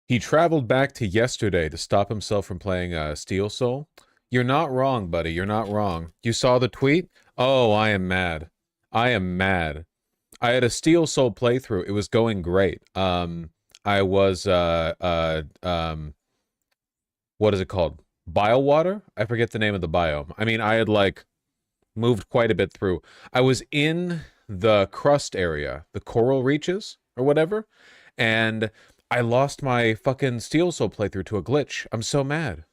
He traveled back to yesterday to stop himself from playing Steel Soul. You're not wrong, buddy. You're not wrong. You saw the tweet? Oh, I am mad. I am mad. I had a Steel Soul playthrough. It was going great. I was what is it called? Biowater? I forget the name of the biome. I mean, I had like moved quite a bit through. I was in the crust area, the coral reaches or whatever, and I lost my fucking Steel Soul playthrough to a glitch. I'm so mad.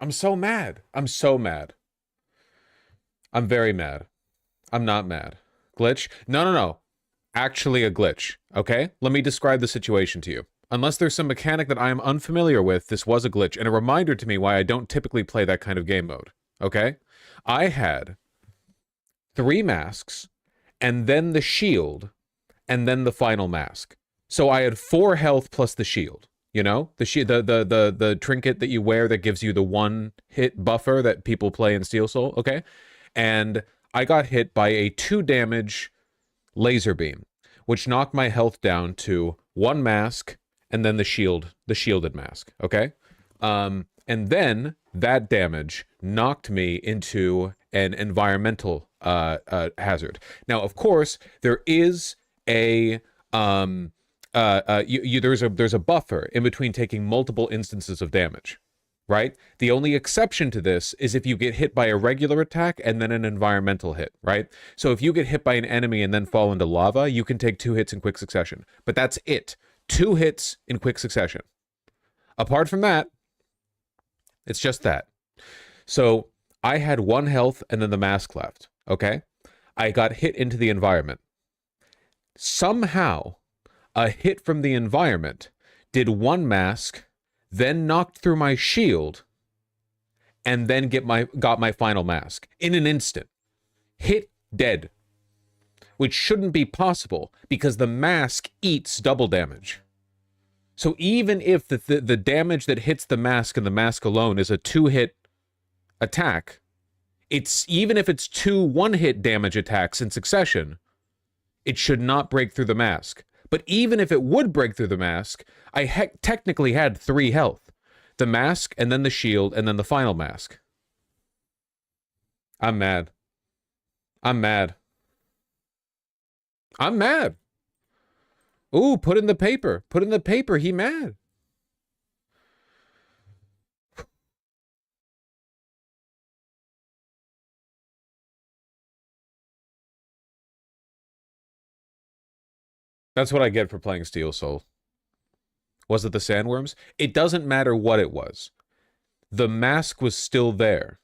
I'm so mad. I'm so mad. I'm very mad. I'm not mad. Glitch? No, no, no. Actually a glitch, okay? Let me describe the situation to you. Unless there's some mechanic that I am unfamiliar with, this was a glitch, and a reminder to me why I don't typically play that kind of game mode, okay? I had 3 masks, and then the shield, and then the final mask. So I had 4 health plus the shield. You know, the trinket that you wear that gives you the 1 hit buffer that people play in Steel Soul, okay? And I got hit by a 2 damage laser beam, which knocked my health down to 1 mask and then the shielded mask, okay? And then that damage knocked me into an environmental hazard. Now, of course, there is a there's a buffer in between taking multiple instances of damage, right? The only exception to this is if you get hit by a regular attack and then an environmental hit, right? So if you get hit by an enemy and then fall into lava, you can take 2 hits in quick succession. But that's it. 2 hits in quick succession. Apart from that, it's just that. So I had 1 health and then the mask left, okay? I got hit into the environment. Somehow, a hit from the environment did 1 mask, then knocked through my shield, and then got my final mask in an instant. Hit dead. Which shouldn't be possible because the mask eats double damage. So even if the damage that hits the mask and the mask alone is a 2-hit attack, even if it's 2 1-hit damage attacks in succession, it should not break through the mask. But even if it would break through the mask, I technically had 3 health. The mask, and then the shield, and then the final mask. I'm mad. I'm mad. I'm mad. Ooh, put in the paper. Put in the paper. He mad. That's what I get for playing Steel Soul. Was it the sandworms? It doesn't matter what it was. The mask was still there.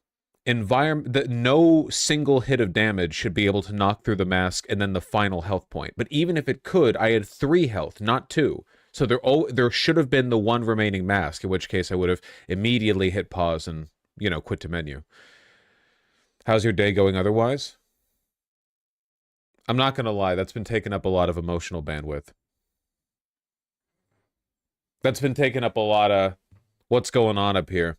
No single hit of damage should be able to knock through the mask and then the final health point. But even if it could, I had 3 health, not 2. So there should have been the 1 remaining mask, in which case I would have immediately hit pause and, you know, quit to menu. How's your day going otherwise? I'm not going to lie, that's been taking up a lot of emotional bandwidth. That's been taking up a lot of what's going on up here.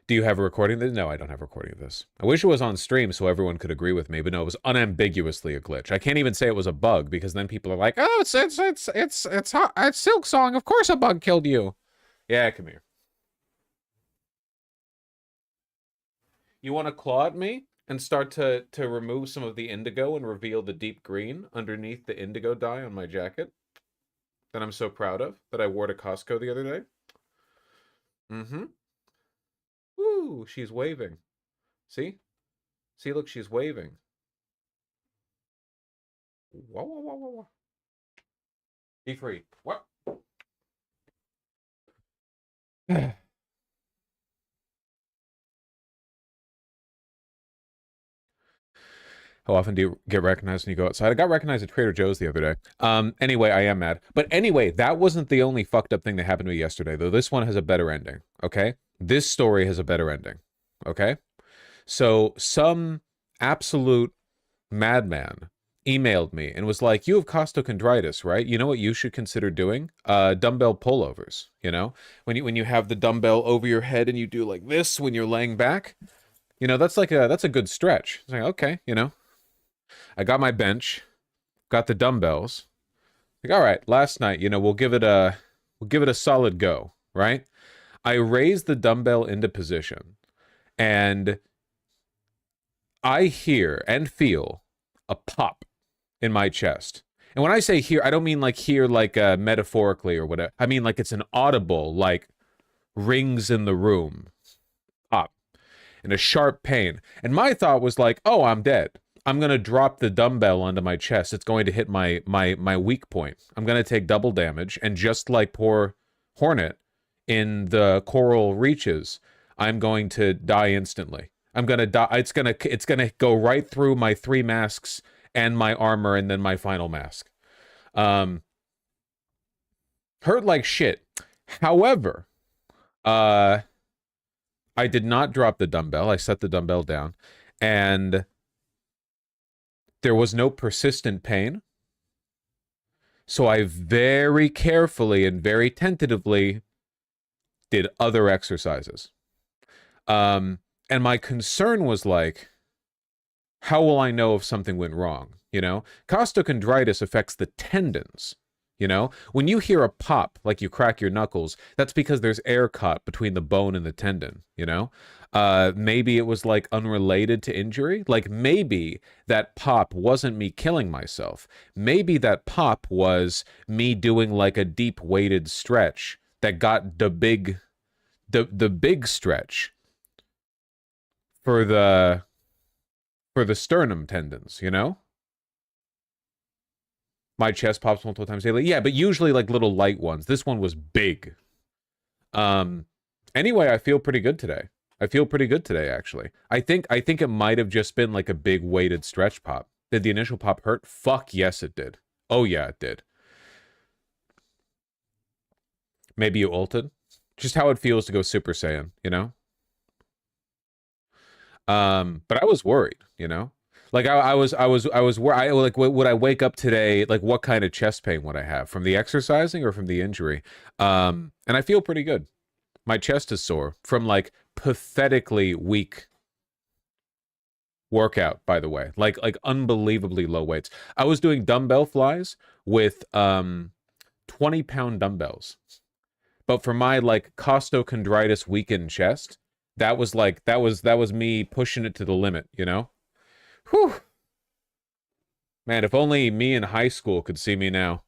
Do you have a recording of this? No, I don't have a recording of this. I wish it was on stream so everyone could agree with me, but no, it was unambiguously a glitch. I can't even say it was a bug because then people are like, "Oh, it's Silk Song. Of course a bug killed you." Yeah, come here. You want to claw at me and start to remove some of the indigo and reveal the deep green underneath the indigo dye on my jacket that I'm so proud of that I wore to Costco the other day? Mm-hmm. Ooh, she's waving. See? See, look, she's waving. Whoa, whoa, whoa, whoa, whoa. Be free. What? How often do you get recognized when you go outside? I got recognized at Trader Joe's the other day. Anyway, I am mad. But anyway, that wasn't the only fucked up thing that happened to me yesterday, though. This one has a better ending, okay? This story has a better ending, okay? So some absolute madman emailed me and was like, "You have costochondritis, right? You know what you should consider doing? Dumbbell pullovers, you know? When you have the dumbbell over your head and you do like this when you're laying back, You know, that's a good stretch. It's like, okay, you know, I got my bench, got the dumbbells. Like, all right, last night, you know, we'll give it a solid go, right? I raise the dumbbell into position and I hear and feel a pop in my chest. And when I say hear, I don't mean like hear like metaphorically or whatever. I mean like it's an audible, like rings in the room pop and a sharp pain. And my thought was like, oh, I'm dead. I'm gonna drop the dumbbell onto my chest. It's going to hit my weak point. I'm gonna take double damage, and just like poor Hornet in the coral reaches, I'm going to die instantly. I'm gonna die. It's gonna go right through my 3 masks and my armor, and then my final mask. Um, hurt like shit. However, I did not drop the dumbbell. I set the dumbbell down, and there was no persistent pain. So I very carefully and very tentatively did other exercises. And my concern was like, how will I know if something went wrong? You know, costochondritis affects the tendons. You know, when you hear a pop, like you crack your knuckles, that's because there's air caught between the bone and the tendon, you know? Maybe it was like unrelated to injury. Like maybe that pop wasn't me killing myself. Maybe that pop was me doing like a deep weighted stretch that got the big stretch for the sternum tendons, you know? My chest pops multiple times daily. Yeah, but usually like little light ones. This one was big. Anyway, I feel pretty good today. I feel pretty good today, actually. I think it might have just been like a big weighted stretch pop. Did the initial pop hurt? Fuck yes, it did. Oh yeah, it did. Maybe you ulted. Just how it feels to go Super Saiyan, you know? But I was worried, you know? Like I was like, would I wake up today? Like, what kind of chest pain would I have from the exercising or from the injury? And I feel pretty good. My chest is sore from like pathetically weak workout, by the way, like unbelievably low weights. I was doing dumbbell flies with 20-pound dumbbells, but for my like costochondritis weakened chest, that was like that was me pushing it to the limit, you know? Whew. Man, if only me in high school could see me now.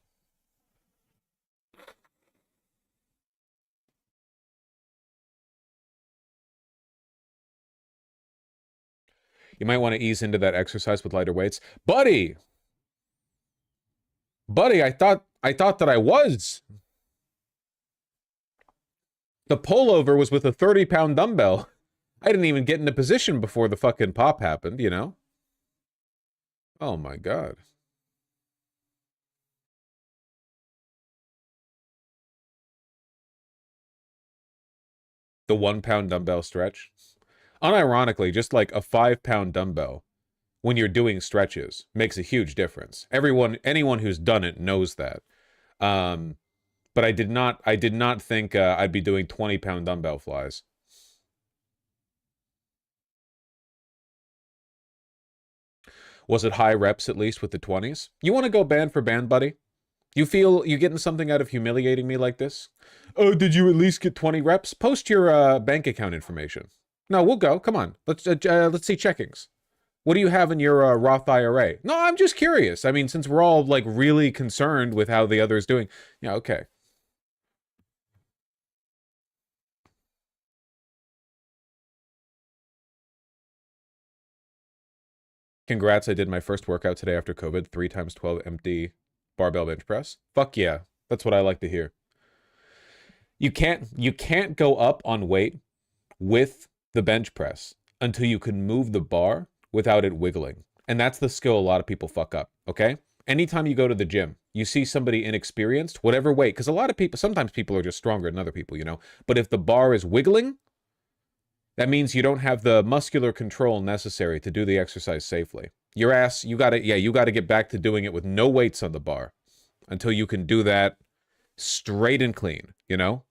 You might want to ease into that exercise with lighter weights. Buddy! Buddy, I thought that I was. The pullover was with a 30-pound dumbbell. I didn't even get into position before the fucking pop happened, you know? Oh my god. The 1-pound dumbbell stretch. Unironically, just like a 5-pound dumbbell when you're doing stretches makes a huge difference. Anyone who's done it knows that. But I did not think I'd be doing 20-pound dumbbell flies. Was it high reps at least with the 20s? You want to go band for band, buddy? You feel you getting something out of humiliating me like this? Oh, did you at least get 20 reps? Post your bank account information. No, we'll go. Come on. Let's see checkings. What do you have in your Roth IRA? No, I'm just curious. I mean, since we're all like really concerned with how the other is doing. Yeah, okay. Congrats, I did my first workout today after COVID, 3 times 12 empty barbell bench press. Fuck yeah. That's what I like to hear. You can't go up on weight with the bench press until you can move the bar without it wiggling. And that's the skill a lot of people fuck up, okay? Anytime you go to the gym, you see somebody inexperienced, whatever weight, because a lot of people, sometimes people are just stronger than other people, you know? But if the bar is wiggling, that means you don't have the muscular control necessary to do the exercise safely. Your ass, you gotta get back to doing it with no weights on the bar until you can do that straight and clean, you know?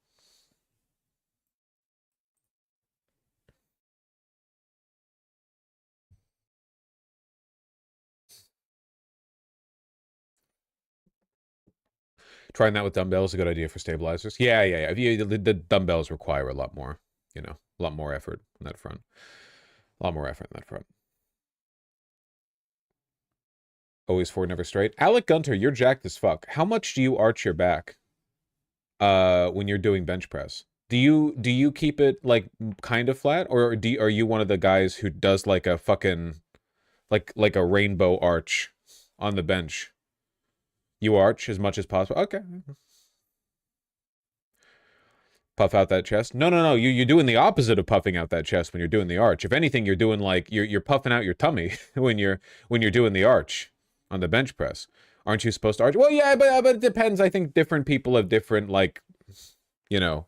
Trying that with dumbbells is a good idea for stabilizers. Yeah. The dumbbells require a lot more, you know, a lot more effort on that front. A lot more effort on that front. Always forward, never straight. Alec Gunter, you're jacked as fuck. How much do you arch your back when you're doing bench press? Do you keep it like kind of flat, or are you one of the guys who does like a fucking like a rainbow arch on the bench? You arch as much as possible. Okay. Puff out that chest. No. You're doing the opposite of puffing out that chest when you're doing the arch. If anything, you're doing like you're puffing out your tummy when you're doing the arch on the bench press. Aren't you supposed to arch? Well, yeah, but it depends. I think different people have different, like, you know,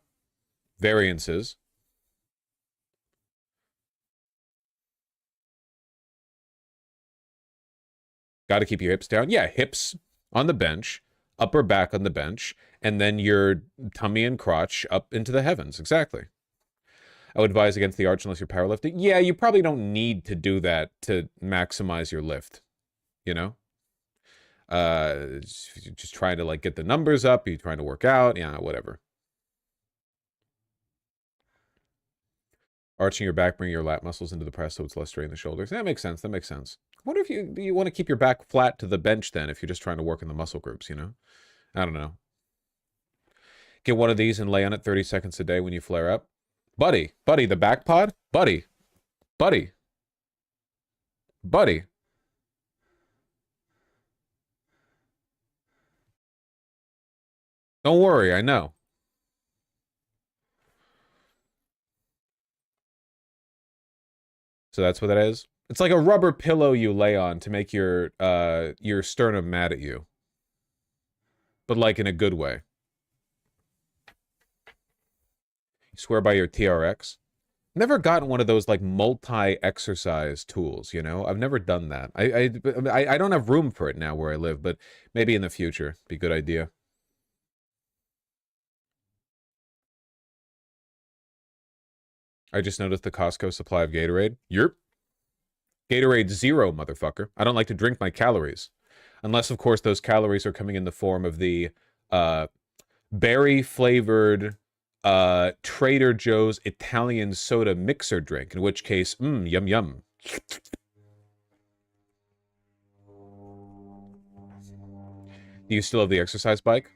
variances. Got to keep your hips down. Yeah, hips on the bench, upper back on the bench, and then your tummy and crotch up into the heavens. Exactly. I would advise against the arch unless you're powerlifting. Yeah, you probably don't need to do that to maximize your lift, you know? Just trying to, like, get the numbers up. You're trying to work out. Yeah, whatever. Arching your back, bring your lat muscles into the press so it's less strain in the shoulders. That makes sense. That makes sense. I wonder if you want to keep your back flat to the bench then, if you're just trying to work in the muscle groups, you know? I don't know. Get one of these and lay on it 30 seconds a day when you flare up. Buddy, the back pod? Buddy. Don't worry, I know. So that's what that is? It's like a rubber pillow you lay on to make your sternum mad at you. But like in a good way. You swear by your TRX? Never gotten one of those like multi-exercise tools, you know? I've never done that. I don't have room for it now where I live, but maybe in the future. Be a good idea. I just noticed the Costco supply of Gatorade. Yerp. Gatorade Zero, motherfucker. I don't like to drink my calories. Unless, of course, those calories are coming in the form of the berry-flavored Trader Joe's Italian soda mixer drink, in which case, yum yum. Do you still have the exercise bike?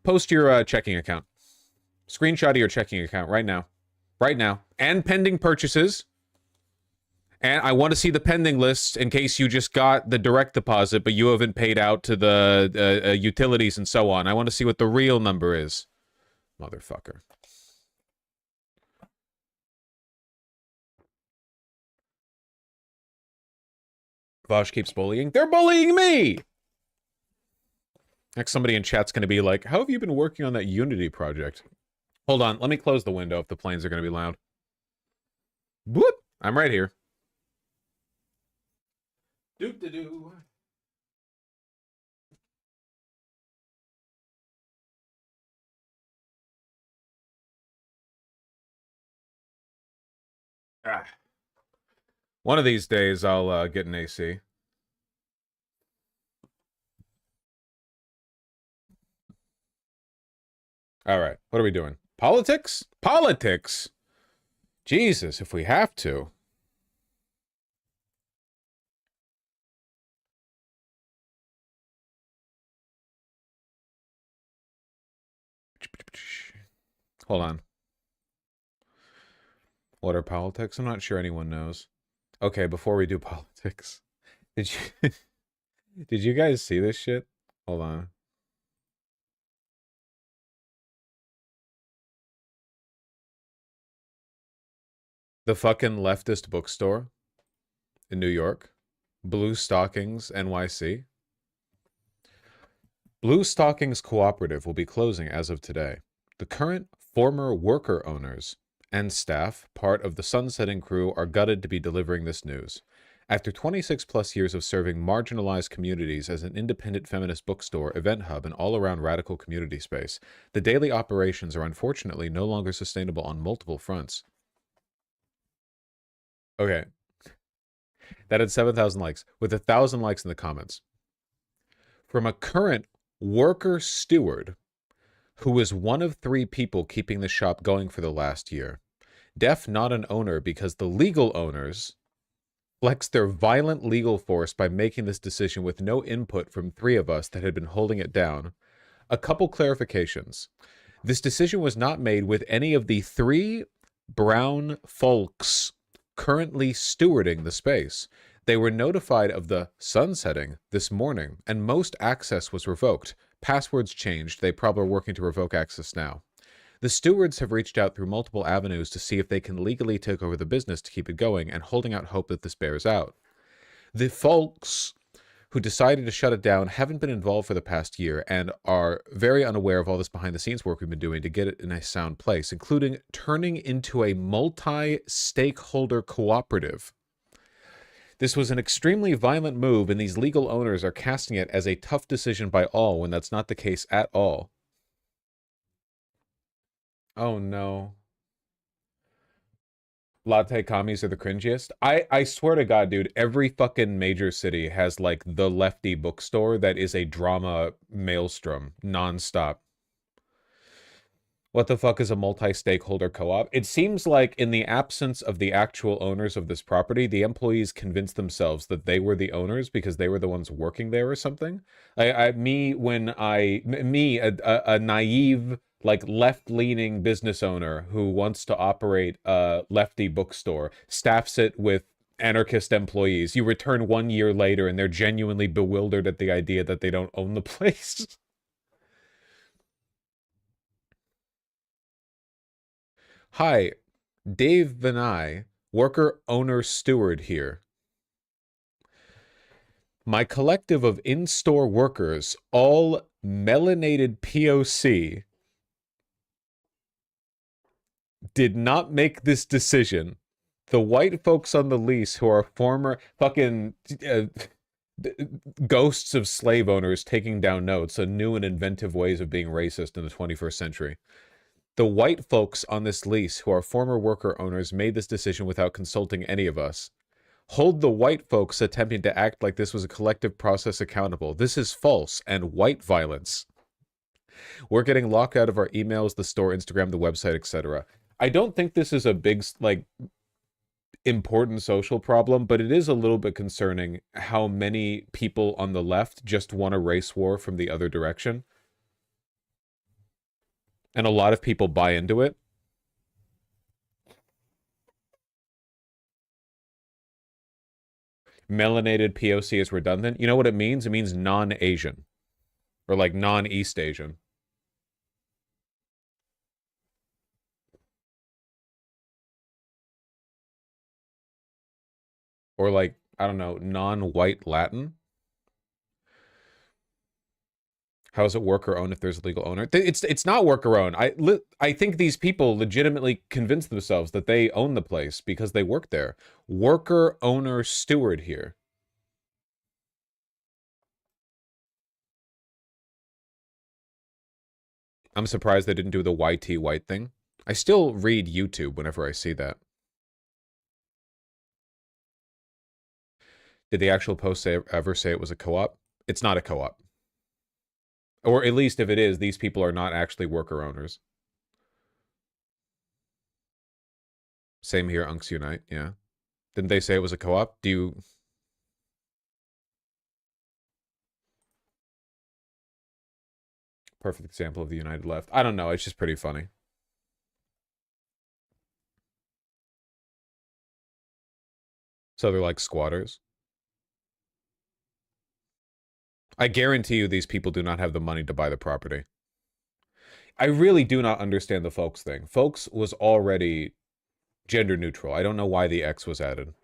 Post your checking account. Screenshot of your checking account right now. Right now. And pending purchases. And I want to see the pending list in case you just got the direct deposit, but you haven't paid out to the utilities and so on. I want to see what the real number is. Motherfucker. Vosh keeps bullying. They're bullying me! Next, somebody in chat's going to be like, how have you been working on that Unity project? Hold on, let me close the window if the planes are going to be loud. Boop! I'm right here. Doop-de-doo. Ah. One of these days, I'll get an AC. All right, what are we doing? Politics? Politics? Jesus, if we have to. Hold on. What are politics? I'm not sure anyone knows. Okay, before we do politics, did you guys see this shit? Hold on. The fucking leftist bookstore in New York, Blue Stockings NYC. Blue Stockings Cooperative will be closing as of today. The current former worker owners and staff, part of the sunsetting crew, are gutted to be delivering this news. After 26 plus years of serving marginalized communities as an independent feminist bookstore, event hub, and all-around radical community space, the daily operations are unfortunately no longer sustainable on multiple fronts. Okay. That had 7,000 likes, with 1,000 likes in the comments. From a current worker steward, who was one of 3 people keeping the shop going for the last year. Def not an owner because the legal owners flexed their violent legal force by making this decision with no input from 3 of us that had been holding it down. A couple clarifications. This decision was not made with any of the 3 brown folks currently stewarding the space. They were notified of the sunsetting this morning, and most access was revoked. Passwords changed. They probably are working to revoke access now. The stewards have reached out through multiple avenues to see if they can legally take over the business to keep it going, and holding out hope that this bears out. The folks who decided to shut it down haven't been involved for the past year and are very unaware of all this behind-the-scenes work we've been doing to get it in a sound place, including turning into a multi-stakeholder cooperative. This was an extremely violent move, and these legal owners are casting it as a tough decision by all when that's not the case at all. Oh no. Latte commies are the cringiest. I swear to God, dude, every fucking major city has like the lefty bookstore that is a drama maelstrom nonstop. What the fuck is a multi-stakeholder co-op? It seems like in the absence of the actual owners of this property, the employees convinced themselves that they were the owners because they were the ones working there or something. A naive, like left-leaning business owner who wants to operate a lefty bookstore, staffs it with anarchist employees. You return 1 year later and they're genuinely bewildered at the idea that they don't own the place. Hi, Dave Vinay, worker owner steward here. My collective of in-store workers, all melanated POC, did not make this decision. The white folks on the lease who are former fucking ghosts of slave owners taking down notes on new and inventive ways of being racist in the 21st century. The white folks on this lease who are former worker owners made this decision without consulting any of us. Hold the white folks attempting to act like this was a collective process accountable. This is false and white violence. We're getting locked out of our emails, the store, Instagram, the website, etc. I don't think this is a big, like, important social problem, but it is a little bit concerning how many people on the left just want a race war from the other direction. And a lot of people buy into it. Melanated POC is redundant. You know what it means? It means non-Asian. Or like non-East Asian. Or like, I don't know, non-white Latin. How is it worker-owned if there's a legal owner? It's not worker-owned. I think these people legitimately convince themselves that they own the place because they work there. Worker-owner steward here. I'm surprised they didn't do the YT white thing. I still read YouTube whenever I see that. Did the actual post ever say it was a co-op? It's not a co-op. Or at least if it is, these people are not actually worker owners. Same here, Unks Unite, yeah. Didn't they say it was a co-op? Do you... Perfect example of the United Left. I don't know, it's just pretty funny. So they're like squatters. I guarantee you these people do not have the money to buy the property. I really do not understand the folks thing. Folks was already gender neutral. I don't know why the X was added.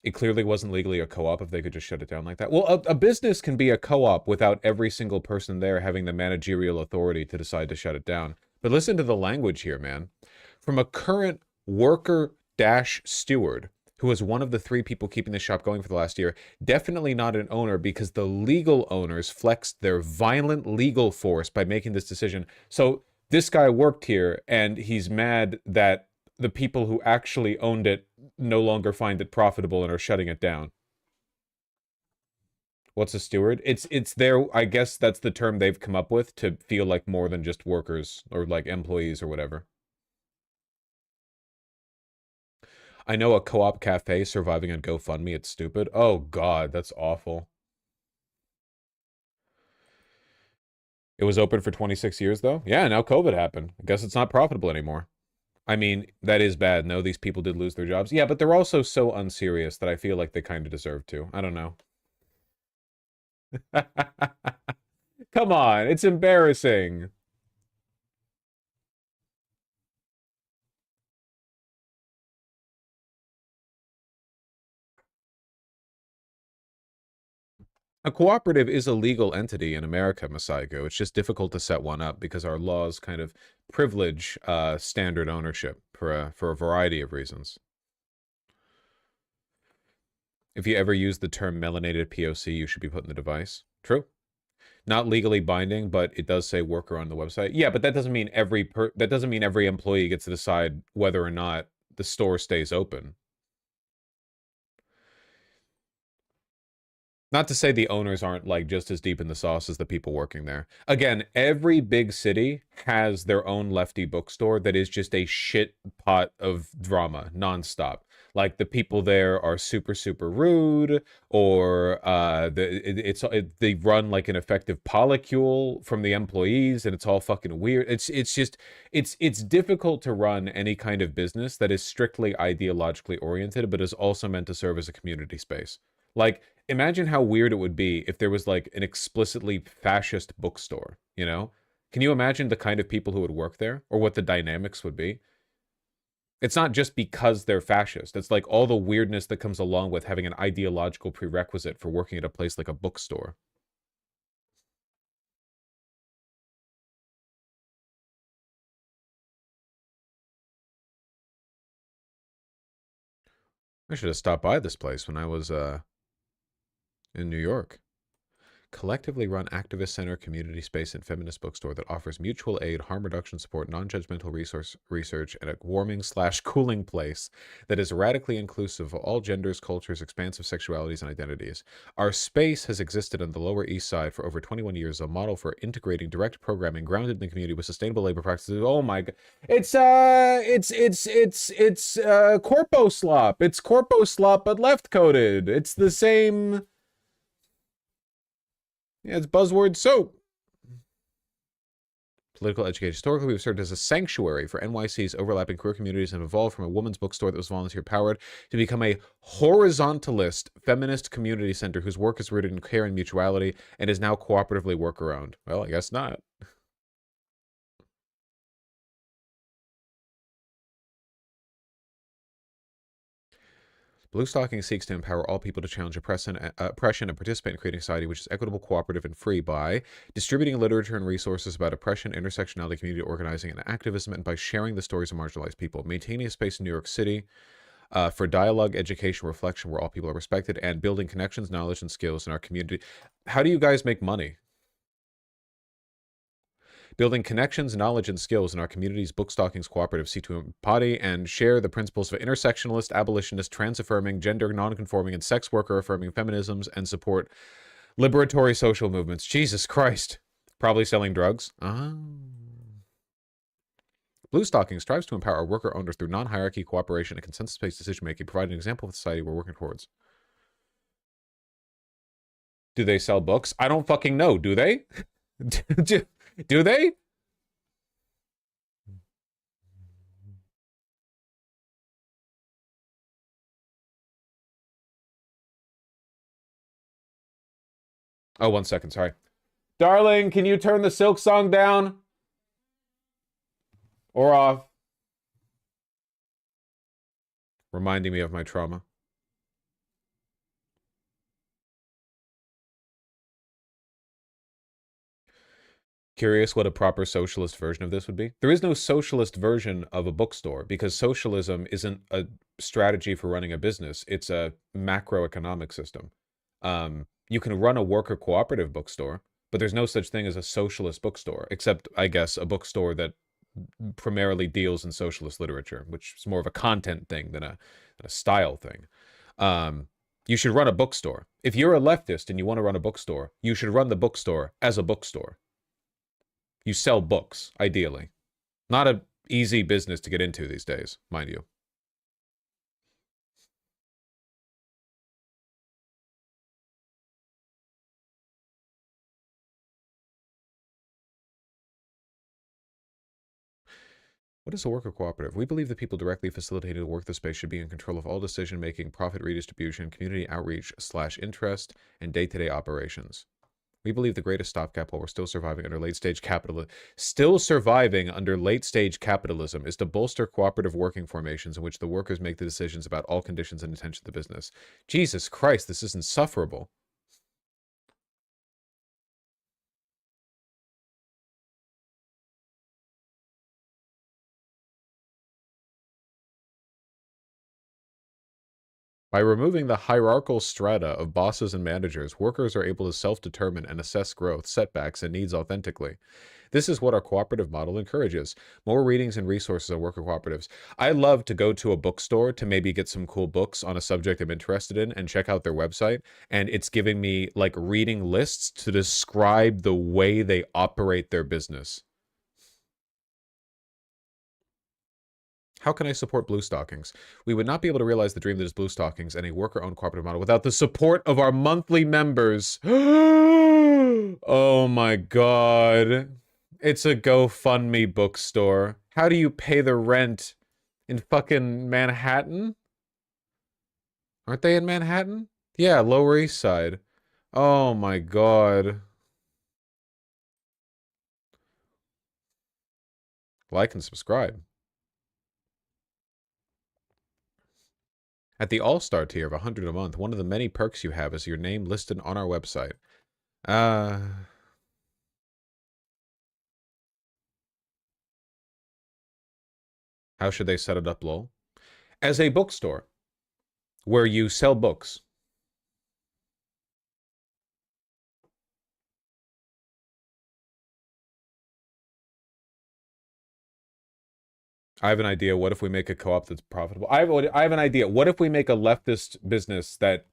It clearly wasn't legally a co-op if they could just shut it down like that. Well, a business can be a co-op without every single person there having the managerial authority to decide to shut it down. But listen to the language here, man. From a current worker-steward who was one of the 3 people keeping the shop going for the last year. Definitely not an owner, because the legal owners flexed their violent legal force by making this decision. So this guy worked here, and he's mad that the people who actually owned it no longer find it profitable and are shutting it down. What's a steward? It's their, I guess that's the term they've come up with to feel like more than just workers or like employees or whatever. I know a co-op cafe surviving on GoFundMe. It's stupid. Oh God, that's awful. It was open for 26 years though? Yeah, now COVID happened. I guess it's not profitable anymore. I mean, that is bad. No, these people did lose their jobs. Yeah, but they're also so unserious that I feel like they kind of deserve to. I don't know. Come on, it's embarrassing. A cooperative is a legal entity in America, Masaigo. It's just difficult to set one up because our laws kind of privilege standard ownership for a variety of reasons. If you ever use the term melanated POC, you should be put in the device. True. Not legally binding, but it does say worker on the website. Yeah, but that doesn't mean every employee gets to decide whether or not the store stays open. Not to say the owners aren't like just as deep in the sauce as the people working there. Again, every big city has their own lefty bookstore that is just a shit pot of drama nonstop. Like the people there are super super rude, or they run like an effective polycule from the employees, and it's all fucking weird. It's difficult to run any kind of business that is strictly ideologically oriented, but is also meant to serve as a community space. Like, imagine how weird it would be if there was like an explicitly fascist bookstore, you know? Can you imagine the kind of people who would work there, or what the dynamics would be? It's not just because they're fascist. It's like all the weirdness that comes along with having an ideological prerequisite for working at a place like a bookstore. I should have stopped by this place when I was in New York. Collectively run activist center, community space, and feminist bookstore that offers mutual aid, harm reduction support, non-judgmental research, and a warming/cooling place that is radically inclusive of all genders, cultures, expansive sexualities, and identities. Our space has existed on the Lower East Side for over 21 years, a model for integrating direct programming grounded in the community with sustainable labor practices. Oh my god. It's corpo slop. It's corpo slop, but left coded. It's the same. Yeah, it's buzzword soap. Political education. Historically, we've served as a sanctuary for NYC's overlapping queer communities and evolved from a women's bookstore that was volunteer-powered to become a horizontalist feminist community center whose work is rooted in care and mutuality and is now cooperatively work-around. Well, I guess not. Blue Stocking seeks to empower all people to challenge oppression and participate in creating a society which is equitable, cooperative, and free by distributing literature and resources about oppression, intersectionality, community organizing, and activism, and by sharing the stories of marginalized people. Maintaining a space in New York City for dialogue, education, reflection, where all people are respected, and building connections, knowledge, and skills in our community. How do you guys make money? Building connections, knowledge, and skills in our community's bookstockings cooperative seek to embody and share the principles of intersectionalist, abolitionist, trans-affirming, gender non-conforming, and sex worker-affirming feminisms and support liberatory social movements. Jesus Christ. Probably selling drugs. Blue Stocking strives to empower worker owners through non-hierarchy, cooperation, and consensus-based decision-making, providing an example of the society we're working towards. Do they sell books? I don't fucking know. Do they? Do they? Oh, 1 second. Sorry. Darling, can you turn the Silk song down? Or off? Reminding me of my trauma. Curious what a proper socialist version of this would be? There is no socialist version of a bookstore because socialism isn't a strategy for running a business. It's a macroeconomic system. You can run a worker cooperative bookstore, but there's no such thing as a socialist bookstore, except, I guess, a bookstore that primarily deals in socialist literature, which is more of a content thing than a style thing. You should run a bookstore. If you're a leftist and you want to run a bookstore, you should run the bookstore as a bookstore. You sell books, ideally. Not an easy business to get into these days, mind you. What is a worker cooperative? We believe the people directly facilitating the work the space should be in control of all decision-making, profit redistribution, community outreach/interest, and day-to-day operations. We believe the greatest stopgap while we're still surviving under late-stage capitalism is to bolster cooperative working formations in which the workers make the decisions about all conditions and intention of the business. Jesus Christ, this is insufferable. By removing the hierarchical strata of bosses and managers, workers are able to self-determine and assess growth, setbacks, and needs authentically. This is what our cooperative model encourages. More readings and resources on worker cooperatives. I love to go to a bookstore to maybe get some cool books on a subject I'm interested in and check out their website, and it's giving me, like, reading lists to describe the way they operate their business. How can I support Blue Stockings? We would not be able to realize the dream that is Blue Stockings and a worker-owned cooperative model without the support of our monthly members. Oh my god. It's a GoFundMe bookstore. How do you pay the rent in fucking Manhattan? Aren't they in Manhattan? Yeah, Lower East Side. Oh my god. Like and subscribe. At the All-Star tier of 100 a month, one of the many perks you have is your name listed on our website. How should they set it up, lol? As a bookstore, where you sell books. I have an idea. What if we make a co-op that's profitable? I have an idea. What if we make a leftist business that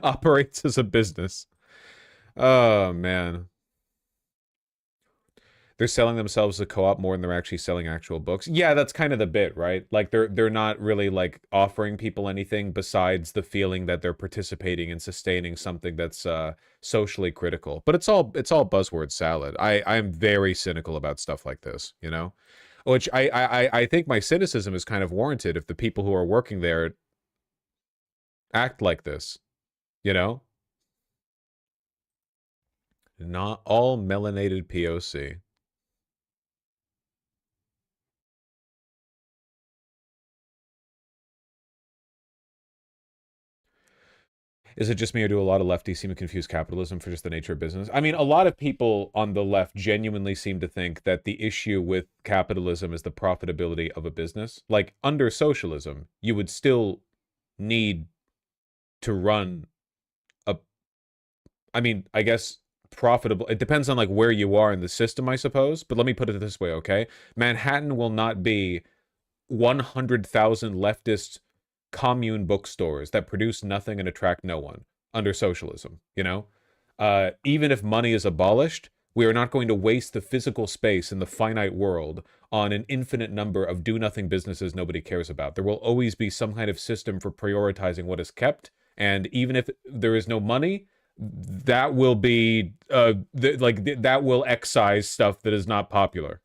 operates as a business? Oh, man. They're selling themselves a co-op more than they're actually selling actual books. Yeah, that's kind of the bit, right? Like, they're not really, like, offering people anything besides the feeling that they're participating and sustaining something that's socially critical. But it's all buzzword salad. I'm very cynical about stuff like this, you know? Which I think my cynicism is kind of warranted if the people who are working there act like this, you know? Not all melanated POC. Is it just me, or do a lot of lefties seem to confuse capitalism for just the nature of business? I mean, a lot of people on the left genuinely seem to think that the issue with capitalism is the profitability of a business. Like, under socialism, you would still need to run a... I mean, I guess profitable... It depends on, like, where you are in the system, I suppose. But let me put it this way, okay? Manhattan will not be 100,000 leftist commune bookstores that produce nothing and attract no one under socialism, you know? Even if money is abolished, we are not going to waste the physical space in the finite world on an infinite number of do-nothing businesses nobody cares about. There will always be some kind of system for prioritizing what is kept, and even if there is no money, that will be, that will excise stuff that is not popular.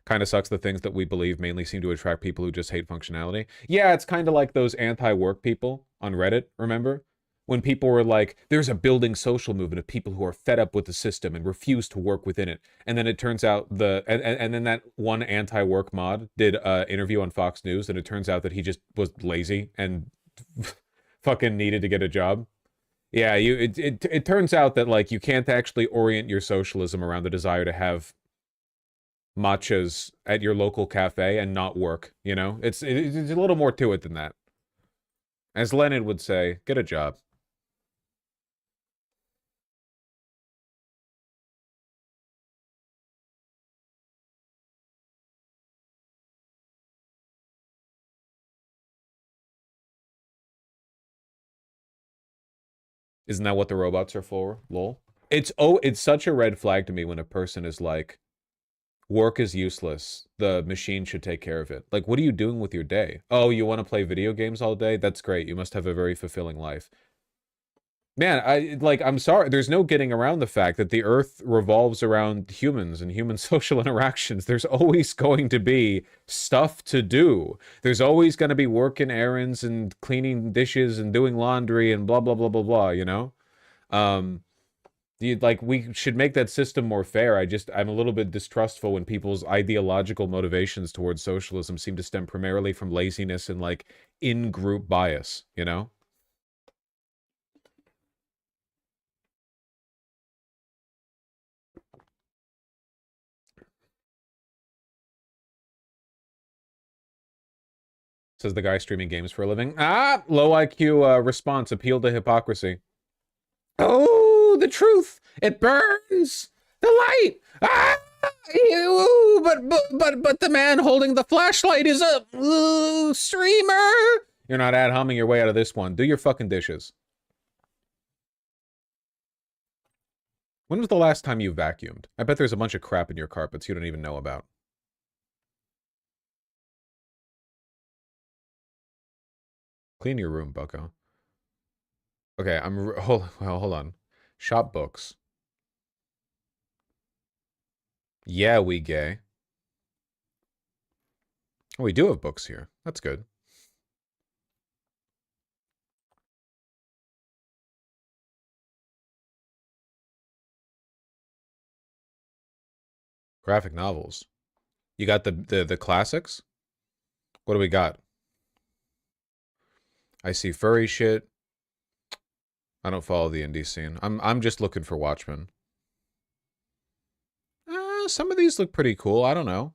Kind of sucks the things that we believe mainly seem to attract people who just hate functionality. Yeah, it's kind of like those anti-work people on Reddit, remember? When people were like, there's a building social movement of people who are fed up with the system and refuse to work within it. And then it turns out and then that one anti-work mod did an interview on Fox News, and it turns out that he just was lazy and fucking needed to get a job. Yeah, it turns out that like you can't actually orient your socialism around the desire to have matchas at your local cafe and not work, you know? It's a little more to it than that. As Lenin would say, get a job. Isn't that what the robots are for? Lol. It's such a red flag to me when a person is like, work is useless. The machine should take care of it. Like, what are you doing with your day? Oh, you want to play video games all day? That's great. You must have a very fulfilling life. Man, I'm sorry. There's no getting around the fact that the Earth revolves around humans and human social interactions. There's always going to be stuff to do. There's always going to be working errands and cleaning dishes and doing laundry and blah, blah, blah, blah, blah, you know? We should make that system more fair. I'm a little bit distrustful when people's ideological motivations towards socialism seem to stem primarily from laziness and, like, in-group bias, you know? Says the guy streaming games for a living. Ah, low IQ response. Appeal to hypocrisy. Oh, the truth. It burns. The light. Ah, ew, but the man holding the flashlight is a streamer. You're not ad humming your way out of this one. Do your fucking dishes. When was the last time you vacuumed? I bet there's a bunch of crap in your carpets you don't even know about. Clean your room, bucko. Okay, hold on. Shop books. Yeah, we gay. Oh, we do have books here. That's good. Graphic novels. You got the classics? What do we got? I see furry shit. I don't follow the indie scene. I'm just looking for Watchmen. Some of these look pretty cool. I don't know.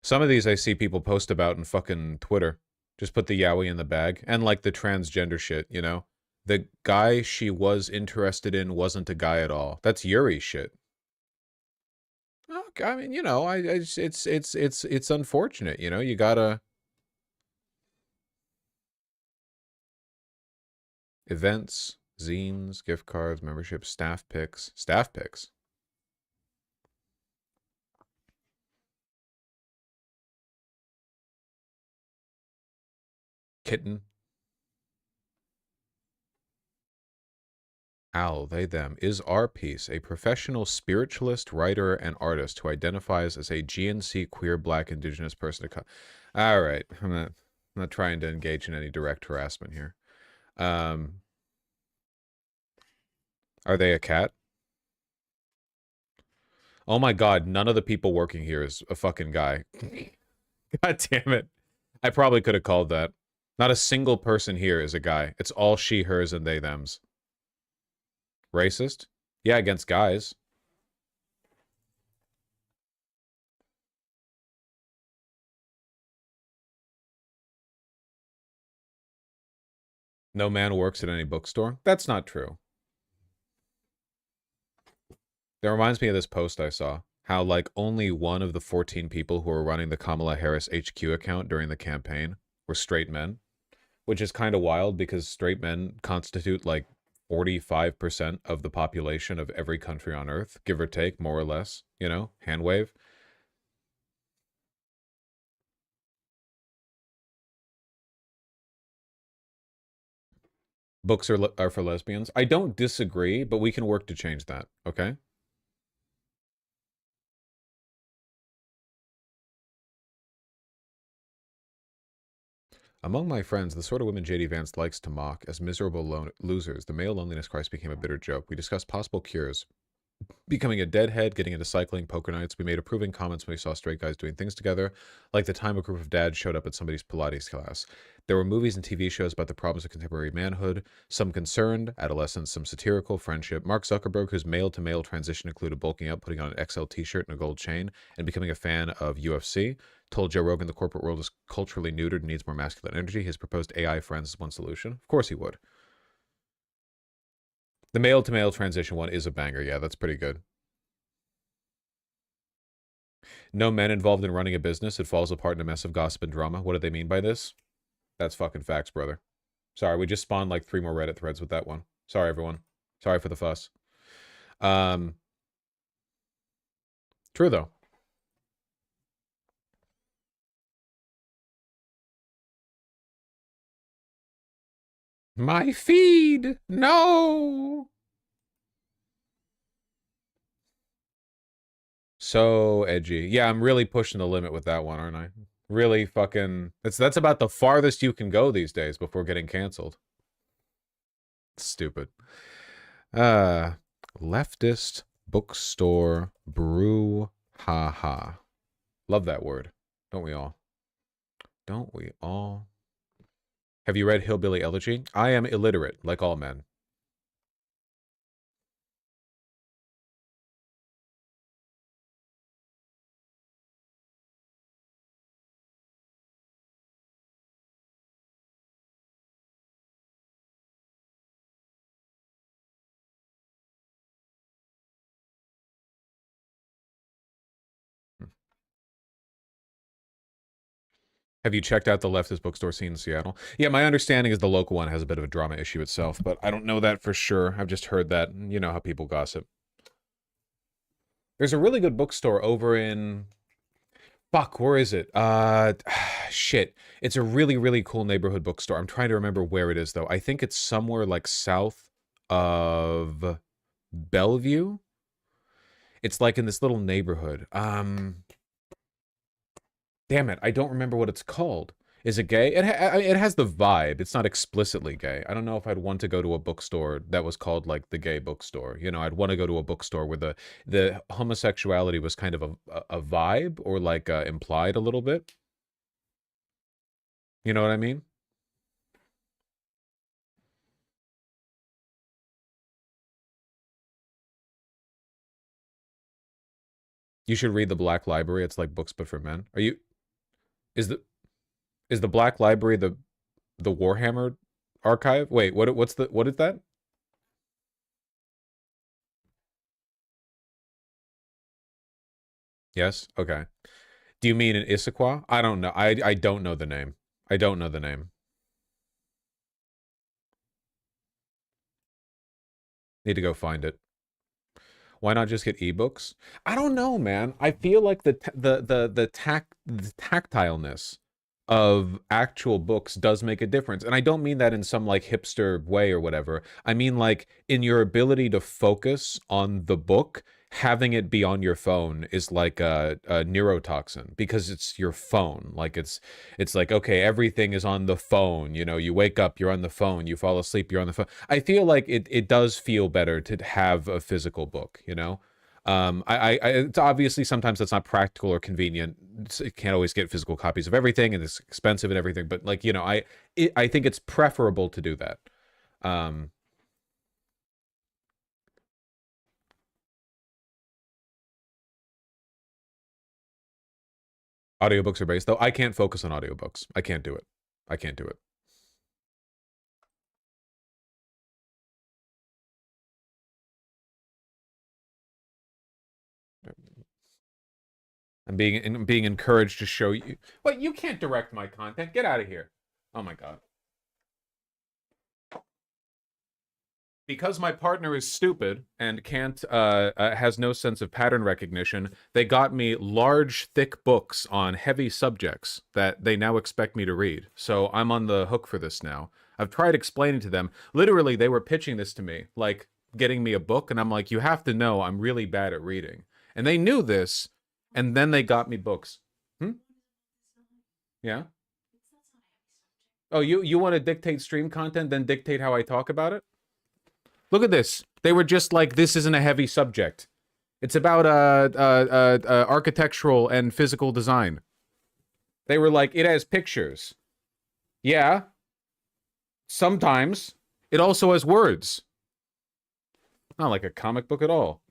Some of these I see people post about in fucking Twitter. Just put the yaoi in the bag. And like the transgender shit, you know? The guy she was interested in wasn't a guy at all. That's Yuri shit. Okay, I mean, you know, it's unfortunate, you know? You gotta... Events, zines, gift cards, memberships, staff picks. Staff picks. Kitten. Owl, they, them, is our piece, a professional spiritualist, writer, and artist who identifies as a GNC queer black indigenous person. All right, I'm not trying to engage in any direct harassment here. Are they a cat? Oh my god, none of the people working here is a fucking guy. God damn it. I probably could have called that. Not a single person here is a guy. It's all she, hers, and they, thems. Racist? Yeah, against guys. No man works at any bookstore? That's not true. That reminds me of this post I saw. How, like, only one of the 14 people who were running the Kamala Harris HQ account during the campaign were straight men. Which is kind of wild because straight men constitute, like, 45% of the population of every country on Earth, give or take, more or less, you know, hand wave. Books are for lesbians. I don't disagree, but we can work to change that, okay? Among my friends, the sort of women J.D. Vance likes to mock as miserable losers, the male loneliness crisis became a bitter joke. We discussed possible cures. becoming a deadhead, getting into cycling, poker nights. We made approving comments when we saw straight guys doing things together, like the time a group of dads showed up at somebody's Pilates class. There were movies and TV shows about the problems of contemporary manhood, some concerned, adolescence, some satirical, friendship. Mark Zuckerberg, whose male-to-male transition included bulking up, putting on an XL t-shirt and a gold chain, and becoming a fan of UFC, told Joe Rogan the corporate world is culturally neutered and needs more masculine energy. His proposed AI friends is one solution. Of course he would. The male-to-male transition one is a banger. Yeah, that's pretty good. No men involved in running a business. It falls apart in a mess of gossip and drama. What do they mean by this? That's fucking facts, brother. Sorry, we just spawned like 3 more Reddit threads with that one. Sorry, everyone. Sorry for the fuss. True, though. My feed! No! So edgy. Yeah, I'm really pushing the limit with that one, aren't I? Really fucking... That's about the farthest you can go these days before getting canceled. Stupid. Leftist bookstore brew ha. Love that word. Don't we all? Don't we all? Have you read Hillbilly Elegy? I am illiterate, like all men. Have you checked out the leftist bookstore scene in Seattle? Yeah, my understanding is the local one has a bit of a drama issue itself, but I don't know that for sure. I've just heard that. You know how people gossip. There's a really good bookstore over in... Fuck, where is it? Shit. It's a really, really cool neighborhood bookstore. I'm trying to remember where it is, though. I think it's somewhere, like, south of Bellevue. It's, like, in this little neighborhood. Damn it, I don't remember what it's called. Is it gay? It has the vibe. It's not explicitly gay. I don't know if I'd want to go to a bookstore that was called like the gay bookstore. You know, I'd want to go to a bookstore where the homosexuality was kind of a vibe or like implied a little bit. You know what I mean? You should read the Black Library. It's like books but for men. Are you is the is the Black Library the Warhammer archive? Wait, what is that? Yes? Okay. Do you mean in Issaquah? I don't know. I don't know the name. I don't know the name. Need to go find it. Why not just get ebooks? I don't know, man. I feel like the tactileness of actual books does make a difference. And I don't mean that in some like hipster way or whatever. I mean like in your ability to focus on the book, having it be on your phone is like a neurotoxin because it's your phone. Like it's like, okay, everything is on the phone. You know, you wake up, you're on the phone, you fall asleep, you're on the phone. I feel like it does feel better to have a physical book, you know? It's obviously sometimes that's not practical or convenient. It can't always get physical copies of everything, and it's expensive and everything. But like, you know, I think it's preferable to do that. Um, Audiobooks are based though. I can't focus on audiobooks. I can't do it. I can't do it. I'm being encouraged to show you. But you can't direct my content. Get out of here. Oh my god. Because my partner is stupid and can't has no sense of pattern recognition, they got me large, thick books on heavy subjects that they now expect me to read. So I'm on the hook for this now. I've tried explaining to them. Literally, they were pitching this to me, like getting me a book, and I'm like, you have to know I'm really bad at reading. And they knew this, and then they got me books. Hmm? Yeah? Oh, you want to dictate stream content, then dictate how I talk about it? Look at this. They were just like, this isn't a heavy subject. It's about architectural and physical design. They were like, it has pictures. Yeah. Sometimes. It also has words. Not like a comic book at all.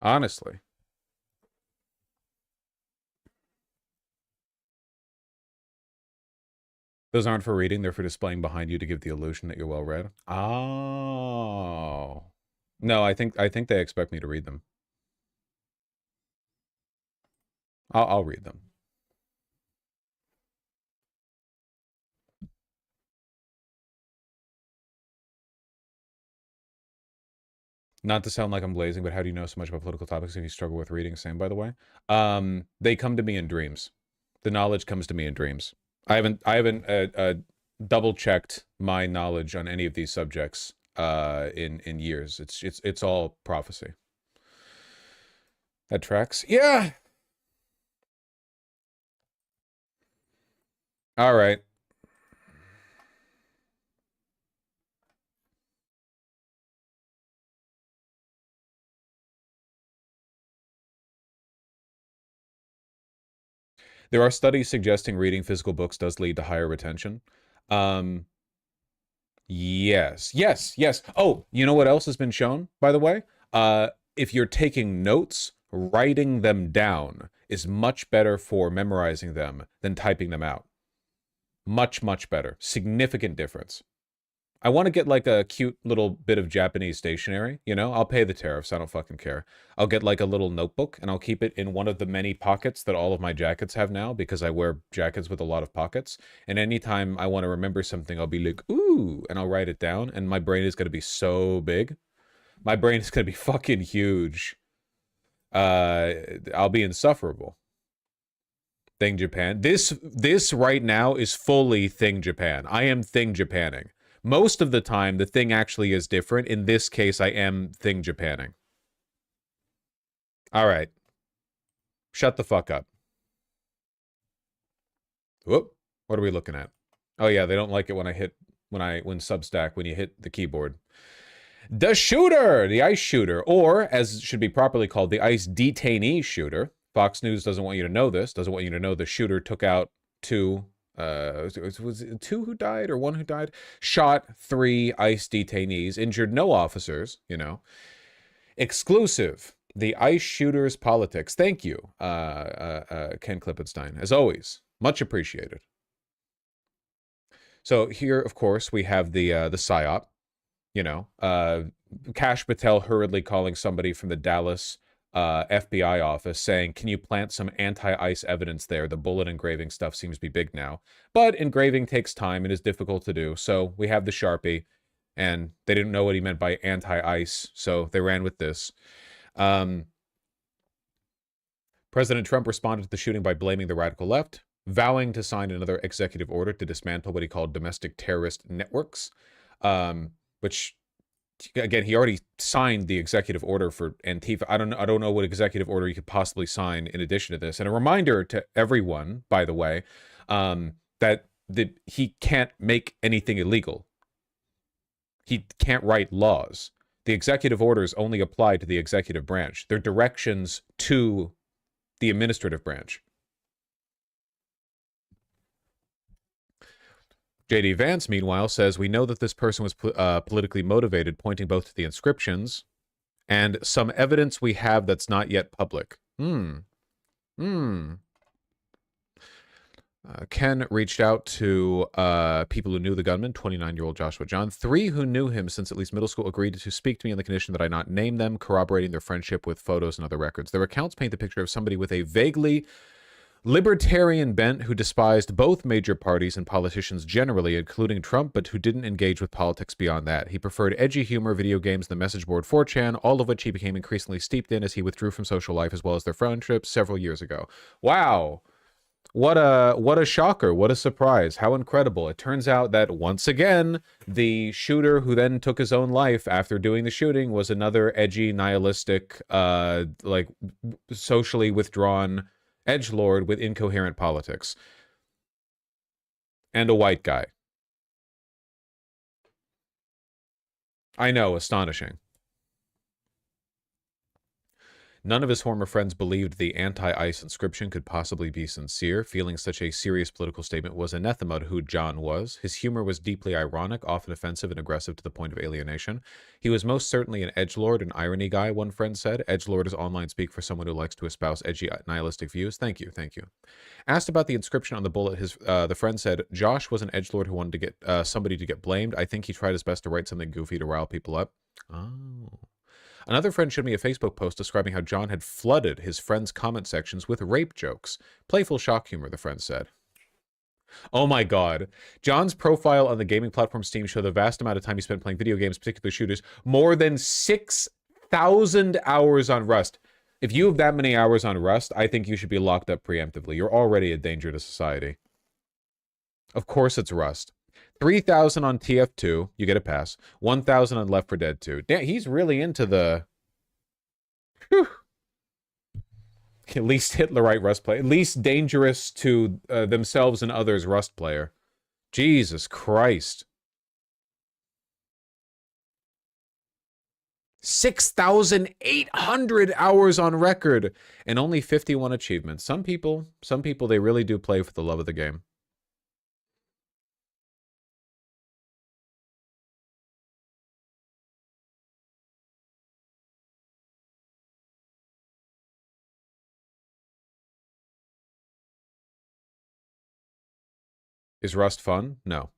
Honestly. Those aren't for reading, they're for displaying behind you to give the illusion that you're well read. Oh. No, I think they expect me to read them. I'll read them. Not to sound like I'm blazing, but how do you know so much about political topics if you struggle with reading? Same, by the way. They come to me in dreams. The knowledge comes to me in dreams. I haven't double checked my knowledge on any of these subjects in years. It's all prophecy. That tracks. Yeah. All right. There are studies suggesting reading physical books does lead to higher retention. Yes. Oh, you know what else has been shown, by the way? If you're taking notes, writing them down is much better for memorizing them than typing them out. Much, much better. Significant difference. I want to get like a cute little bit of Japanese stationery, you know? I'll pay the tariffs, I don't fucking care. I'll get like a little notebook and I'll keep it in one of the many pockets that all of my jackets have now because I wear jackets with a lot of pockets. And anytime I want to remember something, I'll be like, ooh, and I'll write it down and my brain is going to be so big. My brain is going to be fucking huge. I'll be insufferable. Thing Japan. This right now is fully Thing Japan. I am Thing Japanning. Most of the time, the thing actually is different. In this case, I am Thing Japanning. All right. Shut the fuck up. Whoop. What are we looking at? Oh yeah, they don't like it when Substack, when you hit the keyboard. The shooter, the ICE shooter, or as should be properly called, the ICE detainee shooter. Fox News doesn't want you to know this, doesn't want you to know the shooter took out two, was it two who died or one who died? Shot 3 ICE detainees, injured no officers, you know. Exclusive, the ICE shooter's politics. Thank you, Ken Klippenstein, as always. Much appreciated. So here, of course, we have the PSYOP, you know, Kash Patel hurriedly calling somebody from the Dallas FBI office saying, can you plant some anti-ICE evidence there? The bullet engraving stuff seems to be big now. But engraving takes time and is difficult to do. So we have the Sharpie, and they didn't know what he meant by anti-ICE, so they ran with this. President Trump responded to the shooting by blaming the radical left, vowing to sign another executive order to dismantle what he called domestic terrorist networks, which... Again, he already signed the executive order for Antifa. I don't know what executive order you could possibly sign in addition to this. And a reminder to everyone, by the way, that he can't make anything illegal. He can't write laws. The executive orders only apply to the executive branch. They're directions to the administrative branch. J.D. Vance, meanwhile, says, we know that this person was politically motivated, pointing both to the inscriptions and some evidence we have that's not yet public. Ken reached out to people who knew the gunman, 29-year-old Joshua John. 3 who knew him since at least middle school agreed to speak to me on the condition that I not name them, corroborating their friendship with photos and other records. Their accounts paint the picture of somebody with a vaguely libertarian bent who despised both major parties and politicians generally, including Trump, but who didn't engage with politics beyond that. He preferred edgy humor, video games, and the message board 4chan, all of which he became increasingly steeped in as he withdrew from social life as well as their friendships several years ago. Wow. What a shocker, what a surprise, how incredible. It turns out that once again, the shooter who then took his own life after doing the shooting was another edgy, nihilistic, like socially withdrawn edgelord with incoherent politics. And a white guy. I know, astonishing. None of his former friends believed the anti-ICE inscription could possibly be sincere, feeling such a serious political statement was anathema to who John was. His humor was deeply ironic, often offensive and aggressive to the point of alienation. He was most certainly an edgelord, an irony guy, one friend said. Edgelord is online speak for someone who likes to espouse edgy, nihilistic views. Thank you, thank you. Asked about the inscription on the bullet, the friend said, Josh was an edgelord who wanted to get somebody to get blamed. I think he tried his best to write something goofy to rile people up. Oh. Another friend showed me a Facebook post describing how John had flooded his friends' comment sections with rape jokes. Playful shock humor, the friend said. Oh my god. John's profile on the gaming platform Steam showed the vast amount of time he spent playing video games, particularly shooters. More than 6,000 hours on Rust. If you have that many hours on Rust, I think you should be locked up preemptively. You're already a danger to society. Of course it's Rust. 3,000 on TF2, you get a pass. 1,000 on Left 4 Dead 2. Damn, he's really into the... Whew. At least Hitlerite Rust player. At least dangerous to themselves and others Rust player. Jesus Christ. 6,800 hours on record and only 51 achievements. Some people, they really do play for the love of the game. Is Rust fun? No.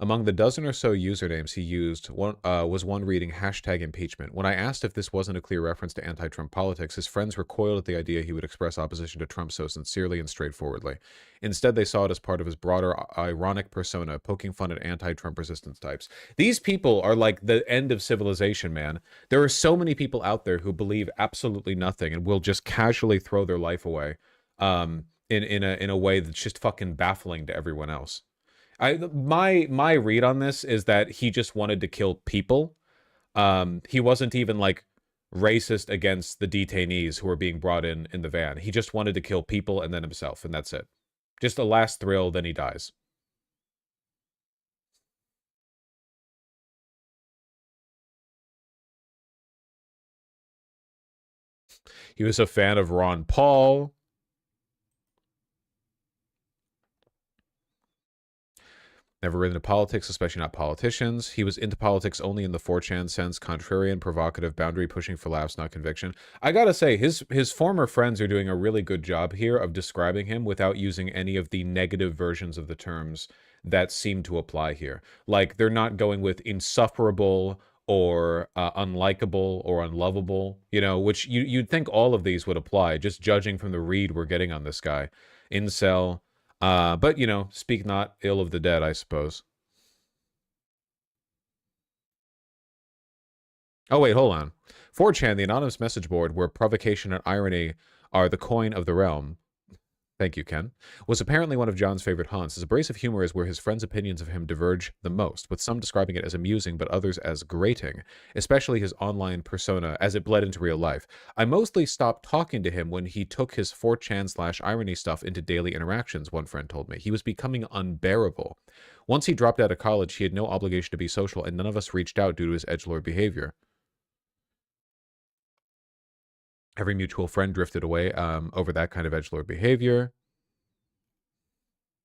Among the dozen or so usernames he used was one reading #impeachment. When I asked if this wasn't a clear reference to anti-Trump politics, his friends recoiled at the idea he would express opposition to Trump so sincerely and straightforwardly. Instead, they saw it as part of his broader ironic persona, poking fun at anti-Trump resistance types. These people are like the end of civilization, man. There are so many people out there who believe absolutely nothing and will just casually throw their life away in a way that's just fucking baffling to everyone else. My read on this is that he just wanted to kill people. He wasn't even like racist against the detainees who were being brought in the van. He just wanted to kill people and then himself, and that's it. Just a last thrill, then he dies. He was a fan of Ron Paul. Never into politics, especially not politicians. He was into politics only in the 4chan sense, contrarian, provocative, boundary-pushing for laughs, not conviction. I gotta say, his former friends are doing a really good job here of describing him without using any of the negative versions of the terms that seem to apply here. Like, they're not going with insufferable or unlikable or unlovable, you know, which you'd think all of these would apply, just judging from the read we're getting on this guy. Incel. But, you know, speak not ill of the dead, I suppose. Oh, wait, hold on. 4chan, the anonymous message board where provocation and irony are the coin of the realm. Thank you, Ken. Was apparently one of John's favorite haunts. His abrasive humor is where his friends' opinions of him diverge the most, with some describing it as amusing but others as grating, especially his online persona as it bled into real life. I mostly stopped talking to him when he took his 4chan/irony stuff into daily interactions, one friend told me. He was becoming unbearable. Once he dropped out of college, he had no obligation to be social, and none of us reached out due to his edgelord behavior. Every mutual friend drifted away over that kind of edgelord behavior.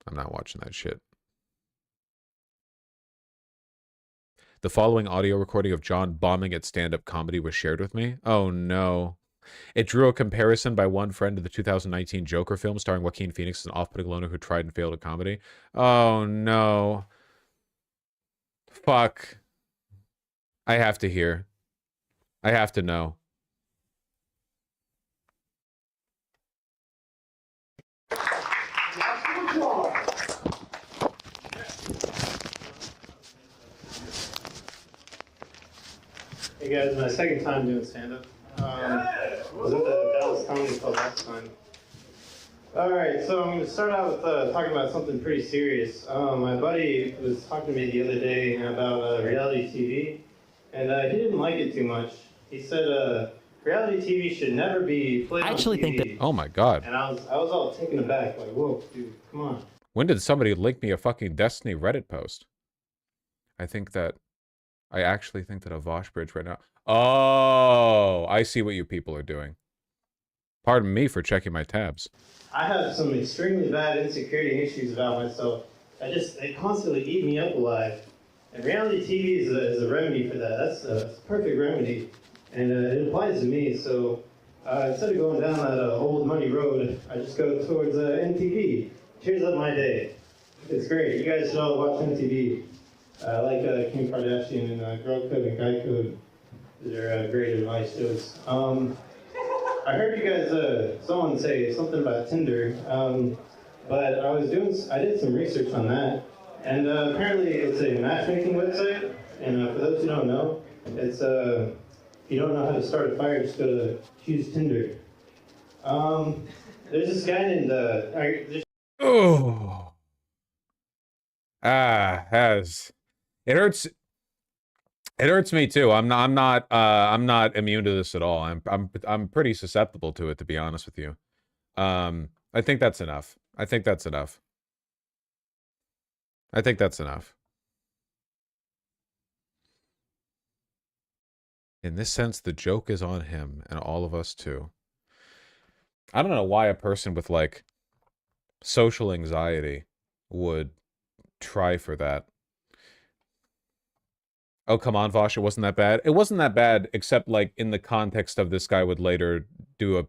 I'm not watching that shit. The following audio recording of John bombing at stand-up comedy was shared with me. Oh, no. It drew a comparison by one friend to the 2019 Joker film starring Joaquin Phoenix as an off-putting loner who tried and failed at comedy. Oh, no. Fuck. I have to hear. I have to know. Hey guys, my second time doing stand-up. Was at the Dallas Comedy Club last time. All right, so I'm going to start out with talking about something pretty serious. My buddy was talking to me the other day about reality TV, and he didn't like it too much. He said reality TV should never be played on TV. Oh my god. And I was all taken aback, like, whoa, dude, come on. When did somebody link me a fucking Destiny Reddit post? I actually think that a Vosh bridge right now. Oh, I see what you people are doing. Pardon me for checking my tabs. I have some extremely bad insecurity issues about myself. They constantly eat me up alive. And reality TV is a remedy for that. That's a perfect remedy. And it applies to me. So instead of going down that old money road, I just go towards MTV. Cheers up my day. It's great. You guys should all watch MTV. I like Kim Kardashian and Girl Code and Guy Code. They're great advice shows. I heard you guys, someone say something about Tinder, but I did some research on that, and apparently it's a matchmaking website, and for those who don't know, it's, if you don't know how to start a fire, just go to choose Tinder. There's this guy named, Oh. It hurts. It hurts me too. I'm not immune to this at all. I'm pretty susceptible to it, to be honest with you. I think that's enough. I think that's enough. I think that's enough. In this sense, the joke is on him and all of us too. I don't know why a person with like social anxiety would try for that. Oh, come on, Vosh, it wasn't that bad. It wasn't that bad, except like in the context of this guy would later do a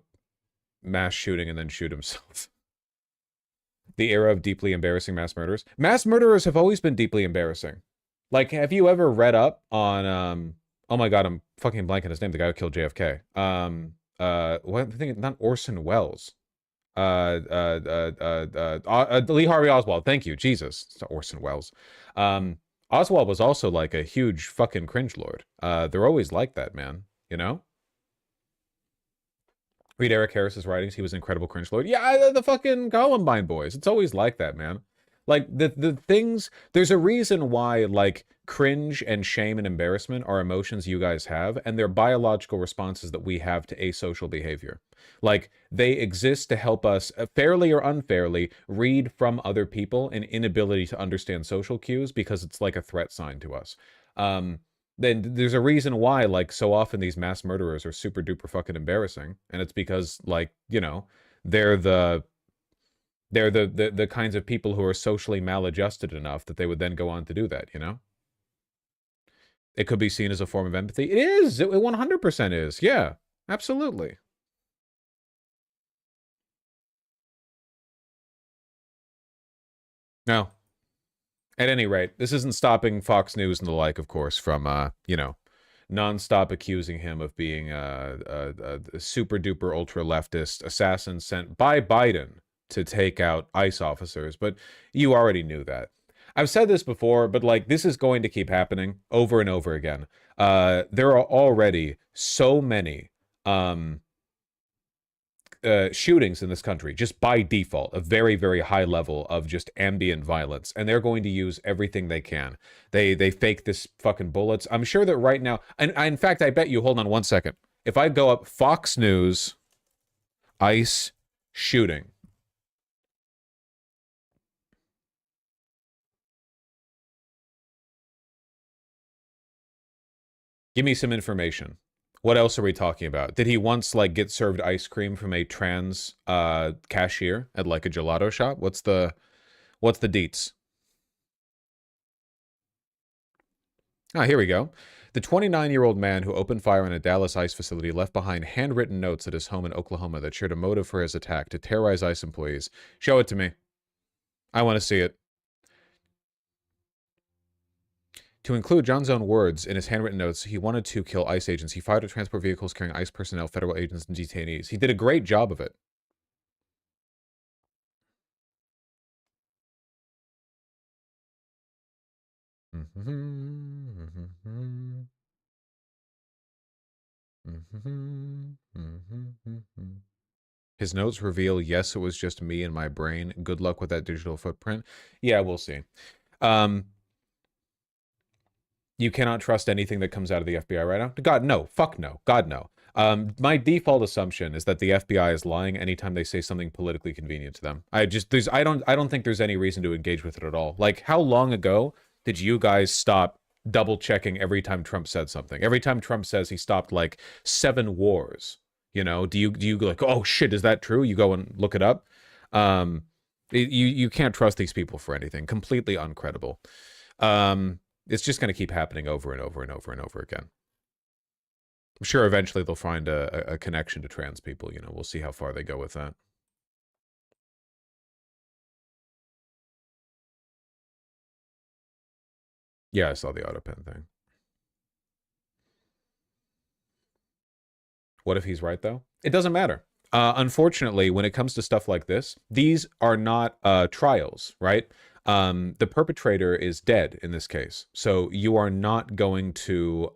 mass shooting and then shoot himself. The era of deeply embarrassing mass murders. Mass murderers have always been deeply embarrassing. Like, have you ever read up on, oh my god, I'm fucking blanking his name, the guy who killed JFK. What, I think, not Orson Welles. Lee Harvey Oswald, thank you, Jesus. It's not Orson Welles. Oswald was also like a huge fucking cringe lord. They're always like that, man, you know? Read Eric Harris's writings. He was an incredible cringe lord. Yeah, the fucking Columbine boys. It's always like that, man. Like, the things... There's a reason why, like, cringe and shame and embarrassment are emotions you guys have, and they're biological responses that we have to asocial behavior. Like, they exist to help us, fairly or unfairly, read from other people an inability to understand social cues because it's like a threat sign to us. Then there's a reason why, like, so often these mass murderers are super duper fucking embarrassing, and it's because, like, you know, they're the kinds of people who are socially maladjusted enough that they would then go on to do that, you know? It could be seen as a form of empathy. It is. It 100% is. Yeah, absolutely. No. At any rate, this isn't stopping Fox News and the like, of course, from, you know, nonstop accusing him of being a super duper ultra leftist assassin sent by Biden to take out ICE officers. But you already knew that. I've said this before, but like this is going to keep happening over and over again. There are already so many shootings in this country, just by default, a very, very high level of just ambient violence, and they're going to use everything they can. They fake this fucking bullets. I'm sure that right now, and in fact, I bet you, hold on one second. If I go up Fox News, ICE shooting. Give me some information. What else are we talking about? Did he once like get served ice cream from a trans cashier at like a gelato shop? What's the deets? Ah, here we go. The 29-year-old man who opened fire on a Dallas ICE facility left behind handwritten notes at his home in Oklahoma that shared a motive for his attack: to terrorize ICE employees. Show it to me. I want to see it. To include John's own words in his handwritten notes, he wanted to kill ICE agents. He fired at transport vehicles carrying ICE personnel, federal agents, and detainees. He did a great job of it. His notes reveal, yes, it was just me and my brain. Good luck with that digital footprint. Yeah, we'll see. You cannot trust anything that comes out of the FBI right now? God, no. Fuck no. God, no. My default assumption is that the FBI is lying anytime they say something politically convenient to them. I don't think there's any reason to engage with it at all. Like, how long ago did you guys stop double checking every time Trump said something? Every time Trump says he stopped like 7 wars, you know, do you go like, oh shit, is that true? You go and look it up. You can't trust these people for anything. Completely uncredible. It's just going to keep happening over and over and over and over again. I'm sure eventually they'll find a connection to trans people. You know, we'll see how far they go with that. Yeah, I saw the autopen thing. What if he's right, though? It doesn't matter. Unfortunately, when it comes to stuff like this, these are not trials, right? The perpetrator is dead in this case. So you are not going to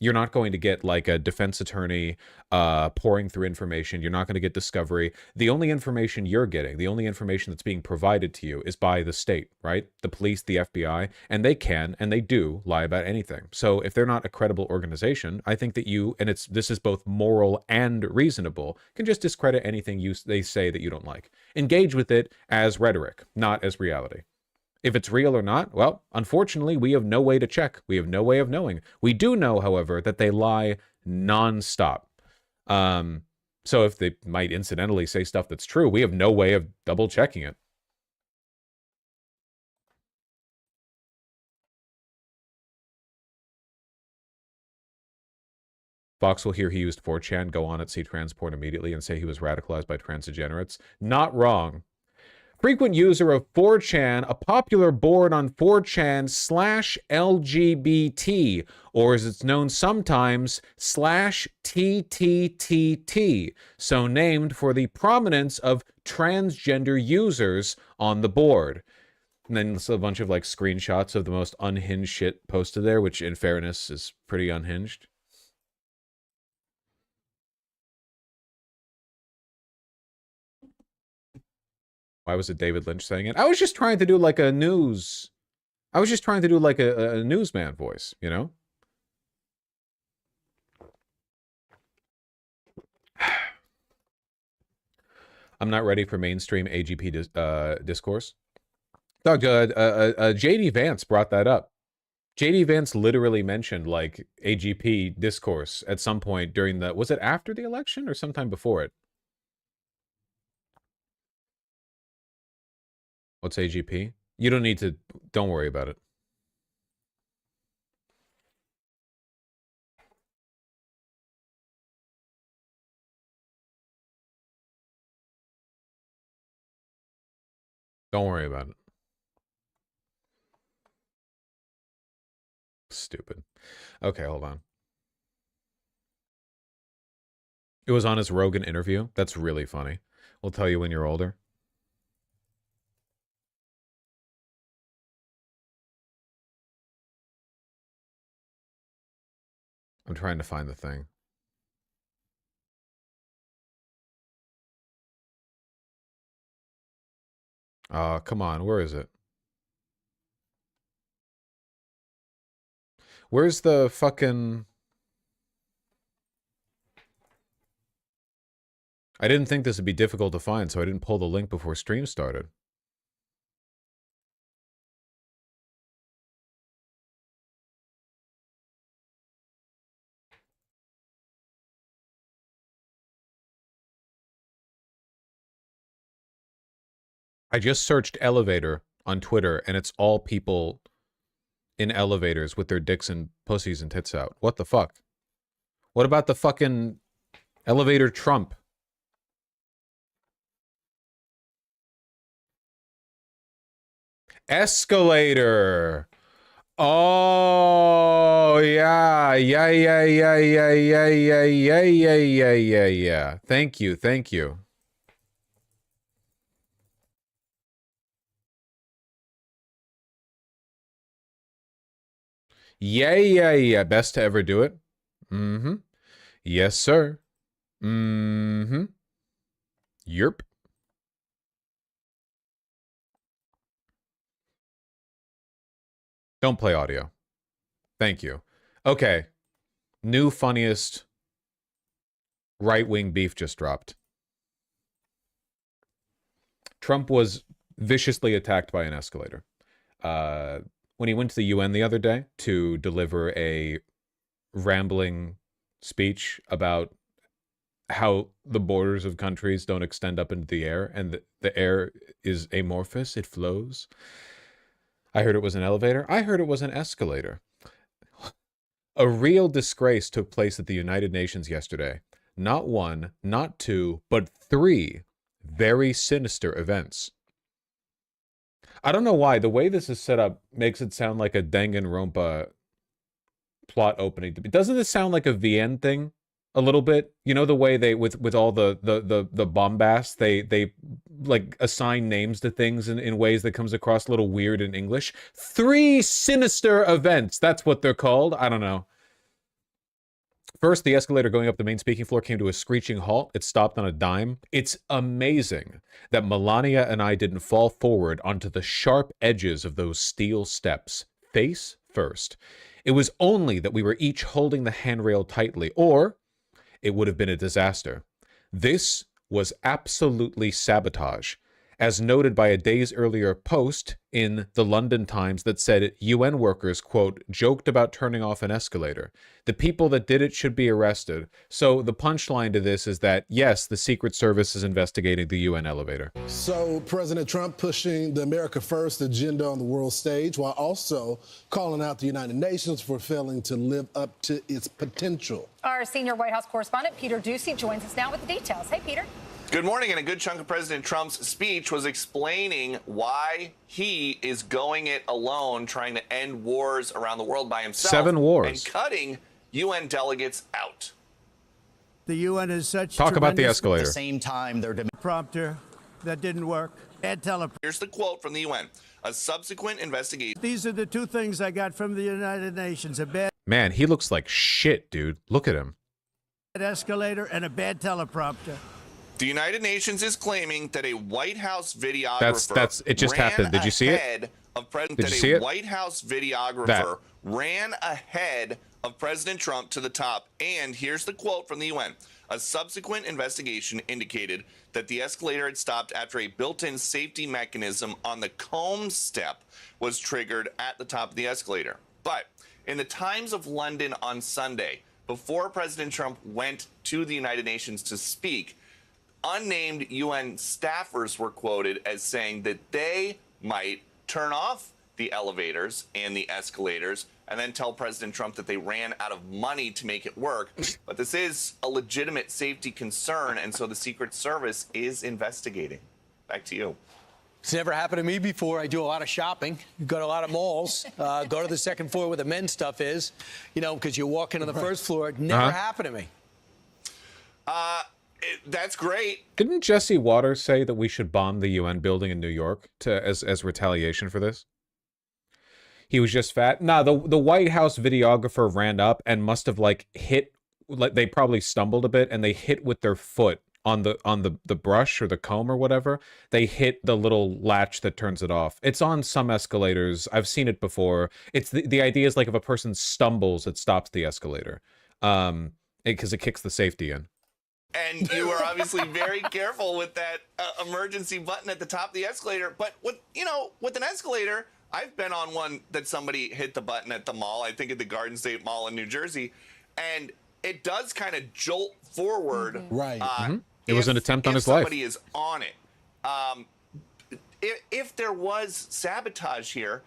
you're not going to get like a defense attorney pouring through information. You're not going to get discovery. The only information you're getting, the only information that's being provided to you is by the state, right? The police, the FBI, and they can and they do lie about anything. So if they're not a credible organization, I think that you, and this is both moral and reasonable, can just discredit anything they say that you don't like. Engage with it as rhetoric, not as reality. If it's real or not, well, unfortunately, we have no way to check. We have no way of knowing. We do know, however, that they lie nonstop. So if they might incidentally say stuff that's true, we have no way of double checking it. Fox will hear he used 4chan, go on at see transport immediately and say he was radicalized by transdegenerates. Not wrong. Frequent user of 4chan, a popular board on 4chan /LGBT, or as it's known sometimes, /TTTT, so named for the prominence of transgender users on the board. And then a bunch of like screenshots of the most unhinged shit posted there, which in fairness is pretty unhinged. Why was it David Lynch saying it? I was just trying to do like a news. I was just trying to do like a newsman voice, you know? I'm not ready for mainstream AGP discourse. Doug, JD Vance brought that up. JD Vance literally mentioned like AGP discourse at some point during the, was it after the election or sometime before it? What's AGP? You don't need to, don't worry about it. Don't worry about it. Stupid. Okay, hold on. It was on his Rogan interview. That's really funny. We'll tell you when you're older. I'm trying to find the thing. Come on, where is it? Where's the fucking... I didn't think this would be difficult to find, so I didn't pull the link before stream started. I just searched elevator on Twitter, and it's all people in elevators with their dicks and pussies and tits out. What the fuck? What about the fucking elevator Trump? Escalator. Oh, yeah. Yeah, yeah, yeah, yeah, yeah, yeah, yeah, yeah, yeah, yeah, yeah. Thank you, thank you. Yeah, yeah, yeah. Best to ever do it. Mm-hmm. Yes, sir. Mm-hmm. Yerp. Don't play audio. Thank you. Okay. New funniest right-wing beef just dropped. Trump was viciously attacked by an escalator. When he went to the UN the other day to deliver a rambling speech about how the borders of countries don't extend up into the air and the air is amorphous, it flows. I heard it was an elevator. I heard it was an escalator. A real disgrace took place at the United Nations yesterday. Not one, not two, but three very sinister events. I don't know why. The way this is set up makes it sound like a Danganronpa plot opening. Doesn't this sound like a VN thing? A little bit? You know, the way they, with all the bombast, they like assign names to things in ways that comes across a little weird in English. Three sinister events. That's what they're called. I don't know. First, the escalator going up the main speaking floor came to a screeching halt. It stopped on a dime. It's amazing that Melania and I didn't fall forward onto the sharp edges of those steel steps, face first. It was only that we were each holding the handrail tightly, or it would have been a disaster. This was absolutely sabotage, as noted by a days earlier post in the London Times that said UN workers, quote, joked about turning off an escalator. The people that did it should be arrested. So the punchline to this is that, yes, the Secret Service is investigating the UN elevator. So President Trump pushing the America First agenda on the world stage while also calling out the United Nations for failing to live up to its potential. Our senior White House correspondent, Peter Doocy, joins us now with the details. Hey, Peter. Good morning, and a good chunk of President Trump's speech was explaining why he is going it alone, trying to end wars around the world by himself. 7 wars. And cutting UN delegates out. The UN is such Talk about the escalator. At the same time, they're prompter that didn't work. And Here's the quote from the UN. A subsequent investigation. These are the two things I got from the United Nations: a bad Man, he looks like shit, dude. Look at him. escalator and a bad teleprompter. The United Nations is claiming that a White House videographer That's it just happened. Did you see it? Did you see it? White House videographer ran ahead of President Trump to the top. And here's the quote from the UN. A subsequent investigation indicated that the escalator had stopped after a built-in safety mechanism on the comb step was triggered at the top of the escalator. But in the Times of London on Sunday, before President Trump went to the United Nations to speak, unnamed UN staffers were quoted as saying that they might turn off the elevators and the escalators and then tell President Trump that they ran out of money to make it work. But this is a legitimate safety concern, and so the Secret Service is investigating. Back to you. It's never happened to me before. I do a lot of shopping, go to a lot of malls, go to the second floor where the men's stuff is, you know, because you walk into the first floor. It never happened to me. That's great. Didn't Jesse Waters say that we should bomb the UN building in New York as retaliation for this? He was just fat. Nah, the White House videographer ran up and must have like hit, like they probably stumbled a bit and they hit with their foot on the brush or the comb or whatever. They hit the little latch that turns it off. It's on some escalators. I've seen it before. It's the idea is like if a person stumbles, it stops the escalator, because it kicks the safety in. And you are obviously very careful with that emergency button at the top of the escalator. But with an escalator, I've been on one that somebody hit the button at the mall. I think at the Garden State Mall in New Jersey, and it does kind of jolt forward. Right. It was an attempt on his life. Somebody is on it. If there was sabotage here,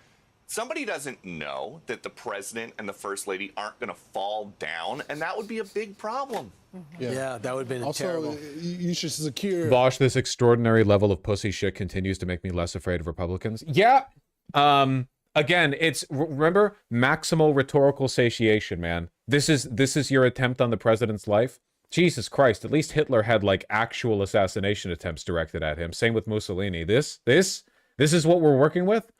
somebody doesn't know that the president and the first lady aren't going to fall down, and that would be a big problem. Yeah, that would have been terrible. Also, you should secure. Bosh, this extraordinary level of pussy shit continues to make me less afraid of Republicans. Yeah. Again, it's remember maximal rhetorical satiation, man. This is your attempt on the president's life. Jesus Christ, at least Hitler had like actual assassination attempts directed at him. Same with Mussolini. This is what we're working with.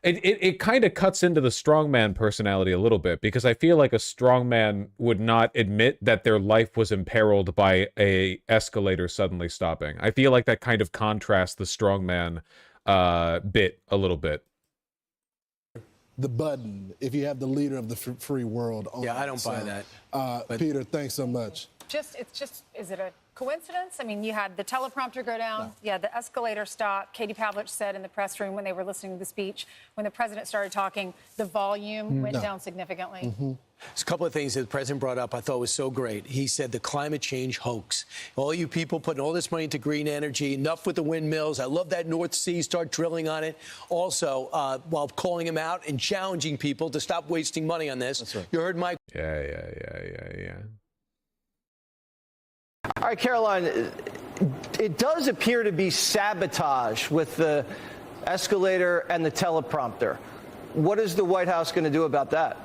It kind of cuts into the strongman personality a little bit, because I feel like a strongman would not admit that their life was imperiled by a escalator suddenly stopping. I feel like that kind of contrasts the strongman bit a little bit. The button, if you have the leader of the free world on. Yeah, I don't buy that. Peter, thanks so much. Is it a coincidence? I mean, you had the teleprompter go down. Yeah, the escalator stopped. Katie Pavlich said in the press room when they were listening to the speech, when the president started talking, the volume went down significantly. There's a couple of things that the president brought up I thought was so great. He said the climate change hoax. All you people putting all this money into green energy, enough with the windmills. I love that North Sea, start drilling on it. Also, while calling him out and challenging people to stop wasting money on this. That's right. You heard Mike. Yeah. All right, Caroline, it does appear to be sabotage with the escalator and the teleprompter. What is the White House going to do about that?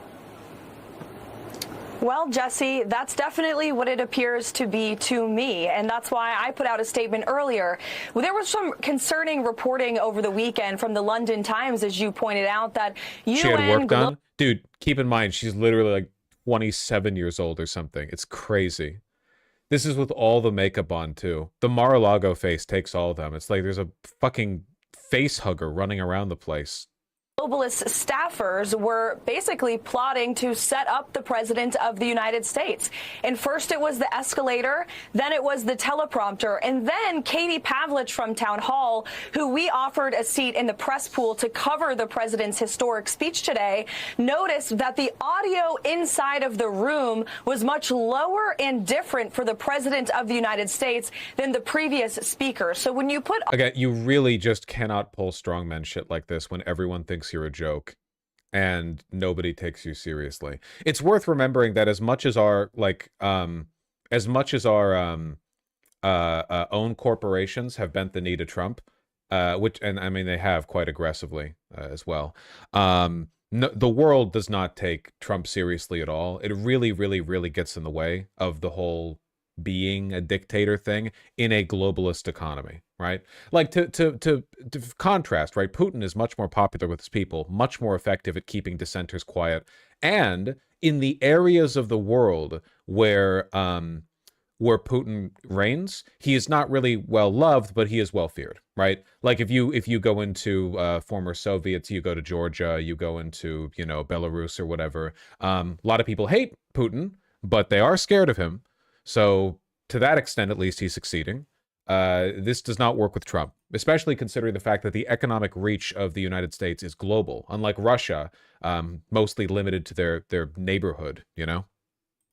Well, Jesse, that's definitely what it appears to be to me, and that's why I put out a statement earlier. Well, there was some concerning reporting over the weekend from the London Times, as you pointed out, that UN... She had work done? Dude, keep in mind, she's literally like 27 years old or something. It's crazy. This is with all the makeup on, too. The Mar-a-Lago face takes all of them. It's like there's a fucking face hugger running around the place. Globalist staffers were basically plotting to set up the president of the United States. And first it was the escalator, then it was the teleprompter, and then Katie Pavlich from Town Hall, who we offered a seat in the press pool to cover the president's historic speech today, noticed that the audio inside of the room was much lower and different for the president of the United States than the previous speaker. So when you put... Again, you really just cannot pull strongman shit like this when everyone thinks you're a joke and nobody takes you seriously. It's worth remembering that as much as our own corporations have bent the knee to Trump, and I mean they have quite aggressively as well. No, the world does not take Trump seriously at all. It really, really, really gets in the way of the whole being a dictator thing in a globalist economy, right? Like to contrast, right? Putin is much more popular with his people, much more effective at keeping dissenters quiet, and in the areas of the world where Putin reigns, he is not really well loved, but he is well feared, right? Like if you go into former Soviets, you go to Georgia, you go into Belarus or whatever. A lot of people hate Putin, but they are scared of him. So to that extent, at least, he's succeeding. This does not work with Trump, especially considering the fact that the economic reach of the United States is global, unlike Russia, mostly limited to their neighborhood,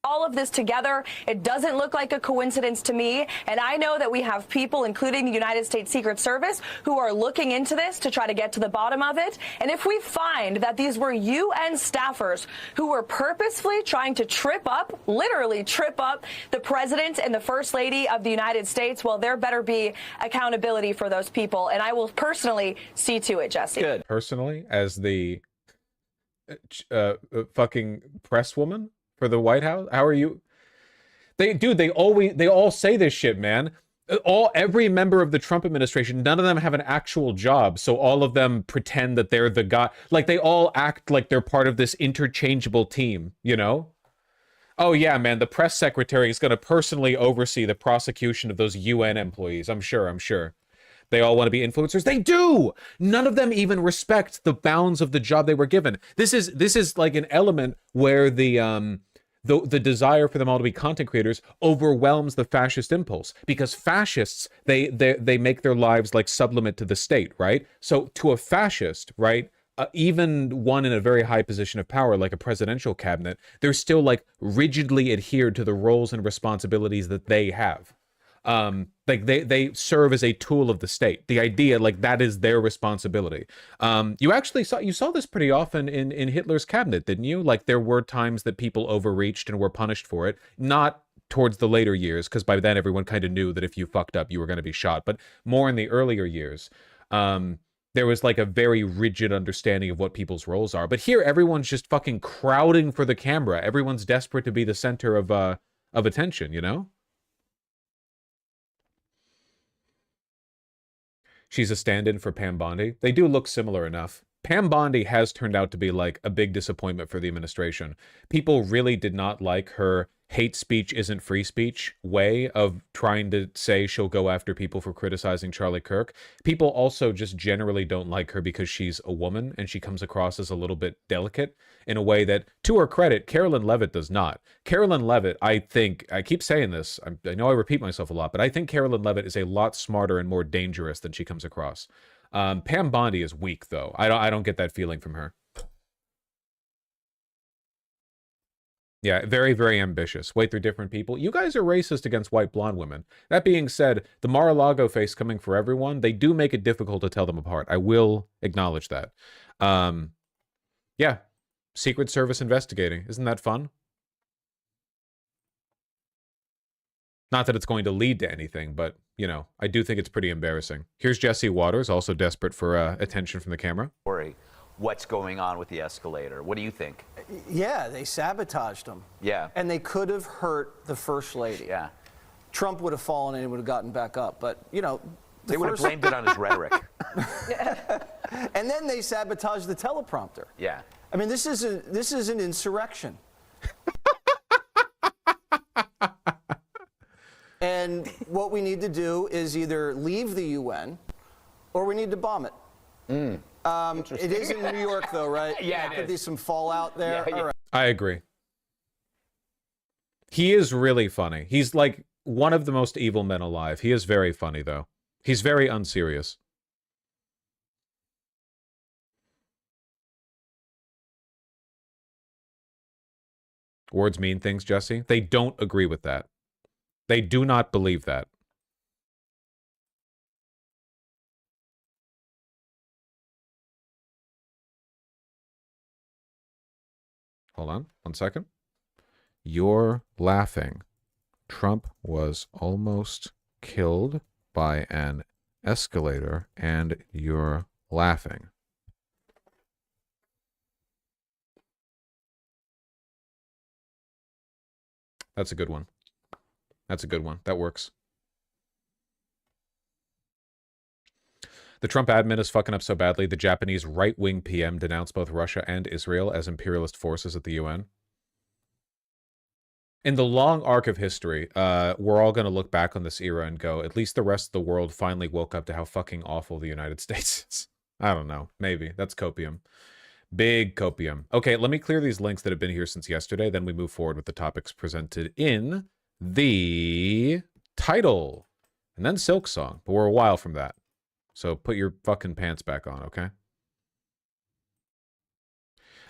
All of this together, it doesn't look like a coincidence to me. And I know that we have people, including the United States Secret Service, who are looking into this to try to get to the bottom of it. And if we find that these were UN staffers who were purposefully trying to literally trip up the president and the first lady of the United States, well, there better be accountability for those people. And I will personally see to it, Jesse. Good. Personally, as the fucking press woman for the White House? How are you? They all say this shit, man. Every member of the Trump administration, none of them have an actual job, so all of them pretend that they're the guy. Like, they all act like they're part of this interchangeable team, Oh yeah, man, the press secretary is going to personally oversee the prosecution of those UN employees. I'm sure. They all want to be influencers. They do. None of them even respect the bounds of the job they were given. This is like an element where the desire for them all to be content creators overwhelms the fascist impulse, because fascists they make their lives like sublimate to the state, right? So to a fascist, right, even one in a very high position of power like a presidential cabinet, they're still like rigidly adhered to the roles and responsibilities that they have. Like they serve as a tool of the state. The idea, like, that is their responsibility. You saw this pretty often in Hitler's cabinet, didn't you? Like, there were times that people overreached and were punished for it, not towards the later years, because by then everyone kind of knew that if you fucked up, you were going to be shot, but more in the earlier years. There was like a very rigid understanding of what people's roles are. But here, everyone's just fucking crowding for the camera. Everyone's desperate to be the center of attention, She's a stand-in for Pam Bondi. They do look similar enough. Pam Bondi has turned out to be like a big disappointment for the administration. People really did not like her hate speech isn't free speech way of trying to say she'll go after people for criticizing Charlie Kirk. People also just generally don't like her because she's a woman and she comes across as a little bit delicate in a way that, to her credit, Carolyn Levitt does not. Carolyn Levitt, I think, I keep saying this, I know I repeat myself a lot, but I think Carolyn Levitt is a lot smarter and more dangerous than she comes across. Pam Bondi is weak, though. I don't get that feeling from her. Yeah, very, very ambitious. Wait, they're different people. You guys are racist against white blonde women. That being said, the Mar-a-Lago face coming for everyone, they do make it difficult to tell them apart. I will acknowledge that. Yeah, Secret Service investigating. Isn't that fun? Not that it's going to lead to anything, but, you know, I do think it's pretty embarrassing. Here's Jesse Waters, also desperate for attention from the camera. What's going on with the escalator? What do you think? Yeah, they sabotaged them. Yeah. And they could have hurt the First Lady. Yeah. Trump would have fallen and he would have gotten back up. But, you know... They would have blamed it on his rhetoric. And then they sabotaged the teleprompter. Yeah. I mean, this is an insurrection. And what we need to do is either leave the UN or we need to bomb it. It is in New York, though, right? Yeah, there could be some fallout there. Yeah. All right. I agree. He is really funny. He's like one of the most evil men alive. He is very funny, though. He's very unserious. Words mean things, Jesse. They don't agree with that. They do not believe that. Hold on, 1 second. You're laughing. Trump was almost killed by an escalator, and you're laughing. That's a good one. That's a good one. That works. The Trump admin is fucking up so badly, the Japanese right-wing PM denounced both Russia and Israel as imperialist forces at the UN. In the long arc of history, we're all going to look back on this era and go, at least the rest of the world finally woke up to how fucking awful the United States is. I don't know. Maybe. That's copium. Big copium. Okay, let me clear these links that have been here since yesterday, then we move forward with the topics presented in the title. And then Silk Song, but we're a while from that. So put your fucking pants back on, okay?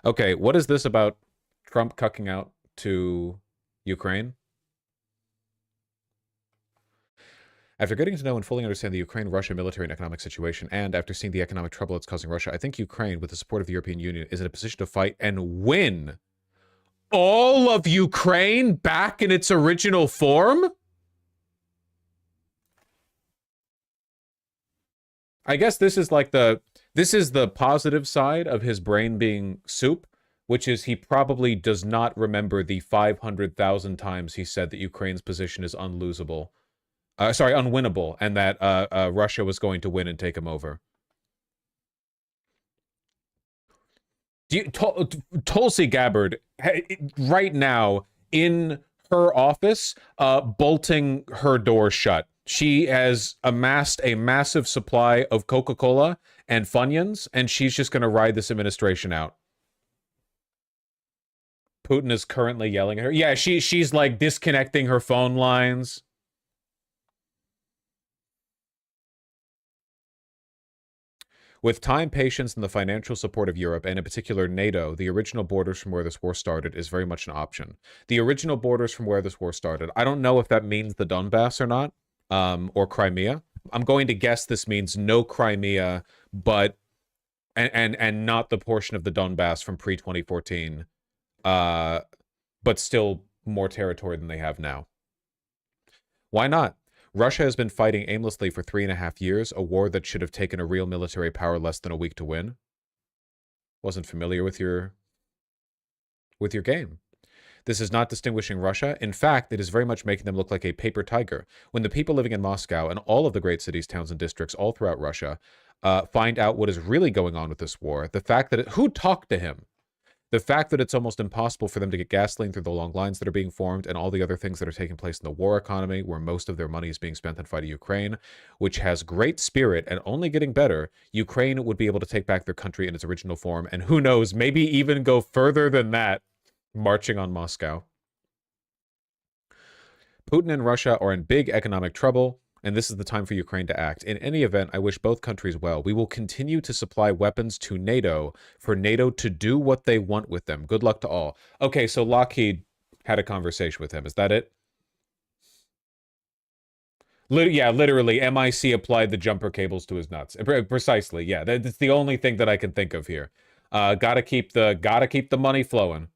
Okay, what is this about Trump cucking out to Ukraine? After getting to know and fully understand the Ukraine-Russia military and economic situation, and after seeing the economic trouble it's causing Russia, I think Ukraine, with the support of the European Union, is in a position to fight and win all of Ukraine back in its original form? I guess this is like the positive side of his brain being soup, which is he probably does not remember the 500,000 times he said that Ukraine's position is unwinnable, and that Russia was going to win and take him over. Tulsi Gabbard, right now, in her office, bolting her door shut. She has amassed a massive supply of Coca-Cola and Funyuns, and she's just going to ride this administration out. Putin is currently yelling at her. Yeah, she's like disconnecting her phone lines. With time, patience, and the financial support of Europe, and in particular NATO, the original borders from where this war started is very much an option. The original borders from where this war started. I don't know if that means the Donbass or not, or Crimea. I'm going to guess this means no Crimea, but and not the portion of the Donbass from pre-2014, but still more territory than they have now. Why not? Russia has been fighting aimlessly for 3.5 years, a war that should have taken a real military power less than a week to win. Wasn't familiar with your game. This is not distinguishing Russia. In fact, it is very much making them look like a paper tiger. When the people living in Moscow and all of the great cities, towns, and districts all throughout Russia find out what is really going on with this war, the fact that who talked to him? The fact that it's almost impossible for them to get gasoline through the long lines that are being formed and all the other things that are taking place in the war economy, where most of their money is being spent on fighting Ukraine, which has great spirit and only getting better, Ukraine would be able to take back their country in its original form, and who knows, maybe even go further than that, marching on Moscow. Putin and Russia are in big economic trouble, and this is the time for Ukraine to act. In any event, I wish both countries well. We will continue to supply weapons to NATO for NATO to do what they want with them. Good luck to all. Okay, so Lockheed had a conversation with him. Is that it? Yeah, literally, MIC applied the jumper cables to his nuts. Precisely, yeah. That's the only thing that I can think of here. Gotta keep the money flowing.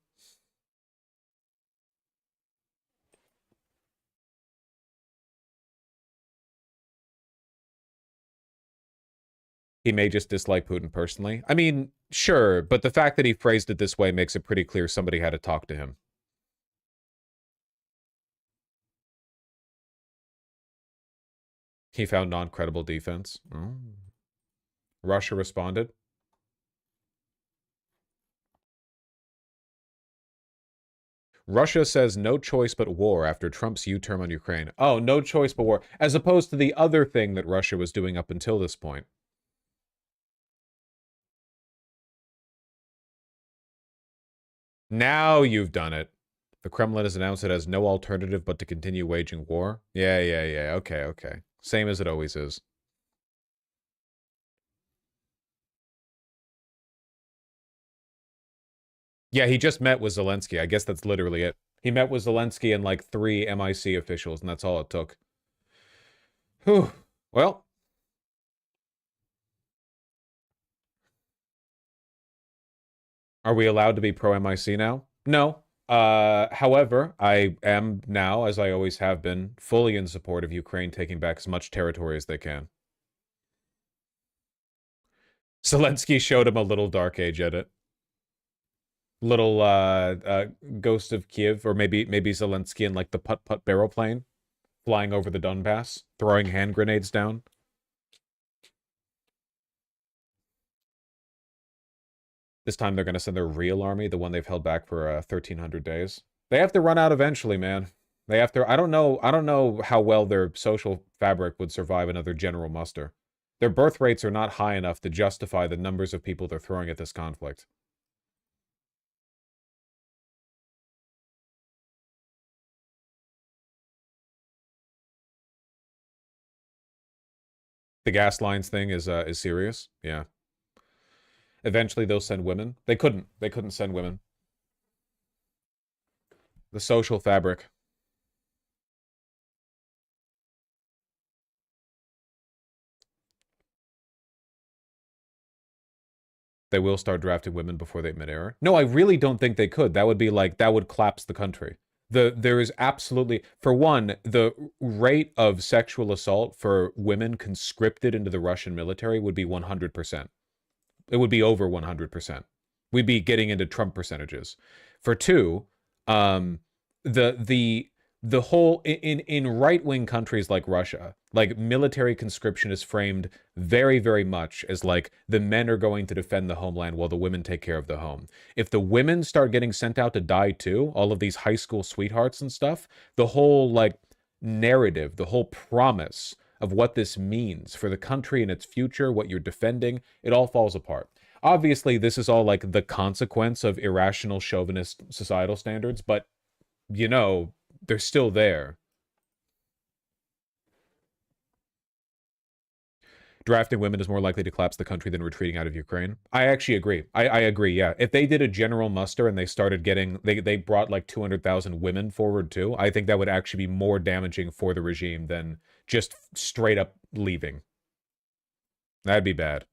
He may just dislike Putin personally. I mean, sure, but the fact that he phrased it this way makes it pretty clear somebody had to talk to him. He found non-credible defense. Oh. Russia responded. Russia says no choice but war after Trump's U-turn on Ukraine. Oh, no choice but war, as opposed to the other thing that Russia was doing up until this point. Now you've done it. The Kremlin has announced it has no alternative but to continue waging war. Yeah. Okay. Same as it always is. Yeah, he just met with Zelensky. I guess that's literally it. He met with Zelensky and like 3 MIC officials, and that's all it took. Whew. Well. Are we allowed to be pro-MIC now? No. However, I am now, as I always have been, fully in support of Ukraine taking back as much territory as they can. Zelensky showed him a little Dark Age edit. Little Ghost of Kiev, or maybe Zelensky in like the putt-putt barrel plane, flying over the Donbass, throwing hand grenades down. This time they're going to send their real army, the one they've held back for 1,300 days. They have to run out eventually, man. They have to. I don't know how well their social fabric would survive another general muster. Their birth rates are not high enough to justify the numbers of people they're throwing at this conflict. The gas lines thing is serious. Yeah. Eventually they'll send women. They couldn't send women. The social fabric. They will start drafting women before they admit error. No, I really don't think they could. That would be like, that would collapse the country. There is absolutely, for one, the rate of sexual assault for women conscripted into the Russian military would be 100%. It would be over 100%. We'd be getting into Trump percentages. For two, the whole in right-wing countries like Russia, like military conscription is framed very, very much as like the men are going to defend the homeland while the women take care of the home. If the women start getting sent out to die too, all of these high school sweethearts and stuff, the whole like narrative, the whole promise of what this means for the country and its future, what you're defending, it all falls apart. Obviously, this is all like the consequence of irrational chauvinist societal standards, but you know, they're still there. Drafting women is more likely to collapse the country than retreating out of Ukraine. I actually agree. I agree, yeah. If they did a general muster and they started getting, they brought like 200,000 women forward too, I think that would actually be more damaging for the regime than just straight up leaving. That'd be bad.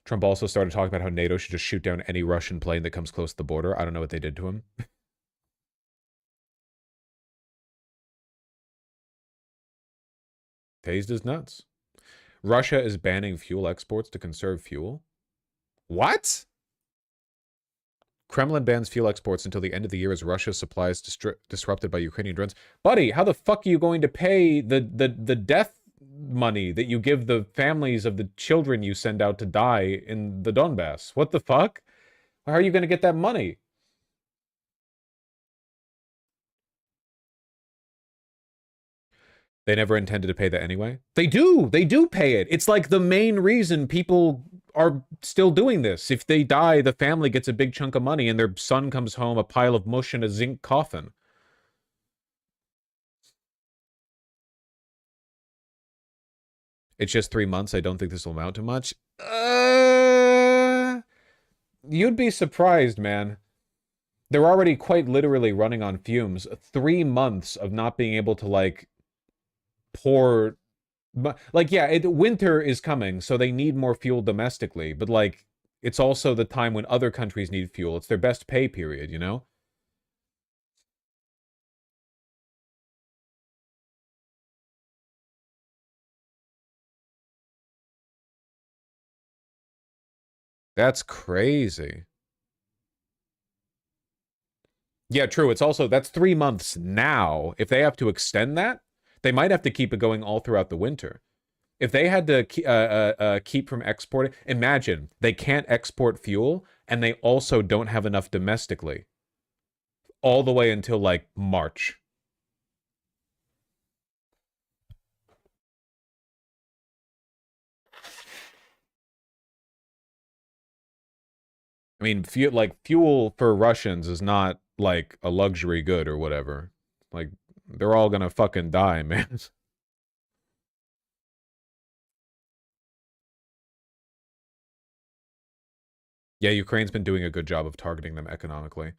Trump also started talking about how NATO should just shoot down any Russian plane that comes close to the border. I don't know what they did to him. Tased is nuts. Russia is banning fuel exports to conserve fuel. What? Kremlin bans fuel exports until the end of the year as Russia's supplies disrupted by Ukrainian drones. Buddy, how the fuck are you going to pay the death money that you give the families of the children you send out to die in the Donbass? What the fuck? How are you going to get that money? They never intended to pay that anyway. They do pay it. It's like the main reason people are still doing this. If they die, the family gets a big chunk of money and their son comes home a pile of mush in a zinc coffin. It's just 3 months. I don't think this will amount to much. You'd be surprised, man. They're already quite literally running on fumes. 3 months of not being able to, like, pour... Like, yeah, winter is coming, so they need more fuel domestically. But, like, it's also the time when other countries need fuel. It's their best pay period, you know? That's crazy. Yeah, true. It's also, that's 3 months now. If they have to extend that, they might have to keep it going all throughout the winter. If they had to keep from exporting, imagine they can't export fuel and they also don't have enough domestically all the way until like March. I mean, fuel for Russians is not like a luxury good or whatever. Like, they're all gonna fucking die, man. Yeah, Ukraine's been doing a good job of targeting them economically.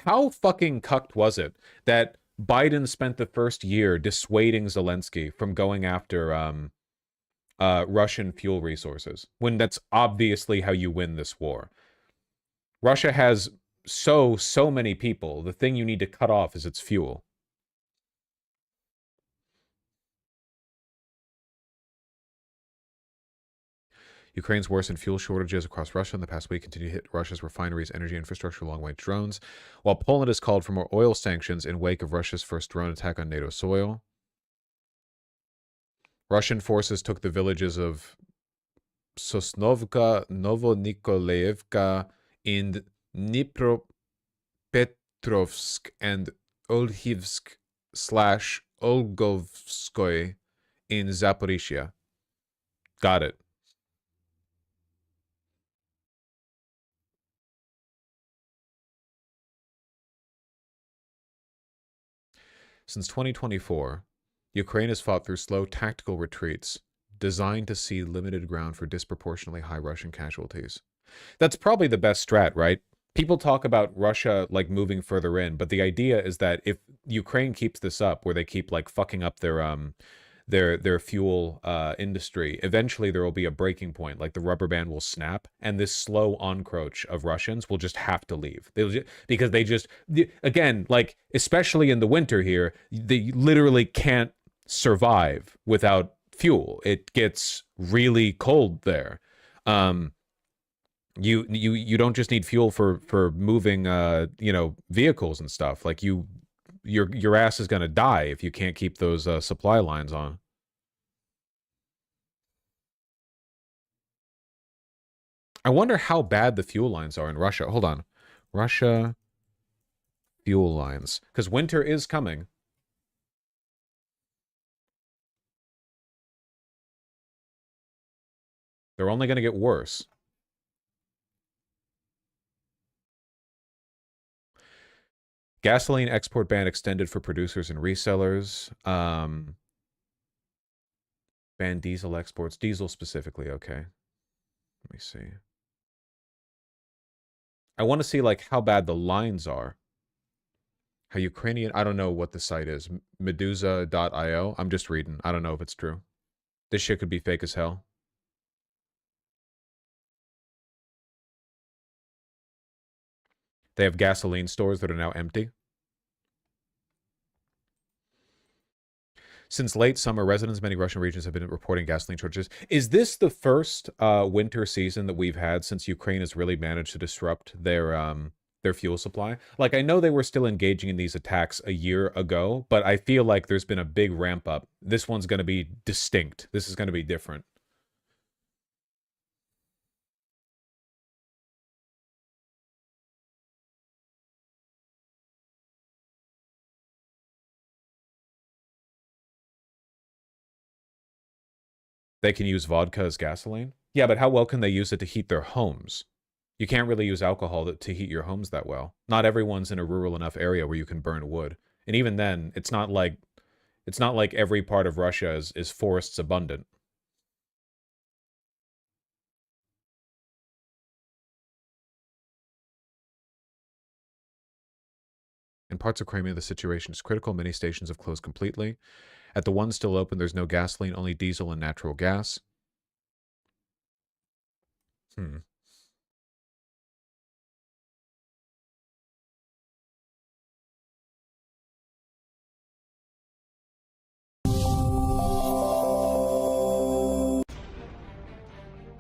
How fucking cucked was it that Biden spent the first year dissuading Zelensky from going after Russian fuel resources, when that's obviously how you win this war? Russia has so many people. The thing you need to cut off is its fuel. Ukraine's worsened fuel shortages across Russia in the past week continue to hit Russia's refineries, energy infrastructure, long-range drones, while Poland has called for more oil sanctions in wake of Russia's first drone attack on NATO soil. Russian forces took the villages of Sosnovka, Novonikolayevka, and Dnipropetrovsk and Olhivsk/Olgovskoy in Zaporizhia. Got it. Since 2024, Ukraine has fought through slow tactical retreats designed to cede limited ground for disproportionately high Russian casualties. That's probably the best strat, right? People talk about Russia like moving further in, but the idea is that if Ukraine keeps this up, where they keep like fucking up their fuel industry, eventually there will be a breaking point, like the rubber band will snap, and this slow encroach of Russians will just have to leave. Because they just, again, like, especially in the winter here, they literally can't survive without fuel. It gets really cold there. You don't just need fuel for moving vehicles and stuff. Like, your ass is gonna die if you can't keep those supply lines on. I wonder how bad the fuel lines are in Russia. Hold on. Russia fuel lines. Because winter is coming. They're only going to get worse. Gasoline export ban extended for producers and resellers. Ban diesel exports. Diesel specifically, okay. Let me see. I want to see, like, how bad the lines are. How Ukrainian... I don't know what the site is. Medusa.io. I'm just reading. I don't know if it's true. This shit could be fake as hell. They have gasoline stores that are now empty. Since late summer, residents of many Russian regions have been reporting gasoline shortages. Is this the first winter season that we've had since Ukraine has really managed to disrupt their fuel supply? Like, I know they were still engaging in these attacks a year ago, but I feel like there's been a big ramp up. This one's going to be distinct. This is going to be different. They can use vodka as gasoline? Yeah, but how well can they use it to heat their homes? You can't really use alcohol to heat your homes that well. Not everyone's in a rural enough area where you can burn wood. And even then, it's not like every part of Russia is forests abundant. In parts of Crimea, the situation is critical. Many stations have closed completely. At the ones still open, there's no gasoline, only diesel and natural gas.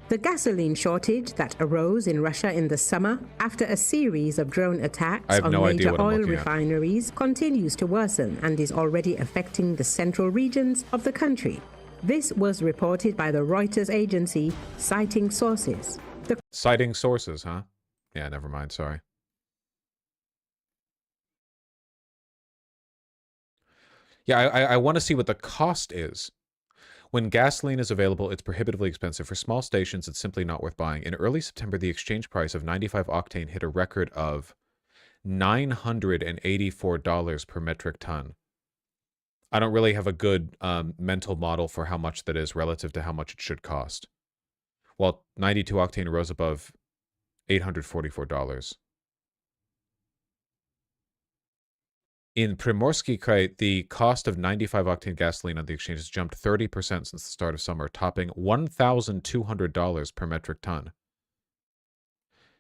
The gasoline shortage that arose in Russia in the summer after a series of drone attacks on major oil refineries continues to worsen and is already affecting the central regions of the country. This was reported by the Reuters agency, citing sources. Citing sources, huh? Yeah, never mind, sorry. Yeah, I want to see what the cost is. When gasoline is available, it's prohibitively expensive. For small stations, it's simply not worth buying. In early September, the exchange price of 95 octane hit a record of $984 per metric ton. I don't really have a good mental model for how much that is relative to how much it should cost. While 92 octane rose above $844. In Primorsky Krai, the cost of 95 octane gasoline on the exchange has jumped 30% since the start of summer, topping $1,200 per metric ton.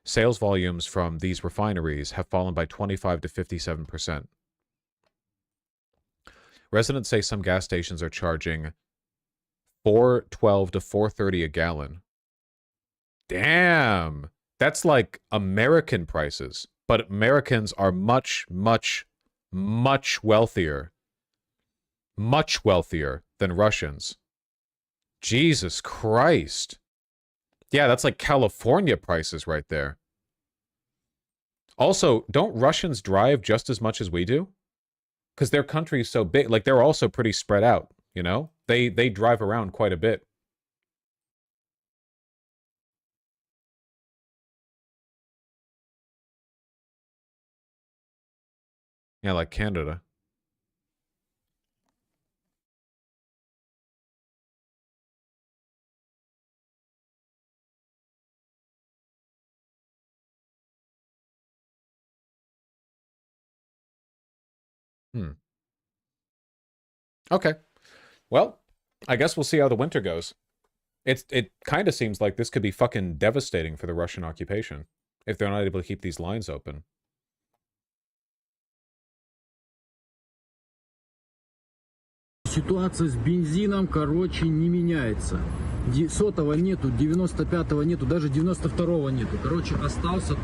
Sales volumes from these refineries have fallen by 25 to 57%. Residents say some gas stations are charging $4.12 to $4.30 a gallon. Damn! That's like American prices, but Americans are much wealthier than Russians. Jesus Christ. Yeah, that's like California prices right there. Also, don't Russians drive just as much as we do? Because their country is so big. Like, they're also pretty spread out, you know? They drive around quite a bit. Yeah, like Canada. Okay. Well, I guess we'll see how the winter goes. It kind of seems like this could be fucking devastating for the Russian occupation if they're not able to keep these lines open. Ситуация с бензином, короче, не меняется. Сотого нету, 95-го нету, даже 92-го нету. Короче, остался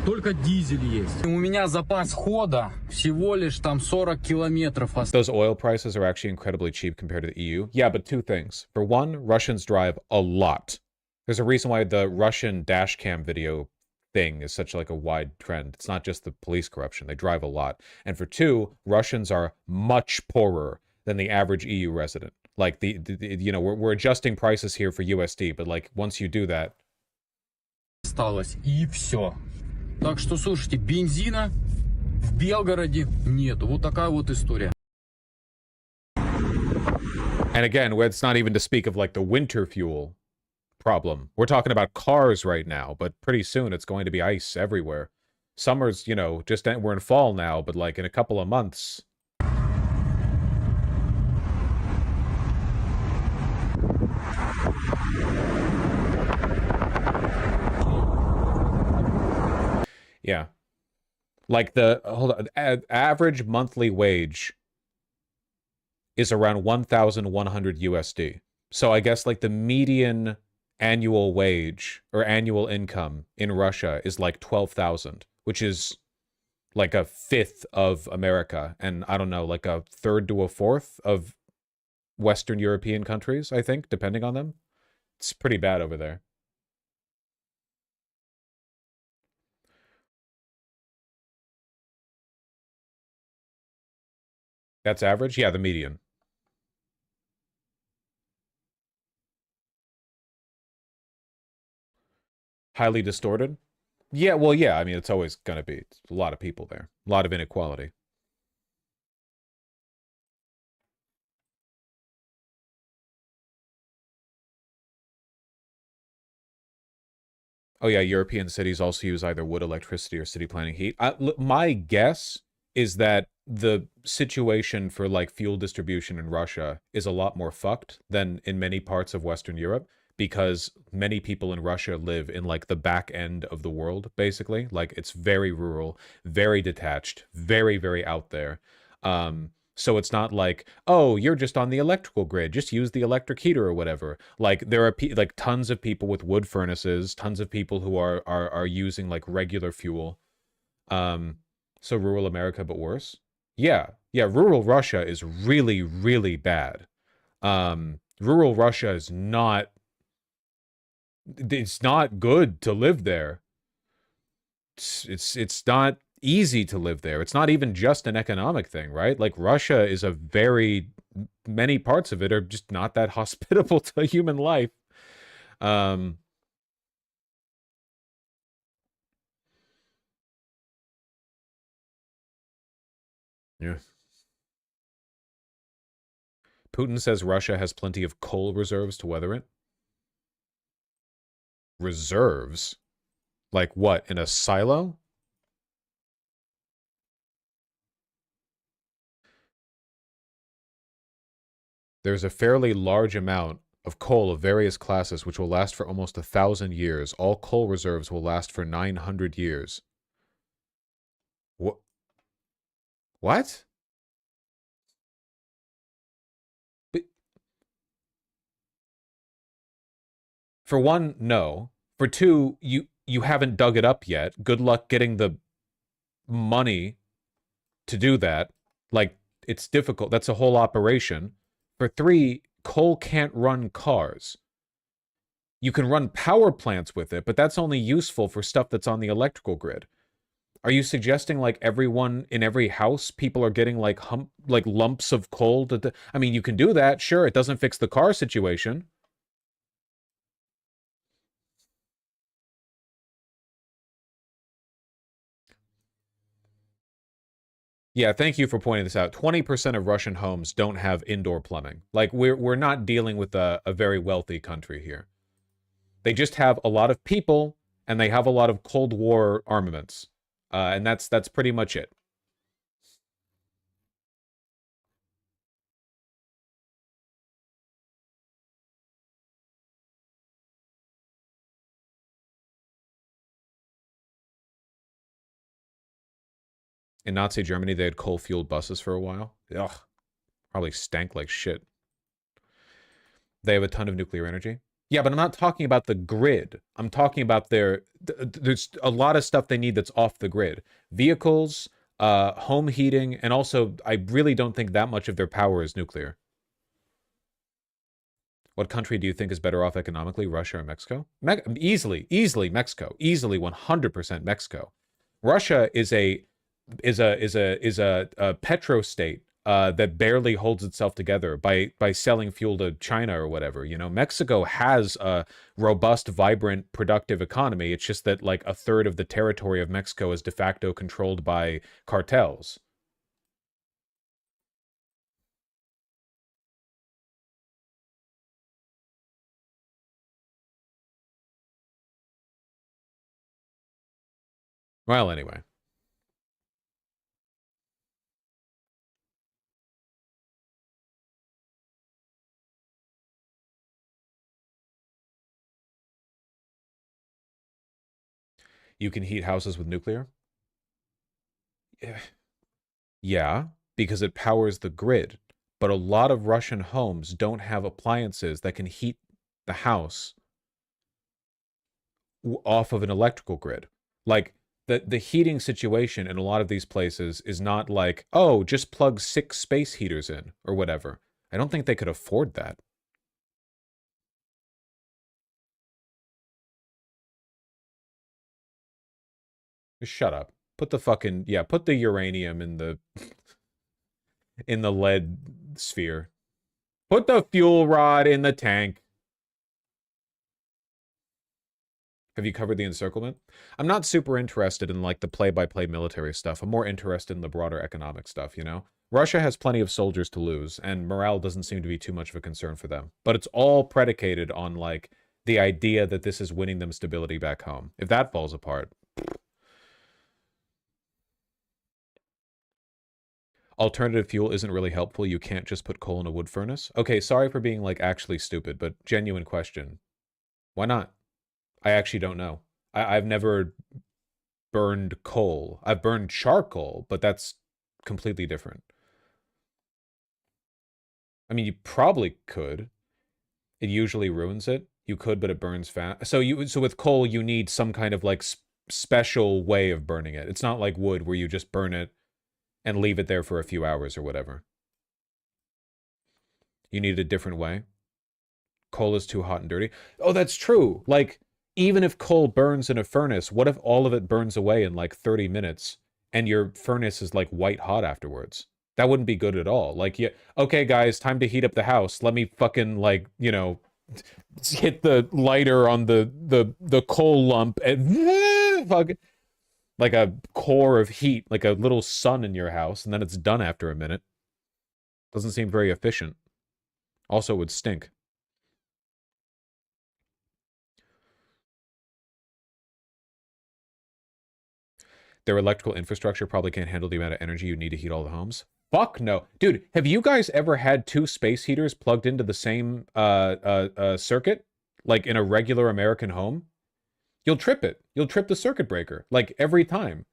только дизель есть. У меня запас хода всего лишь там 40 километров. Those oil prices are actually incredibly cheap compared to the EU. Yeah, but two things. For one, Russians drive a lot. There's a reason why the Russian dash cam video thing is such like a wide trend. It's not just the police corruption. They drive a lot. And for two, Russians are much poorer than the average EU resident. Like the you know, we're adjusting prices here for USD, but like once you do that, осталось и все. Так что, слушайте, бензина в Белгороде нету. Вот такая вот история. And again, it's not even to speak of like the winter fuel problem. We're talking about cars right now, but pretty soon it's going to be ice everywhere. Summer's, you know, we're in fall now, but like in a couple of months. Yeah. Like average monthly wage is around 1,100 USD. So I guess like the median annual wage or annual income in Russia is like 12,000, which is like a fifth of America, and I don't know, like a third to a fourth of Western European countries, I think, depending on them. It's pretty bad over there. That's average? Yeah, the median. Highly distorted? Yeah, well, yeah, I mean, it's always going to be a lot of people there. A lot of inequality. Oh, yeah, European cities also use either wood, electricity, or city planning heat. My guess is that the situation for, like, fuel distribution in Russia is a lot more fucked than in many parts of Western Europe, because many people in Russia live in, like, the back end of the world, basically. Like, it's very rural, very detached, very, very out there. So it's not like, oh, you're just on the electrical grid, just use the electric heater or whatever. Like, there are like tons of people with wood furnaces, tons of people who are using like regular fuel. So rural America, but worse. Yeah, rural Russia is really, really bad. Rural Russia is not, it's not good to live there. It's not easy to live there. It's not even just an economic thing, right? Like, Russia is a very, many parts of it are just not that hospitable to human life. Yeah. Putin says Russia has plenty of coal reserves to weather it. Reserves? Like what, in a silo? There's a fairly large amount of coal of various classes which will last for almost 1,000 years. All coal reserves will last for 900 years. What? What? But for one, no. For two, you haven't dug it up yet. Good luck getting the money to do that. Like, it's difficult. That's a whole operation. For three, coal can't run cars. You can run power plants with it, but that's only useful for stuff that's on the electrical grid. Are you suggesting, like, everyone in every house, people are getting, like, lumps of coal? I mean, you can do that, sure. It doesn't fix the car situation. Yeah, thank you for pointing this out. 20% of Russian homes don't have indoor plumbing. Like, we're not dealing with a very wealthy country here. They just have a lot of people, and they have a lot of Cold War armaments. And that's pretty much it. In Nazi Germany, they had coal-fueled buses for a while. Ugh. Probably stank like shit. They have a ton of nuclear energy. Yeah, but I'm not talking about the grid. I'm talking about there's a lot of stuff they need that's off the grid. Vehicles, home heating, and also, I really don't think that much of their power is nuclear. What country do you think is better off economically, Russia or Mexico? Easily Mexico. Easily 100% Mexico. Russia is a petro state that barely holds itself together by selling fuel to China or whatever. You know, Mexico has a robust, vibrant, productive economy. It's just that like a third of the territory of Mexico is de facto controlled by cartels. Well, anyway. You can heat houses with nuclear? Yeah, because it powers the grid. but a lot of Russian homes don't have appliances that can heat the house off of an electrical grid. Like, the heating situation in a lot of these places is not like, oh, just plug 6 space heaters in or whatever. I don't think they could afford that. Just shut up. Put the fucking, yeah, put the uranium in the in the lead sphere. Put the fuel rod in the tank. Have you covered the encirclement? I'm not super interested in, like, the play-by-play military stuff. I'm more interested in the broader economic stuff, you know? Russia has plenty of soldiers to lose, and morale doesn't seem to be too much of a concern for them. But it's all predicated on, like, the idea that this is winning them stability back home. If that falls apart... Alternative fuel isn't really helpful. You can't just put coal in a wood furnace. Okay, sorry for being, like, actually stupid, but genuine question. Why not? I actually don't know. I've never burned coal. I've burned charcoal, but that's completely different. I mean, you probably could. It usually ruins it. You could, but it burns fast. So with coal, you need some kind of, like, special way of burning it. It's not like wood where you just burn it and leave it there for a few hours or whatever. You need a different way. Coal is too hot and dirty. Oh, that's true. Like, even if coal burns in a furnace, what if all of it burns away in like 30 minutes and your furnace is like white hot afterwards? That wouldn't be good at all. Like, yeah, okay, guys, time to heat up the house. Let me fucking, like, you know, hit the lighter on the coal lump and fucking... like a core of heat, like a little sun in your house, and then it's done after a minute. Doesn't seem very efficient. Also, it would stink. Their electrical infrastructure probably can't handle the amount of energy you need to heat all the homes. Fuck no. Dude, have you guys ever had 2 space heaters plugged into the same circuit? Like in a regular American home? You'll trip it. You'll trip the circuit breaker, like, every time.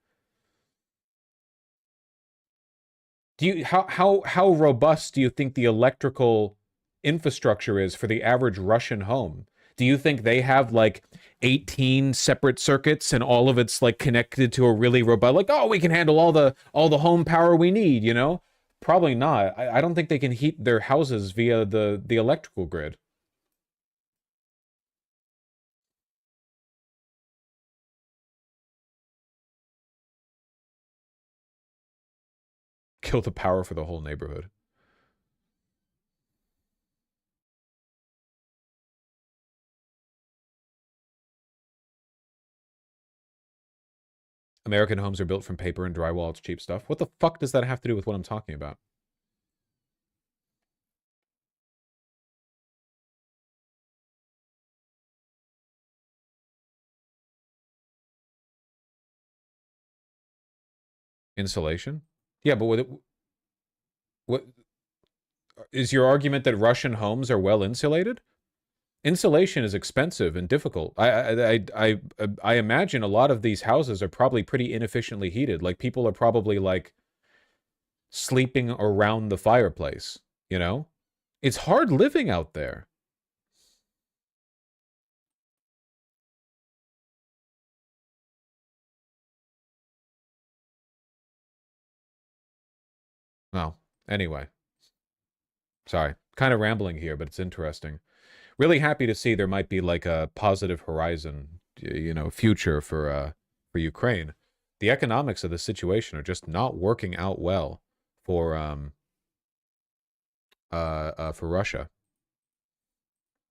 Do you how robust do you think the electrical infrastructure is for the average Russian home? Do you think they have like 18 separate circuits and all of it's like connected to a really robust, like, oh, we can handle all the home power we need, you know? Probably not. I don't think they can heat their houses via the electrical grid. Kill the power for the whole neighborhood. American homes are built from paper and drywall. It's cheap stuff. What the fuck does that have to do with what I'm talking about? Insulation? Yeah, but what is your argument that Russian homes are well insulated? Insulation is expensive and difficult. I imagine a lot of these houses are probably pretty inefficiently heated. Like, people are probably, like, sleeping around the fireplace, you know? It's hard living out there. Well, anyway. Sorry. Kind of rambling here, but it's interesting. Really happy to see there might be like a positive horizon, you know, future for Ukraine. The economics of the situation are just not working out well for Russia.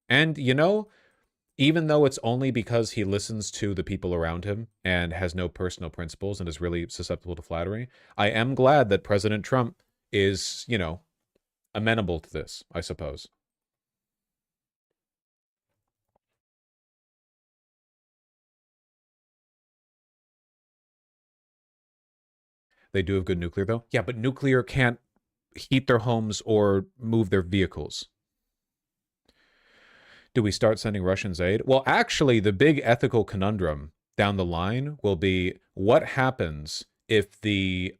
And, you know, even though it's only because he listens to the people around him and has no personal principles and is really susceptible to flattery, I am glad that President Trump is, you know, amenable to this, I suppose. They do have good nuclear, though. Yeah, but nuclear can't heat their homes or move their vehicles. Do we start sending Russians aid? Well, actually, the big ethical conundrum down the line will be what happens if the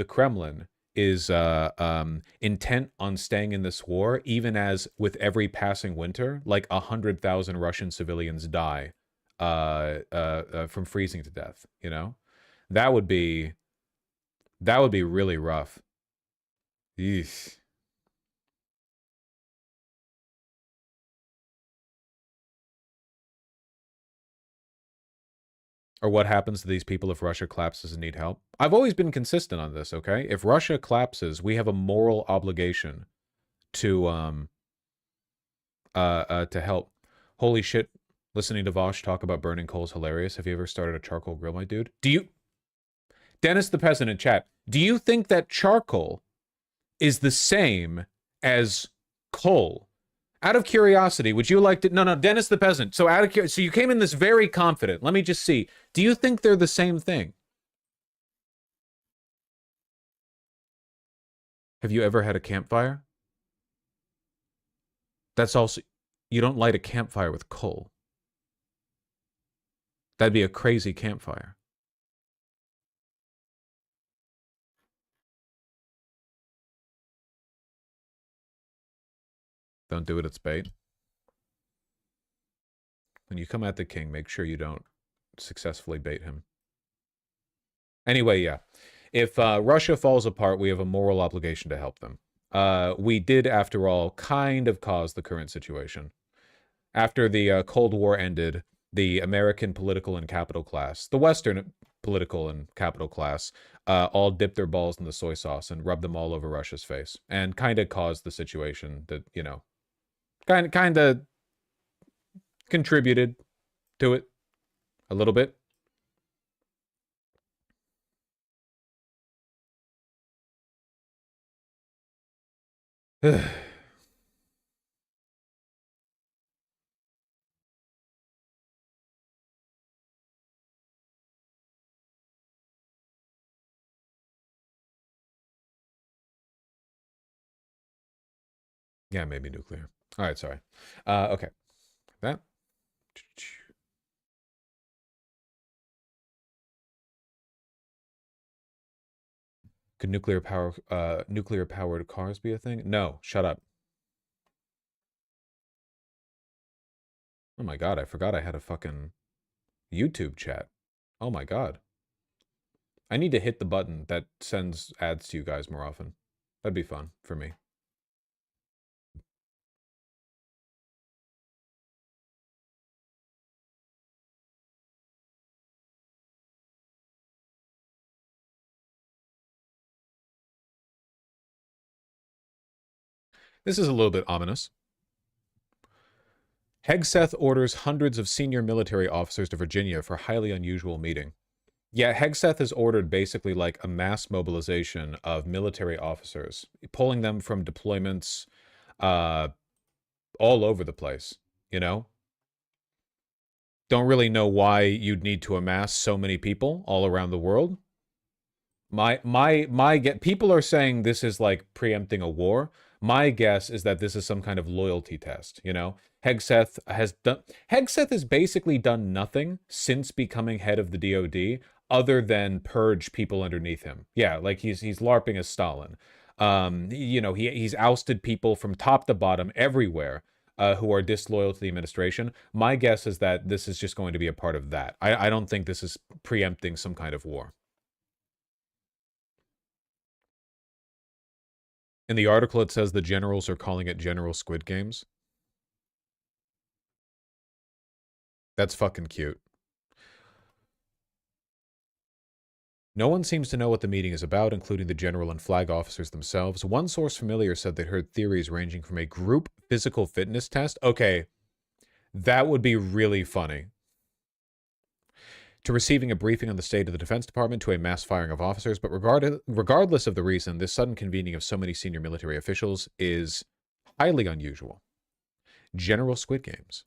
Kremlin intent on staying in this war, even as with every passing winter, like 100,000 Russian civilians die from freezing to death. You know, that would be really rough. Eesh. Or what happens to these people if Russia collapses and need help? I've always been consistent on this, okay? If Russia collapses, we have a moral obligation to help. Holy shit, listening to Vosh talk about burning coal is hilarious. Have you ever started a charcoal grill, my dude? Do you... Dennis the Peasant in chat, do you think that charcoal is the same as coal? Out of curiosity, would you like to... No, Dennis the Peasant. So out of curiosity, so you came in this very confident. Let me just see. Do you think they're the same thing? Have you ever had a campfire? That's also... You don't light a campfire with coal. That'd be a crazy campfire. Don't do it, it's bait. When you come at the king, make sure you don't successfully bait him. Anyway, yeah. If Russia falls apart, we have a moral obligation to help them. We did, after all, kind of cause the current situation. After the Cold War ended, the American political and capital class, the Western political and capital class, all dipped their balls in the soy sauce and rubbed them all over Russia's face. And kind of caused the situation that, you know, kind of contributed to it a little bit. Yeah, maybe nuclear. All right, sorry. Okay. That. Could nuclear powered cars be a thing? No, shut up. Oh my god, I forgot I had a fucking YouTube chat. Oh my god. I need to hit the button that sends ads to you guys more often. That'd be fun for me. This is a little bit ominous. Hegseth orders hundreds of senior military officers to Virginia for highly unusual meeting. Yeah, Hegseth has ordered basically like a mass mobilization of military officers, pulling them from deployments all over the place, you know? Don't really know why you'd need to amass so many people all around the world. People are saying this is like preempting a war. My guess is that this is some kind of loyalty test, you know? Hegseth has basically done nothing since becoming head of the DoD other than purge people underneath him. Yeah, like he's LARPing as Stalin. You know, he's ousted people from top to bottom everywhere who are disloyal to the administration. My guess is that this is just going to be a part of that. I don't think this is preempting some kind of war. In the article, it says the generals are calling it General Squid Games. That's fucking cute. No one seems to know what the meeting is about, including the general and flag officers themselves. One source familiar said they'd heard theories ranging from a group physical fitness test. Okay, that would be really funny. To receiving a briefing on the state of the Defense Department, to a mass firing of officers, but regardless of the reason, this sudden convening of so many senior military officials is highly unusual. General Squid Games.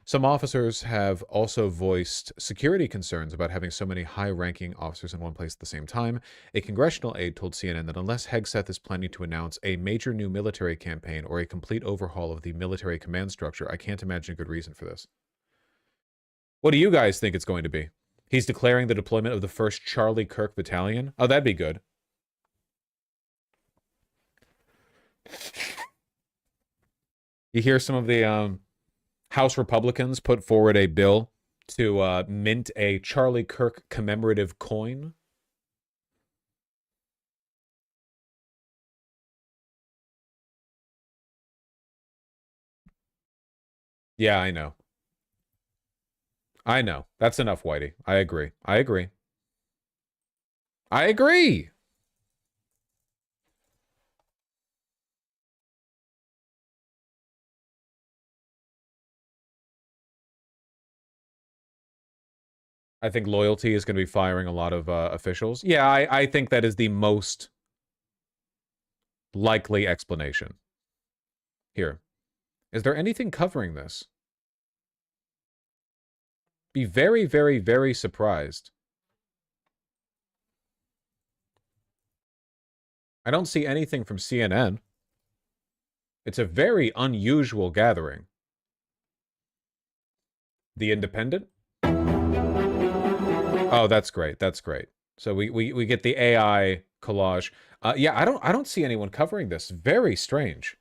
Some officers have also voiced security concerns about having so many high-ranking officers in one place at the same time. A congressional aide told CNN that unless Hegseth is planning to announce a major new military campaign or a complete overhaul of the military command structure, I can't imagine a good reason for this. What do you guys think it's going to be? He's declaring the deployment of the 1st Charlie Kirk Battalion? Oh, that'd be good. You hear some of the House Republicans put forward a bill to mint a Charlie Kirk commemorative coin. Yeah, I know. I know. That's enough, Whitey. I agree. I agree. I agree. I think loyalty is going to be firing a lot of officials. Yeah, I think that is the most likely explanation. Here. Is there anything covering this? Be very, very, very surprised. I don't see anything from CNN. It's a very unusual gathering. The Independent? Oh, that's great. That's great. So we get the AI collage. Yeah, I don't see anyone covering this. Very strange.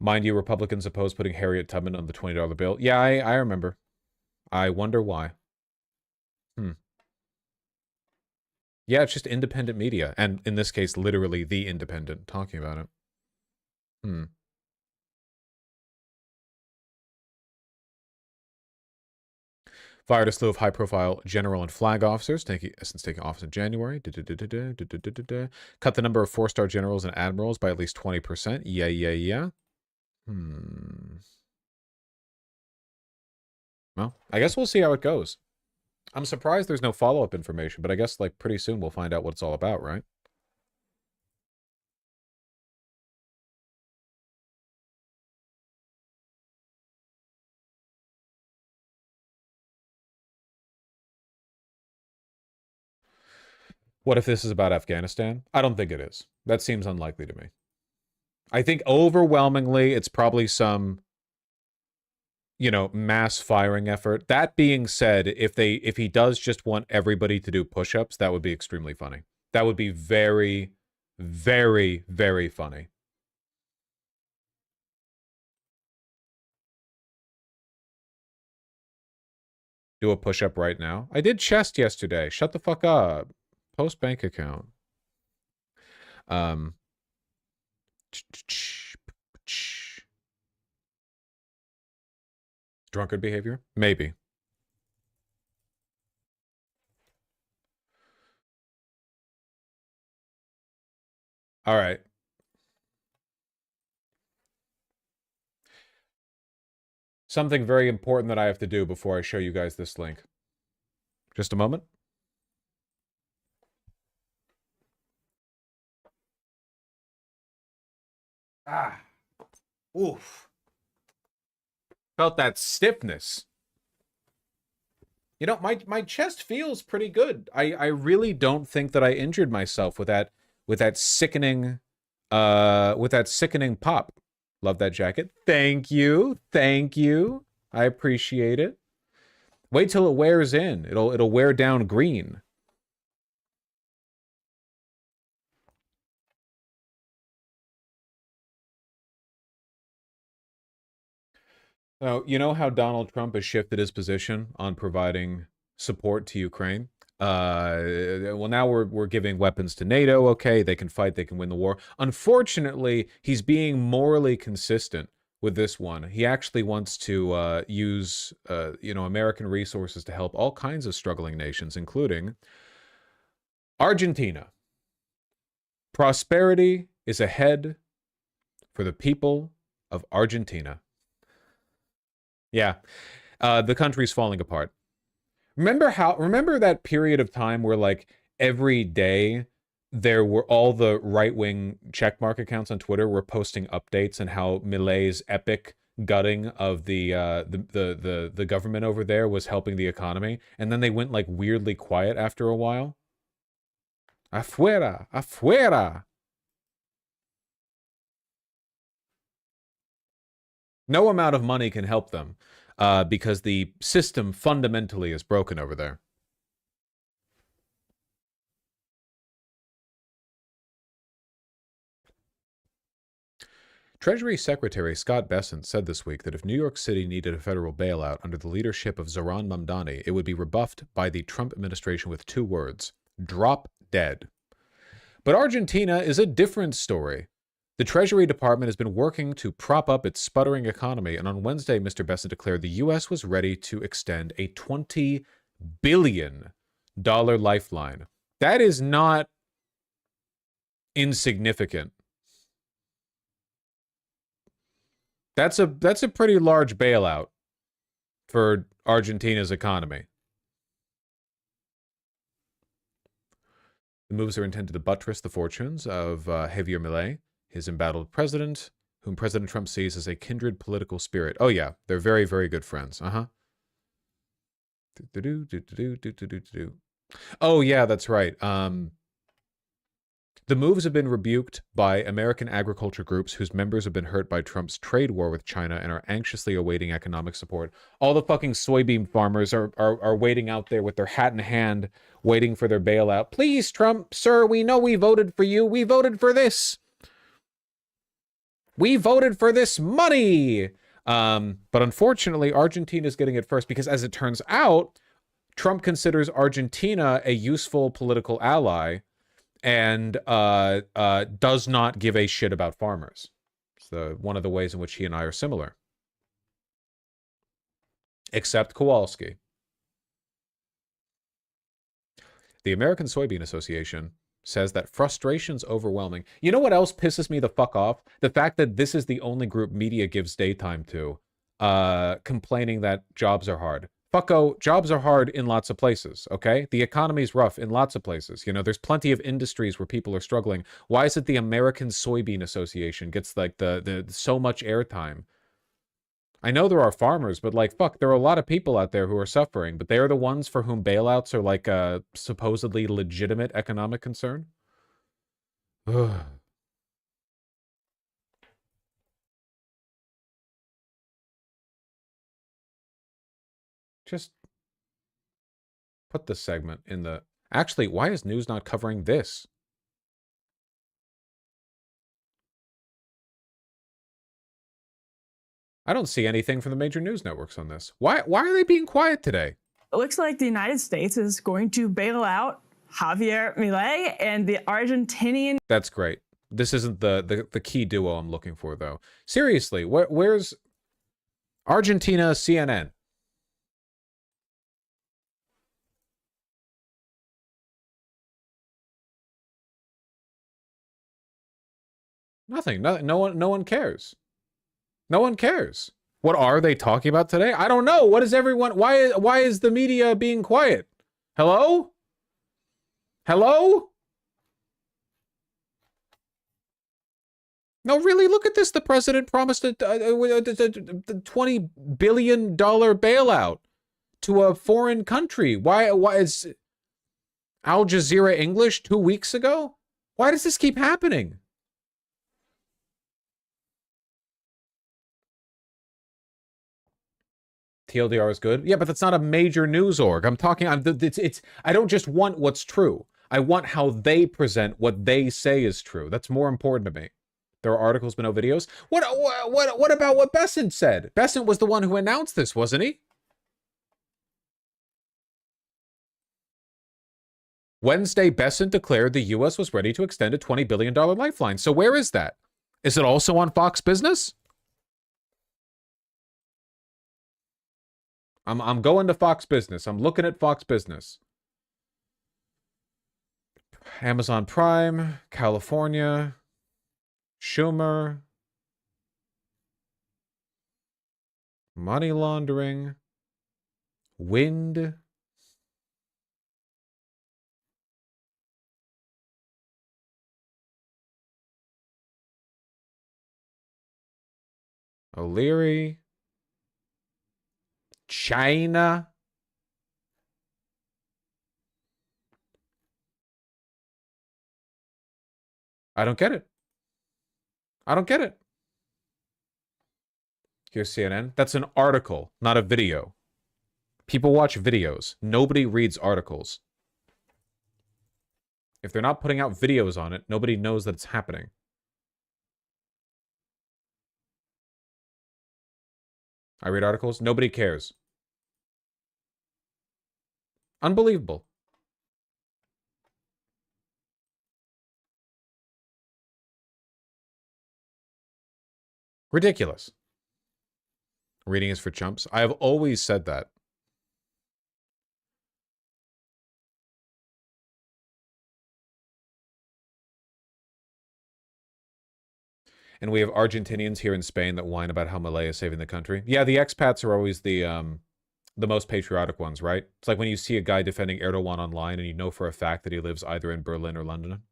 Mind you, Republicans oppose putting Harriet Tubman on the $20 bill. Yeah, I remember. I wonder why. Yeah, it's just independent media. And in this case, literally The Independent talking about it. Fired a slew of high-profile general and flag officers since taking office in January. Cut the number of 4-star generals and admirals by at least 20%. Yeah. Well, I guess we'll see how it goes. I'm surprised there's no follow-up information, but I guess, like, pretty soon we'll find out what it's all about, right? What if this is about Afghanistan? I don't think it is. That seems unlikely to me. I think overwhelmingly it's probably some, you know, mass firing effort. That being said, if he does just want everybody to do push-ups, that would be extremely funny. That would be very, very, very funny. Do a push-up right now. I did chest yesterday. Shut the fuck up. Post bank account. Drunkard behavior? Maybe. All right. Something very important that I have to do before I show you guys this link. Just a moment. Oof. Felt that stiffness. You know, my chest feels pretty good. I really don't think that I injured myself with that sickening pop. Love that jacket. Thank you. Thank you. I appreciate it. Wait till it wears in. It'll wear down green. So, you know how Donald Trump has shifted his position on providing support to Ukraine? Well, now we're giving weapons to NATO. Okay, they can fight, they can win the war. Unfortunately, he's being morally consistent with this one. He actually wants to use, you know, American resources to help all kinds of struggling nations, including Argentina. Prosperity is ahead for the people of Argentina. Yeah, the country's falling apart. Remember that period of time where, like, every day there were all the right-wing checkmark accounts on Twitter were posting updates on how Milei's epic gutting of the government over there was helping the economy, and then they went, like, weirdly quiet after a while? Afuera! Afuera! No amount of money can help them because the system fundamentally is broken over there. Treasury Secretary Scott Bessent said this week that if New York City needed a federal bailout under the leadership of Zohran Mamdani, it would be rebuffed by the Trump administration with 2 words: drop dead. But Argentina is a different story. The Treasury Department has been working to prop up its sputtering economy, and on Wednesday, Mr. Bessent declared the U.S. was ready to extend a $20 billion lifeline. That is not insignificant. That's a pretty large bailout for Argentina's economy. The moves are intended to buttress the fortunes of Javier Milei, his embattled president, whom President Trump sees as a kindred political spirit. Oh yeah, they're very, very good friends. Oh yeah, that's right. The moves have been rebuked by American agriculture groups whose members have been hurt by Trump's trade war with China and are anxiously awaiting economic support. All the fucking soybean farmers are waiting out there with their hat in hand, waiting for their bailout. Please, Trump, sir, we know we voted for you. We voted for this. We voted for this money. But unfortunately, Argentina is getting it first because, as it turns out, Trump considers Argentina a useful political ally and does not give a shit about farmers. It's one of the ways in which he and I are similar. Except Kowalski. The American Soybean Association says that frustration's overwhelming. You know what else pisses me the fuck off? The fact that this is the only group media gives daytime to, complaining that jobs are hard. Fucko, jobs are hard in lots of places, okay? The economy's rough in lots of places. You know, there's plenty of industries where people are struggling. Why is it the American Soybean Association gets, like, the so much airtime? I know there are farmers, but, like, fuck, there are a lot of people out there who are suffering, but they are the ones for whom bailouts are, like, a supposedly legitimate economic concern? Ugh. Just put the segment in the... Actually, why is news not covering this? I don't see anything from the major news networks on this. Why are they being quiet today? It looks like the United States is going to bail out Javier Milei and the Argentinian... That's great. This isn't the key duo I'm looking for, though. Seriously, where's Argentina CNN? Nothing. No one cares. No one cares. What are they talking about today? I don't know. What is everyone... Why is the media being quiet? Hello? Hello? No, really, look at this. The president promised a $20 billion bailout to a foreign country. Why is Al Jazeera English 2 weeks ago? Why does this keep happening? TLDR is good. Yeah, but that's not a major news org. I'm talking, I don't just want what's true. I want how they present what they say is true. That's more important to me. There are articles but no videos. What about what Bessent said? Bessent was the one who announced this, wasn't he? Wednesday, Bessent declared the U.S. was ready to extend a $20 billion lifeline. So where is that? Is it also on Fox Business? I'm going to Fox Business. I'm looking at Fox Business. Amazon Prime, California, Schumer, money laundering, wind. O'Leary, China. I don't get it. I don't get it. Here's CNN. That's an article, not a video. People watch videos. Nobody reads articles. If they're not putting out videos on it, nobody knows that it's happening. I read articles. Nobody cares. Unbelievable. Ridiculous. Reading is for chumps. I have always said that. And we have Argentinians here in Spain that whine about how Malay is saving the country. Yeah, the expats are always the most patriotic ones, right? It's like when you see a guy defending Erdogan online and you know for a fact that he lives either in Berlin or London.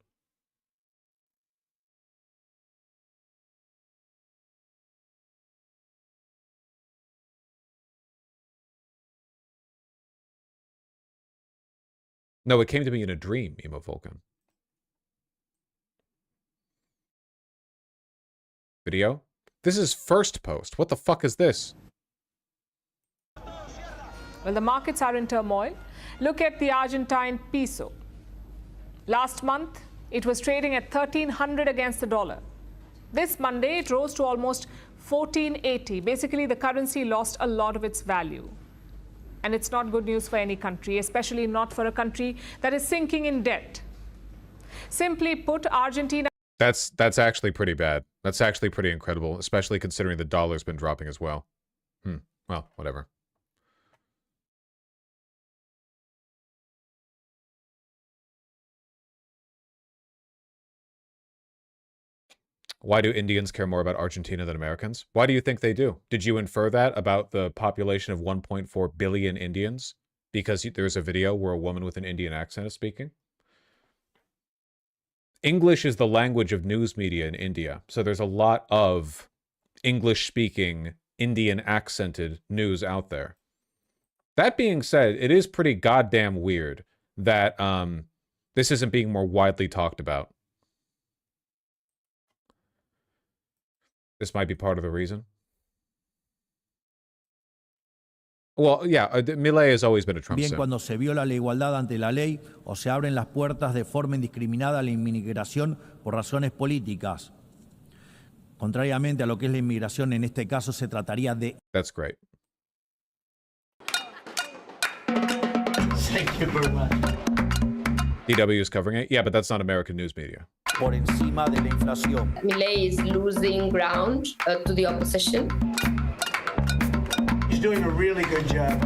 No, it came to me in a dream, Emo Vulcan. Video? This is first post. What the fuck is this? Well, the markets are in turmoil. Look at the Argentine peso. Last month, it was trading at 1,300 against the dollar. This Monday, it rose to almost 1,480. Basically, the currency lost a lot of its value. And it's not good news for any country, especially not for a country that is sinking in debt. Simply put, Argentina... That's actually pretty bad. That's actually pretty incredible, especially considering the dollar's been dropping as well. Well, whatever. Why do Indians care more about Argentina than Americans? Why do you think they do? Did you infer that about the population of 1.4 billion Indians? Because there's a video where a woman with an Indian accent is speaking? English is the language of news media in India. So there's a lot of English-speaking, Indian-accented news out there. That being said, it is pretty goddamn weird that this isn't being more widely talked about. This might be part of the reason. Well, yeah, Milei has always been a Trump Bien, cuando se viola la igualdad ante la ley o se abren las puertas de forma indiscriminada a la inmigración por razones políticas. Contrariamente a lo que es la inmigración, en este caso se trataría de... That's great. Thank you very much. DW is covering it? Yeah, but that's not American news media. Por encima de la inflación. Milei is losing ground to the opposition. He's doing a really good job.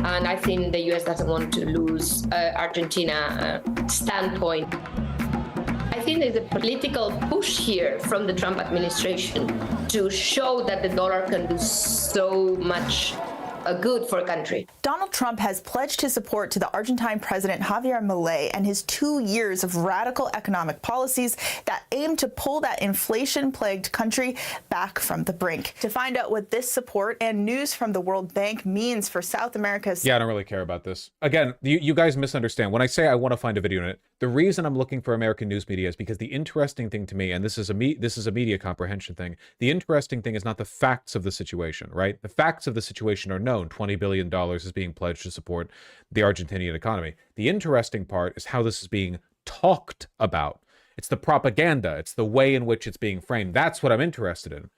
And I think the US doesn't want to lose Argentina standpoint. I think there's a political push here from the Trump administration to show that the dollar can do so much good for a country. Donald Trump has pledged his support to the Argentine President Javier Milei and his 2 years of radical economic policies that aim to pull that inflation-plagued country back from the brink. To find out what this support and news from the World Bank means for South America's... Yeah, I don't really care about this. Again, you guys misunderstand. When I say I want to find a video in it, the reason I'm looking for American news media is because the interesting thing to me, and this is a media comprehension thing, the interesting thing is not the facts of the situation, right? The facts of the situation are known. $20 billion is being pledged to support the Argentinian economy. The interesting part is how this is being talked about. It's the propaganda. It's the way in which it's being framed. That's what I'm interested in.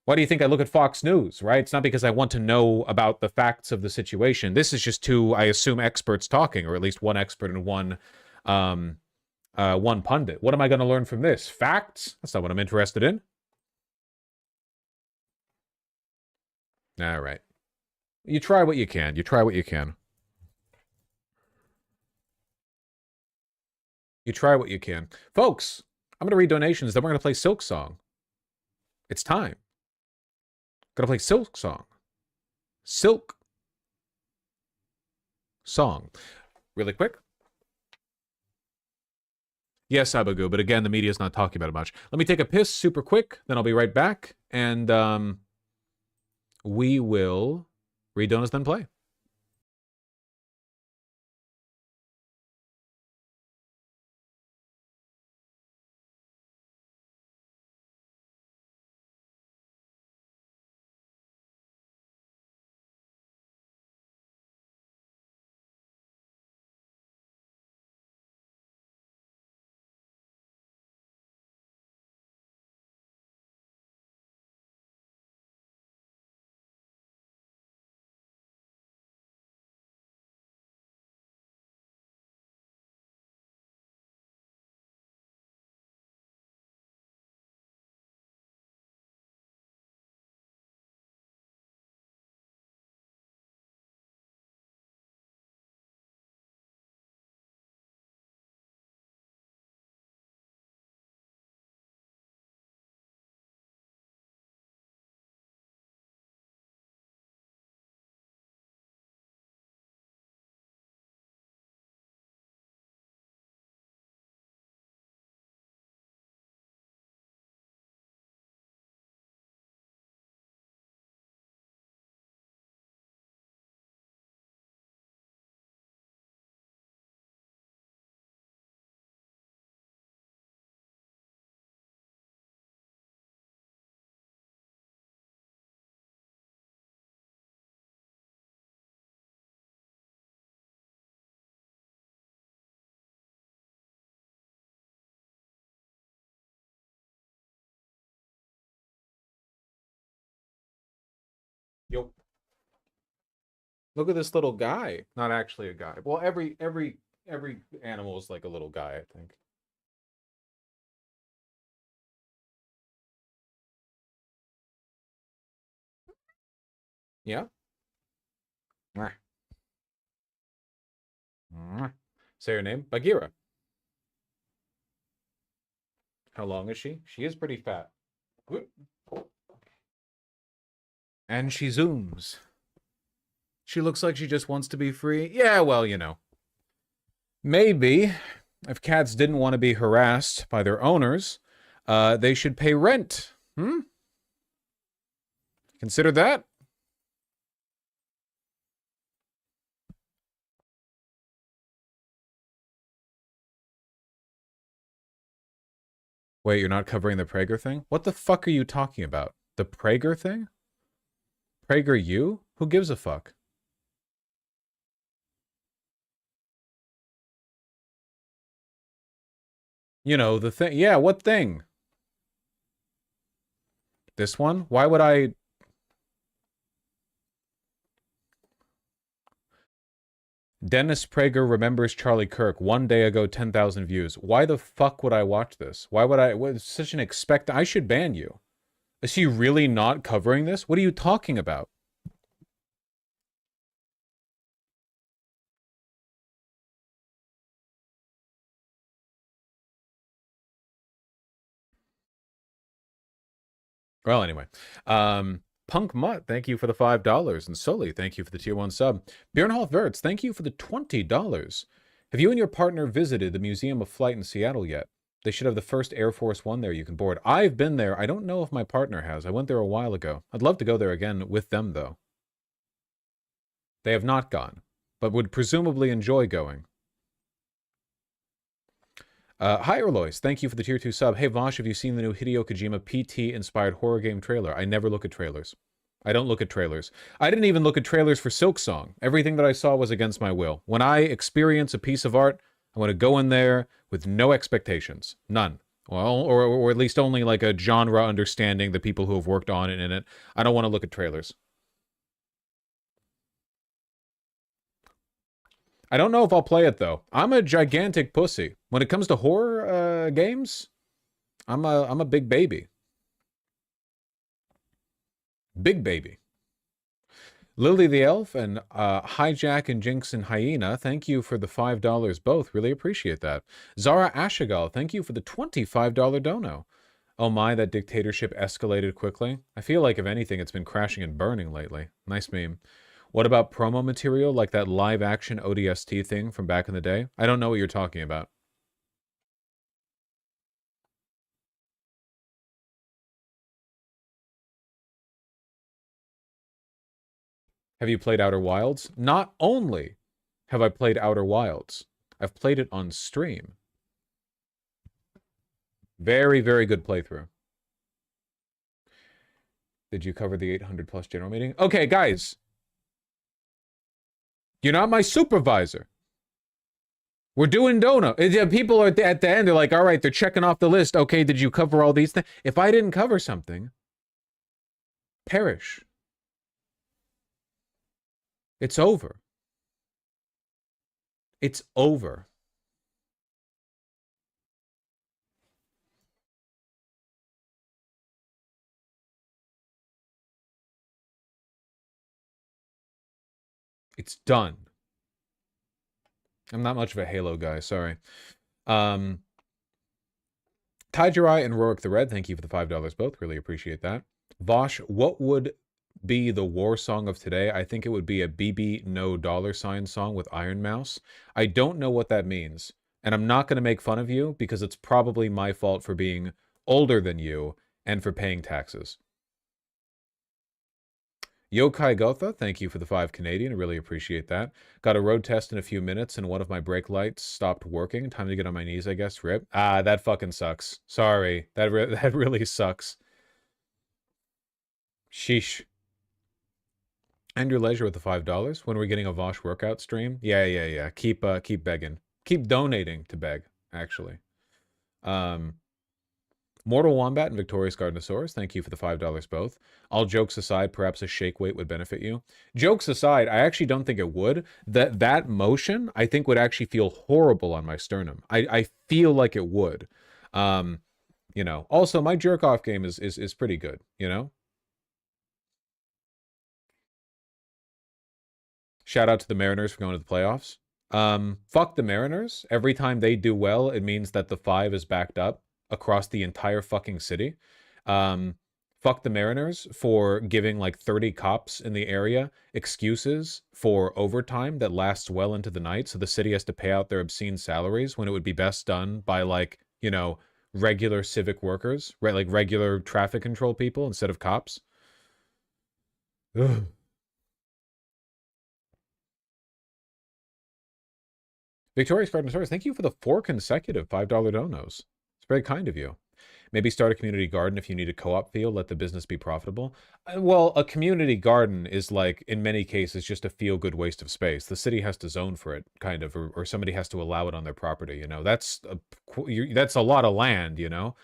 Why do you think I look at Fox News, right? It's not because I want to know about the facts of the situation. This is just two, I assume, experts talking, or at least one expert and one pundit. What am I going to learn from this? Facts? That's not what I'm interested in. All right. You try what you can. You try what you can. You try what you can. Folks, I'm going to read donations, then we're going to play Silk Song. It's time. Going to play Silk Song. Silk Song. Really quick. Yes, Abagoo, but again, the media's not talking about it much. Let me take a piss super quick, then I'll be right back, and we will read donuts, then play. Yo. Look at this little guy. Not actually a guy. Well, every animal is like a little guy, I think. Yeah. Say her name. Bagheera. How long is she? She is pretty fat. And she zooms. She looks like she just wants to be free. Yeah, well, you know. Maybe if cats didn't want to be harassed by their owners, they should pay rent. Consider that. Wait, you're not covering the Prager thing? What the fuck are you talking about? The Prager thing? Prager you? Who gives a fuck? You know, the thing. Yeah, what thing? This one? Why would I... Dennis Prager remembers Charlie Kirk. 1 day ago, 10,000 views. Why the fuck would I watch this? Why would I... What, such an expect... I should ban you. Is he really not covering this? What are you talking about? Well, anyway. Punk Mutt, thank you for the $5. And Sully, thank you for the tier 1 sub. Björnhoff Verts, thank you for the $20. Have you and your partner visited the Museum of Flight in Seattle yet? They should have the first Air Force One there you can board. I've been there. I don't know if my partner has. I went there a while ago. I'd love to go there again with them, though. They have not gone, but would presumably enjoy going. Hi, Erlois. Thank you for the tier 2 sub. Hey, Vosh, have you seen the new Hideo Kojima PT-inspired horror game trailer? I never look at trailers. I don't look at trailers. I didn't even look at trailers for Silk Song. Everything that I saw was against my will. When I experience a piece of art, I want to go in there with no expectations. None. Well, or at least only like a genre understanding, the people who have worked on it in it. I don't want to look at trailers. I don't know if I'll play it, though. I'm a gigantic pussy. When it comes to horror games, I'm a big baby. Big baby. Lily the Elf and Hijack and Jinx and Hyena, thank you for the $5 both. Really appreciate that. Zara Ashigal, thank you for the $25 dono. Oh my, that dictatorship escalated quickly. I feel like, if anything, it's been crashing and burning lately. Nice meme. What about promo material, like that live-action ODST thing from back in the day? I don't know what you're talking about. Have you played Outer Wilds? Not only have I played Outer Wilds, I've played it on stream. Very, very good playthrough. Did you cover the 800+ general meeting? Okay, guys. You're not my supervisor. We're doing dono. People are at the end. They're like, all right, they're checking off the list. Okay, did you cover all these things? If I didn't cover something, perish. It's over. It's over. It's done. I'm not much of a Halo guy, sorry. Tajirai and Rorik the Red, thank you for the $5 both. Really appreciate that. Vosh, what would be the war song of today? I think it would be a BB No $sign song with Iron Mouse. I don't know what that means. And I'm not going to make fun of you because it's probably my fault for being older than you and for paying taxes. Yokai Gotha, thank you for the 5 Canadian. I really appreciate that. Got a road test in a few minutes and one of my brake lights stopped working. Time to get on my knees, I guess. Rip. Ah, that fucking sucks. Sorry. That really sucks. Sheesh. And your leisure with the $5. When are we getting a Vosh workout stream? Yeah. Keep begging. Keep donating to beg, actually. One Mortal Wombat and Victorious Gardenosaurus, thank you for the $5 both. All jokes aside, perhaps a shake weight would benefit you. Jokes aside, I actually don't think it would. That motion, I think, would actually feel horrible on my sternum. I feel like it would. You know, also my jerk off game is pretty good, you know? Shout out to the Mariners for going to the playoffs. Fuck the Mariners. Every time they do well, it means that the 5 is backed up across the entire fucking city. Fuck the Mariners for giving like 30 cops in the area excuses for overtime that lasts well into the night, so the city has to pay out their obscene salaries when it would be best done by, like, you know, regular civic workers, right? Like regular traffic control people instead of cops. Ugh. Victorious Gardenosaurus, thank you for the 4 consecutive $5 donos. It's very kind of you. Maybe start a community garden if you need a co-op feel. Let the business be profitable. Well, a community garden is, like, in many cases, just a feel-good waste of space. The city has to zone for it, kind of, or somebody has to allow it on their property, you know? That's a lot of land, you know?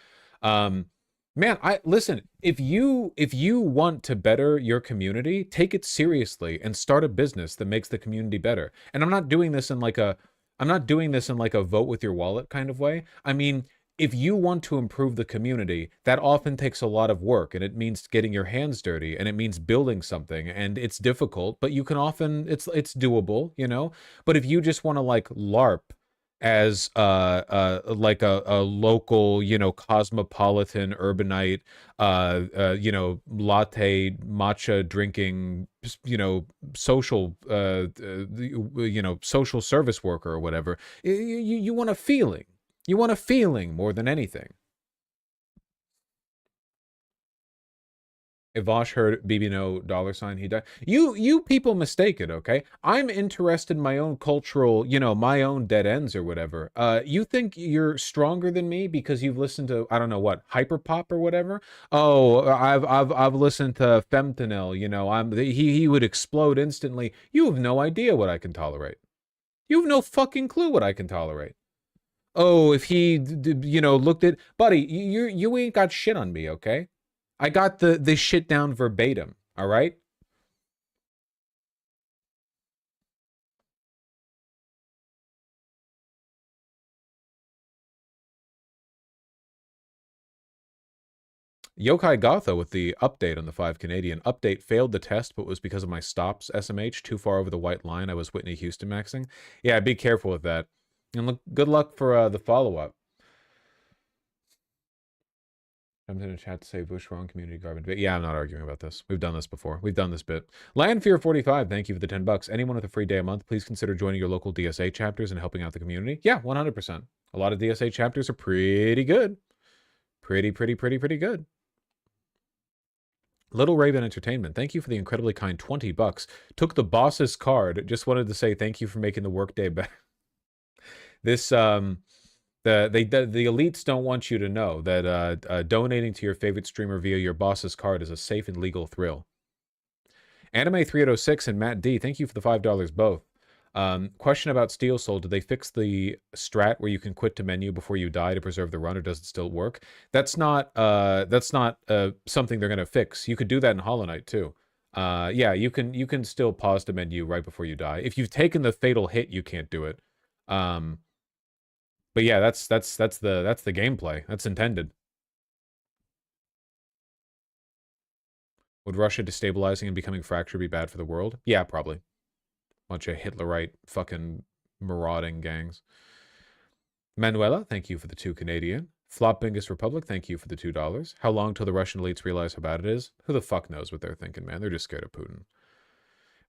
Man, listen, if you want to better your community, take it seriously and start a business that makes the community better. And I'm not doing this in like a vote with your wallet kind of way. I mean, if you want to improve the community, that often takes a lot of work, and it means getting your hands dirty, and it means building something, and it's difficult, but you can often, it's doable, you know? But if you just want to, like, LARP as like a local, you know, cosmopolitan urbanite, you know, latte matcha drinking, you know, social you know, social service worker or whatever, you want a feeling. You want a feeling more than anything. If Vosh heard BB no $, he died. You people mistake it, okay? I'm interested in my own cultural, you know, my own dead ends or whatever. You think you're stronger than me because you've listened to, I don't know what, hyperpop or whatever? Oh, I've listened to Femtanil, you know, he would explode instantly. You have no idea what I can tolerate. You have no fucking clue what I can tolerate. Oh, if he, you know, looked at, buddy, you ain't got shit on me, okay? I got this shit down verbatim, all right? Yokai Gotha with the update on the 5 Canadian. Update failed the test, but was because of my stops, SMH, too far over the white line. I was Whitney Houston maxing. Yeah, be careful with that. And look, good luck for the follow-up. I'm in a chat to say Bush wrong community garbage. But yeah, I'm not arguing about this. We've done this before. We've done this bit. Landfear45, thank you for the $10. Anyone with a free day a month, please consider joining your local DSA chapters and helping out the community. Yeah, 100%. A lot of DSA chapters are pretty good. Pretty good. Little Raven Entertainment, thank you for the incredibly kind $20. Took the boss's card. Just wanted to say thank you for making the workday better. This, the elites don't want you to know that donating to your favorite streamer via your boss's card is a safe and legal thrill. Anime 3806 and Matt D, thank you for the $5 both. Question about Steel Soul, did they fix the strat where you can quit to menu before you die to preserve the run, or does it still work? That's not something they're gonna fix. You could do that in Hollow Knight too. Yeah, you can still pause the menu right before you die. If you've taken the fatal hit, you can't do it. But yeah, that's the gameplay. That's intended. Would Russia destabilizing and becoming fractured be bad for the world? Yeah, probably. Bunch of Hitlerite fucking marauding gangs. Manuela, thank you for the 2 Canadian. Flop Bingus Republic, thank you for the $2. How long till the Russian elites realize how bad it is? Who the fuck knows what they're thinking, man? They're just scared of Putin.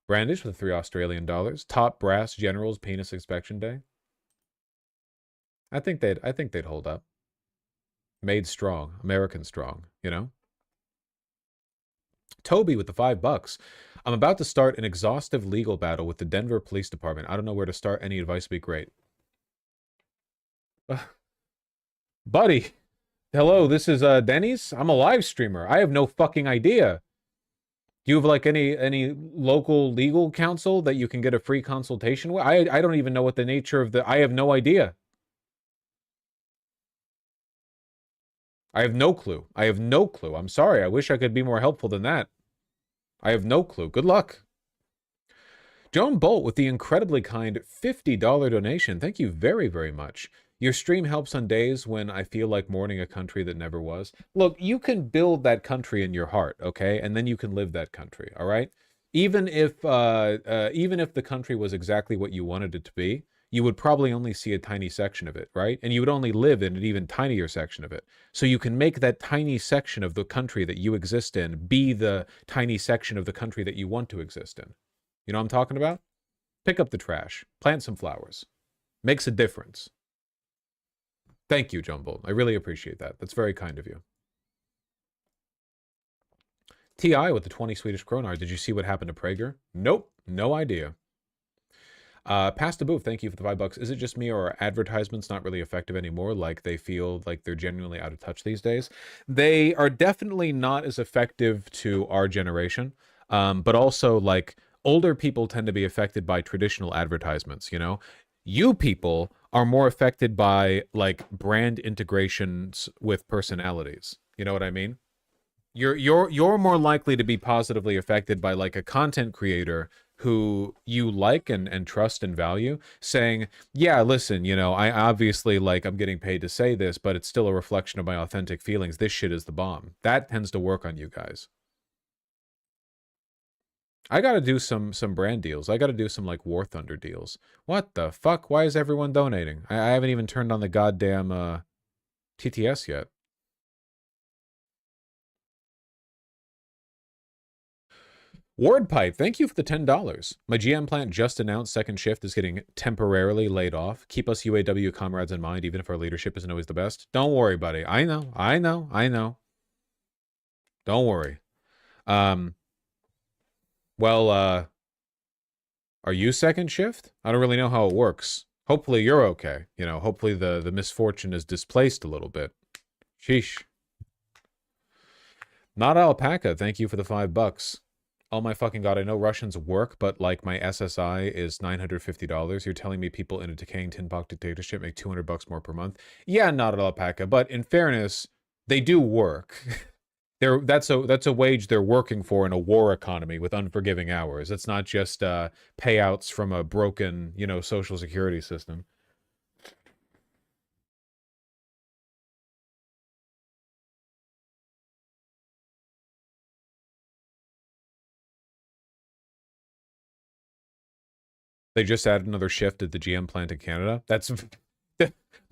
Brandish with the $3 Australian. Top brass generals penis inspection day. I think they'd hold up. Made strong, American strong, you know? Toby with the $5. I'm about to start an exhaustive legal battle with the Denver Police Department. I don't know where to start. Any advice would be great. Buddy, hello, this is Denny's. I'm a live streamer. I have no fucking idea. Do you have like any local legal counsel that you can get a free consultation with? I don't even know what the nature of I have no idea. I have no clue. I have no clue. I'm sorry. I wish I could be more helpful than that. I have no clue. Good luck. Joan Bolt with the incredibly kind $50 donation. Thank you very, very much. Your stream helps on days when I feel like mourning a country that never was. Look, you can build that country in your heart, okay? And then you can live that country, all right? Even if the country was exactly what you wanted it to be, you would probably only see a tiny section of it, right? And you would only live in an even tinier section of it. So you can make that tiny section of the country that you exist in be the tiny section of the country that you want to exist in. You know what I'm talking about? Pick up the trash. Plant some flowers. Makes a difference. Thank you, John Bolt. I really appreciate that. That's very kind of you. TI with the 20 Swedish kroner. Did you see what happened to Prager? Nope. No idea. Past the booth, thank you for the $5. Is it just me, or are advertisements not really effective anymore? Like they feel like they're genuinely out of touch these days? They are definitely not as effective to our generation. But also, like, older people tend to be affected by traditional advertisements, you know? You people are more affected by, like, brand integrations with personalities. You know what I mean? You're more likely to be positively affected by, like, a content creator who you like and trust and value, saying, yeah, listen, you know, I obviously, like, I'm getting paid to say this, but it's still a reflection of my authentic feelings. This shit is the bomb. That tends to work on you guys. I gotta do some brand deals. I gotta do some, like, War Thunder deals. What the fuck? Why is everyone donating? I haven't even turned on the goddamn TTS yet. Ward Pipe, thank you for the $10. My GM plant just announced second shift is getting temporarily laid off. Keep us UAW comrades in mind, even if our leadership isn't always the best. Don't worry, buddy. I know. Don't worry. Well, are you second shift? I don't really know how it works. Hopefully you're okay. You know, hopefully the misfortune is displaced a little bit. Sheesh. Not Alpaca, thank you for the $5. Oh my fucking god, I know Russians work, but, like, my SSI is $950. You're telling me people in a decaying tin box dictatorship make $200 more per month? Yeah, not Alpaca, but in fairness, they do work. That's a wage they're working for in a war economy with unforgiving hours. It's not just payouts from a broken, you know, social security system. They just added another shift at the GM plant in Canada. That's...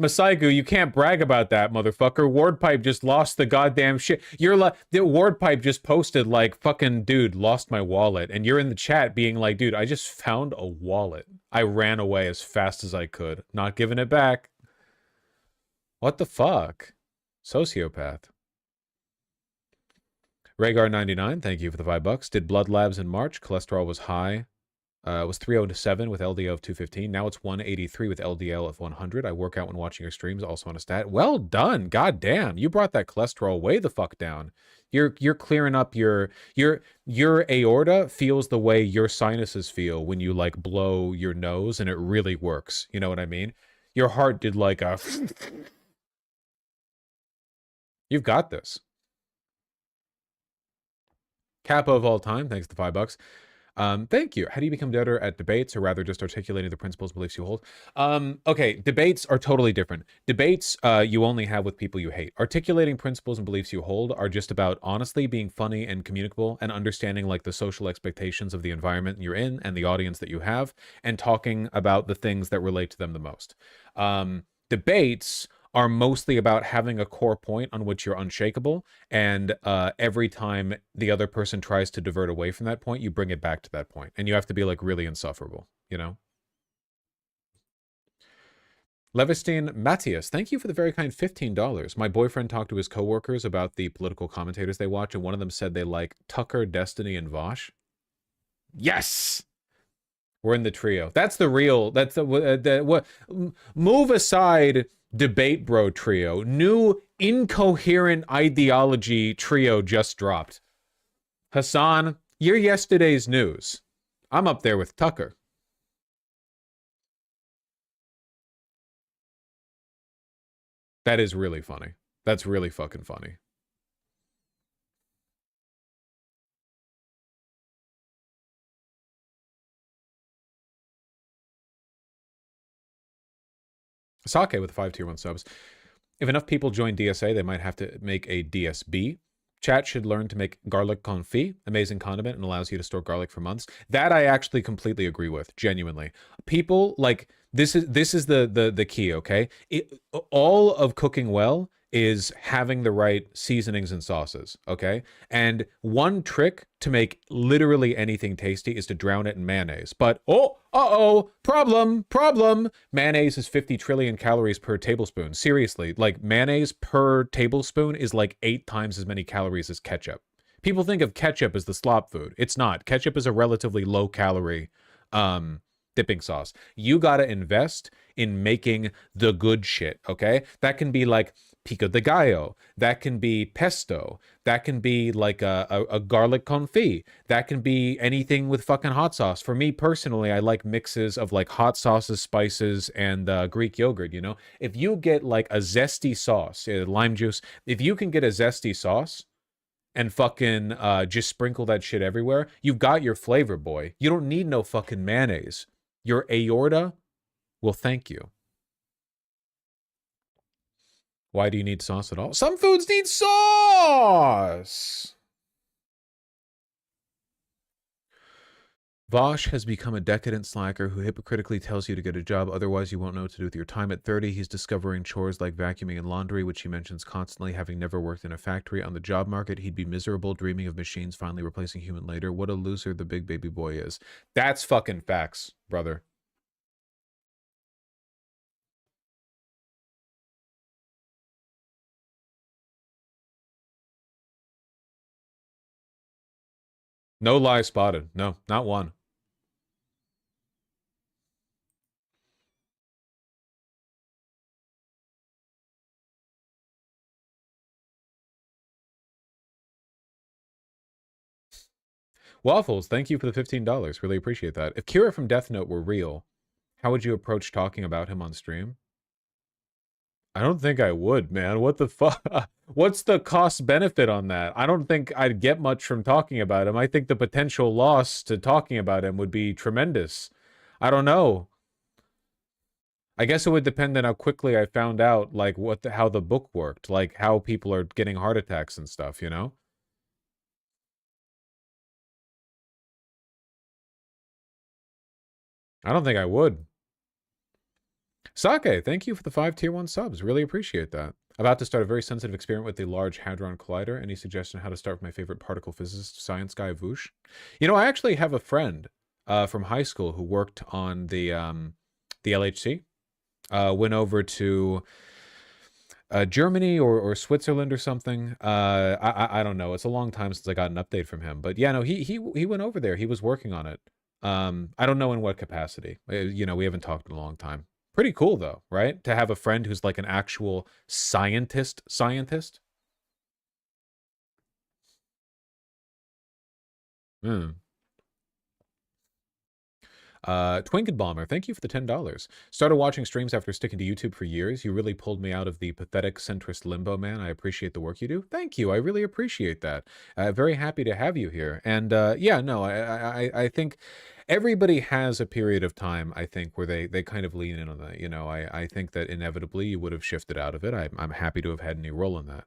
Masaigu, you can't brag about that, motherfucker. Wardpipe just lost the goddamn shit. You're like... The Wardpipe just posted, like, fucking, dude, lost my wallet. And you're in the chat being like, dude, I just found a wallet. I ran away as fast as I could. Not giving it back. What the fuck? Sociopath. Rhaegar99, thank you for the $5. Did blood labs in March. Cholesterol was high. It was 307 with LDL of 215. Now it's 183 with LDL of 100. I work out when watching your streams, also on a stat. Well done. God damn. You brought that cholesterol way the fuck down. You're clearing up your aorta feels the way your sinuses feel when you, like, blow your nose, and it really works. You know what I mean? Your heart did, like, a... You've got this. Kappa of all time, thanks to the $5. Thank you. How do you become better at debates, or rather just articulating the principles, beliefs you hold? Okay, debates are totally different. Debates you only have with people you hate. Articulating principles and beliefs you hold are just about honestly being funny and communicable and understanding, like, the social expectations of the environment you're in and the audience that you have, and talking about the things that relate to them the most. Debates are mostly about having a core point on which you're unshakable, and every time the other person tries to divert away from that point, you bring it back to that point, and you have to be, like, really insufferable, you know? Levestein Matthias, thank you for the very kind $15. My boyfriend talked to his coworkers about the political commentators they watch, and one of them said they like Tucker, Destiny, and Vosh. Yes! We're in the trio. That's the real... That's the move aside... Debate bro trio. New incoherent ideology trio just dropped. Hassan, you're yesterday's news. I'm up there with Tucker. That is really funny. That's really fucking funny. Sake with 5 tier 1 subs. If enough people join DSA, they might have to make a DSB. Chat should learn to make garlic confit, amazing condiment, and allows you to store garlic for months. That I actually completely agree with, genuinely. People, like, this is the key, okay? All of cooking well is having the right seasonings and sauces, okay? And one trick to make literally anything tasty is to drown it in mayonnaise. But, problem. Mayonnaise is 50 trillion calories per tablespoon. Seriously, like, mayonnaise per tablespoon is like 8 times as many calories as ketchup. People think of ketchup as the slop food. It's not. Ketchup is a relatively low-calorie dipping sauce. You gotta invest in making the good shit, okay? That can be like pico de gallo, that can be pesto, that can be like a garlic confit, that can be anything with fucking hot sauce. For me personally, I like mixes of like hot sauces, spices, and Greek yogurt, you know? If you get like a zesty sauce, lime juice, if you can get a zesty sauce and fucking just sprinkle that shit everywhere, you've got your flavor, boy. You don't need no fucking mayonnaise. Your aorta will thank you. Why do you need sauce at all? Some foods need sauce! Vosh has become a decadent slacker who hypocritically tells you to get a job, otherwise you won't know what to do with your time. At 30, he's discovering chores like vacuuming and laundry, which he mentions constantly. Having never worked in a factory on the job market, he'd be miserable, dreaming of machines finally replacing human labor. What a loser the big baby boy is. That's fucking facts, brother. No lie spotted. No, not one. Waffles, thank you for the $15. Really appreciate that. If Kira from Death Note were real, how would you approach talking about him on stream? I don't think I would, man. What the fuck? What's the cost benefit on that? I don't think I'd get much from talking about him. I think the potential loss to talking about him would be tremendous. I don't know. I guess it would depend on how quickly I found out, like, how the book worked, like how people are getting heart attacks and stuff, you know? I don't think I would. Sake, thank you for the 5 tier 1 subs. Really appreciate that. About to start a very sensitive experiment with the Large Hadron Collider. Any suggestion on how to start with my favorite particle physicist, science guy, Voosh? You know, I actually have a friend from high school who worked on the LHC. Went over to Germany or Switzerland or something. I don't know. It's a long time since I got an update from him. But yeah, no, he went over there. He was working on it. I don't know in what capacity. You know, we haven't talked in a long time. Pretty cool though, right? To have a friend who's like an actual scientist. Twinked Bomber, thank you for the $10. Started watching streams after sticking to YouTube for years. You really pulled me out of the pathetic centrist limbo, man. I appreciate the work you do. Thank you. I really appreciate that. Very happy to have you here. And yeah, no, I think everybody has a period of time, I think, where they kind of lean in on that. You know, I think that inevitably you would have shifted out of it. I'm happy to have had any role in that,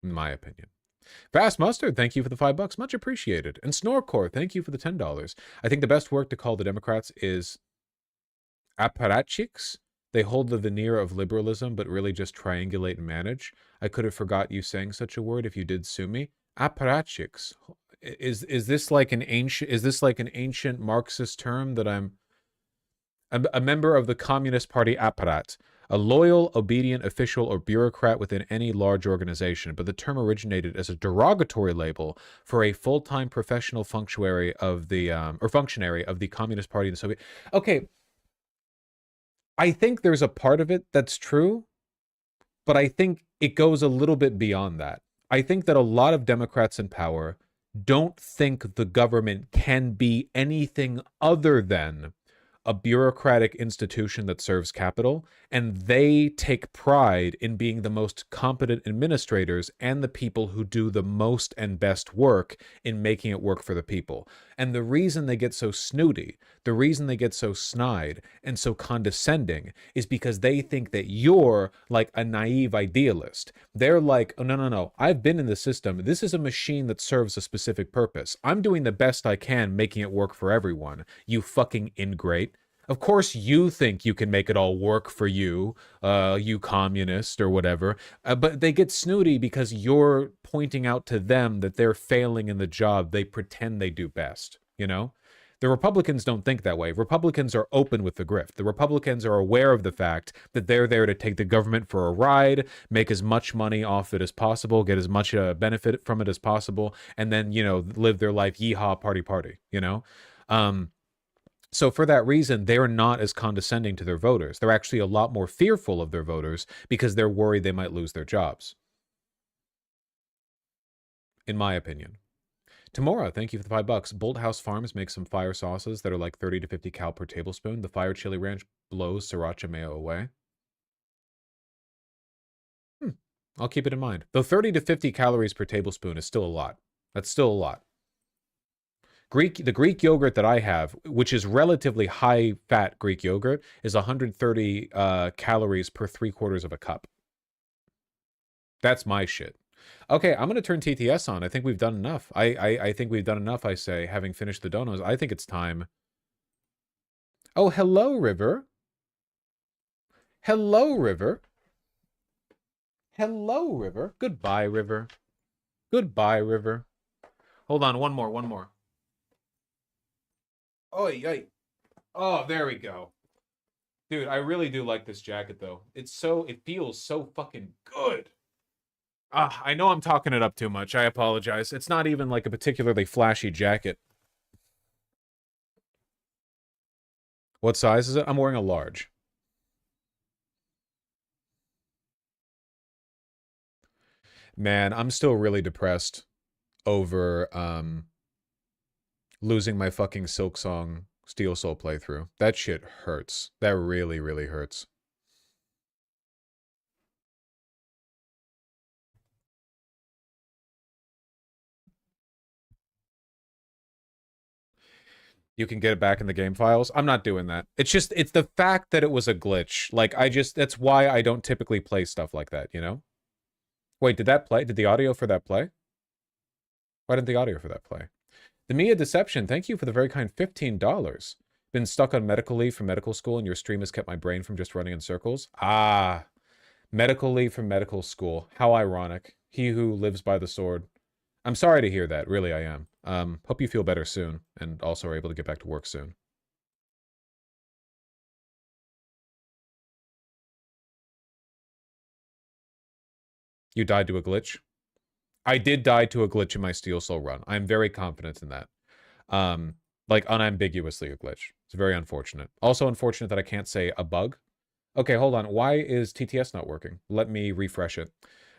in my opinion. Fast Mustard, thank you for the $5. Much appreciated. And Snorcore, thank you for the $10. I think the best work to call the Democrats is apparatchiks. They hold the veneer of liberalism, but really just triangulate and manage. I could have forgot you saying such a word if you did sue me. Apparatchiks. Is this like an ancient Marxist term that I'm a member of the Communist Party apparat? A loyal, obedient official or bureaucrat within any large organization, but the term originated as a derogatory label for a full-time professional functionary of the Communist Party in the Soviet. Okay, I think there's a part of it that's true, but I think it goes a little bit beyond that. I think that a lot of Democrats in power don't think the government can be anything other than a bureaucratic institution that serves capital, And they take pride in being the most competent administrators and the people who do the most and best work in making it work for the people. And the reason they get so snooty, the reason they get so snide and so condescending is because they think that you're like a naive idealist. They're like, oh, no, I've been in the system. This is a machine that serves a specific purpose. I'm doing the best I can making it work for everyone. You fucking ingrate. Of course you think you can make it all work for you, you communist or whatever, but they get snooty because you're pointing out to them that they're failing in the job they pretend they do best, you know? The Republicans don't think that way. Republicans are open with the grift. The Republicans are aware of the fact that they're there to take the government for a ride, make as much money off it as possible, get as much benefit from it as possible, and then, you know, live their life yeehaw, party, you know? So for that reason, they're not as condescending to their voters. They're actually a lot more fearful of their voters because they're worried they might lose their jobs. In my opinion. Tamora, thank you for the $5. Bolt House Farms makes some fire sauces that are like 30 to 50 cal per tablespoon. The fire chili ranch blows sriracha mayo away. I'll keep it in mind. Though 30 to 50 calories per tablespoon is still a lot. That's still a lot. The Greek yogurt that I have, which is relatively high-fat Greek yogurt, is 130 calories per 3/4 of a cup. That's my shit. Okay, I'm going to turn TTS on. I think we've done enough. I think we've done enough, I say, having finished the donos. I think it's time. Oh, hello, River. Hello, River. Hello, River. Goodbye, River. Goodbye, River. Hold on, one more. Oh, there we go. Dude, I really do like this jacket, though. It feels so fucking good. I know I'm talking it up too much. I apologize. It's not even like a particularly flashy jacket. What size is it? I'm wearing a large. Man, I'm still really depressed over, losing my fucking Silksong Steel Soul playthrough. That shit hurts. That really, really hurts. You can get it back in the game files. I'm not doing that. It's the fact that it was a glitch. Like, that's why I don't typically play stuff like that, you know? Wait, did that play? Did the audio for that play? Why didn't the audio for that play? The Mia Deception, thank you for the very kind $15. Been stuck on medical leave from medical school, and your stream has kept my brain from just running in circles. Ah, medical leave from medical school. How ironic. He who lives by the sword. I'm sorry to hear that. Really, I am. Hope you feel better soon, and also are able to get back to work soon. You died to a glitch? I did die to a glitch in my Steel Soul run. I'm very confident in that. Like, unambiguously a glitch. It's very unfortunate. Also unfortunate that I can't say a bug. Okay, hold on. Why is TTS not working? Let me refresh it.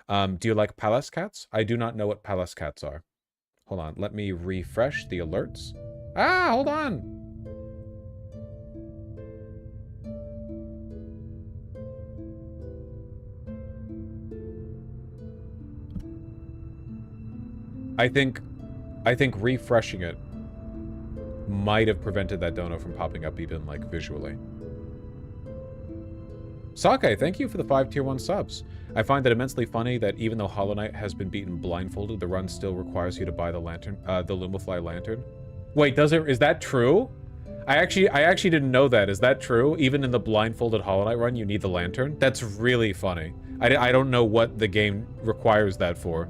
Do you like Palace Cats? I do not know what Palace Cats are. Hold on. Let me refresh the alerts. Ah, hold on. I think refreshing it might have prevented that dono from popping up even, like, visually. Sake, thank you for the 5 tier 1 subs. I find it immensely funny that even though Hollow Knight has been beaten blindfolded, the run still requires you to buy the lantern, the Lumafly lantern. Wait, is that true? I actually didn't know that. Is that true? Even in the blindfolded Hollow Knight run, you need the lantern? That's really funny. I don't know what the game requires that for.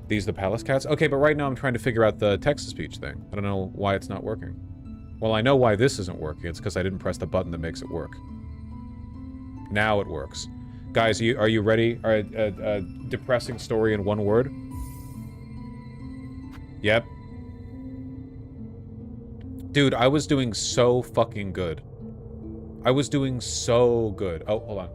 These the Palace Cats? Okay, but right now I'm trying to figure out the text-to-speech thing. I don't know why it's not working. Well, I know why this isn't working. It's because I didn't press the button that makes it work. Now it works. Guys, are you ready? A depressing story in one word? Yep. Dude, I was doing so fucking good. I was doing so good. Oh, hold on.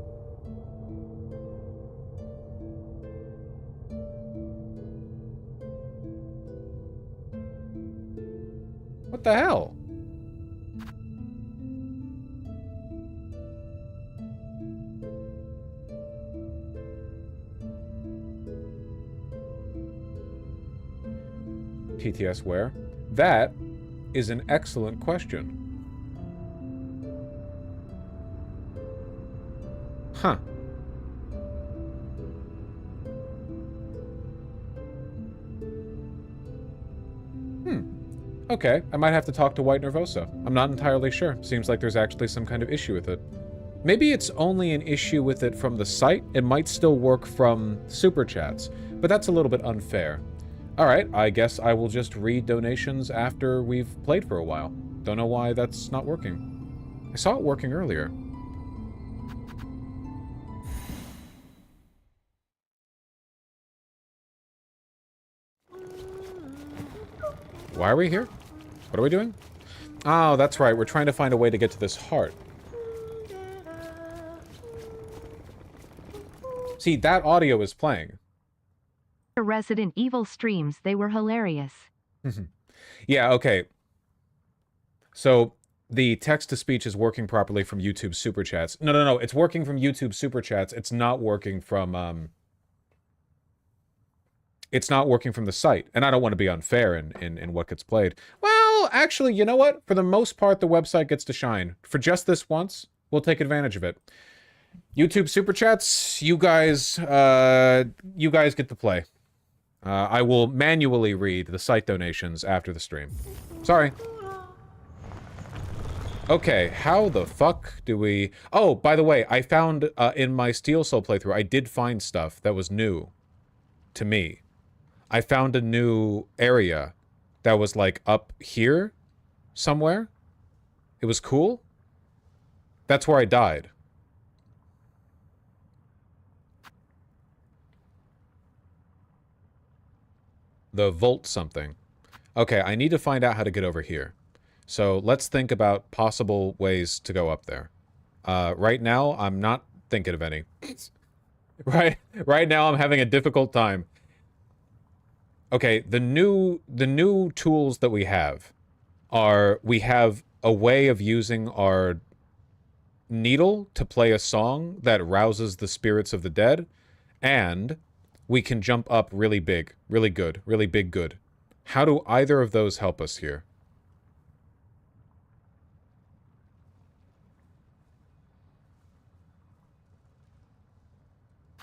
What the hell? TTS where? That is an excellent question. Huh. Okay, I might have to talk to White Nervosa. I'm not entirely sure. Seems like there's actually some kind of issue with it. Maybe it's only an issue with it from the site. It might still work from Super Chats, but that's a little bit unfair. Alright, I guess I will just read donations after we've played for a while. Don't know why that's not working. I saw it working earlier. Why are we here? What are we doing? Oh, that's right. We're trying to find a way to get to this heart. See, that audio is playing. Resident Evil streams, they were hilarious. Yeah, okay. So, the text-to-speech is working properly from YouTube Super Chats. No. It's working from YouTube Super Chats. It's not working from, it's not working from the site. And I don't want to be unfair in what gets played. Well, actually, you know what? For the most part, the website gets to shine. For just this once, we'll take advantage of it. YouTube Super Chats, you guys get to play. I will manually read the site donations after the stream. Sorry. Okay, how the fuck do we... Oh, by the way, I found in my Steel Soul playthrough, I did find stuff that was new to me. I found a new area that was, like, up here somewhere. It was cool. That's where I died. The Volt something. Okay, I need to find out how to get over here. So let's think about possible ways to go up there. Right now, I'm not thinking of any. Right now, I'm having a difficult time. Okay, the new tools that we have are, we have a way of using our needle to play a song that rouses the spirits of the dead, and we can jump up really big, really good, really big good. How do either of those help us here?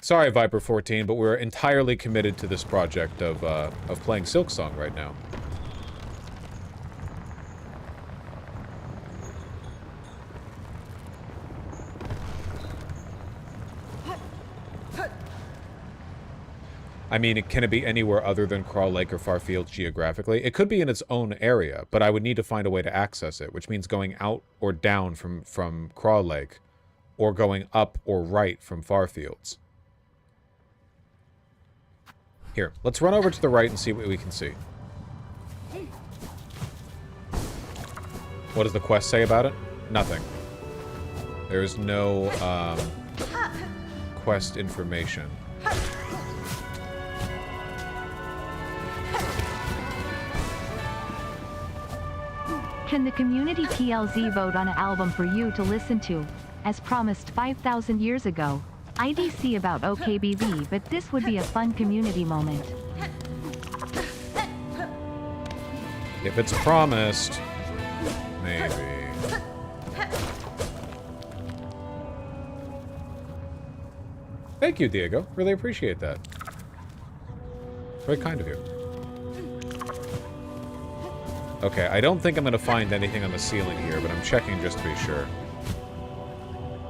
Sorry, Viper14, but we're entirely committed to this project of playing Silksong right now. I mean, can it be anywhere other than Crawl Lake or Farfield geographically? It could be in its own area, but I would need to find a way to access it, which means going out or down from Crawl Lake, or going up or right from Farfields. Here, let's run over to the right and see what we can see. What does the quest say about it? Nothing. There's no, quest information. Can the community TLZ vote on an album for you to listen to, as promised 5,000 years ago? IDC about OKBB, but this would be a fun community moment. If it's promised, maybe. Thank you, Diego. Really appreciate that. Very kind of you. Okay, I don't think I'm gonna find anything on the ceiling here, but I'm checking just to be sure.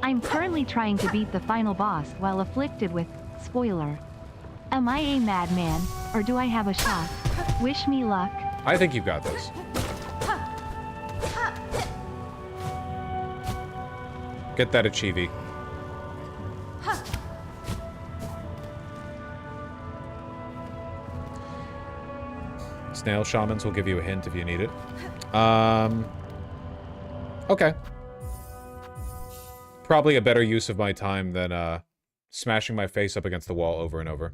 I'm currently trying to beat the final boss while afflicted with, spoiler. Am I a madman, or do I have a shot? Wish me luck. I think you've got this. Get that achievey. Snail Shamans will give you a hint if you need it. Okay. Probably a better use of my time than smashing my face up against the wall over and over.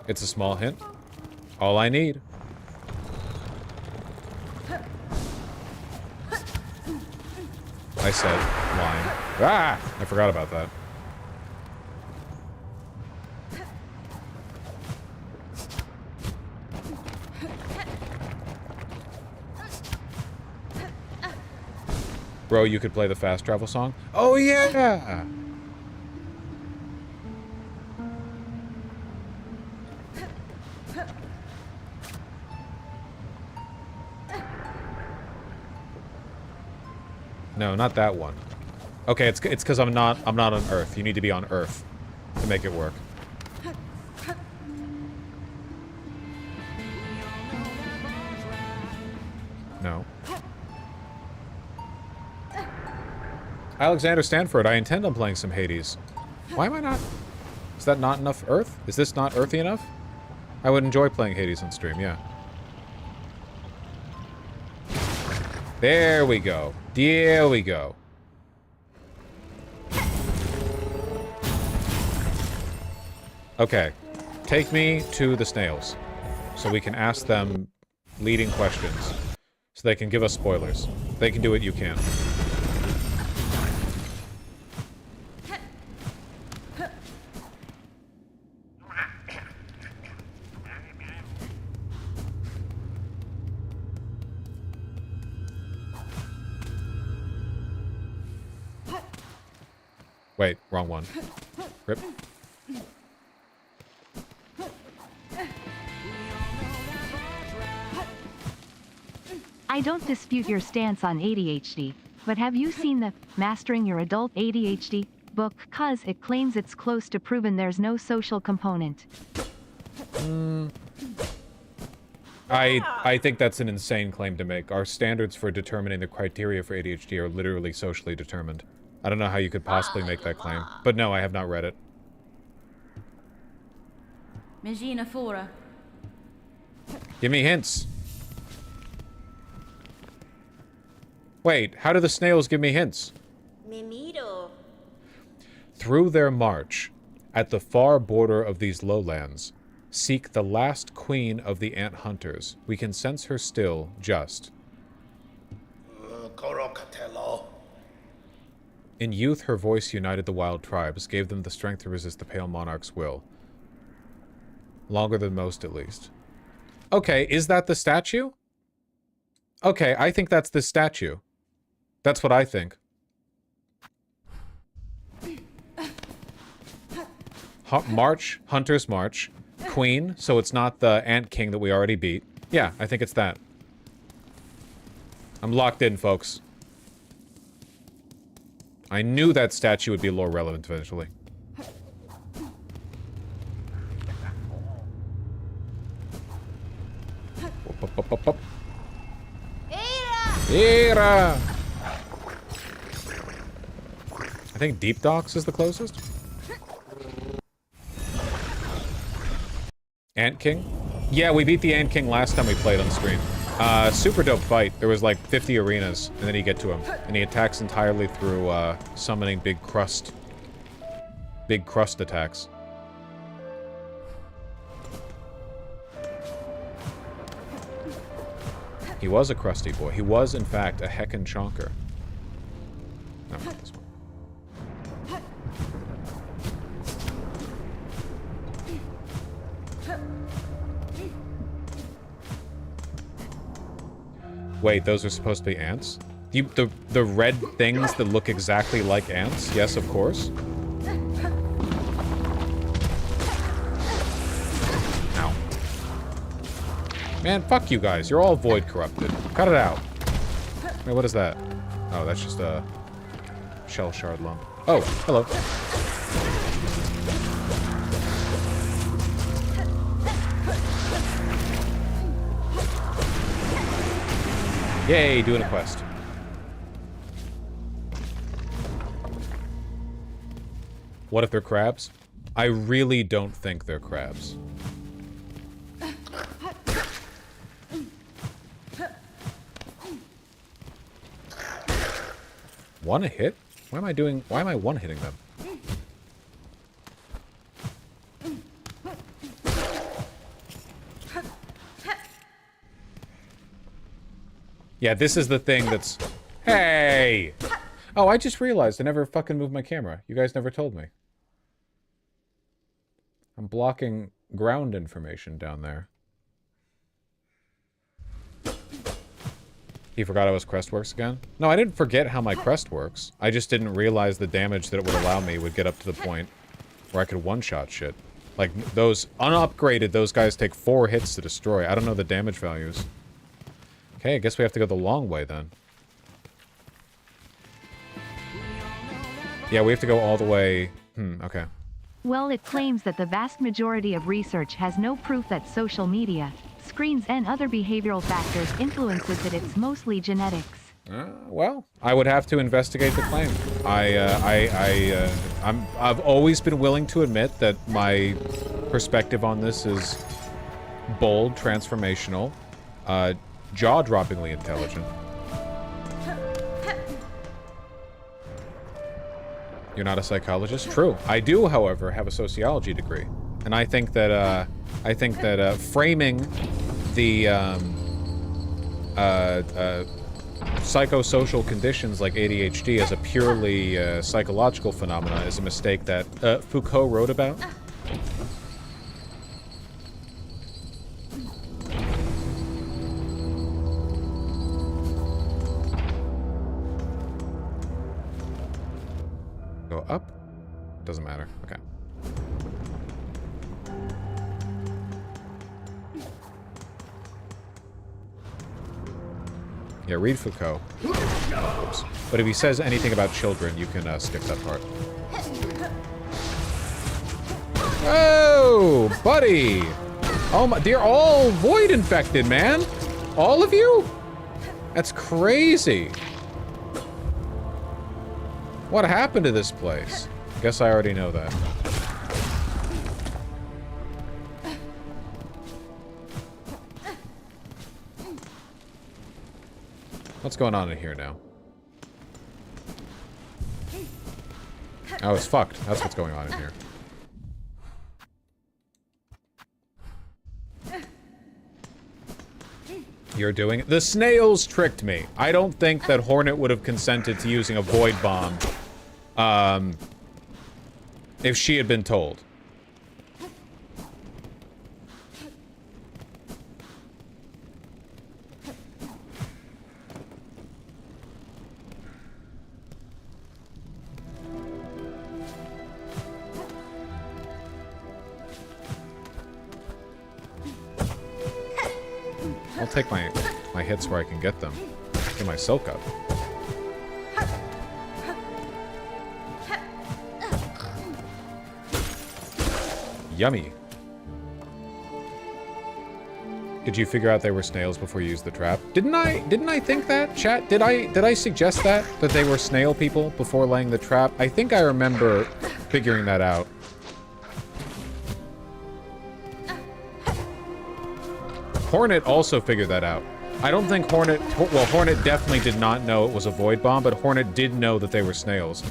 It's a small hint. All I need. I said line. Ah! I forgot about that. Bro, you could play the fast travel song? Oh, yeah! No, not that one. Okay, it's because I'm not on Earth. You need to be on Earth to make it work. No. Alexander Stanford, I intend on playing some Hades. Why am I not? Is that not enough Earth? Is this not earthy enough? I would enjoy playing Hades on stream, yeah. There we go. There we go. Okay. Take me to the snails, so we can ask them leading questions, so they can give us spoilers. They can do it, you can't. Wait, wrong one. Rip. I don't dispute your stance on ADHD, but have you seen the Mastering Your Adult ADHD book? Cause it claims it's close to proven there's no social component. I think that's an insane claim to make. Our standards for determining the criteria for ADHD are literally socially determined. I don't know how you could possibly make that claim. But no, I have not read it. Give me hints. Wait, how do the snails give me hints? Through their march, at the far border of these lowlands, seek the last queen of the ant hunters. We can sense her still, just. In youth, her voice united the wild tribes, gave them the strength to resist the pale monarch's will. Longer than most, at least. Okay, is that the statue? Okay, I think that's the statue. That's what I think. March, Hunter's March. Queen, so it's not the Ant King that we already beat. Yeah, I think it's that. I'm locked in, folks. I knew that statue would be lore relevant eventually. Era! I think Deep Docks is the closest. Ant King? Yeah, we beat the Ant King last time we played on stream. Super dope fight. There was like 50 arenas, and then you get to him. And he attacks entirely through summoning big crust attacks. He was a crusty boy. He was, in fact, a heckin' chonker. No, not this one. Wait, those are supposed to be ants? The red things that look exactly like ants? Yes, of course. Ow. Man, fuck you guys. You're all void corrupted. Cut it out. Wait, what is that? Oh, that's just a shell shard lump. Oh, hello. Yay, doing a quest. What if they're crabs? I really don't think they're crabs. One hit? Why am I one-hitting them? Yeah, this is the thing that's... Hey! Oh, I just realized I never fucking moved my camera. You guys never told me. I'm blocking ground information down there. He forgot how his crest works again? No, I didn't forget how my crest works. I just didn't realize the damage that it would allow me would get up to the point where I could one-shot shit. Like, those unupgraded, those guys take 4 hits to destroy. I don't know the damage values. Okay, I guess we have to go the long way then. Yeah, we have to go all the way... okay. Well, it claims that the vast majority of research has no proof that social media, screens and other behavioral factors influences it. It's mostly genetics. Well, I would have to investigate the claim. I've always been willing to admit that my perspective on this is bold, transformational, jaw-droppingly intelligent. You're not a psychologist? True. I do, however, have a sociology degree, and I think that framing the psychosocial conditions like ADHD as a purely psychological phenomena is a mistake that Foucault wrote about. Go up? Doesn't matter. Okay. Yeah, read Foucault. Oops. But if he says anything about children, you can skip that part. Oh, buddy! Oh my, they're all void infected, man! All of you? That's crazy. What happened to this place? Guess I already know that. What's going on in here now? Oh, it's fucked. That's what's going on in here. You're doing it. The snails tricked me. I don't think that Hornet would have consented to using a void bomb if she had been told. I'll take my hits where I can get them. Get my silk up. Yummy. Did you figure out they were snails before you used the trap? Didn't I think that? Chat, did I suggest that they were snail people before laying the trap? I think I remember figuring that out. Hornet also figured that out. I don't think Hornet... Well, Hornet definitely did not know it was a void bomb, but Hornet did know that they were snails.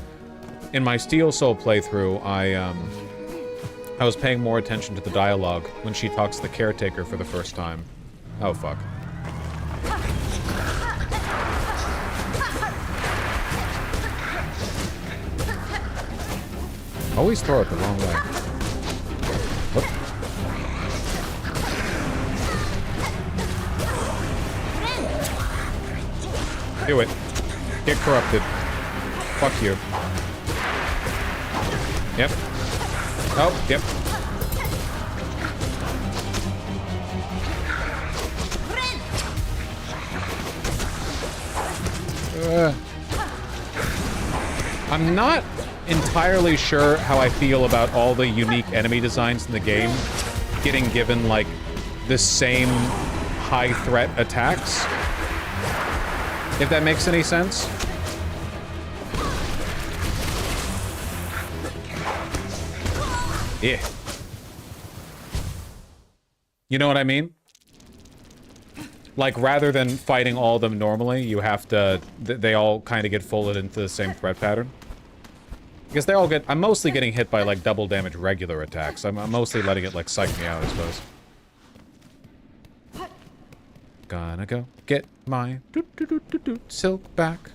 In my Steel Soul playthrough, I was paying more attention to the dialogue when she talks to the caretaker for the first time. Oh, fuck. Always throw it the wrong way. What? Do it. Get corrupted. Fuck you. Yep. Oh, yep. I'm not entirely sure how I feel about all the unique enemy designs in the game getting given, like, the same high threat attacks. If that makes any sense. Yeah. You know what I mean? Like, rather than fighting all of them normally, you have to... They all kind of get folded into the same threat pattern. Because they all get... I'm mostly getting hit by, like, double damage regular attacks. I'm mostly letting it, like, psych me out, I suppose. Gonna go get my silk back.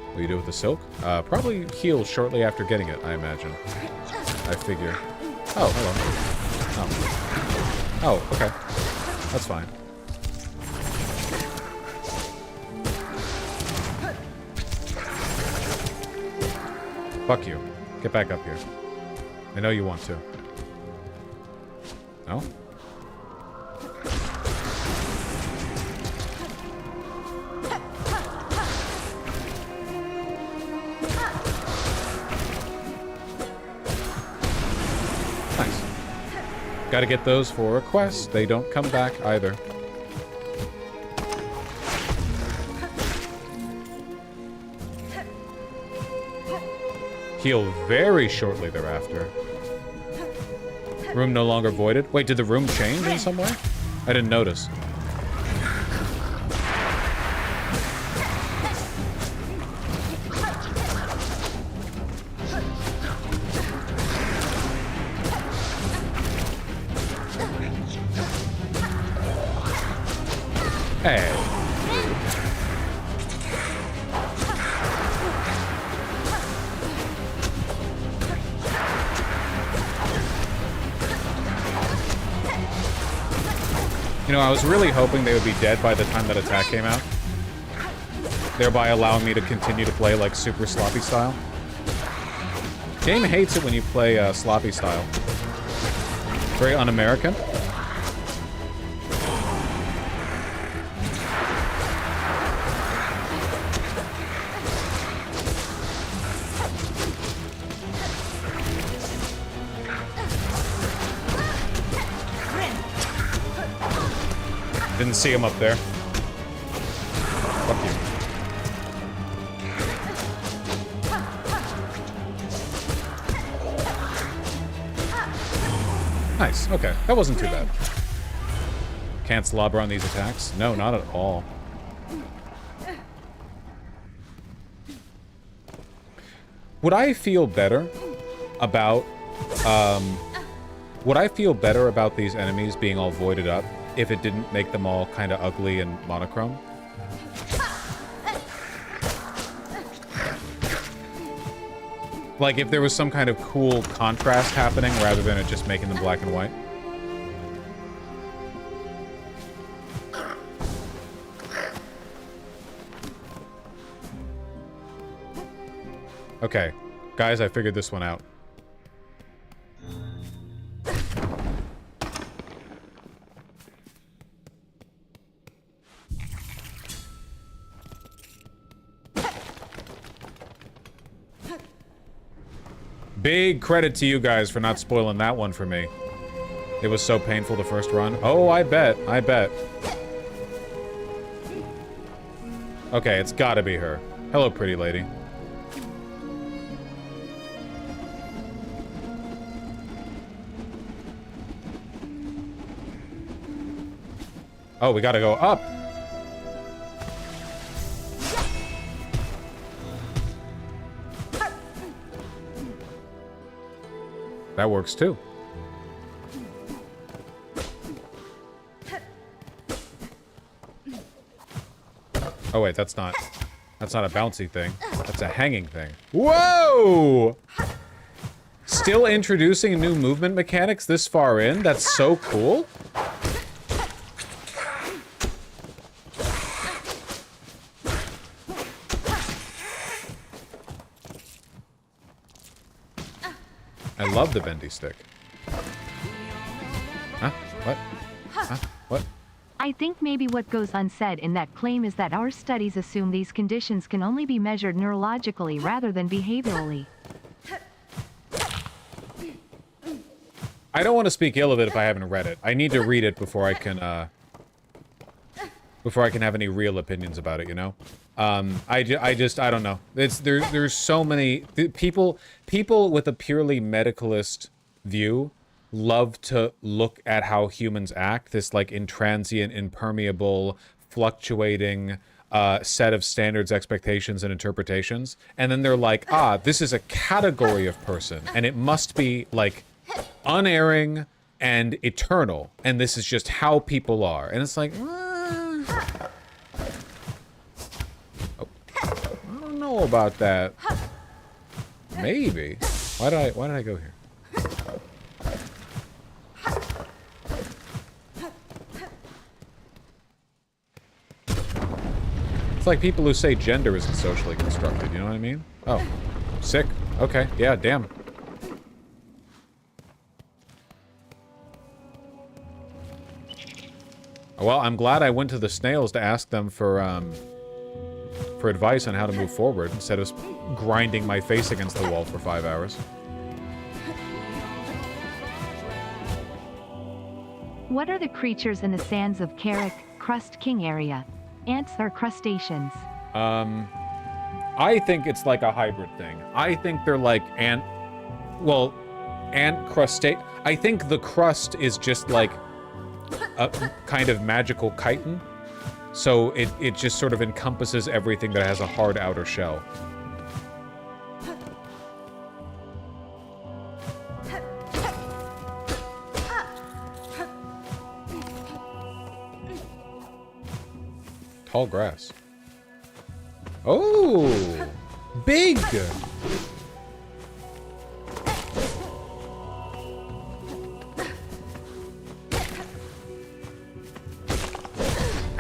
What do you do with the silk? Probably heal shortly after getting it, I imagine. I figure. Oh, hello. Oh, okay. That's fine. Fuck you. Get back up here. I know you want to. No? Nice. Gotta get those for a quest. They don't come back either. Heal very shortly thereafter. Room no longer voided. Wait, did the room change in some way? I didn't notice. Hey. You know, I was really hoping they would be dead by the time that attack came out, thereby allowing me to continue to play like super sloppy style. Game hates it when you play sloppy style. Very un-American. Didn't see him up there. Fuck you. Nice, okay. That wasn't too bad. Can't slobber on these attacks? No, not at all. Would I feel better about, would I feel better about these enemies being all voided up if it didn't make them all kind of ugly and monochrome? Like if there was some kind of cool contrast happening rather than it just making them black and white? Okay, guys, I figured this one out. Big credit to you guys for not spoiling that one for me. It was so painful the first run. Oh, I bet. I bet. Okay, it's gotta be her. Hello, pretty lady. Oh, we gotta go up. That works too. Oh wait, that's not a bouncy thing. That's a hanging thing. Whoa! Still introducing new movement mechanics this far in? That's so cool. I love the bendy stick. Huh? What? Huh? What? I think maybe what goes unsaid in that claim is that our studies assume these conditions can only be measured neurologically rather than behaviorally. I don't want to speak ill of it if I haven't read it. I need to read it before I can have any real opinions about it, you know? I don't know. There's so many people with a purely medicalist view love to look at how humans act, this like intransient, impermeable, fluctuating set of standards, expectations, and interpretations. And then they're like, ah, this is a category of person, and it must be, like, unerring and eternal. And this is just how people are. And it's like, I don't know about that. Maybe. Why did I go here? It's like people who say gender isn't socially constructed, you know what I mean? Oh, sick. Okay, yeah, damn. Well, I'm glad I went to the snails to ask them for advice on how to move forward instead of grinding my face against the wall for 5 hours. What are the creatures in the sands of Carrick, Crust King area? Ants or crustaceans? I think it's like a hybrid thing. I think they're like ant crustacea. I think the crust is just like a kind of magical chitin. So it just sort of encompasses everything that has a hard outer shell. Tall grass. Oh! Big!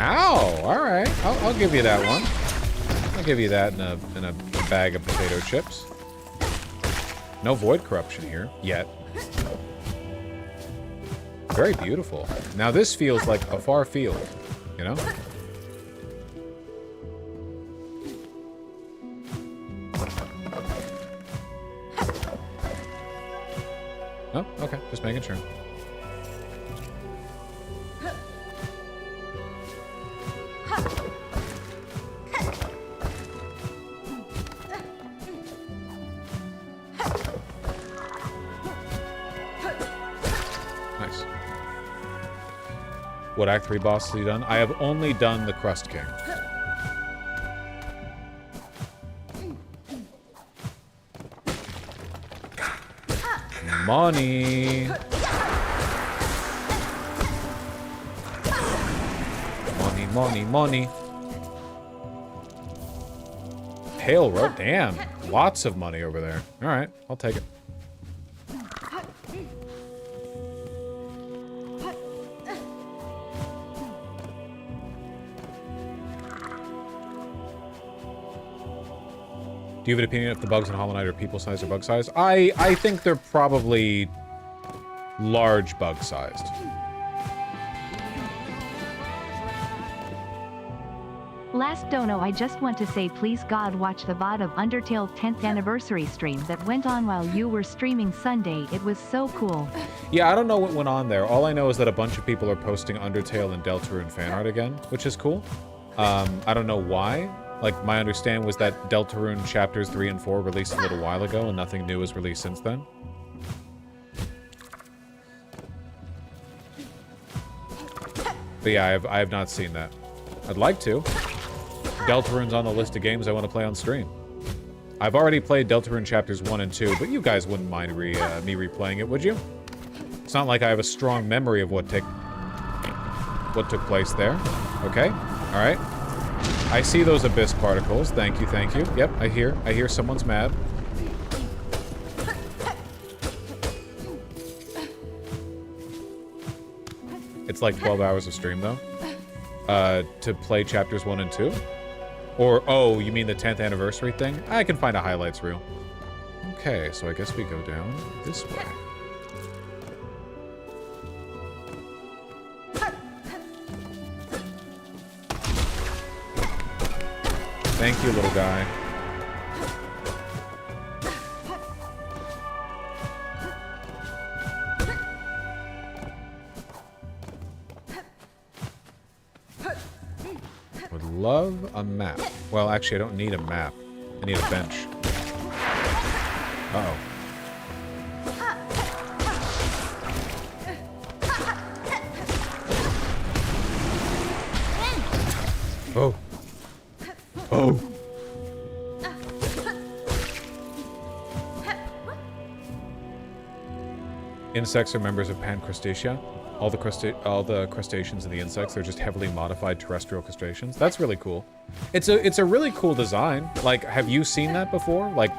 Ow! Alright. I'll give you that one. I'll give you that in a bag of potato chips. No void corruption here, yet. Very beautiful. Now this feels like a far field, you know? Oh, okay. Just making sure. Nice. What Act 3 boss have you done? I have only done the Crust King. Money. Money, money, money. Pale road. Damn. Lots of money over there. All right. I'll take it. Do you have an opinion if the bugs in Hollow Knight are people-sized or bug-sized? I think they're probably large bug-sized. Last dono, I just want to say please God watch the VOD of Undertale 10th anniversary stream that went on while you were streaming Sunday. It was so cool. Yeah, I don't know what went on there. All I know is that a bunch of people are posting Undertale and Deltarune fan art again, which is cool. I don't know why. Like, my understanding was that Deltarune chapters 3 and 4 released a little while ago, and nothing new was released since then. But yeah, I have not seen that. I'd like to. Deltarune's on the list of games I want to play on stream. I've already played Deltarune chapters 1 and 2, but you guys wouldn't mind me replaying it, would you? It's not like I have a strong memory of what took place there. Okay, all right. I see those abyss particles. Thank you, thank you. Yep, I hear someone's mad. It's like 12 hours of stream, though. To play chapters 1 and 2? Or, oh, you mean the 10th anniversary thing? I can find a highlights reel. Okay, so I guess we go down this way. Thank you, little guy. Would love a map. Well, actually, I don't need a map. I need a bench. Uh-oh. Oh. Oh. Insects are members of Pancrustacea. All the crustaceans and the insects, they're just heavily modified terrestrial crustaceans. That's really cool. It's a really cool design. Like, have you seen that before? Like,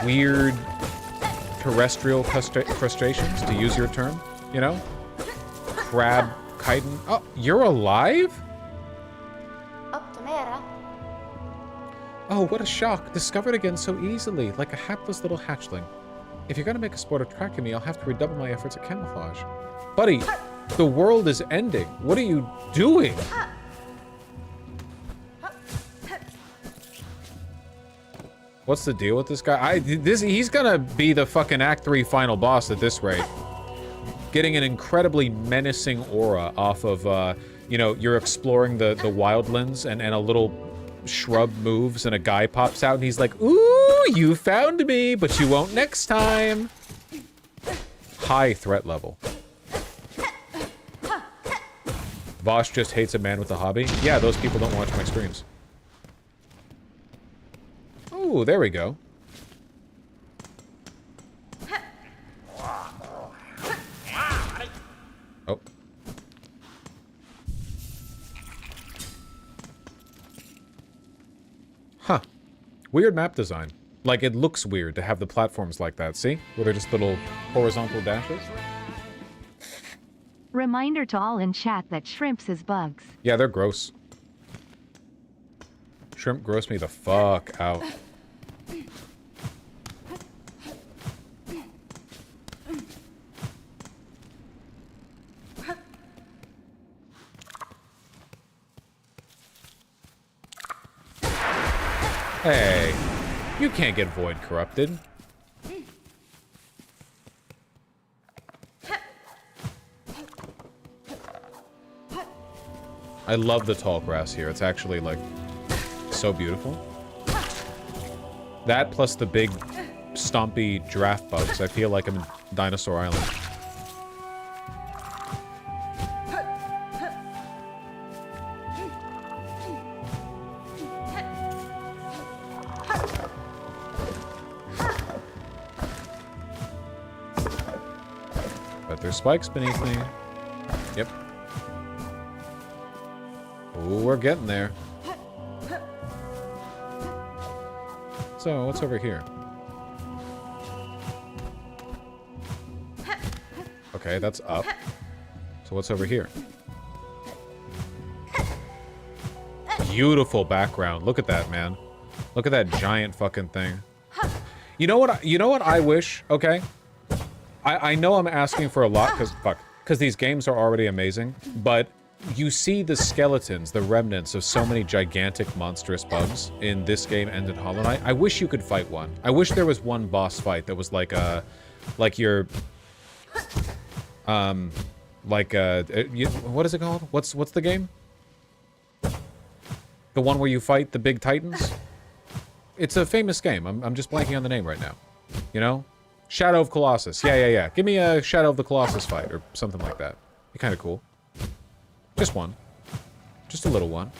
weird terrestrial crustaceans, to use your term, you know? Crab, chitin. Oh, you're alive? Oh, what a shock. Discovered again so easily, like a hapless little hatchling. If you're gonna make a sport of tracking me, I'll have to redouble my efforts at camouflage. Buddy, the world is ending. What are you doing? What's the deal with this guy? He's gonna be the fucking Act 3 final boss at this rate. Getting an incredibly menacing aura off of, you know, you're exploring the wildlands and a little shrub moves and a guy pops out and he's like, ooh, you found me, but you won't next time. High threat level. Vosh just hates a man with a hobby. Yeah, those people don't watch my streams. Ooh, there we go. Oh. Huh. Weird map design. Like, it looks weird to have the platforms like that, see? Where they're just little horizontal dashes. Reminder to all in chat that shrimps is bugs. Yeah, they're gross. Shrimp gross me the fuck out. Hey, you can't get void corrupted. I love the tall grass here. It's actually, like, so beautiful. That plus the big, stompy giraffe bugs. I feel like I'm in Dinosaur Island. But there's spikes beneath me. Yep. Ooh, we're getting there. So, what's over here? Okay, that's up. So what's over here? Beautiful background. Look at that, man. Look at that giant fucking thing. You know what I wish, okay? I know I'm asking for a lot, because these games are already amazing, but you see the skeletons, the remnants of so many gigantic, monstrous bugs in this game and in Hollow Knight. I wish you could fight one. I wish there was one boss fight that was like your, what is it called? What's the game? The one where you fight the big titans? It's a famous game. I'm just blanking on the name right now. You know? Shadow of Colossus. Yeah. Give me a Shadow of the Colossus fight or something like that. Be kind of cool. Just one. Just a little one.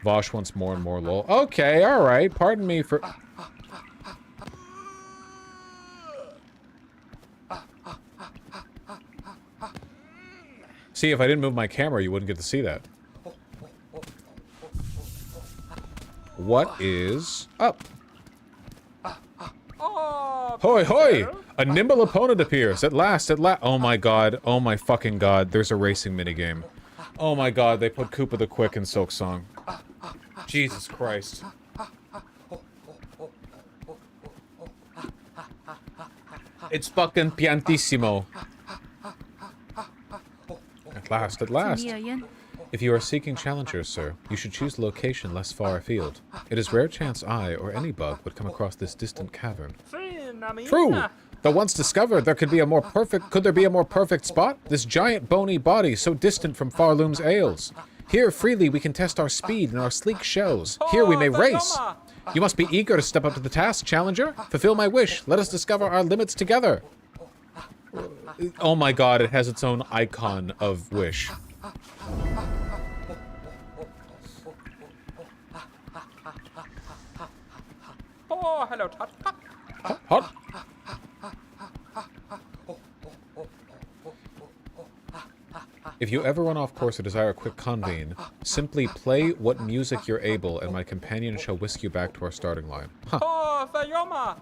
Vosh wants more and more lol. Okay, alright. Pardon me for... See, if I didn't move my camera, you wouldn't get to see that. What is up? Hoi hoi! A nimble opponent appears. At last. Oh my god. Oh my fucking god. There's a racing minigame. Oh my god, they put Koopa the Quick in Silk Song. Jesus Christ. It's fucking piantissimo. At last. If you are seeking challengers, sir, you should choose a location less far afield. It is rare chance I, or any bug, would come across this distant cavern. True! Though once discovered, could there be a more perfect spot? This giant bony body, so distant from Farloom's ales. Here, freely, we can test our speed in our sleek shells. Here, we may race. You must be eager to step up to the task, challenger. Fulfill my wish. Let us discover our limits together. Oh my god, it has its own icon of wish. Oh, hello, Todd. Hot. If you ever run off course or desire a quick convene, simply play what music you're able, and my companion shall whisk you back to our starting line. Huh. Oh, Sayoma.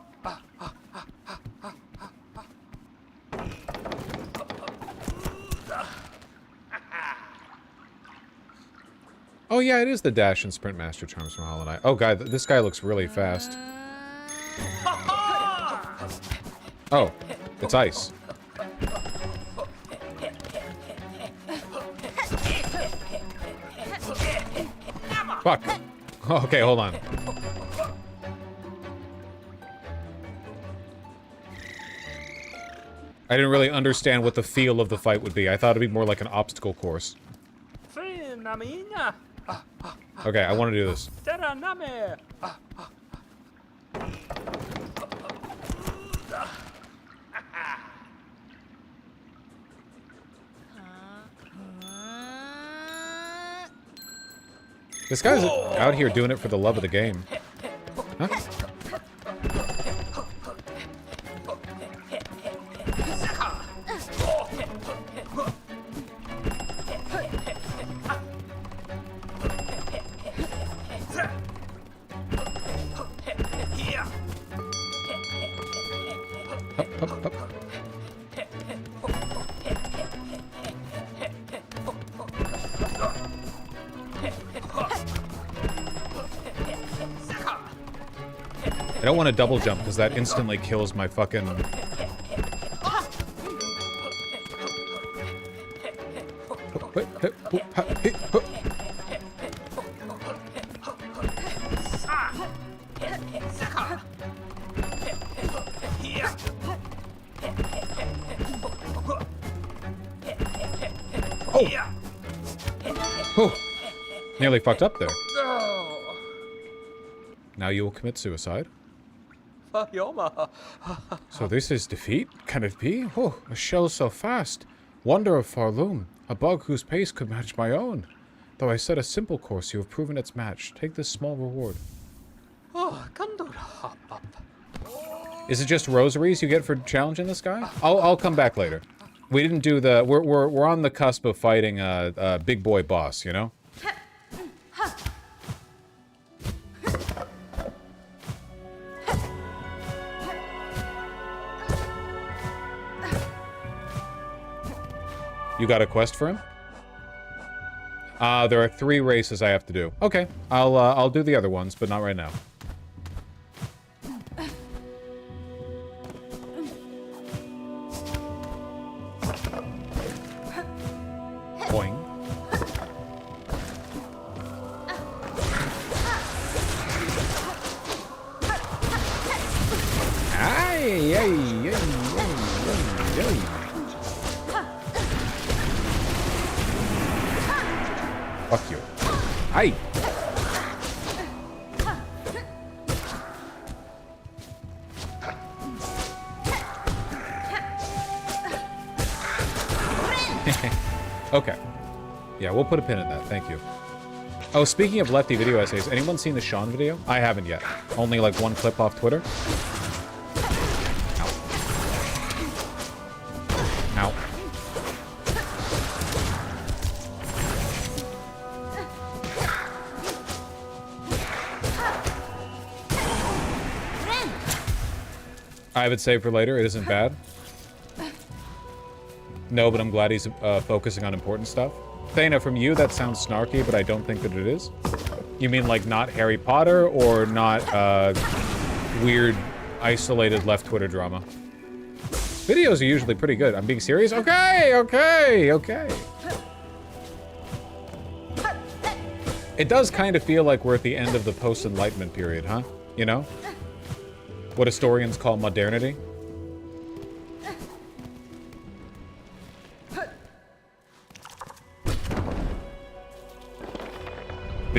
Oh yeah, it is the Dash and Sprint Master Charms from Hollow Knight. Oh god, this guy looks really fast. Oh, it's ice. Fuck. Oh, okay, hold on. I didn't really understand what the feel of the fight would be. I thought it'd be more like an obstacle course. Okay, I want to do this. This guy's out here doing it for the love of the game. Huh? Up. I don't want to double jump because that instantly kills my fucking... Oh! Nearly fucked up there. Now you will commit suicide. So this is defeat? Can it be? Oh, a shell so fast. Wonder of Farloom. A bug whose pace could match my own. Though I set a simple course, you have proven its match. Take this small reward. Is it just rosaries you get for challenging this guy? I'll come back later. We didn't do the... We're on the cusp of fighting a big boy boss, you know? You got a quest for him? There are 3 races I have to do. Okay, I'll do the other ones, but not right now. Boing. Ay, ay, ay, ay, ay. Fuck you. Hi. Okay. Yeah, we'll put a pin in that. Thank you. Oh, speaking of lefty video essays, anyone seen the Sean video? I haven't yet. Only like one clip off Twitter. Ow. Ow. I have it saved for later. It isn't bad. No, but I'm glad he's focusing on important stuff. Thana, from you, that sounds snarky, but I don't think that it is. You mean like not Harry Potter or not weird, isolated left Twitter drama? Videos are usually pretty good. I'm being serious? Okay, okay, okay. It does kind of feel like we're at the end of the post-Enlightenment period, huh? You know? What historians call modernity.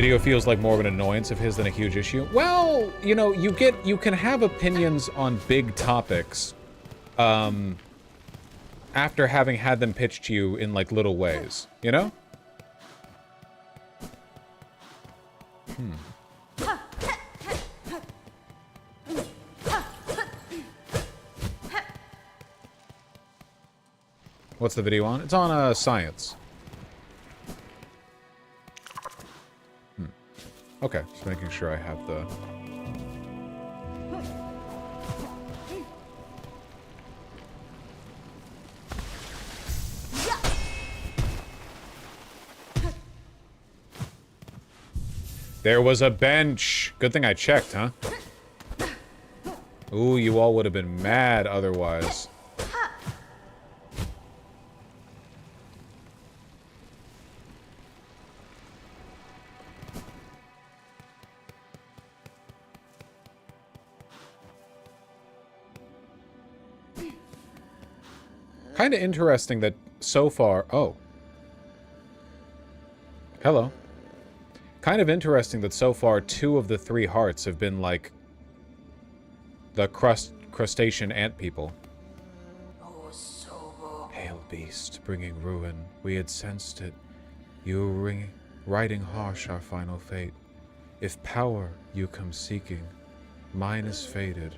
video feels like more of an annoyance of his than a huge issue. Well, you know, you can have opinions on big topics, after having had them pitched to you in, like, little ways, you know? What's the video on? It's on, science. Okay, just making sure I have the... There was a bench! Good thing I checked, huh? Ooh, you all would have been mad otherwise. Kind of interesting that so far... Oh. Hello. Kind of interesting that so far 2 of the 3 hearts have been, like, the crustacean ant people. Pale beast, bringing ruin. We had sensed it. You were riding harsh our final fate. If power you come seeking, mine is faded,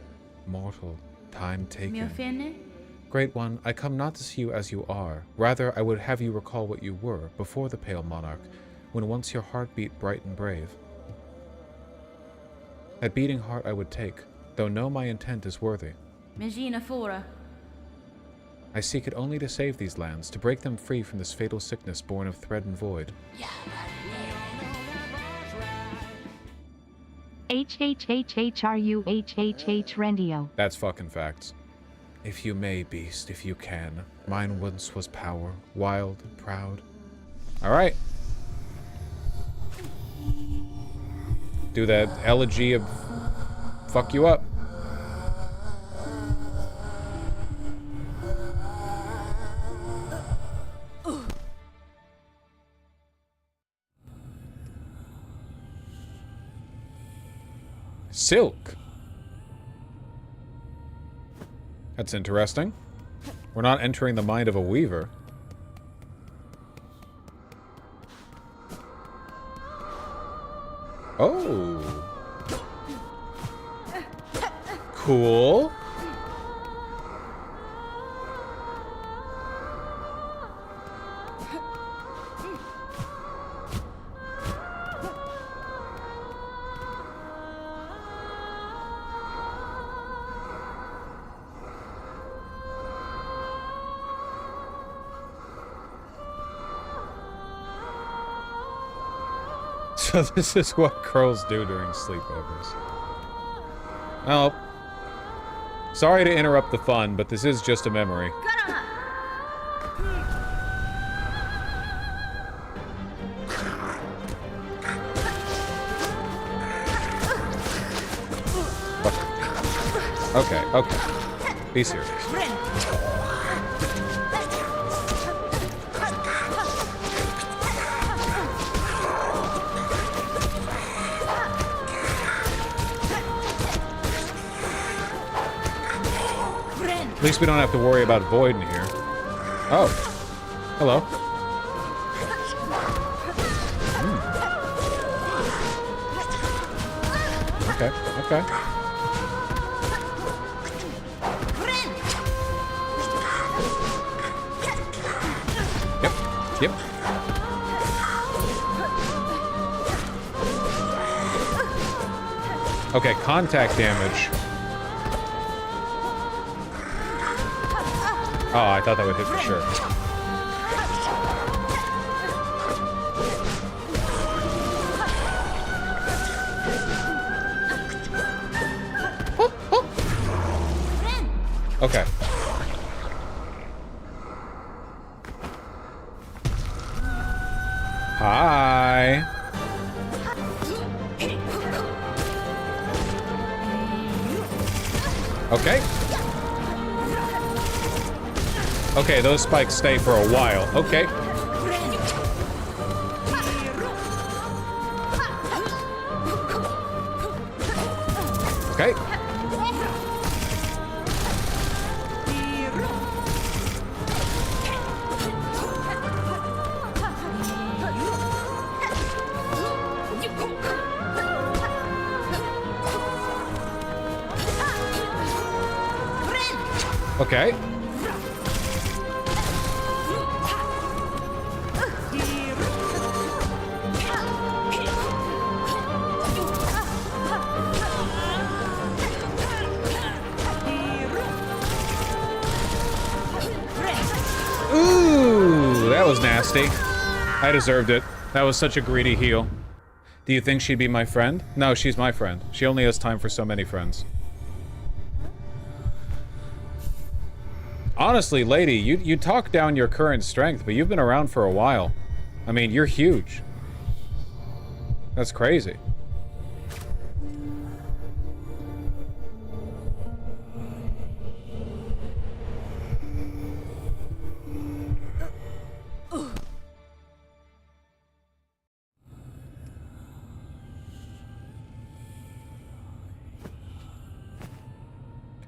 mortal, time taken. Great one, I come not to see you as you are. Rather, I would have you recall what you were before the pale monarch, when once your heart beat bright and brave. That beating heart I would take, though know my intent is worthy. I seek it only to save these lands, to break them free from this fatal sickness born of thread and void. HHHHRUHHH Rendio. That's fucking facts. If you may, beast, if you can. Mine once was power, wild and proud. Alright. Do that elegy of fuck you up. Silk. That's interesting. We're not entering the mind of a weaver. Oh. Cool. So this is what girls do during sleepovers. Well, sorry to interrupt the fun, but this is just a memory. Okay, okay. Be serious. At least we don't have to worry about Void in here. Oh. Hello. Okay, okay. Yep, yep. Okay, contact damage. Oh, I thought that would hit for sure. Okay. Hi. Okay. Okay, those spikes stay for a while. Okay. Okay. Okay. Ooh, that was nasty. I deserved it. That was such a greedy heal. Do you think she'd be my friend? No, she's my friend. She only has time for so many friends. Honestly, lady, you talk down your current strength, but you've been around for a while. I mean, you're huge. That's crazy.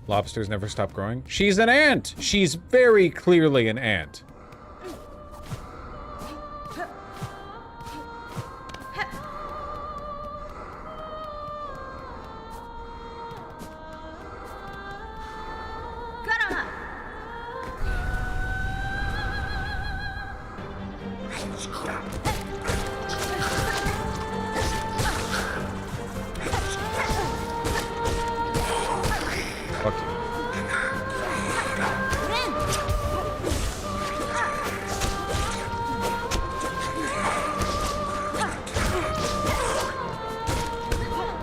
Lobsters never stop growing. She's an ant! She's very clearly an ant. Fuck you.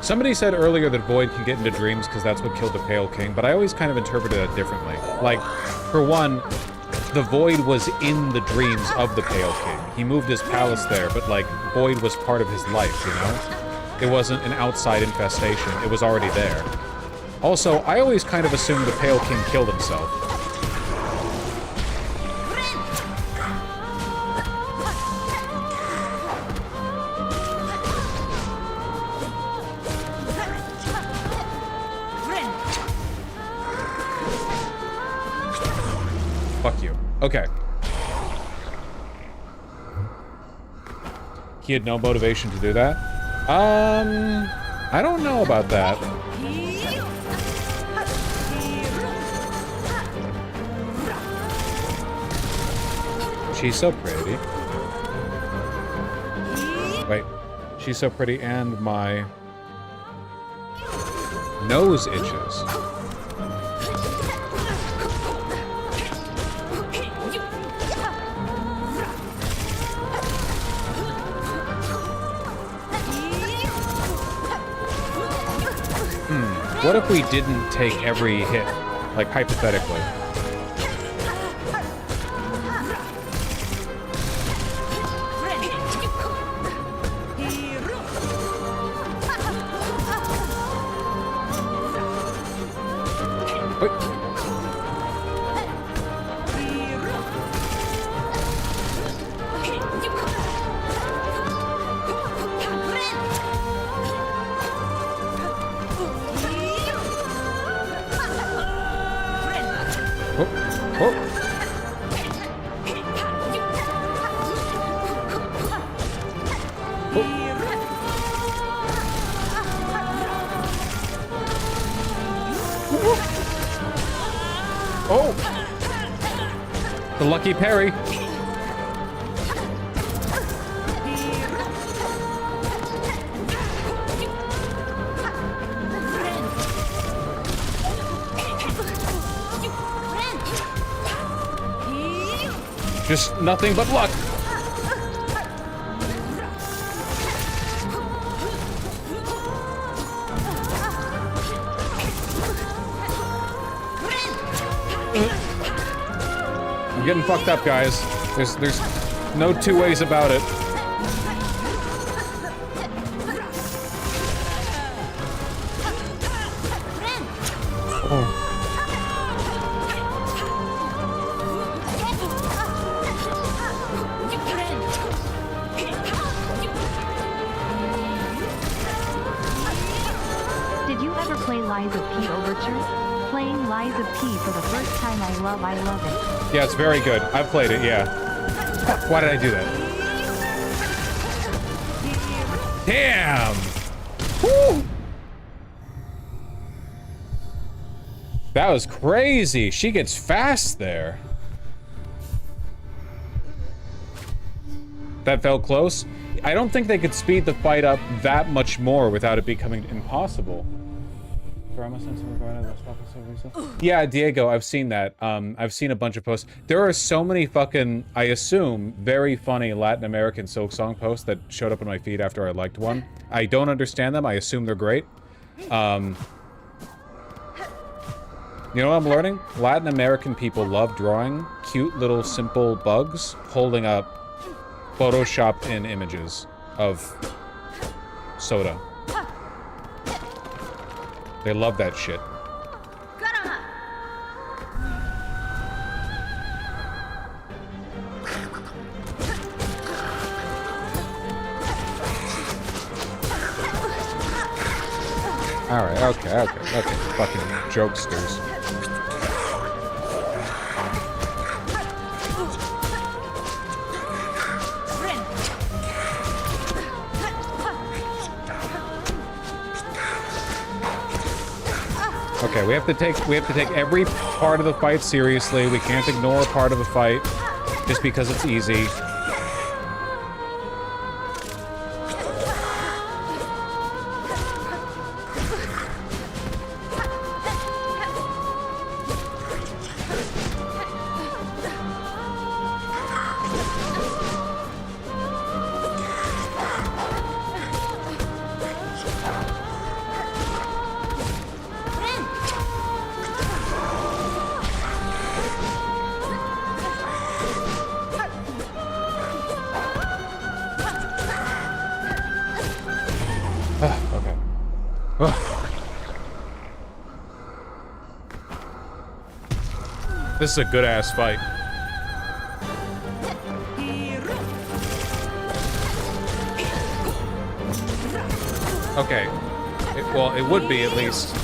Somebody said earlier that Void can get into dreams because that's what killed the Pale King, but I always kind of interpreted that differently. Like, for one, the Void was in the dreams of the Pale King. He moved his palace there, but like, Void was part of his life, you know? It wasn't an outside infestation, it was already there. Also, I always kind of assumed the Pale King killed himself. Fuck you. Okay. He had no motivation to do that? I don't know about that. She's so pretty. Wait. She's so pretty and my nose itches. What if we didn't take every hit, like hypothetically? The lucky parry. Just nothing but luck. I'm getting fucked up, guys. There's no two ways about it. Oh. Did you ever ever play Lies of P Overture? Playing Lies of P for the first time, I love it. Yeah, it's very good. I've played it, yeah. Why did I do that? Damn! Woo! That was crazy. She gets fast there. That felt close. I don't think they could speed the fight up that much more without it becoming impossible. Yeah, Diego, I've seen that. I've seen a bunch of posts. There are so many fucking, I assume, very funny Latin American Silk Song posts that showed up in my feed after I liked one. I don't understand them. I assume they're great. You know what I'm learning? Latin American people love drawing cute little simple bugs holding up Photoshop in images of soda. They love that shit. Alright, okay, fucking jokesters. Okay, we have to take every part of the fight seriously. We can't ignore a part of a fight just because it's easy. This is a good-ass fight. Okay. Well, it would be, at least,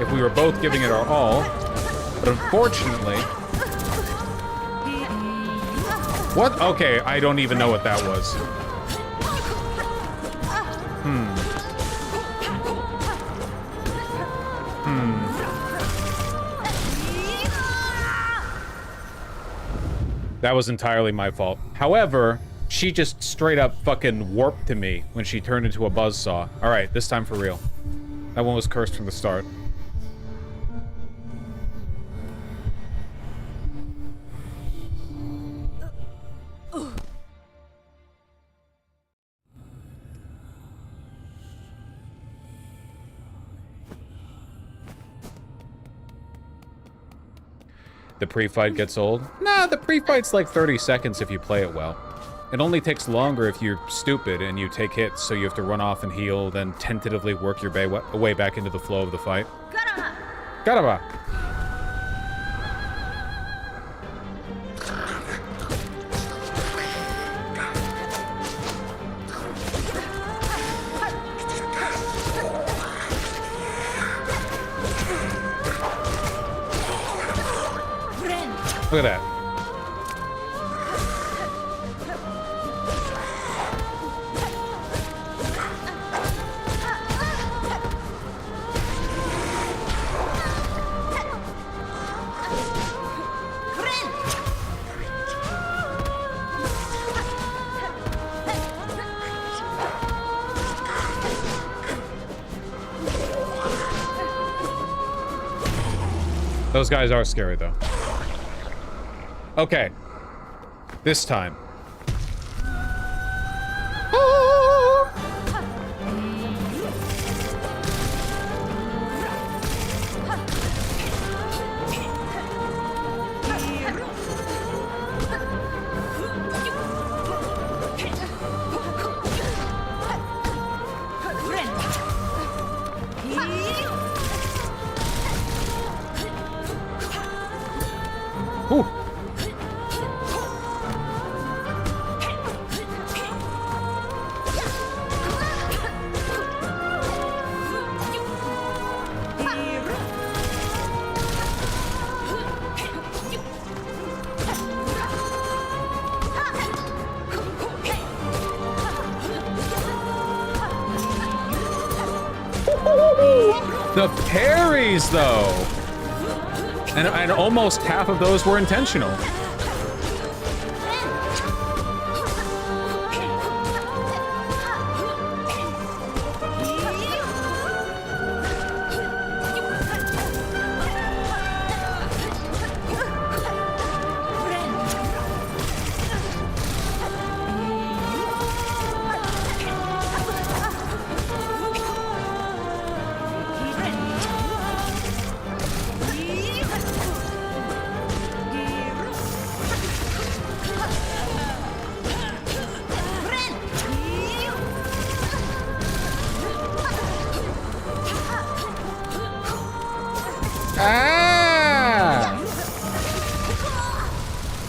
if we were both giving it our all. But unfortunately... What? Okay, I don't even know what that was. That was entirely my fault. However, she just straight up fucking warped to me when she turned into a buzzsaw. Alright, this time for real. That one was cursed from the start. The pre-fight gets old? Nah, the pre-fight's like 30 seconds if you play it well. It only takes longer if you're stupid and you take hits, so you have to run off and heal, then tentatively work your way back into the flow of the fight. Garaba! Look at that. Those guys are scary, though. Okay. This time. The parries, though. And almost half of those were intentional.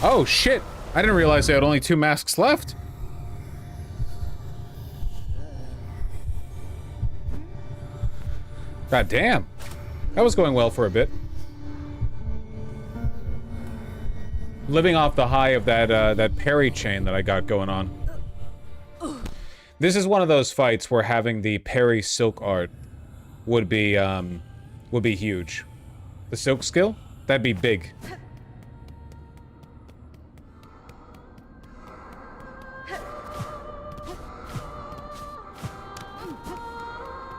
Oh, shit. I didn't realize they had only 2 masks left. God damn. That was going well for a bit. Living off the high of that parry chain that I got going on. This is one of those fights where having the parry silk art would be huge. The silk skill? That'd be big.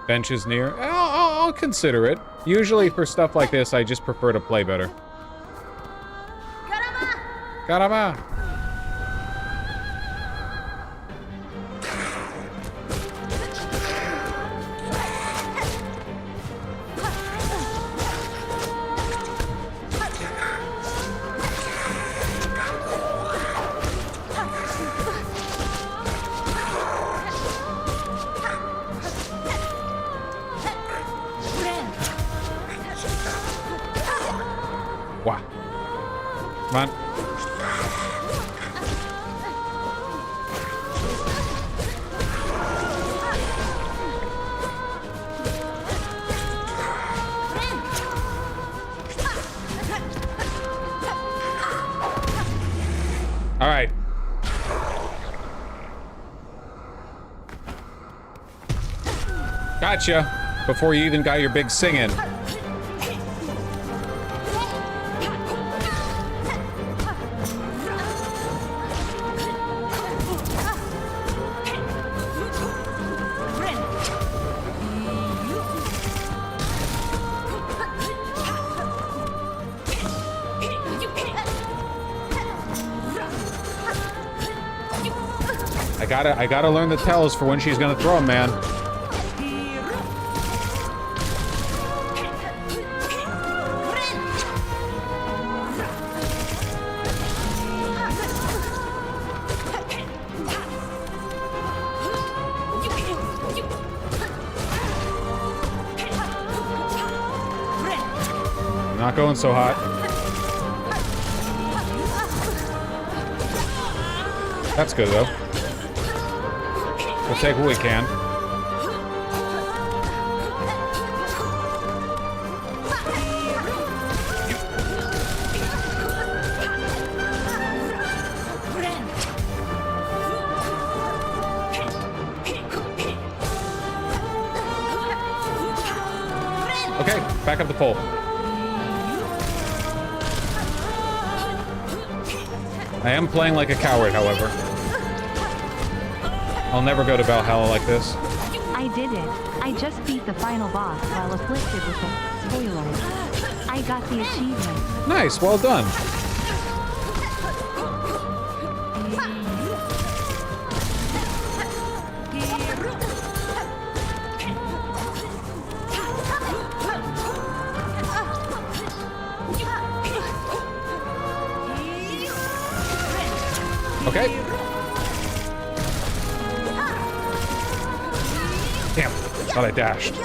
Bench is near. I'll consider it. Usually for stuff like this, I just prefer to play better. Caramba! Wow. Come on. All right. Gotcha. Before you even got your big sing in. I gotta learn the tells for when she's gonna throw him, man. Not going so hot. That's good, though. We'll take what we can. Okay, back up the pole. I am playing like a coward, however. I'll never go to Valhalla like this. I did it. I just beat the final boss while afflicted with a spoiler. I got the achievement. Nice, well done. Okay. Damn, thought I dashed.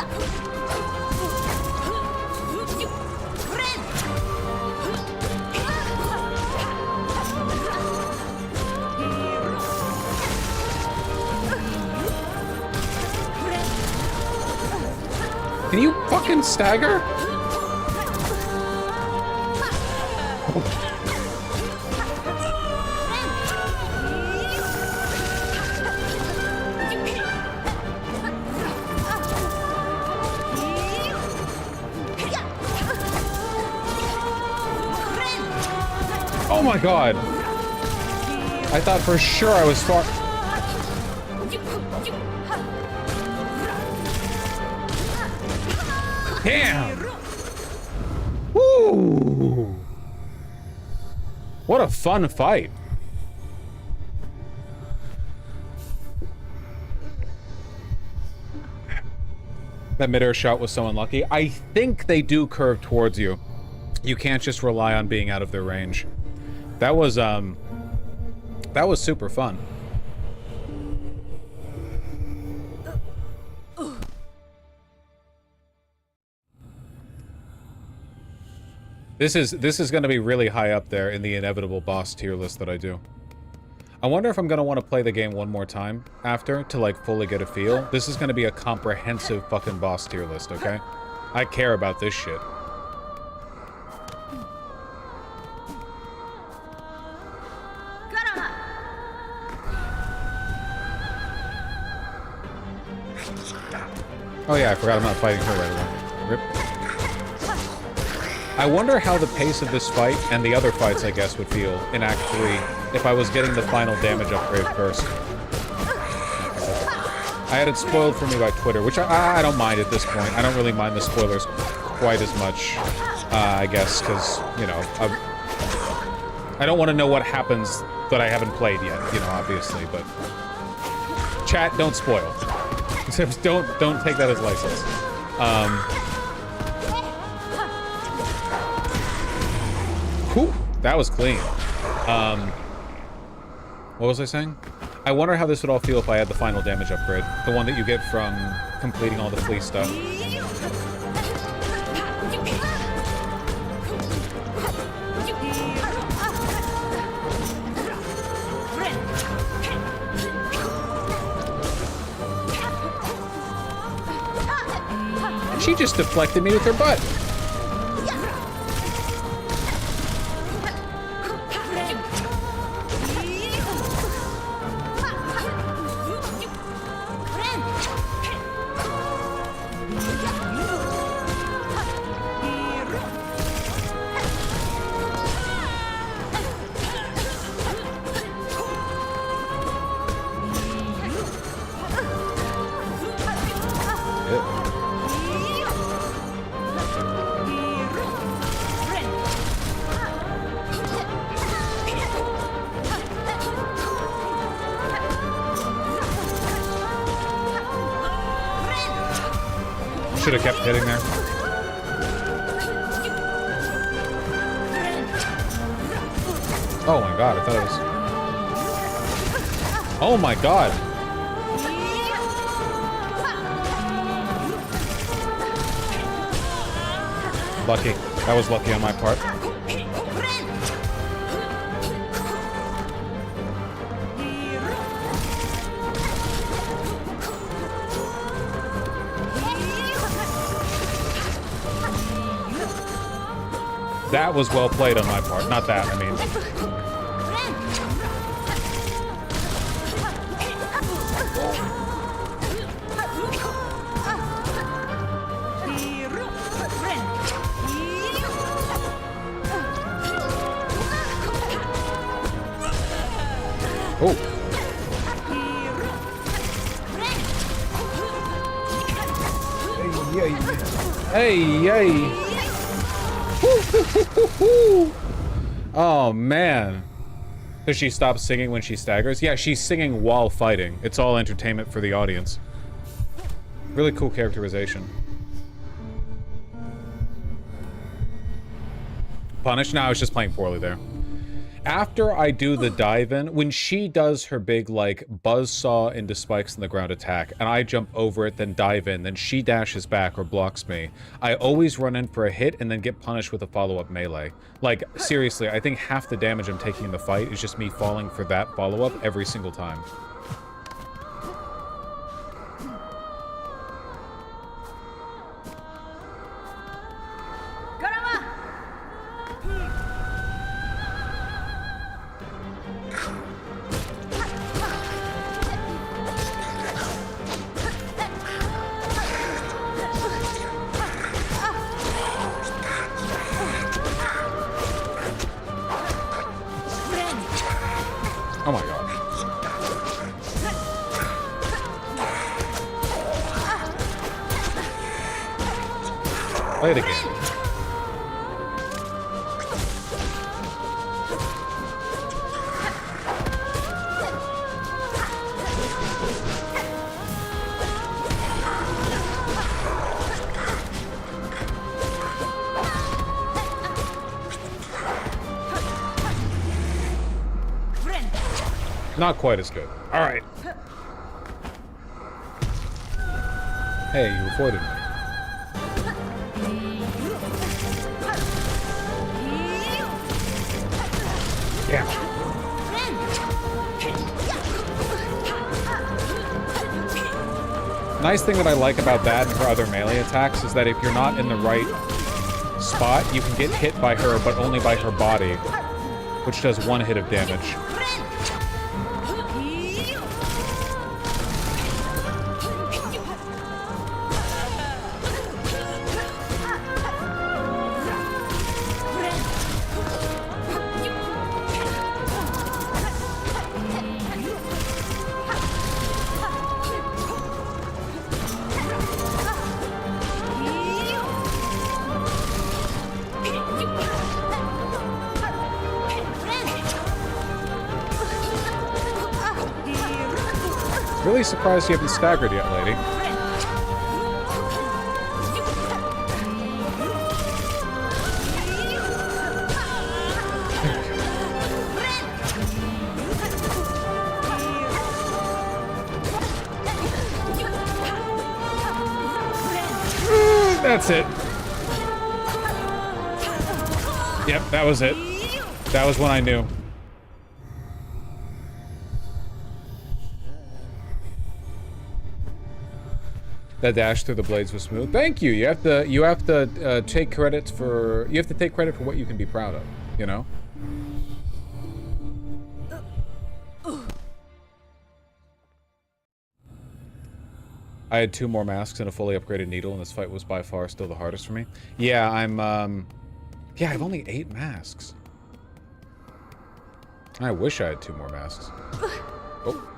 Can you fucking stagger? Oh my god! I thought for sure I was far. Damn! Woo! What a fun fight. That midair shot was so unlucky. I think they do curve towards you. You can't just rely on being out of their range. That was super fun. This is going to be really high up there in the inevitable boss tier list that I do. I wonder if I'm going to want to play the game one more time after to like fully get a feel. This is going to be a comprehensive fucking boss tier list, okay? I care about this shit. Oh yeah, I forgot I'm not fighting her right away. Rip. I wonder how the pace of this fight and the other fights, I guess, would feel in Act 3 if I was getting the final damage upgrade first. I had it spoiled for me by Twitter, which I don't mind at this point. I don't really mind the spoilers quite as much, I guess, because, you know, I don't want to know what happens that I haven't played yet, you know, obviously, but... Chat, don't spoil. Don't take that as license. Whew, that was clean. What was I saying? I wonder how this would all feel if I had the final damage upgrade. The one that you get from completing all the flea stuff. She just deflected me with her butt. Should have kept hitting there. Oh my god, I thought it was... Oh my god! Lucky. That was lucky on my part. That was well played on my part. Not that, I mean. Oh. Hey, yay. Oh, man. Does she stop singing when she staggers? Yeah, she's singing while fighting. It's all entertainment for the audience. Really cool characterization. Punish? No, I was just playing poorly there. After I do the dive-in, when she does her big, like, buzzsaw into spikes in the ground attack, and I jump over it, then dive in, then she dashes back or blocks me, I always run in for a hit and then get punished with a follow-up melee. Like, seriously, I think half the damage I'm taking in the fight is just me falling for that follow-up every single time. Play it again. Not quite as good. All right. Hey, you avoided me. Yeah. Nice thing that I like about that and her other melee attacks is that if you're not in the right spot, you can get hit by her, but only by her body, which does 1 hit of damage. Really surprised you haven't staggered yet, lady. That's it. Yep, that was it. That was when I knew. That dash through the blades was smooth. Thank you. You have to take credit for what you can be proud of, you know? I had 2 more masks and a fully upgraded needle, and this fight was by far still the hardest for me. Yeah, yeah, I have only 8 masks. I wish I had 2 more masks. Oh.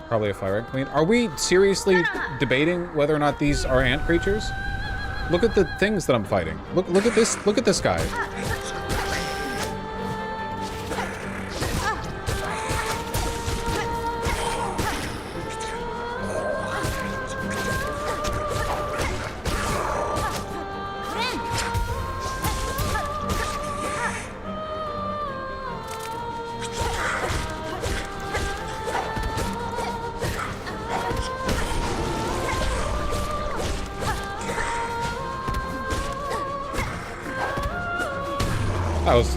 Probably a fire ant queen. Are we seriously debating whether or not these are ant creatures? Look at the things that I'm fighting. Look at this. Look at this guy.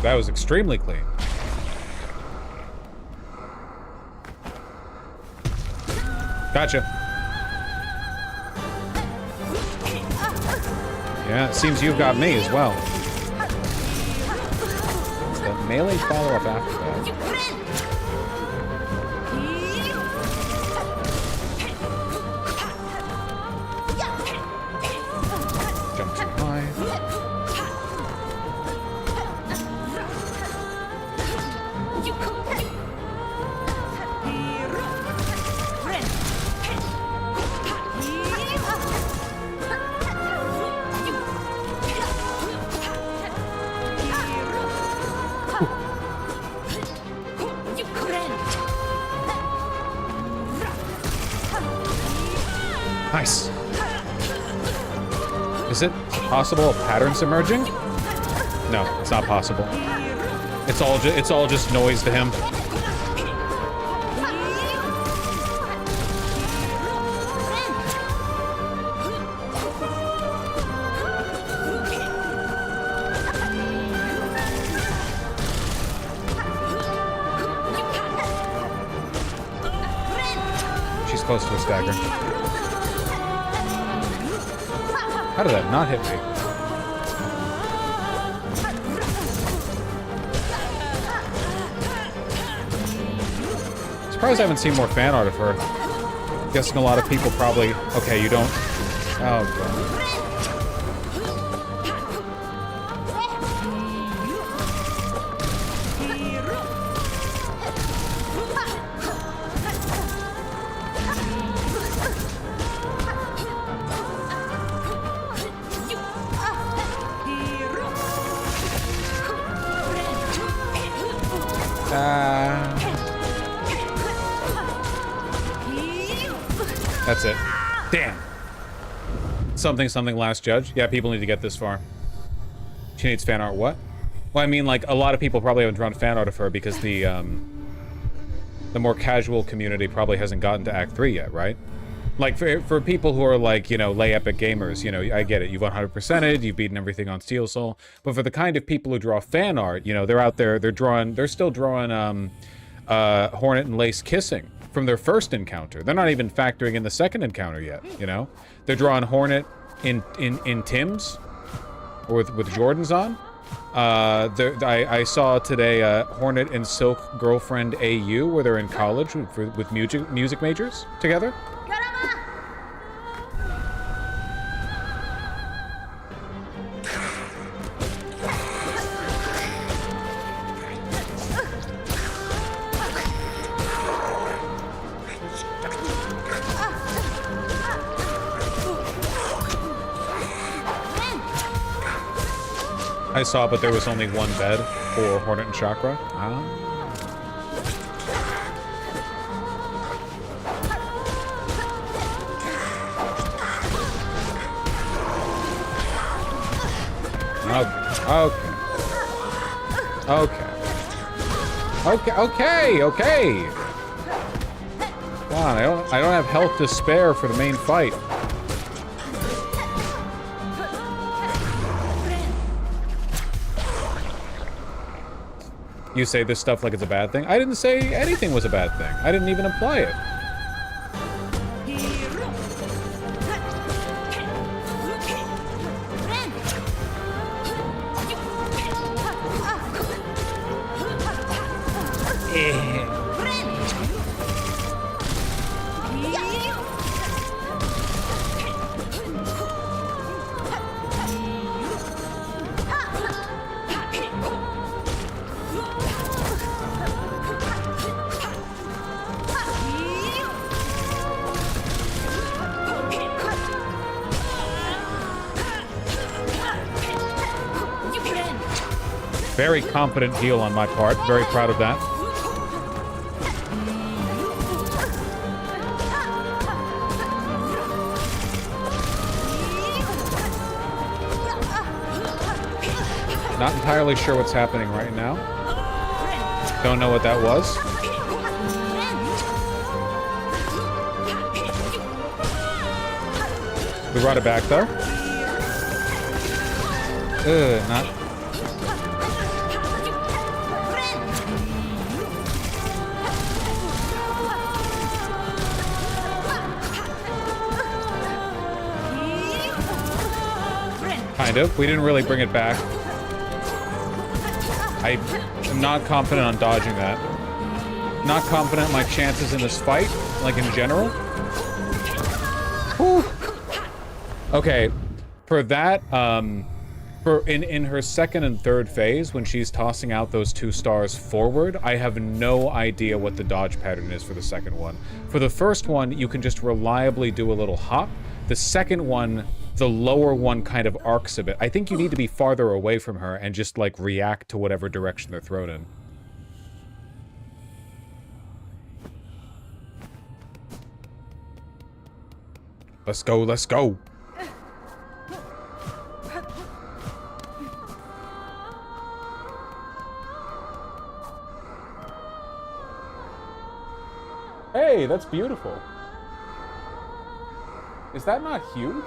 That was extremely clean. Gotcha. Yeah, it seems you've got me as well. It's the melee follow-up after that. Jump too high. Nice. Is it possible a pattern's emerging? No, it's not possible. It's all just noise to him. She's close to a stagger. How did that not hit me? Surprised I haven't seen more fan art of her. I'm guessing a lot of people probably... Okay, you don't... Oh, God. That's it. Damn. Something, something, last judge. Yeah, people need to get this far. She needs fan art. What? Well, I mean, like, a lot of people probably haven't drawn fan art of her because the more casual community probably hasn't gotten to Act 3 yet, right? Like, for people who are, like, you know, lay epic gamers, you know, I get it. You've 100%ed, you've beaten everything on Steel Soul. But for the kind of people who draw fan art, you know, they're out there, they're still drawing Hornet and Lace kissing from their first encounter. They're not even factoring in the second encounter yet, you know? They're drawing Hornet in Tim's, or with Jordans on. I saw today Hornet and Silk Girlfriend AU, where they're in college with music majors together. I saw, but there was only one bed for Hornet and Chakra. Okay. Come on, I don't have health to spare for the main fight. You say this stuff like it's a bad thing? I didn't say anything was a bad thing. I didn't even imply it. Very confident heal on my part. Very proud of that. Not entirely sure what's happening right now. Don't know what that was. We brought it back though. Not. Kind of. We didn't really bring it back. I am not confident on dodging that. Not confident in my chances in this fight, like in general. Whew. Okay, for that, in her second and third phase, when she's tossing out those 2 stars forward, I have no idea what the dodge pattern is for the second one. For the first one, you can just reliably do a little hop. The second one, the lower one kind of arcs a bit. I think you need to be farther away from her and just, like, react to whatever direction they're thrown in. Let's go, let's go. Hey, that's beautiful. Is that not huge?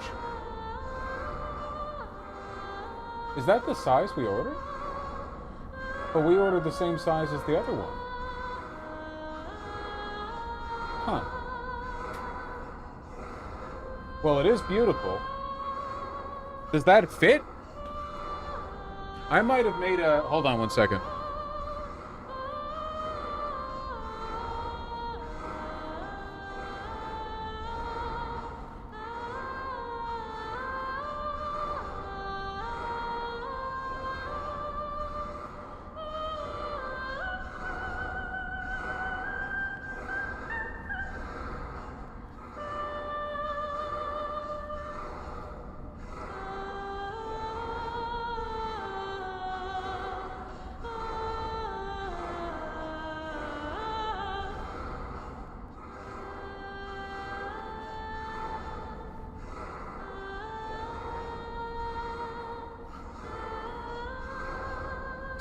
Is that the size we ordered? But we ordered the same size as the other one. Huh. Well, it is beautiful. Does that fit? I might have made a... Hold on one second.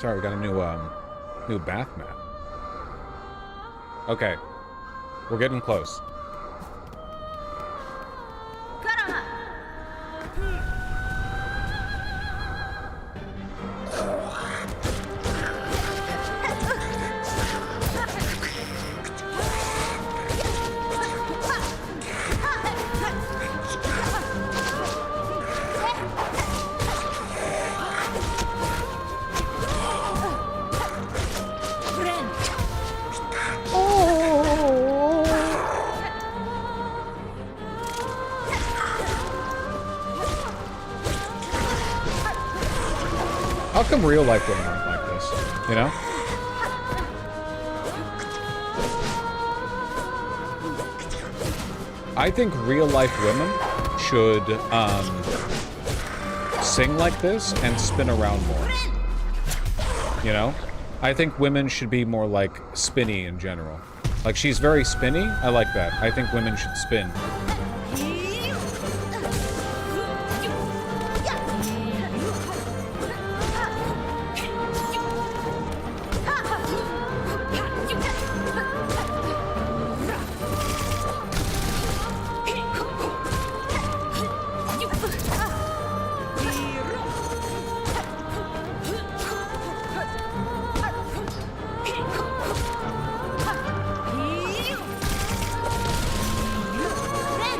start. We got a new bath mat. Okay. We're getting close. How come real life women aren't like this? You know? I think real life women should sing like this and spin around more. You know? I think women should be more like spinny in general. Like she's very spinny. I like that. I think women should spin.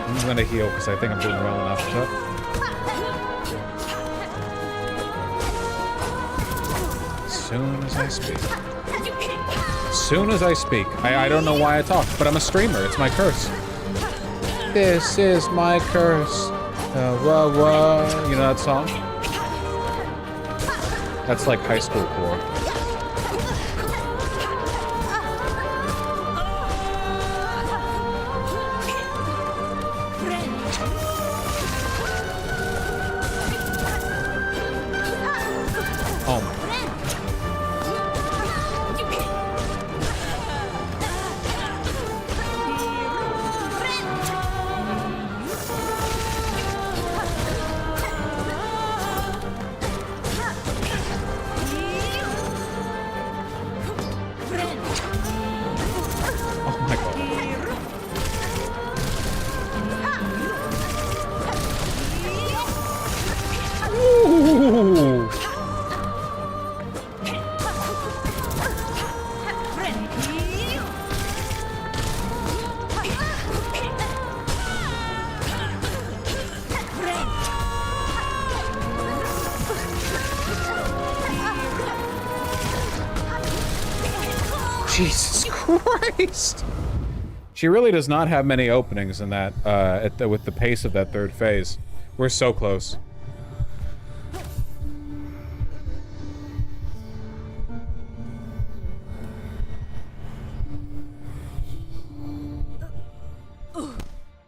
I'm gonna heal because I think I'm doing well enough. As soon as I speak. As soon as I speak. I don't know why I talk, but I'm a streamer. It's my curse. This is my curse. Whoa, whoa. You know that song? That's like high school core. Jesus Christ! She really does not have many openings in that, with the pace of that third phase. We're so close.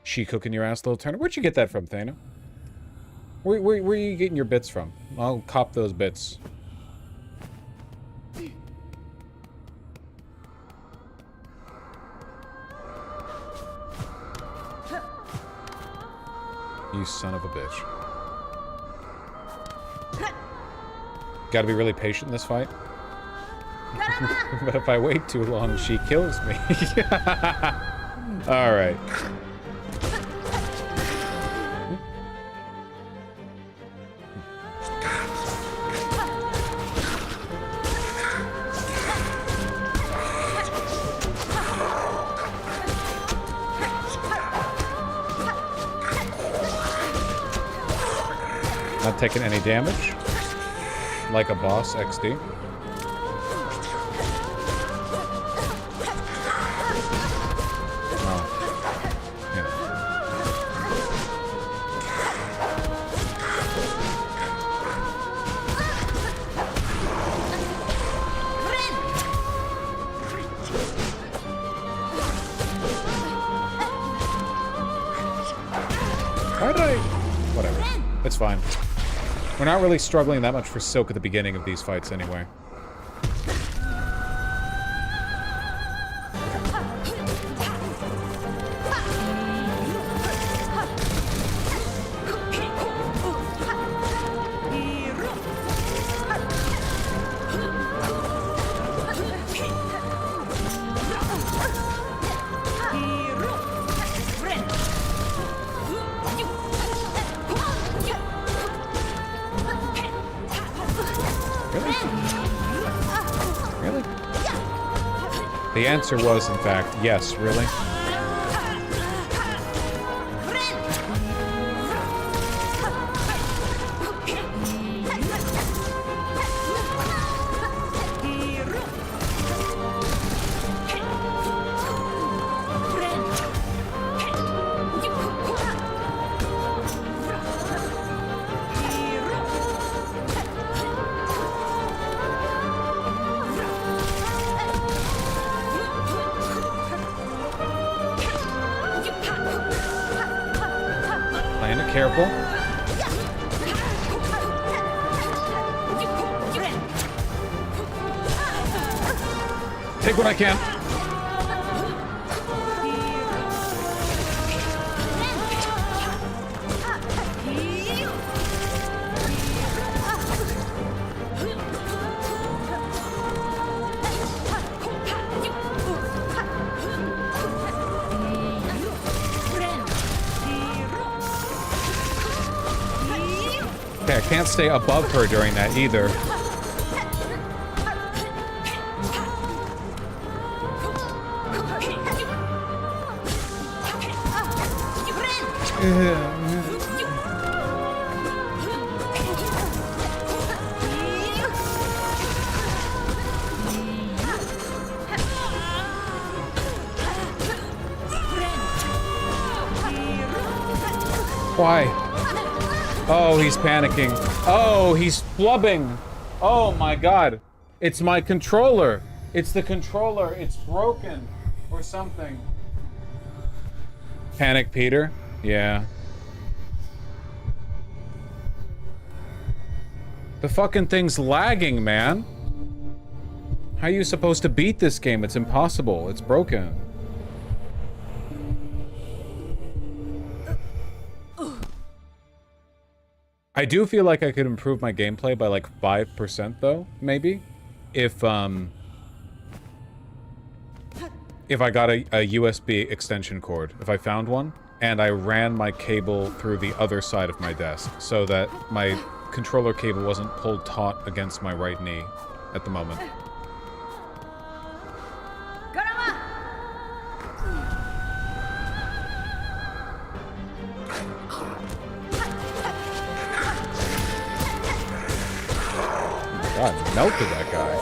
She cooking your ass, little Turner? Where'd you get that from, Thana? Where are you getting your bits from? I'll cop those bits. You son of a bitch. Gotta be really patient in this fight. But if I wait too long, she kills me. Alright. Not taking any damage. Like a boss, XD. Whatever. It's fine. We're not really struggling that much for Silk at the beginning of these fights anyway. The answer was, in fact, yes, really? Playing it careful. Take what I can. Okay, I can't stay above her during that either. Why? Oh, he's panicking. Oh, he's flubbing. Oh my god. It's my controller. It's the controller. It's broken. Or something. Panic Peter? Yeah. The fucking thing's lagging, man. How are you supposed to beat this game? It's impossible. It's broken. I do feel like I could improve my gameplay by like 5% though, maybe. If I got a USB extension cord, if I found one, and I ran my cable through the other side of my desk so that my controller cable wasn't pulled taut against my right knee at the moment. God, melted that guy.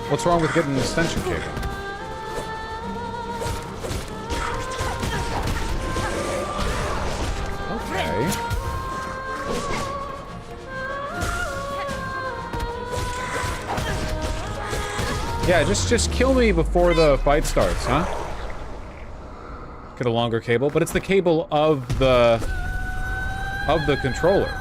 What's wrong with getting an extension cable? Okay. Yeah, just kill me before the fight starts, huh? Get a longer cable, but it's the cable of the controller.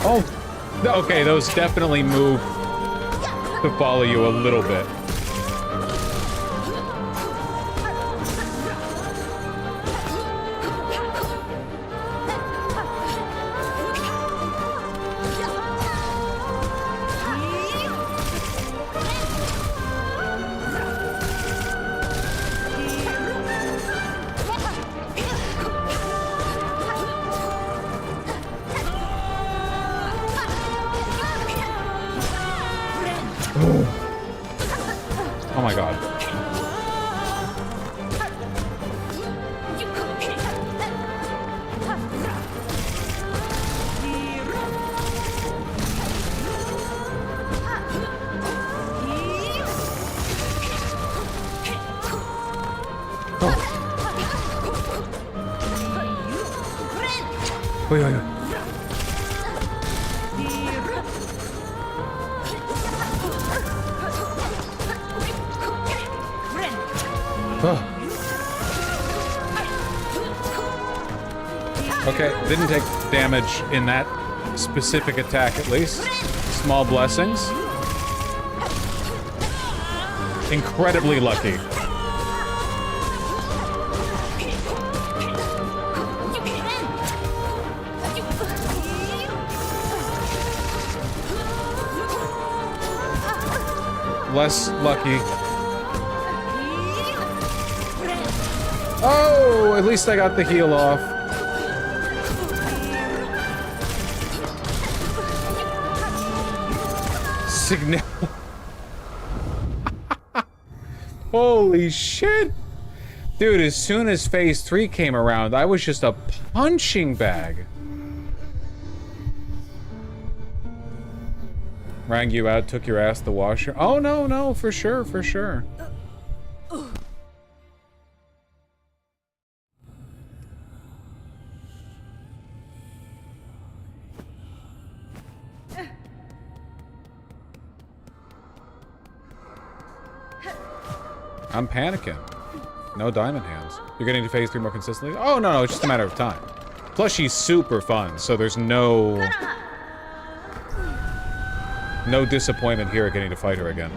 Oh, okay, those definitely move to follow you a little bit. Oh my god. Wait, wait, wait. Oh. Okay, didn't take damage in that specific attack at least. Small blessings. Incredibly lucky. Less lucky. Oh, at least I got the heal off. Significant. Holy shit. Dude, as soon as phase 3 came around, I was just a punching bag. Rang you out, took your ass to the washer. Oh, no, for sure, for sure. I'm panicking. No diamond hands. You're getting to phase 3 more consistently? Oh, no, it's just a matter of time. Plus, she's super fun, so there's no disappointment here at getting to fight her again.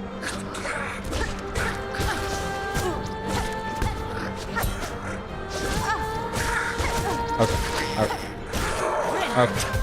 Okay. Okay.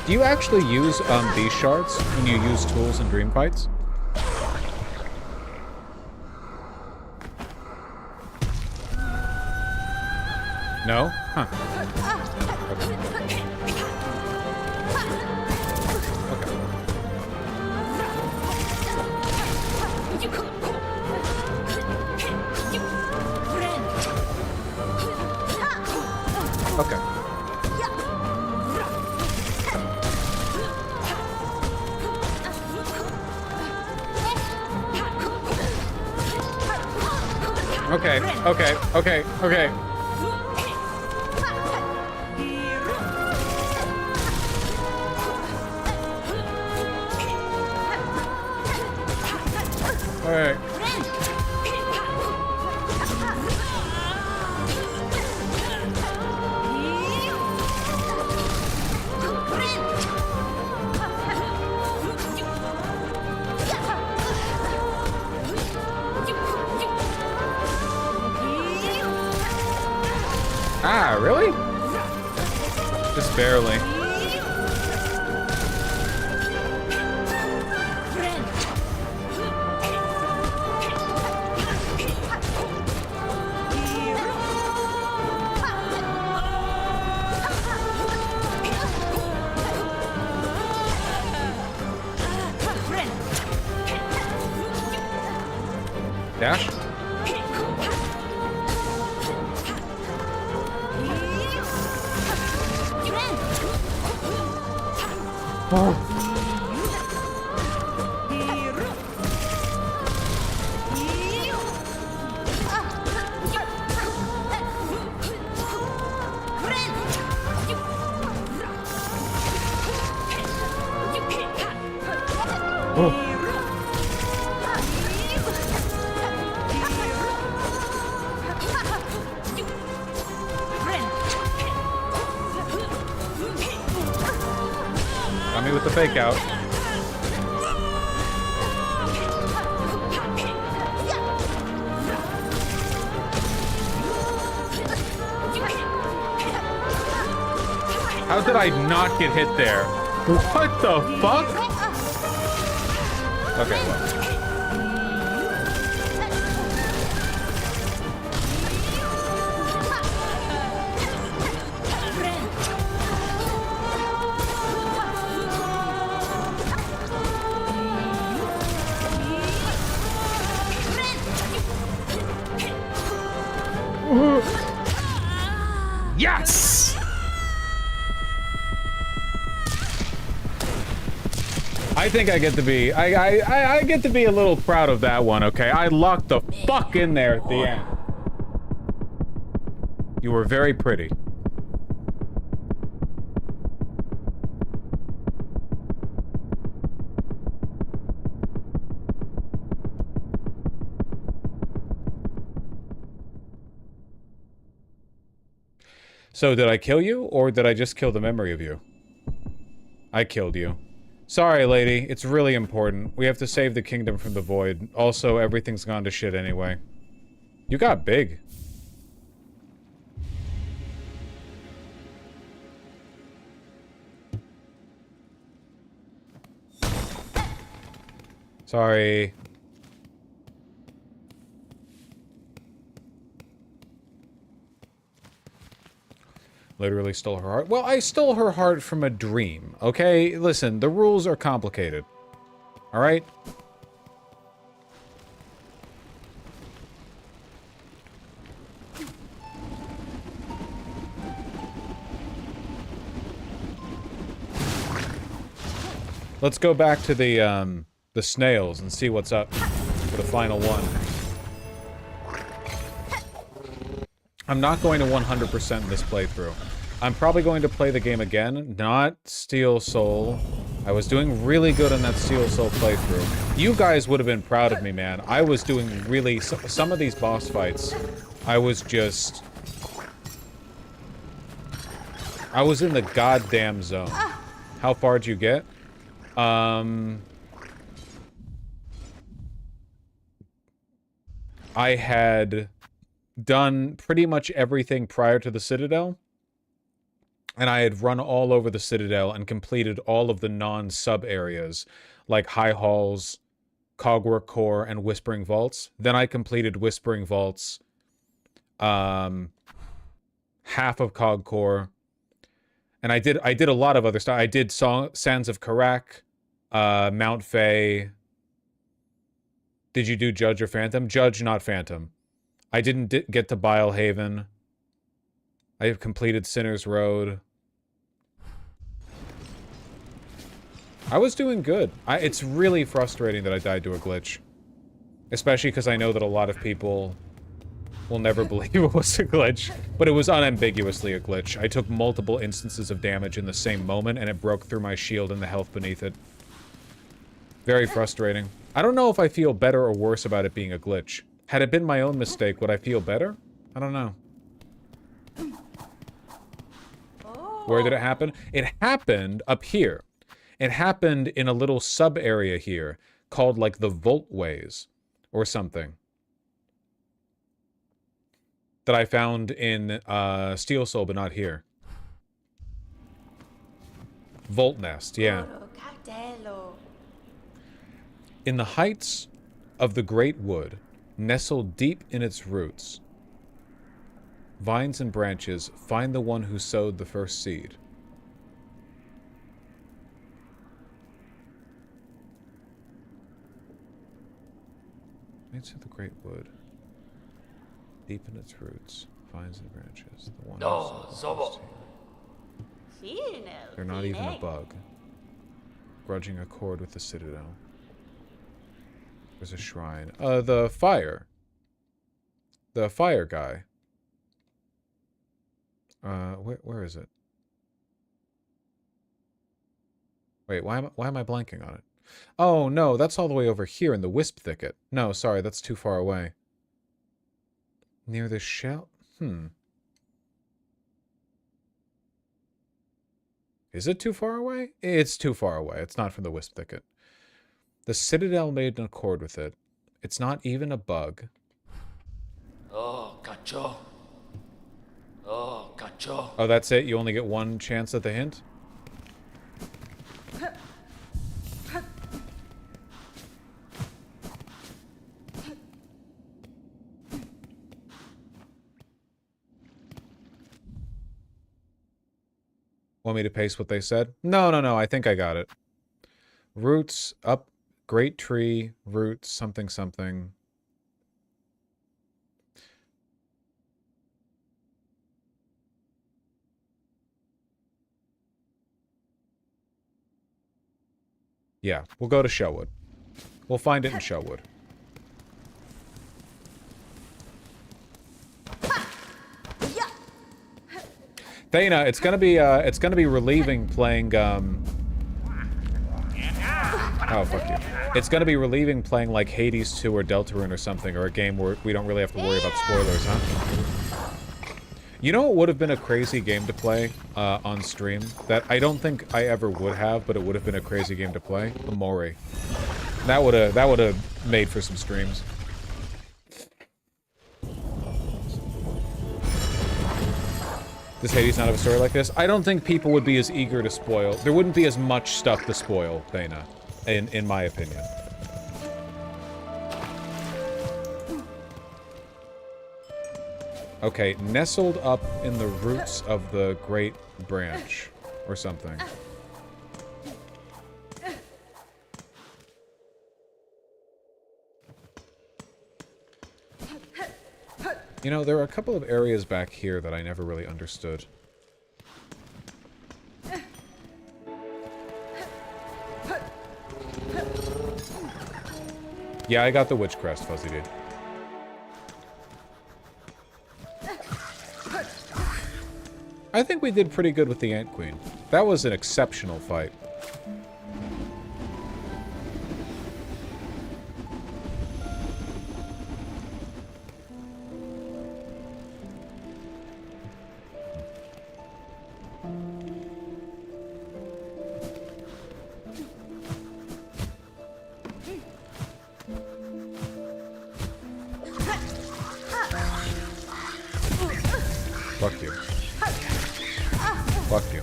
Do you actually use these shards when you use tools in dream fights? No? Huh. Okay. Okay, okay, okay, okay. Alright. Ah, really? Just barely. Dash? Oh. Oh. Got me with the fake out. How did I not get hit there? What the fuck? Okay, well. Yes! I think I get to be, I get to be a little proud of that one, okay? I locked the fuck in there at the end. You were very pretty. So did I kill you, or did I just kill the memory of you? I killed you. Sorry, lady. It's really important. We have to save the kingdom from the void. Also, everything's gone to shit anyway. You got big. Sorry. Literally stole her heart. Well, I stole her heart from a dream, okay? Listen, the rules are complicated. Alright? Let's go back to the snails and see what's up for the final one. I'm not going to 100% this playthrough. I'm probably going to play the game again, not Steel Soul. I was doing really good on that Steel Soul playthrough. You guys would have been proud of me, man. I was doing really... Some of these boss fights, I was just... I was in the goddamn zone. How far did you get? I had done pretty much everything prior to the Citadel, and I had run all over the Citadel and completed all of the non-sub areas, like High Halls, Cogwork Core, and Whispering Vaults. Then I completed Whispering Vaults, half of Cog Core, and I did a lot of other stuff. I did Sands of Karak, Mount Fae. Did you do Judge or Phantom? Judge, not Phantom. I didn't get to Bilehaven. I have completed Sinner's Road. I was doing good. It's really frustrating that I died to a glitch. Especially because I know that a lot of people will never believe it was a glitch. But it was unambiguously a glitch. I took multiple instances of damage in the same moment, and it broke through my shield and the health beneath it. Very frustrating. I don't know if I feel better or worse about it being a glitch. Had it been my own mistake, would I feel better? I don't know. Where did it happen? It happened up here. It happened in a little sub-area here called, like, the Voltways or something. That I found in Steel Soul, but not here. Volt Nest, yeah. In the heights of the Great Wood, nestled deep in its roots, vines and branches, find the one who sowed the first seed. Heights of the Great Wood, deep in its roots, vines and branches, the one who sowed the first seed. They're not even a bug, grudging accord with the Citadel. There's a shrine. The fire. The fire guy. Where is it? Wait, why am I blanking on it? Oh, no, that's all the way over here in the Wisp Thicket. No, sorry, that's too far away. Near the shell? Is it too far away? It's too far away. It's not from the Wisp Thicket. The Citadel made an accord with it. It's not even a bug. Oh, cacho. Oh, cacho. Oh, that's it? You only get one chance at the hint? Want me to paste what they said? No, I think I got it. Roots, up, great tree, roots, something, something. Yeah, we'll go to Sherwood. We'll find it in Sherwood. Thana, it's gonna be relieving playing, oh, fuck you. It's gonna be relieving playing, like, Hades 2 or Deltarune or something, or a game where we don't really have to worry about spoilers, huh? You know what would have been a crazy game to play, on stream? That I don't think I ever would have, but it would have been a crazy game to play? Amore. That would've made for some streams. Does Hades not have a story like this? I don't think people would be as eager to spoil. There wouldn't be as much stuff to spoil, Thana, in my opinion. Okay, nestled up in the roots of the Great Branch, or something. You know, there are a couple of areas back here that I never really understood. Yeah, I got the Witch Crest, Fuzzy dude. I think we did pretty good with the Ant Queen. That was an exceptional fight. Fuck you. Fuck you.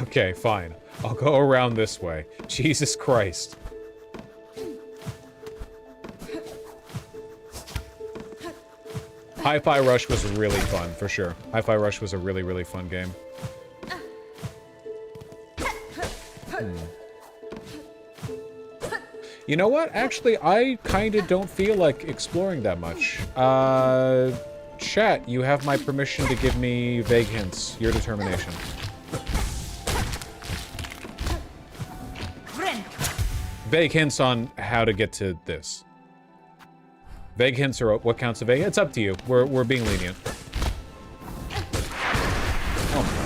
Okay, fine. I'll go around this way. Jesus Christ. Hi-Fi Rush was really fun, for sure. Hi-Fi Rush was a really, really fun game. You know what? Actually, I kinda don't feel like exploring that much. Chat, you have my permission to give me vague hints. Your determination. Vague hints on how to get to this. Vague hints are what counts as vague. It's up to you. We're being lenient. Oh.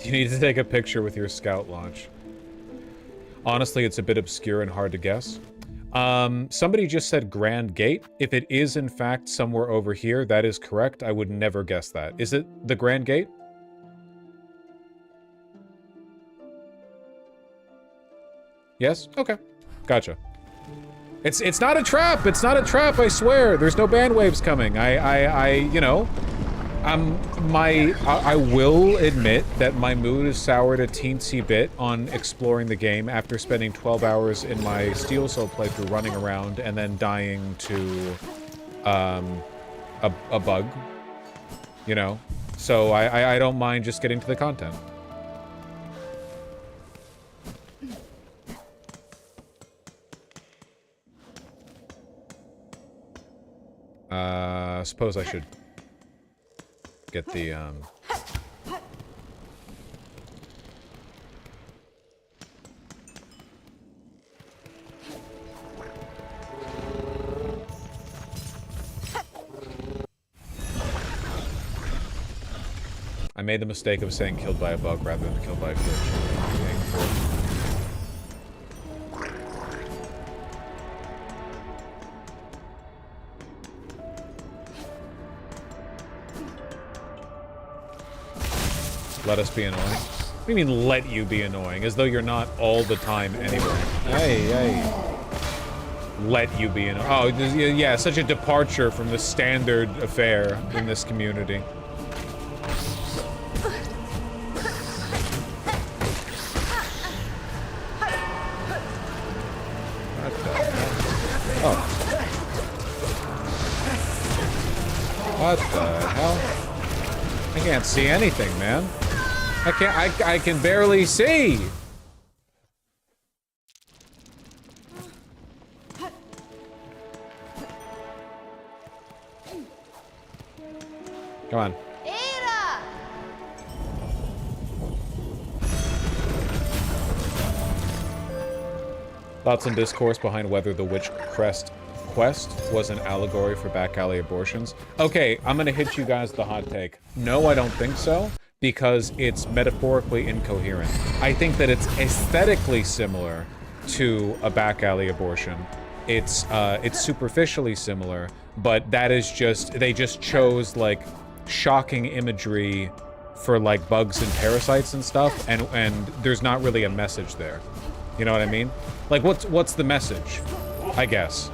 You need to take a picture with your scout launch. Honestly, it's a bit obscure and hard to guess. Somebody just said Grand Gate. If it is, in fact, somewhere over here, that is correct. I would never guess that. Is it the Grand Gate? Yes? Okay. Gotcha. It's not a trap! It's not a trap, I swear! There's no band waves coming. You know... I will admit that my mood is soured a teensy bit on exploring the game after spending 12 hours in my Steel Soul playthrough running around and then dying to, a bug. You know? So I don't mind just getting to the content. Suppose I should... get the, I made the mistake of saying killed by a bug rather than killed by a glitch. Let us be annoying? What do you mean, let you be annoying? As though you're not all the time anyway. Hey. Let you be annoying. Oh, yeah, such a departure from the standard affair in this community. What the hell? Oh. What the hell? I can't see anything, man. I can barely see. Come on. Thoughts and discourse behind whether the Witch Crest quest was an allegory for back alley abortions. Okay, I'm gonna hit you guys with the hot take. No, I don't think so, because it's metaphorically incoherent. I think that it's aesthetically similar to a back alley abortion. It's superficially similar, but that is just, they just chose like shocking imagery for like bugs and parasites and stuff, and there's not really a message there. You know what I mean? Like, what's the message? I guess.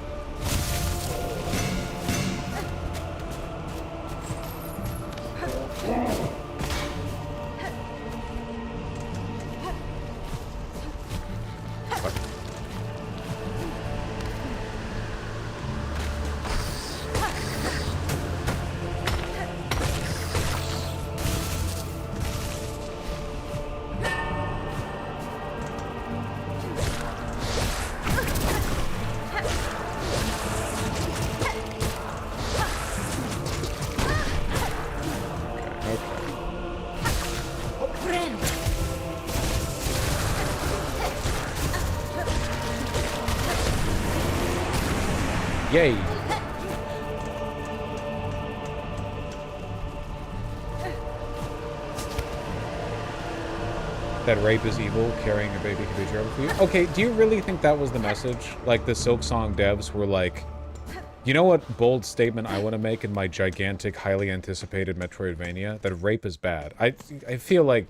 Yay! That rape is evil, carrying a baby can be terrible for you. Okay, do you really think that was the message? Like, the Silksong devs were like, you know what bold statement I want to make in my gigantic, highly anticipated Metroidvania? That rape is bad. I feel like...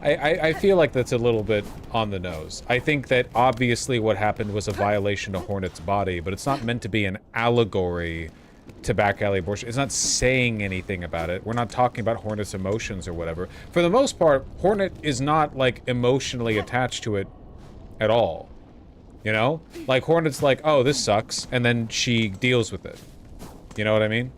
I feel like that's a little bit on the nose. I think that obviously what happened was a violation of Hornet's body, but it's not meant to be an allegory to back alley abortion. It's not saying anything about it. We're not talking about Hornet's emotions or whatever. For the most part, Hornet is not, like, emotionally attached to it at all. You know? Like, Hornet's like, oh, this sucks, and then she deals with it. You know what I mean?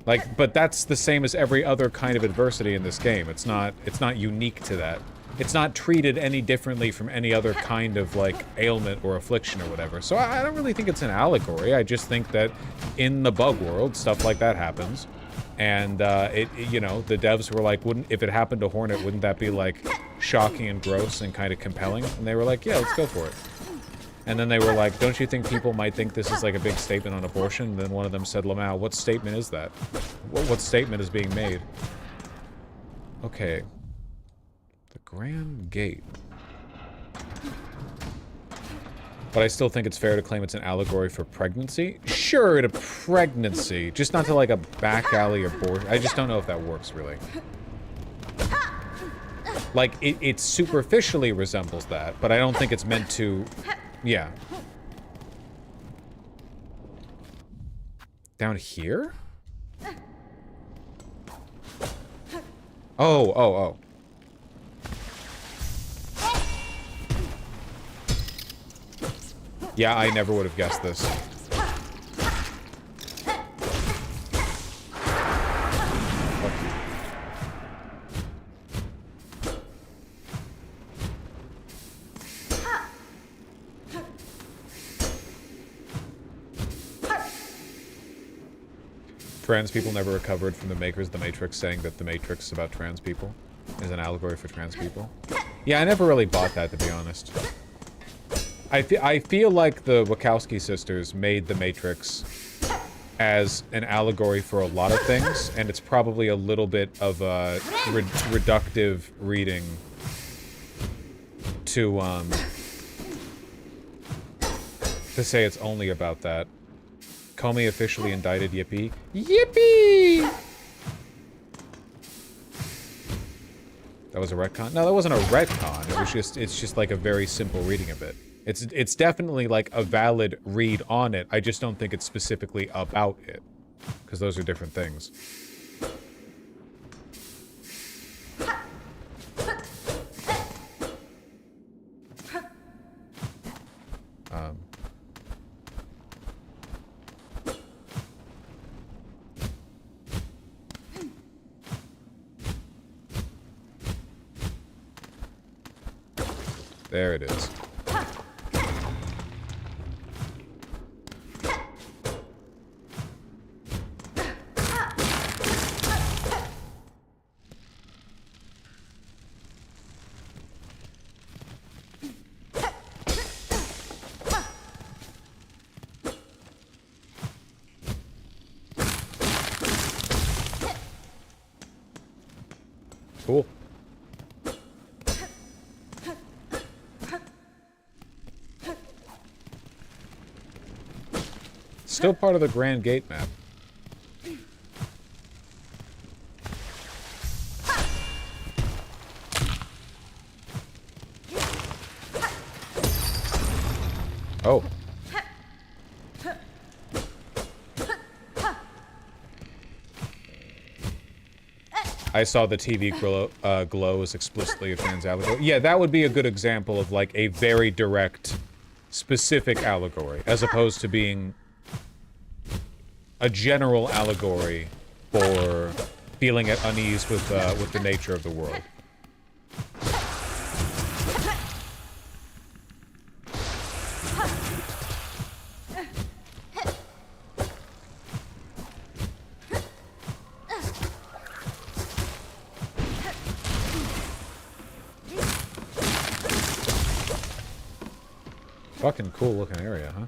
Like, but that's the same as every other kind of adversity in this game. It's not unique to that. It's not treated any differently from any other kind of, like, ailment or affliction or whatever. So I don't really think it's an allegory. I just think that in the bug world, stuff like that happens. And, you know, the devs were like, if it happened to Hornet, wouldn't that be, like, shocking and gross and kind of compelling? And they were like, yeah, let's go for it. And then they were like, don't you think people might think this is like a big statement on abortion? And then one of them said, Lamau, what statement is that? What statement is being made? Okay. The Grand Gate. But I still think it's fair to claim it's an allegory for pregnancy. Sure, to pregnancy. Just not to like a back alley abortion. I just don't know if that works, really. Like, it superficially resembles that, but I don't think it's meant to... Yeah. Down here? Oh. Yeah, I never would have guessed this. Trans people never recovered from the makers of the Matrix saying that the Matrix is about trans people, is an allegory for trans people. Yeah, I never really bought that, to be honest. I feel like the Wachowski sisters made the Matrix as an allegory for a lot of things, and it's probably a little bit of a reductive reading to say it's only about that. Comey officially indicted, yippee. Yippee! That was a retcon? No, that wasn't a retcon. It was just, it's just like a very simple reading of it. It's definitely like a valid read on it. I just don't think it's specifically about it. Because those are different things. There it is. Cool. Still part of the Grand Gate map. Oh. I saw the TV glow is explicitly a trans allegory. Yeah, that would be a good example of like a very direct, specific allegory, as opposed to being a general allegory for feeling at unease with the nature of the world. Fucking cool looking area, huh?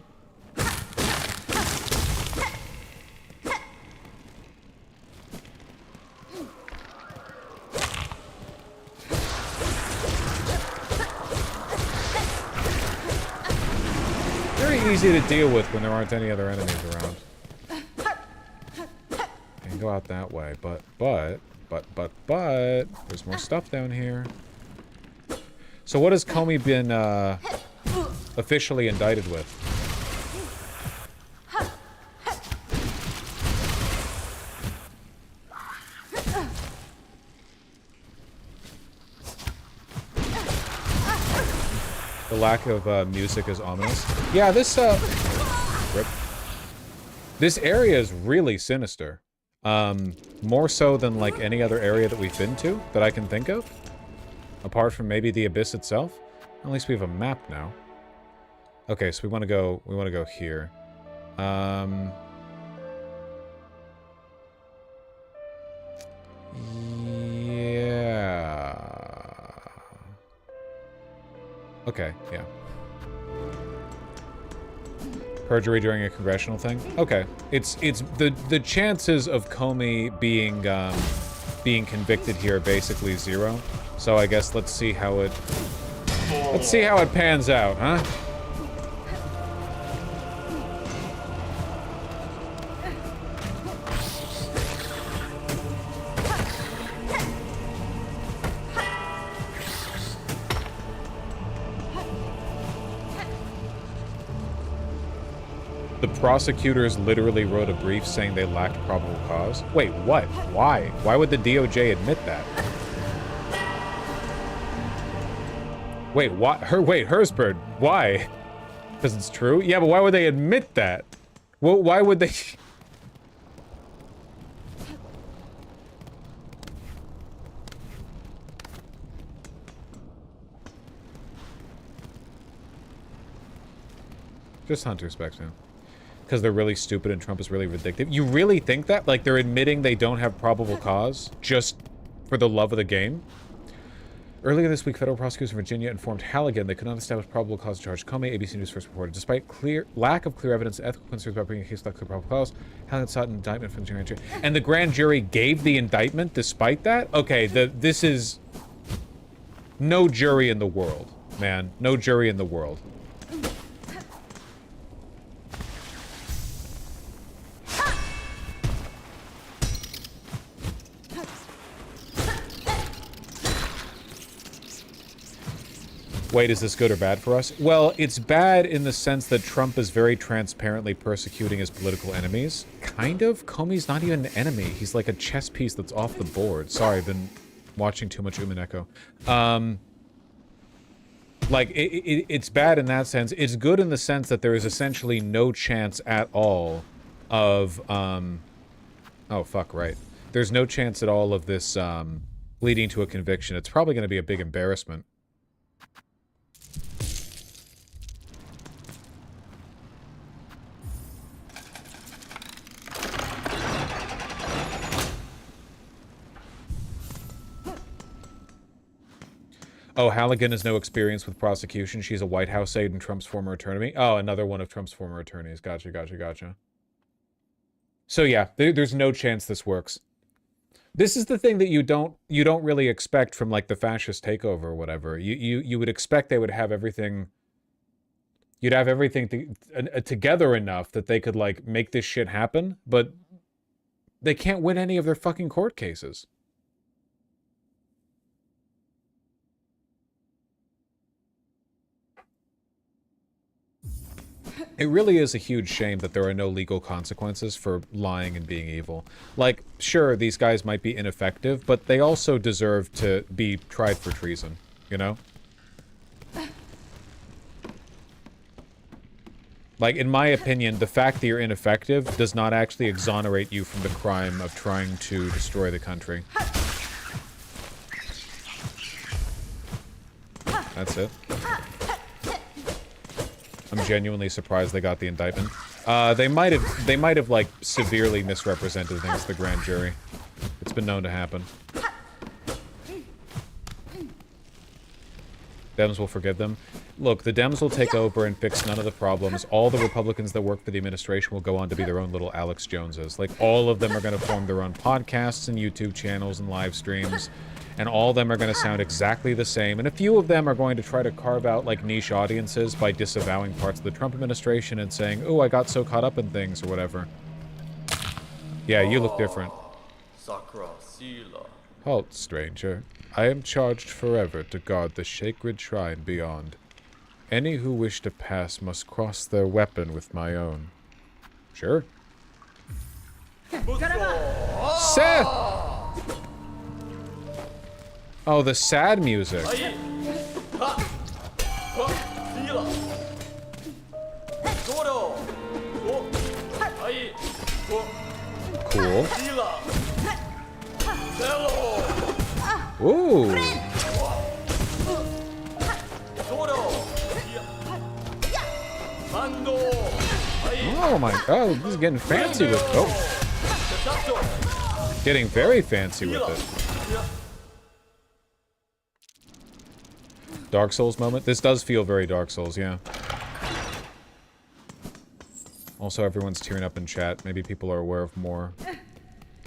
Very easy to deal with when there aren't any other enemies around. Can go out that way, but there's more stuff down here. So what has Comey been officially indicted with? The lack of music is ominous. Yeah, this this area is really sinister. More so than like any other area that we've been to that I can think of. Apart from maybe the Abyss itself. At least we have a map now. Okay, so we want to go here. Yeah. Okay, yeah. Perjury during a congressional thing? Okay. It's the chances of Comey being convicted here are basically 0. So I guess let's see how it pans out, huh? The prosecutors literally wrote a brief saying they lacked probable cause. Wait, what? Why? Why would the DOJ admit that? Wait, what? Wait, Hersberg, why? Because it's true? Yeah, but why would they admit that? Well, why would they... Just Hunter specs, man. Because they're really stupid and Trump is really vindictive. You really think that? Like, they're admitting they don't have probable cause just for the love of the game? Earlier this week, federal prosecutors in Virginia informed Halligan they could not establish probable cause to charge Comey, ABC News first reported. Despite lack of clear evidence and ethical concerns about bringing a case without clear probable cause, Halligan sought an indictment from the grand jury. And the grand jury gave the indictment despite that? Okay, this is... No jury in the world, man. No jury in the world. Wait, is this good or bad for us? Well, it's bad in the sense that Trump is very transparently persecuting his political enemies. Kind of. Comey's not even an enemy. He's like a chess piece that's off the board. Sorry, I've been watching too much Umineko. Like, it's bad in that sense. It's good in the sense that there is essentially no chance at all of, oh, fuck, right. There's no chance at all of this, leading to a conviction. It's probably going to be a big embarrassment. Oh, Halligan has no experience with prosecution. She's a White House aide and Trump's former attorney. Oh, another one of Trump's former attorneys. Gotcha, gotcha, gotcha. So yeah, there's no chance this works. This is the thing that you don't really expect from like the fascist takeover or whatever. You would expect they would have everything. You'd have everything together enough that they could like make this shit happen, but they can't win any of their fucking court cases. It really is a huge shame that there are no legal consequences for lying and being evil. Like, sure, these guys might be ineffective, but they also deserve to be tried for treason, you know? Like, in my opinion, the fact that you're ineffective does not actually exonerate you from the crime of trying to destroy the country. That's it. I'm genuinely surprised they got the indictment. They might have like severely misrepresented things to the grand jury. It's been known to happen. Dems will forgive them. Look, the Dems will take over and fix none of the problems. All the Republicans that work for the administration will go on to be their own little Alex Joneses. Like, all of them are going to form their own podcasts and YouTube channels and live streams. And all of them are going to sound exactly the same. And a few of them are going to try to carve out, like, niche audiences by disavowing parts of the Trump administration and saying, "Oh, I got so caught up in things," or whatever. Yeah, you look different. Halt, stranger. I am charged forever to guard the sacred shrine beyond. Any who wish to pass must cross their weapon with my own. Sure. Seth! Oh, the sad music. Cool. Ooh. Oh my god, this is getting fancy with it. Oh. Getting very fancy with it. Dark Souls moment? This does feel very Dark Souls, yeah. Also, everyone's tearing up in chat. Maybe people are aware of more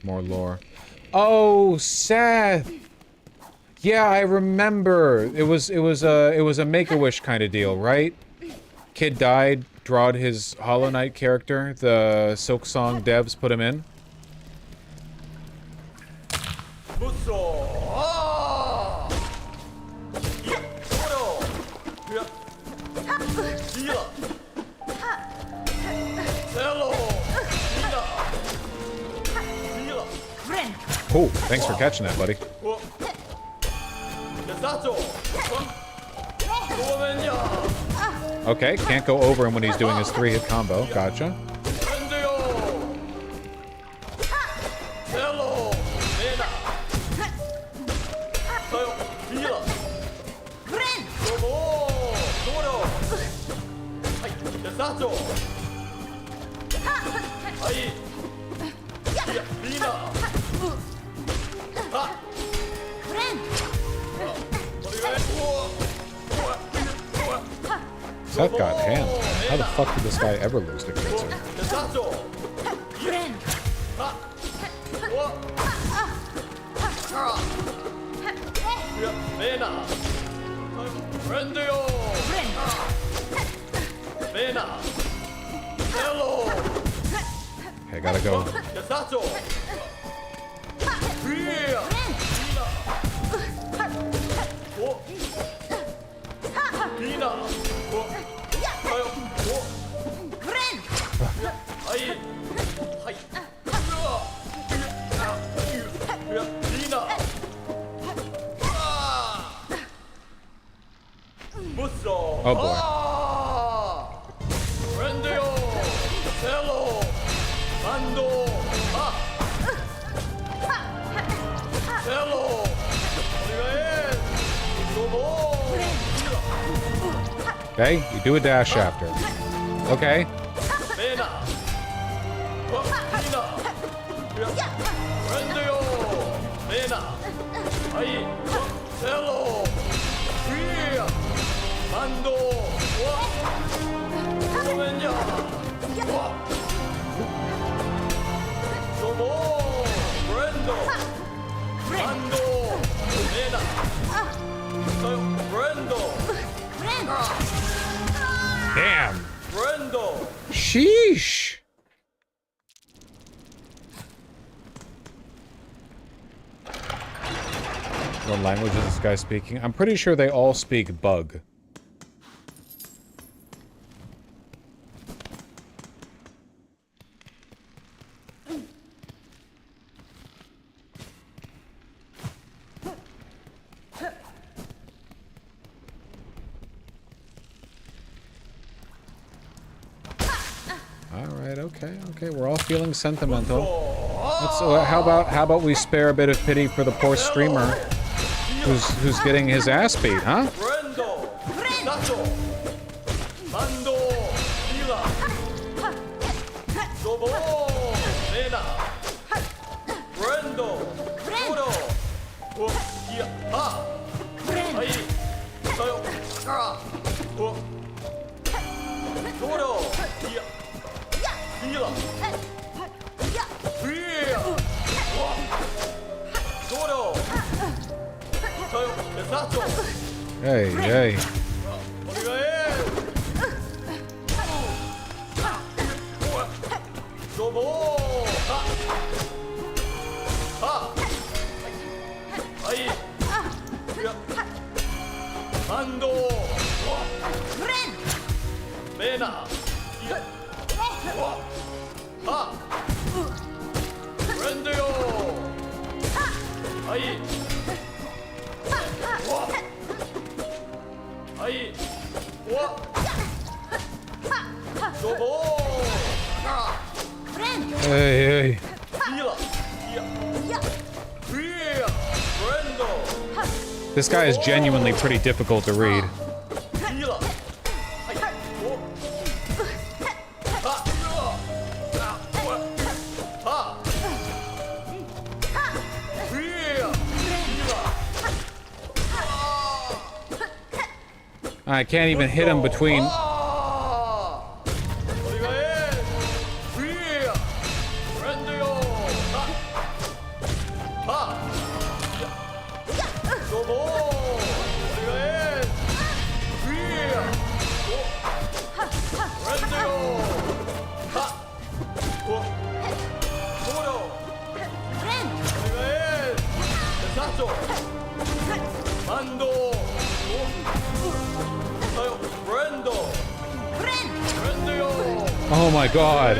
lore. Oh, Seth! Yeah, I remember. It was a Make-A-Wish kind of deal, right? Kid died, drawed his Hollow Knight character. The Silksong devs put him in. Cool. Thanks for catching that, buddy. Okay, can't go over him when he's doing his 3-hit combo. Gotcha. Seth got hammed. How the fuck did this guy ever lose to cancer? Okay, gotta go. Oh boy. Okay, you do a dash after. Okay. Damn. Sheesh. What language is this guy speaking? I'm pretty sure they all speak bug. Okay, we're all feeling sentimental. How about we spare a bit of pity for the poor streamer who's getting his ass beat, huh? Hey, hey. Hey, hey. This guy is genuinely pretty difficult to read. I can't even hit him between. Oh my god.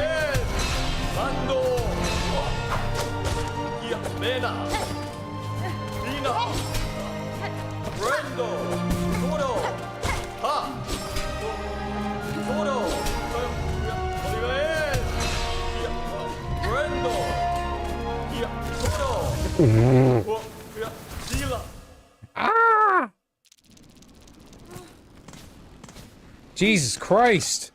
Ah! Jesus Christ.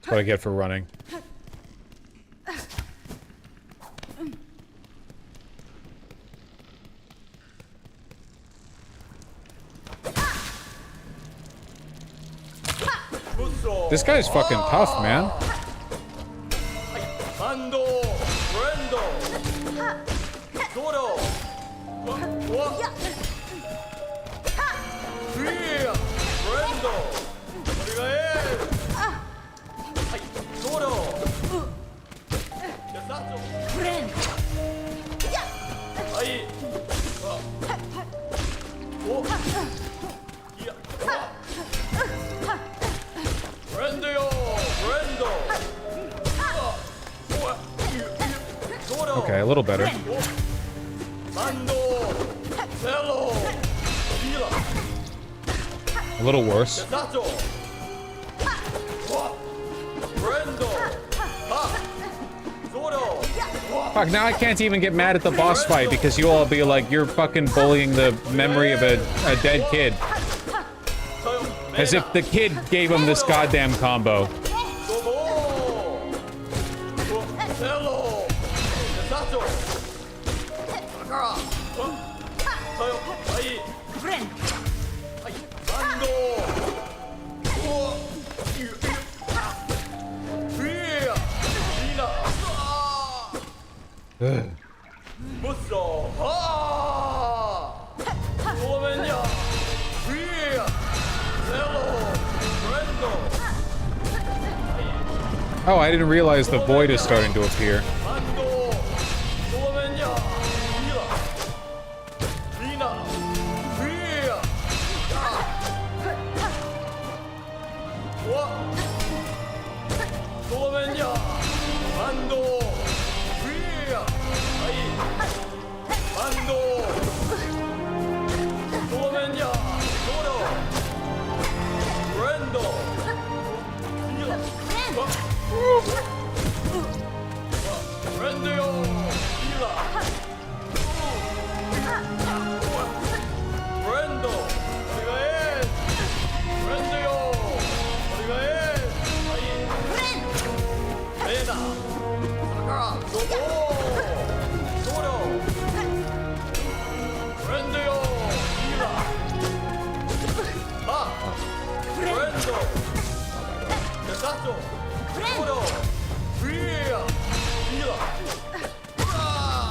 That's what I get for running. This guy's fucking tough, man. Okay, a little better. A little worse. Fuck, now I can't even get mad at the boss fight because you all be like, you're fucking bullying the memory of a dead kid. As if the kid gave him this goddamn combo. Oh, I didn't realize the void is starting to appear.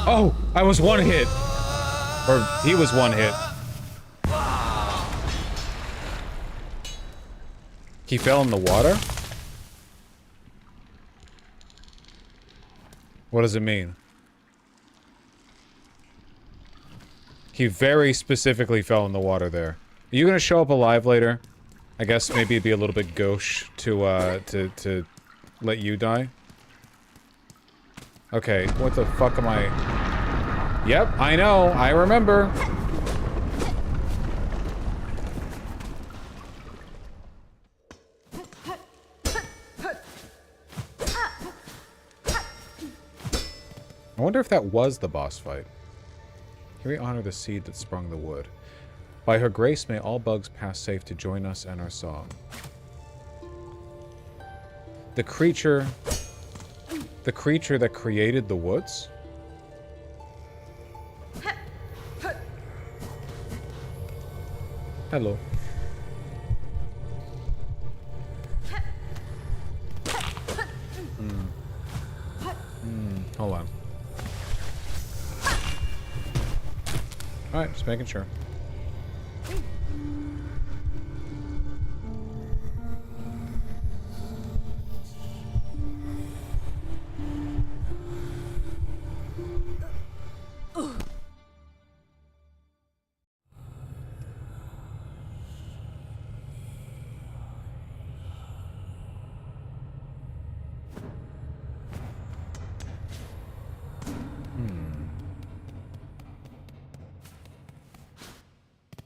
Oh, I was one hit. Or he was one hit. He fell in the water? What does it mean? He very specifically fell in the water there. Are you gonna show up alive later? I guess maybe it'd be a little bit gauche to let you die. Okay, what the fuck am I? Yep, I know, I remember. I wonder if that was the boss fight. Here we honor the seed that sprung the wood. By her grace may all bugs pass safe to join us and our song. The creature that created the woods? Hello. Hold on. Alright, just making sure.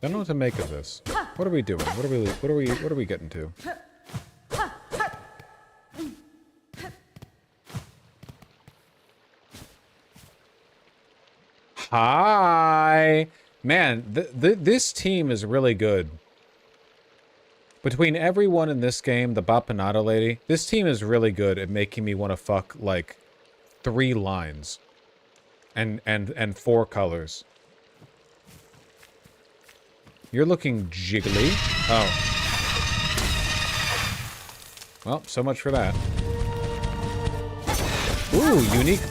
Don't know what to make of this. What are we doing? What are we getting to? Hi! Man, this team is really good. Between everyone in this game, the Bapanada lady, this team is really good at making me want to fuck, like, 3 lines. And 4 colors. You're looking jiggly. Oh. Well, so much for that. Ooh,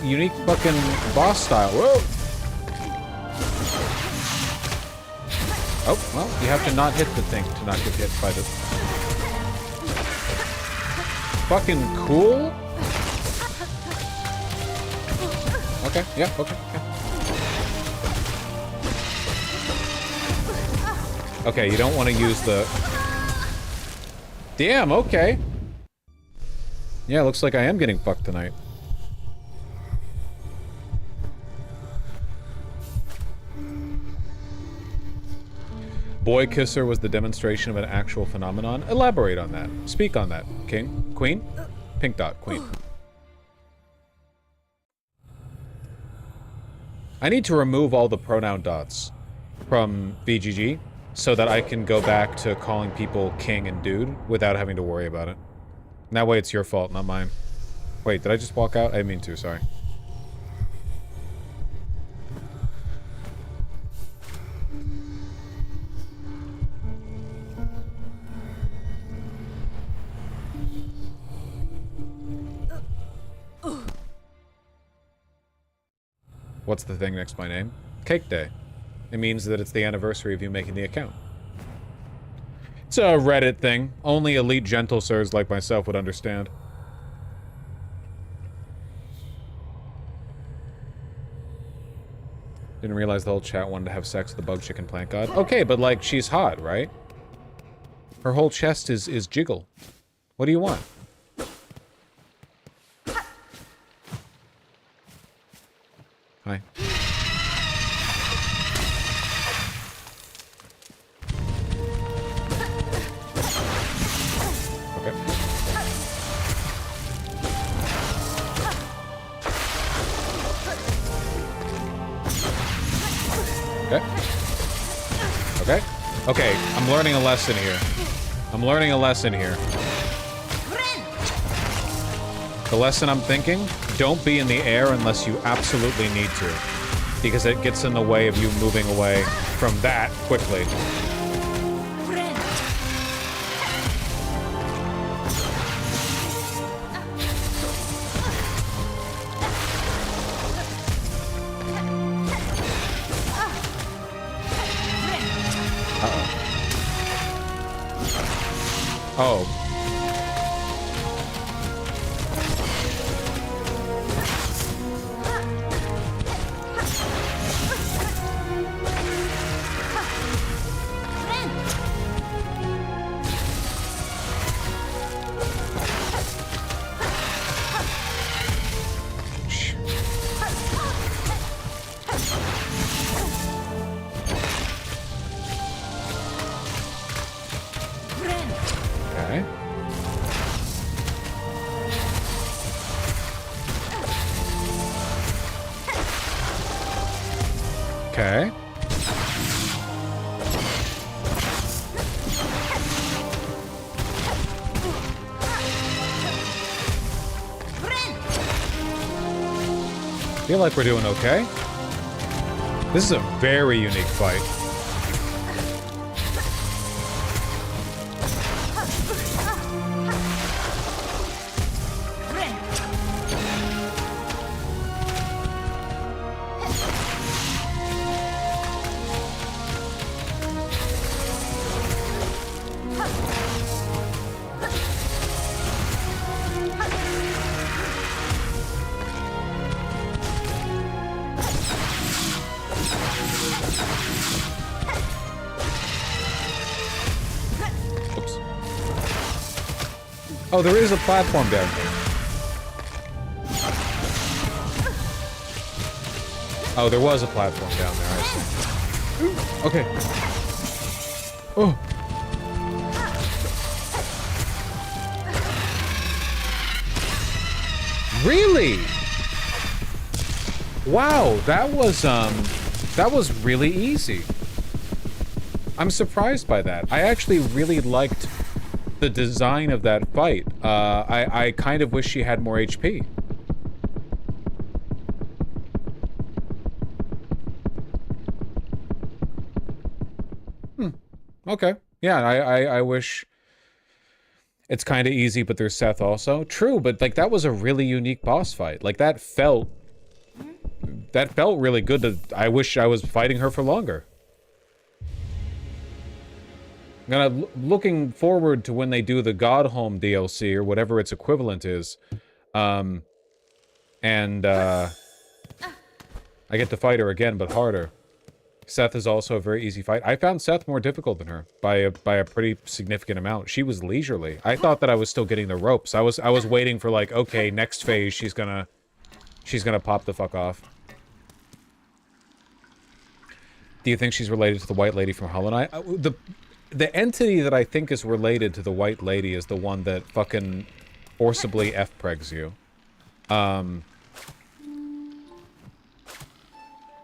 unique fucking boss style. Whoa! Oh, well, you have to not hit the thing to not get hit by the... Fucking cool? Okay, yeah, okay, yeah. Okay, you don't want to use the... Damn, okay. Yeah, looks like I am getting fucked tonight. Boy Kisser was the demonstration of an actual phenomenon. Elaborate on that. Speak on that, King. Queen? Pink dot, Queen. I need to remove all the pronoun dots from VGG so that I can go back to calling people king and dude without having to worry about it. And that way it's your fault, not mine. Wait, did I just walk out? I didn't mean to, sorry. What's the thing next to my name? Cake Day. It means that it's the anniversary of you making the account. It's a Reddit thing. Only elite gentle sirs like myself would understand. Didn't realize the whole chat wanted to have sex with the bug chicken plant god. Okay, but like, she's hot, right? Her whole chest is jiggle. What do you want? Hi. Okay. Okay. Okay. Okay, I'm learning a lesson here. I'm learning a lesson here. The lesson I'm thinking, don't be in the air unless you absolutely need to. Because it gets in the way of you moving away from that quickly. Oh. Okay. Okay. Feel like we're doing okay. This is a very unique fight. Oh, there is a platform down here. Oh, there was a platform down there, I see. Okay. Oh. Really? Wow, that was really easy. I'm surprised by that. I actually really liked the design of that fight. I kind of wish she had more HP. Okay. Yeah, I wish... It's kind of easy, but there's Seth also. True, but like that was a really unique boss fight. Like that felt really good. I wish I was fighting her for longer. I'm looking forward to when they do the Godhome DLC or whatever its equivalent is. I get to fight her again, but harder. Seth is also a very easy fight. I found Seth more difficult than her by a pretty significant amount. She was leisurely. I thought that I was still getting the ropes. I was waiting for like, okay, next phase she's gonna pop the fuck off. Do you think she's related to the white lady from Hollow Knight? The entity that I think is related to the white lady is the one that fucking forcibly F-pregs you.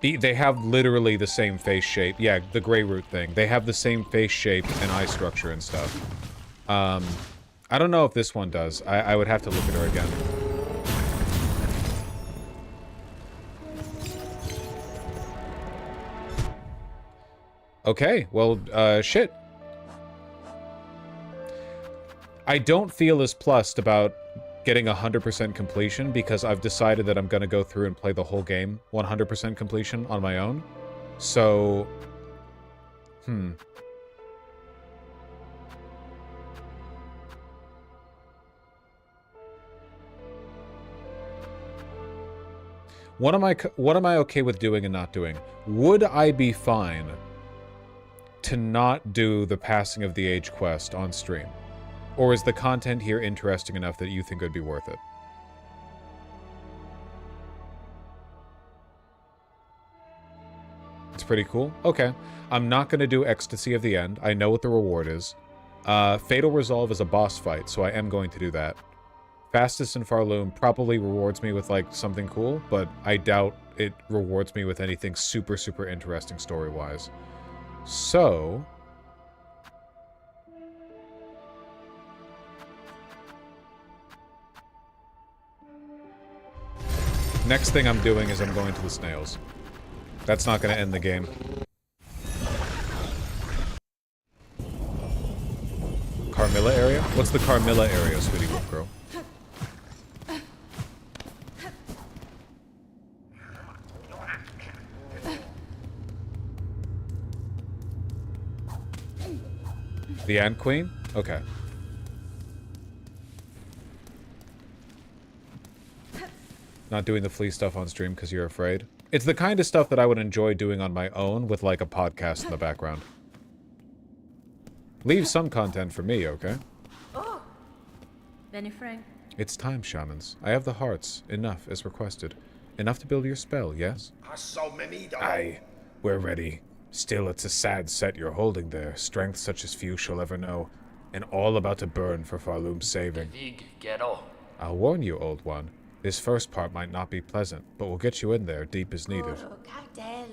They have literally the same face shape. Yeah, the Grey Root thing. They have the same face shape and eye structure and stuff. I don't know if this one does. I would have to look at her again. Okay, well, shit. I don't feel as plussed about getting 100% completion because I've decided that I'm going to go through and play the whole game 100% completion on my own. So, What am I okay with doing and not doing? Would I be fine to not do the Passing of the Age quest on stream? Or is the content here interesting enough that you think it would be worth it? It's pretty cool. Okay. I'm not going to do Ecstasy of the End. I know what the reward is. Fatal Resolve is a boss fight, so I am going to do that. Fastest in Farloom probably rewards me with, like, something cool, but I doubt it rewards me with anything super, super interesting story-wise. So... next thing I'm doing is I'm going to the snails. That's not going to end the game. Carmilla area? What's the Carmilla area, sweetie wolf girl? The Ant Queen? Okay. Not doing the flea stuff on stream because you're afraid. It's the kind of stuff that I would enjoy doing on my own with, like, a podcast in the background. Leave some content for me, okay? Oh, Benny Frank. It's time, shamans. I have the hearts. Enough, as requested. Enough to build your spell, yes? Aye, we're ready. Still, it's a sad set you're holding there. Strength such as few shall ever know. And all about to burn for Farloom's saving. I'll warn you, old one. This first part might not be pleasant, but we'll get you in there, deep as needed.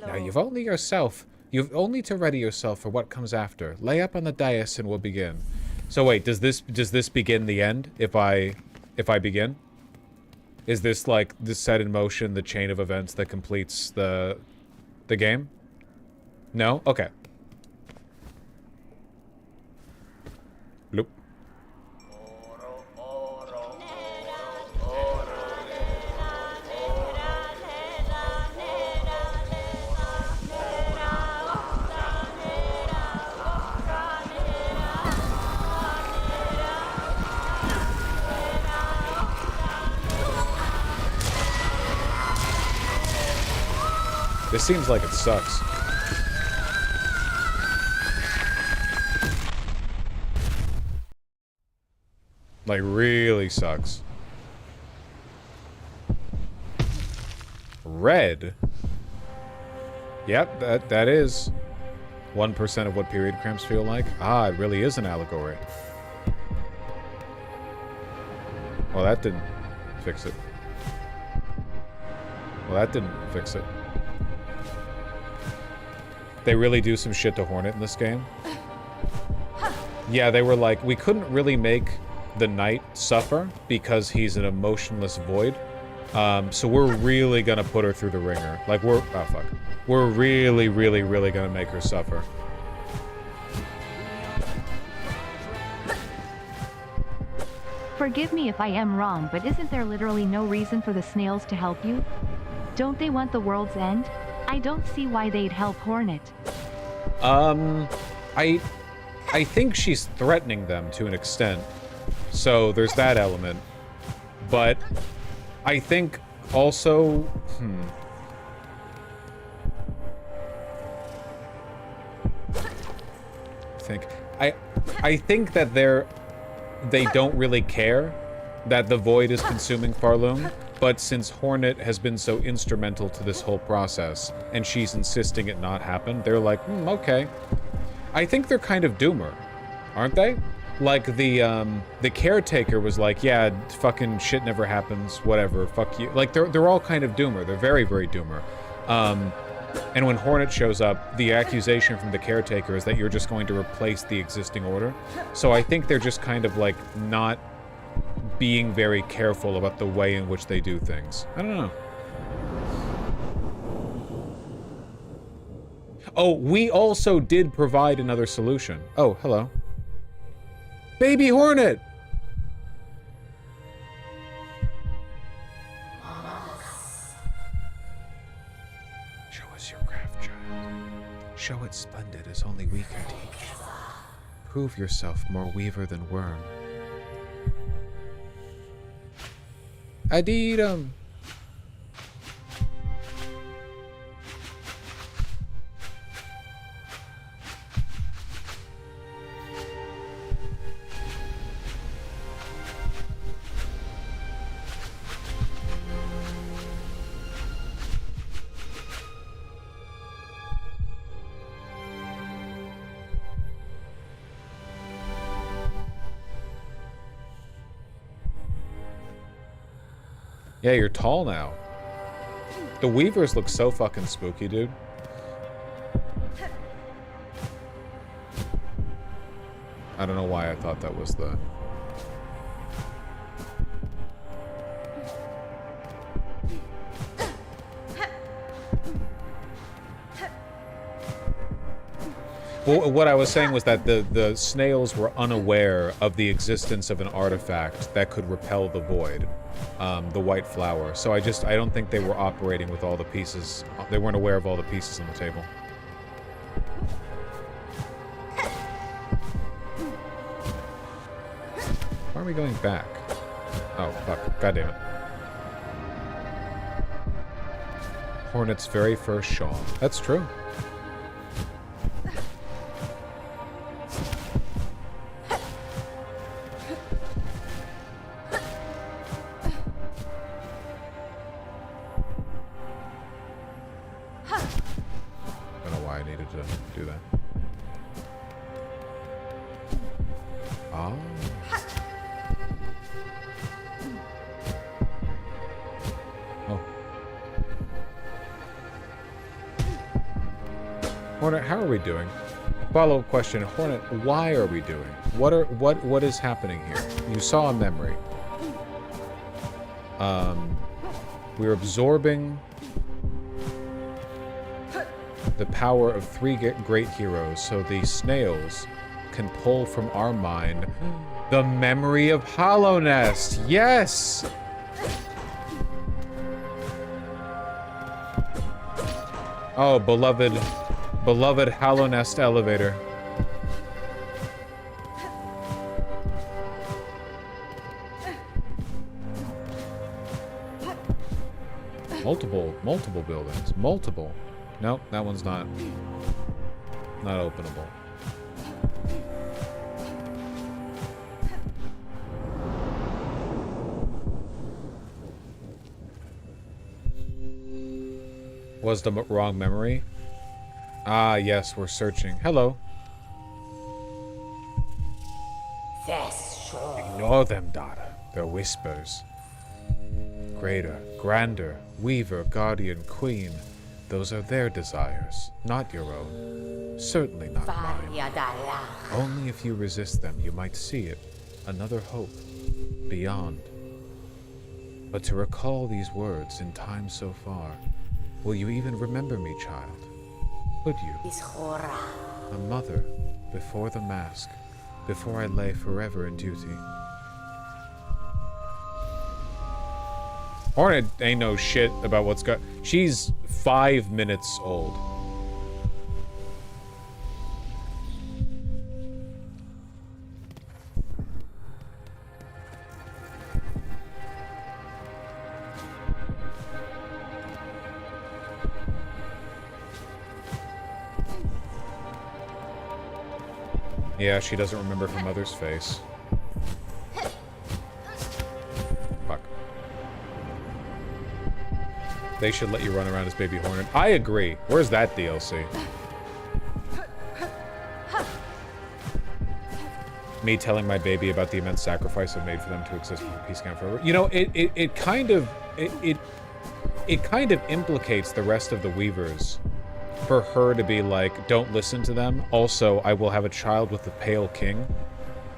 Now, you've only to ready yourself for what comes after. Lay up on the dais and we'll begin. So wait, does this begin the end if I begin? Is this like the set in motion, the chain of events that completes the game? No? Okay. Loop. This seems like it sucks. Like, really sucks. Red? Yep, that is 1% of what period cramps feel like. Ah, it really is an allegory. Well, that didn't fix it. Well, that didn't fix it. They really do some shit to Hornet in this game. Yeah, they were like, we couldn't really make the knight suffer because he's an emotionless void. So we're really gonna put her through the ringer. Like, oh fuck. We're really, really, really gonna make her suffer. Forgive me if I am wrong, but isn't there literally no reason for the snails to help you? Don't they want the world's end? I don't see why they'd help Hornet. I think she's threatening them to an extent. So there's that element. But I think also, I think that they don't really care that the void is consuming Farloom. But since Hornet has been so instrumental to this whole process, and she's insisting it not happen, they're like, okay. I think they're kind of doomer, aren't they? Like, the caretaker was like, yeah, fucking shit never happens, whatever, fuck you. Like, they're all kind of doomer. They're very, very doomer. And when Hornet shows up, the accusation from the caretaker is that you're just going to replace the existing order. So I think they're just kind of, like, not being very careful about the way in which they do things. I don't know. Oh, we also did provide another solution. Oh, hello. Baby Hornet! Show it splendid as only we can teach. Prove yourself more weaver than worm. Adidum. Yeah, you're tall now. The weavers look so fucking spooky, dude. I don't know why I thought that was the... Well, what I was saying was that the snails were unaware of the existence of an artifact that could repel the void. The white flower. So I don't think they were operating with all the pieces. They weren't aware of all the pieces on the table. Why are we going back? Oh, fuck. God damn it. Hornet's very first shawl. That's true. Do that. Oh. Oh. Hornet, how are we doing? Follow-up question, Hornet, why are we doing? What is happening here? You saw a memory. We're absorbing the power of 3 great heroes, so the snails can pull from our mind the memory of Hollow Nest. Yes! Oh, beloved Hollow Nest elevator. Multiple buildings. Multiple. Nope, that one's not openable. Was the wrong memory? Ah, yes, we're searching. Hello. Ignore them, daughter. They're whispers. Greater, grander, weaver, guardian, queen. Those are their desires, not your own. Certainly not mine. Only if you resist them, you might see it. Another hope. Beyond. But to recall these words in time so far, will you even remember me, child? Would you? A mother, before the mask, before I lay forever in duty. Hornet ain't no shit about what's got. She's 5 minutes old. Yeah, she doesn't remember her mother's face. Fuck. They should let you run around as Baby Hornet. I agree. Where's that DLC? Me telling my baby about the immense sacrifice I've made for them to exist in peace camp forever. You know, it kind of implicates the rest of the Weavers for her to be like, don't listen to them. Also, I will have a child with the Pale King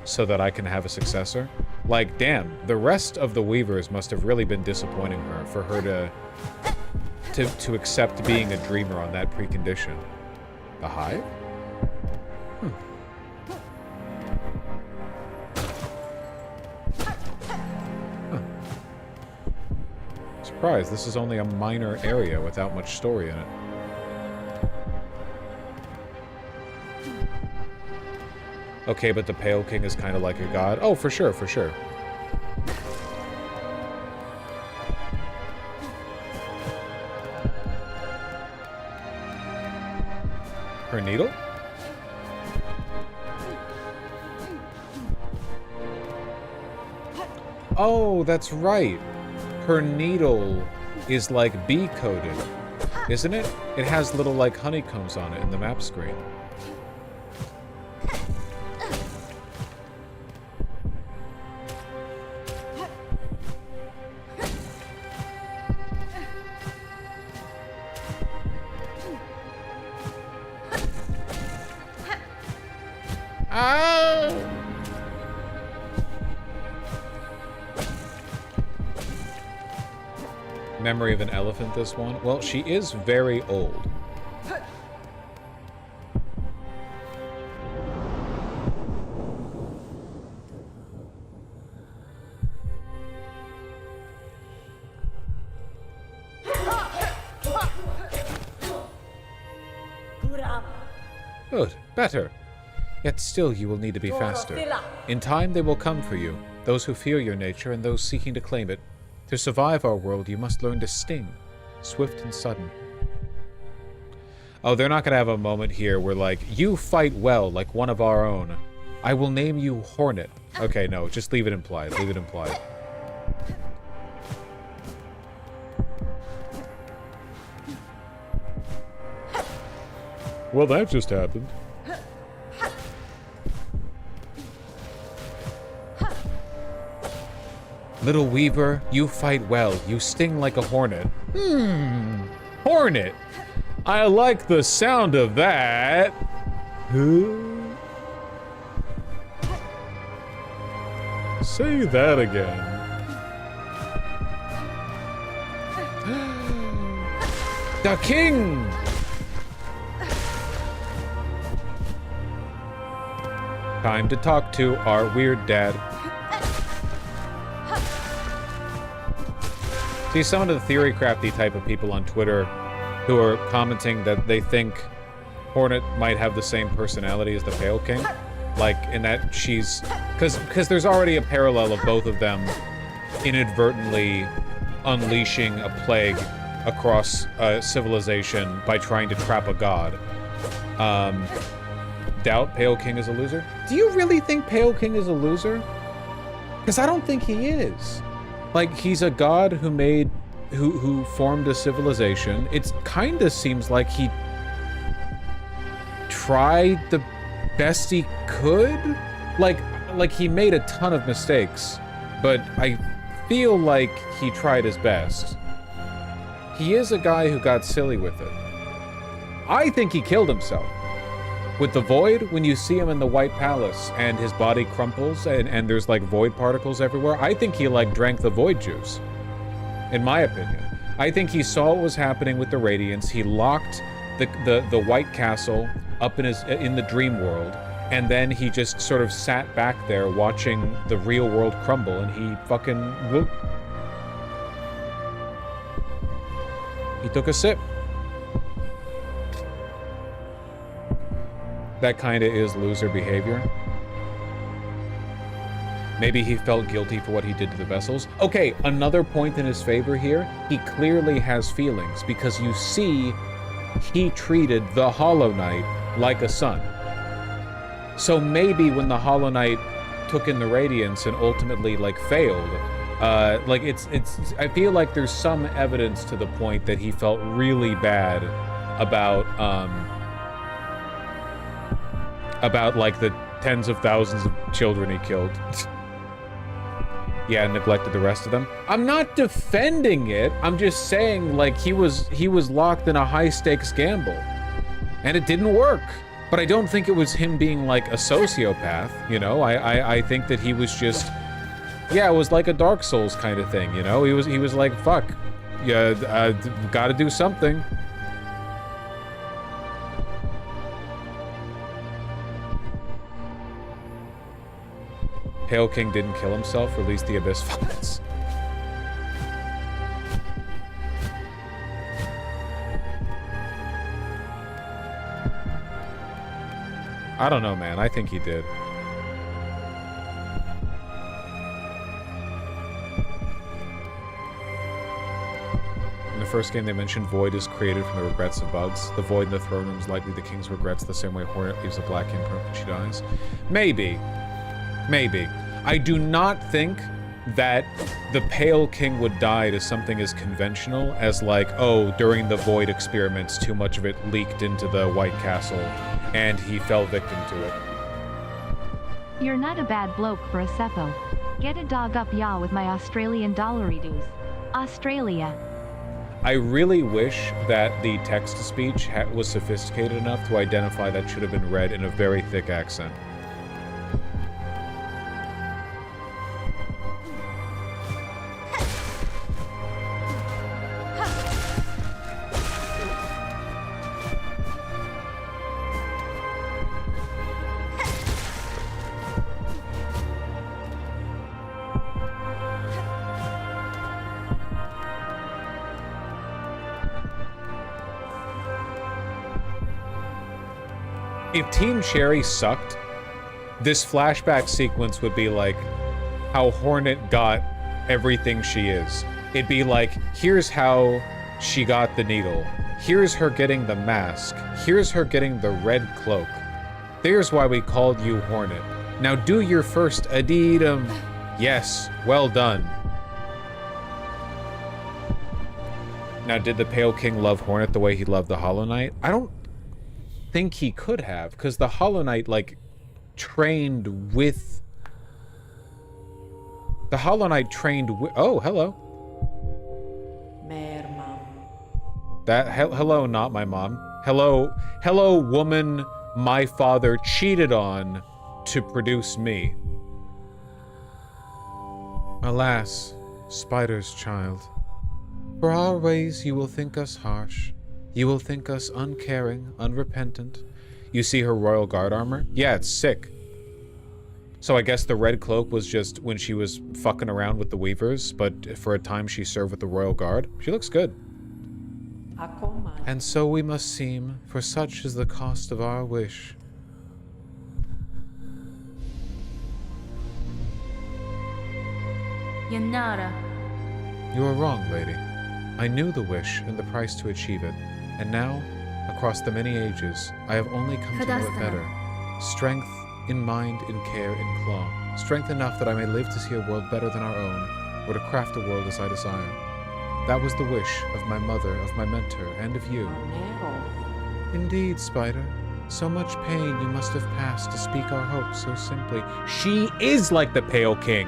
so that I can have a successor. Like, damn, the rest of the Weavers must have really been disappointing her for her to accept being a dreamer on that precondition. The Hive? Surprise, this is only a minor area without much story in it. Okay, but the Pale King is kind of like a god. Oh, for sure, for sure. Her needle? Oh, that's right. Her needle is like bee-coated, isn't it? It has little like honeycombs on it in the map screen. Memory of an elephant, this one? Well, she is very old. Good, better. Yet still you will need to be faster. In time they will come for you, those who fear your nature and those seeking to claim it. To survive our world, you must learn to sting, swift and sudden. Oh, they're not gonna have a moment here where, like, you fight well, like one of our own. I will name you Hornet. Okay, no, just leave it implied, leave it implied. Well, that just happened. Little Weaver, you fight well. You sting like a hornet. Hornet. I like the sound of that. Say that again. The king! Time to talk to our weird dad. See, some of the theory crafty type of people on Twitter who are commenting that they think Hornet might have the same personality as the Pale King. Like, in that she's... Because there's already a parallel of both of them inadvertently unleashing a plague across a civilization by trying to trap a god. Doubt Pale King is a loser? Do you really think Pale King is a loser? Because I don't think he is. Like, he's a god who made... who formed a civilization. It kinda seems like he tried the best he could? Like he made a ton of mistakes, but I feel like he tried his best. He is a guy who got silly with it. I think he killed himself. With the Void, when you see him in the White Palace and his body crumples and there's like Void particles everywhere, I think he like drank the Void juice. In my opinion. I think he saw what was happening with the Radiance. He locked the White Castle up in the dream world, and then he just sort of sat back there watching the real world crumble, and he fucking whoop. He took a sip. That kinda is loser behavior. Maybe he felt guilty for what he did to the vessels. Okay, another point in his favor here. He clearly has feelings because you see he treated the Hollow Knight like a son. So maybe when the Hollow Knight took in the Radiance and ultimately like failed, like it's I feel like there's some evidence to the point that he felt really bad about like the tens of thousands of children he killed. Yeah, and neglected the rest of them. I'm not defending it. I'm just saying, like, he was locked in a high-stakes gamble. And it didn't work. But I don't think it was him being, like, a sociopath, you know? I think that he was just... Yeah, it was like a Dark Souls kind of thing, you know? He was like, fuck. Yeah, gotta do something. Pale King didn't kill himself, released the Abyss Files. I don't know, man. I think he did. first game they mentioned Void is created from the regrets of bugs. The Void in the throne room is likely the king's regrets, the same way Hornet leaves a black imprint when she dies. Maybe. Maybe. I do not think that the Pale King would die to something as conventional as like, oh, during the Void experiments, too much of it leaked into the White Castle, and he fell victim to it. You're not a bad bloke for a Seppo. Get a dog up ya with my Australian dollary-doos. Australia. I really wish that the text-to-speech was sophisticated enough to identify that should have been read in a very thick accent. If Team Cherry sucked, this flashback sequence would be like how Hornet got everything she is. It'd be like, here's how she got the needle. Here's her getting the mask. Here's her getting the red cloak. There's why we called you Hornet. Now do your first Adidum. Yes, well done. Now, did the Pale King love Hornet the way he loved the Hollow Knight? I don't think he could have, because the Hollow Knight, like, trained with... The Hollow Knight trained with... Oh, hello. Hello, not my mom. Hello, woman my father cheated on to produce me. Alas, Spider's child, for our ways you will think us harsh. You will think us uncaring, unrepentant. You see her Royal Guard armor? Yeah, it's sick. So I guess the red cloak was just when she was fucking around with the Weavers, but for a time she served with the Royal Guard. She looks good. And so we must seem, for such is the cost of our wish. Yanara. You are wrong, lady. I knew the wish and the price to achieve it. And now, across the many ages, I have only come to know it better. Strength in mind, in care, in claw. Strength enough that I may live to see a world better than our own, or to craft a world as I desire. That was the wish of my mother, of my mentor, and of you. Indeed, Spider. So much pain you must have passed to speak our hopes so simply. She is like the Pale King!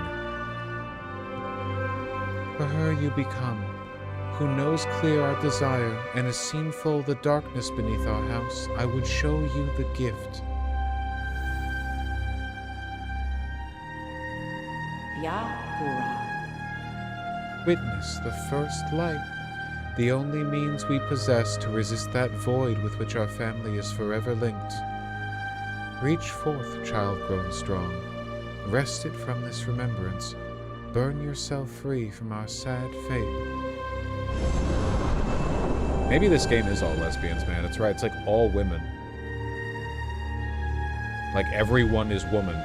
For her you become, who knows clear our desire, and has seen full the darkness beneath our house. I would show you the gift. Witness the first light, the only means we possess to resist that void with which our family is forever linked. Reach forth, child grown strong. Wrest it from this remembrance. Burn yourself free from our sad fate. Maybe this game is all lesbians, man. It's right. It's like all women. Like everyone is woman.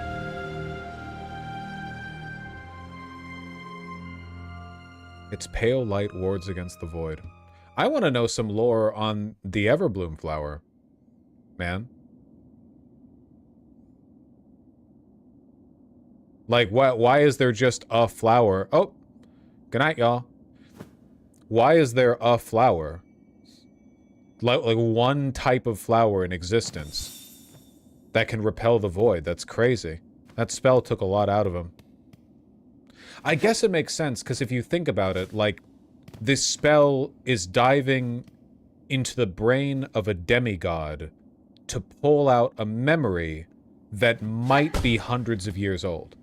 Its pale light wards against the void. I want to know some lore on the Everbloom flower, man. Like, why is there just a flower? Oh, good night, y'all. Why is there a flower? Like one type of flower in existence that can repel the void. That's crazy. That spell took a lot out of him. I guess it makes sense, because if you think about it, like, this spell is diving into the brain of a demigod to pull out a memory that might be hundreds of years old.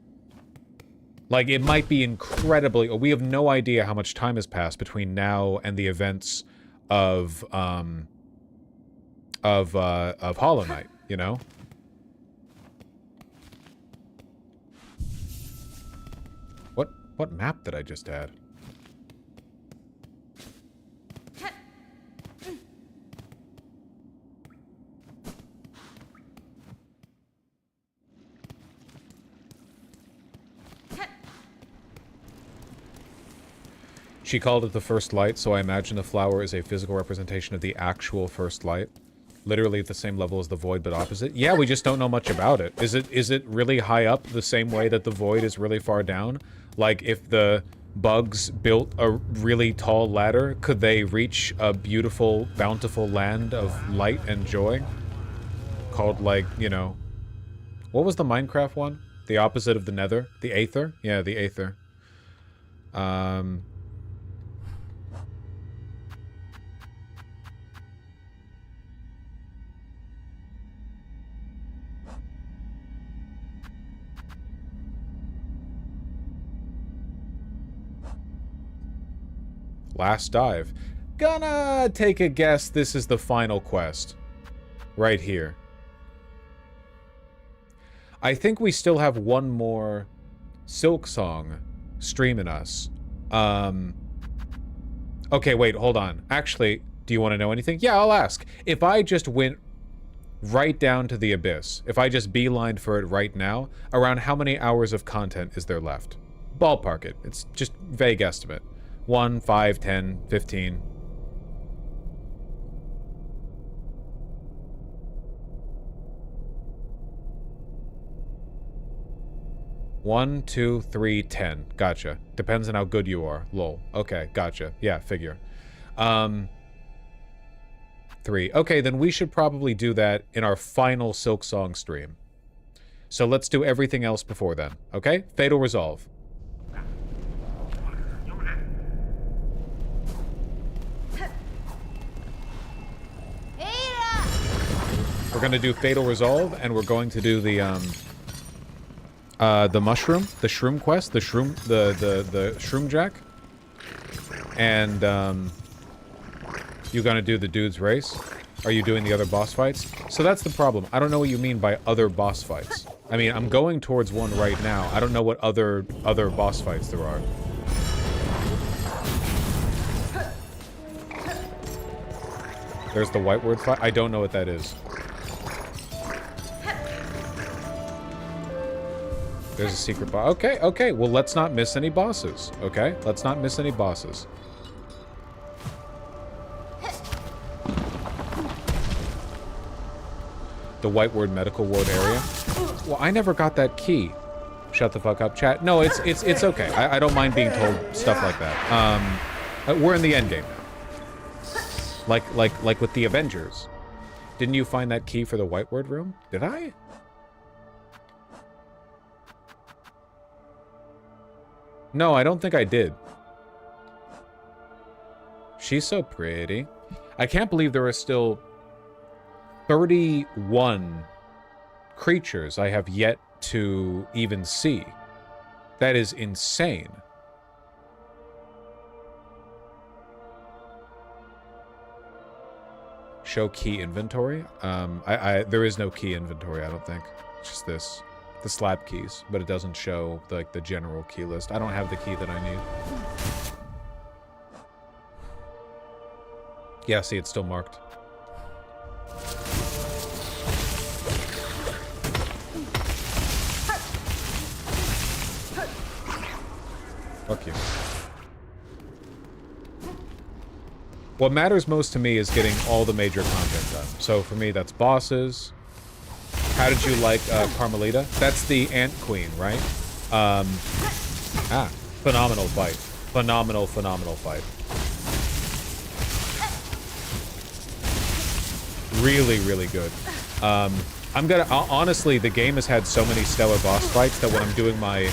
Like, it might be incredibly... We have no idea how much time has passed between now and the events of Hollow Knight, you know? What map did I just add? She called it the first light, so I imagine the flower is a physical representation of the actual first light. Literally at the same level as the void, but opposite. Yeah, we just don't know much about it. Is it really high up the same way that the void is really far down? Like, if the bugs built a really tall ladder, could they reach a beautiful, bountiful land of light and joy? Called, like, you know... What was the Minecraft one? The opposite of the Nether? The Aether? Yeah, the Aether. Last dive. Gonna take a guess this is the final quest. Right here. I think we still have one more Silksong stream in us. Okay, wait, hold on. Actually, do you want to know anything? Yeah, I'll ask. If I just went right down to the abyss, if I just beelined for it right now, around how many hours of content is there left? Ballpark it. It's just vague estimate. 1, 5, 10, 15. One, 2, 3, 10. Gotcha. Depends on how good you are. Lol. Okay, gotcha. Yeah, figure. 3. Okay, then we should probably do that in our final Silksong stream. So let's do everything else before then. Okay? Fatal Resolve. We're gonna do Fatal Resolve, and we're going to do the mushroom, the shroom quest, the shroom jack, and you're gonna do the dude's race. Are you doing the other boss fights? So that's the problem. I don't know what you mean by other boss fights. I mean, I'm going towards one right now. I don't know what other boss fights there are. There's the white word fight. I don't know what that is. There's a secret boss. Okay, okay. Well, let's not miss any bosses. Okay? Let's not miss any bosses. The white word medical ward area. Well, I never got that key. Shut the fuck up, chat. No, it's okay. I don't mind being told stuff like that. We're in the end game now. Like with the Avengers. Didn't you find that key for the white word room? Did I? No, I don't think I did. She's so pretty. I can't believe there are still 31 creatures I have yet to even see. That is insane. Show key inventory? There is no key inventory, I don't think. It's just this. The slab keys, but it doesn't show like the general key list. I don't have the key that I need. Yeah, see, it's still marked. Fuck you. What matters most to me is getting all the major content done. So for me, that's bosses. How did you like Carmelita? That's the Ant Queen, right? Phenomenal fight. Phenomenal fight. Really, really good. I'm gonna honestly, the game has had so many stellar boss fights that when I'm doing my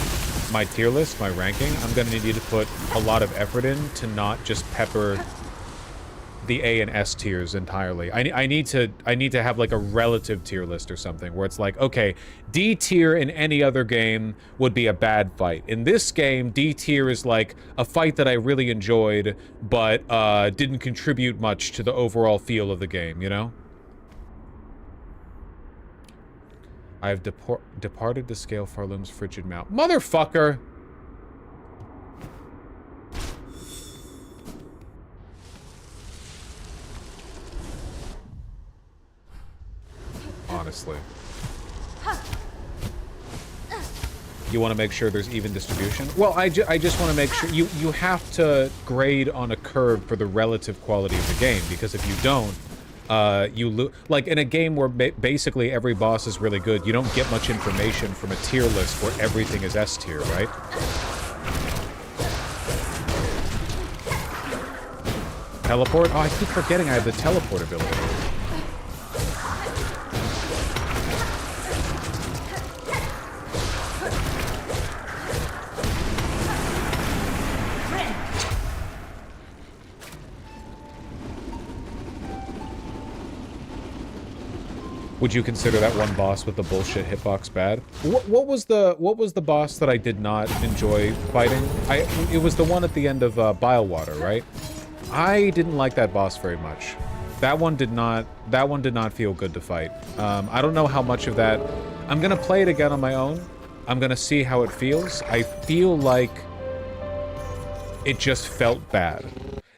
tier list, my ranking, I'm gonna need to put a lot of effort in to not just pepper the A and S tiers entirely. I need to have like a relative tier list or something where it's like, okay, D tier in any other game would be a bad fight. In this game, D tier is like a fight that I really enjoyed, but didn't contribute much to the overall feel of the game, you know? I have departed to scale Farloom's frigid mount. Motherfucker! Honestly. You want to make sure there's even distribution? Well, I just want to make sure you have to grade on a curve for the relative quality of the game, because if you don't, you lose. Like in a game where basically every boss is really good, you don't get much information from a tier list where everything is S tier, right? Teleport? Oh, I keep forgetting I have the teleport ability. Would you consider that one boss with the bullshit hitbox bad? What was the boss that I did not enjoy fighting? It was the one at the end of Bilewater, right? I didn't like that boss very much. That one did not feel good to fight. I don't know how much of that. I'm gonna play it again on my own. I'm gonna see how it feels. I feel like it just felt bad.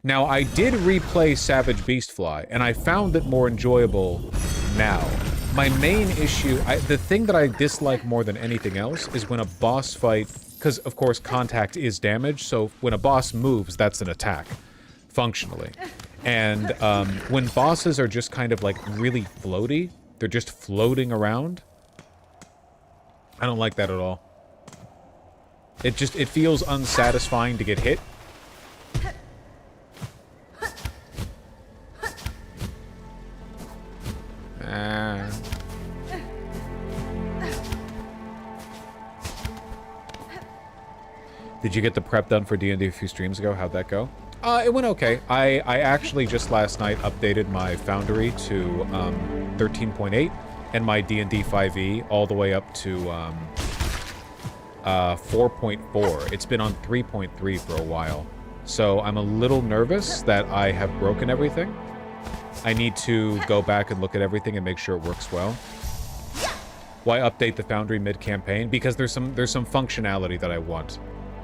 Now, I did replay Savage Beastfly, and I found it more enjoyable now. My main issue, the thing that I dislike more than anything else is when a boss fight, because of course contact is damage, so when a boss moves, that's an attack, functionally. And when bosses are just kind of like really floaty, they're just floating around, I don't like that at all. It feels unsatisfying to get hit. Did you get the prep done for D&D a few streams ago? How'd that go? It went okay. I actually just last night updated my Foundry to 13.8 and my D&D 5e all the way up to 4.4. It's been on 3.3 for a while. So I'm a little nervous that I have broken everything. I need to go back and look at everything and make sure it works well. Why update the Foundry mid-campaign? Because there's some functionality that I want.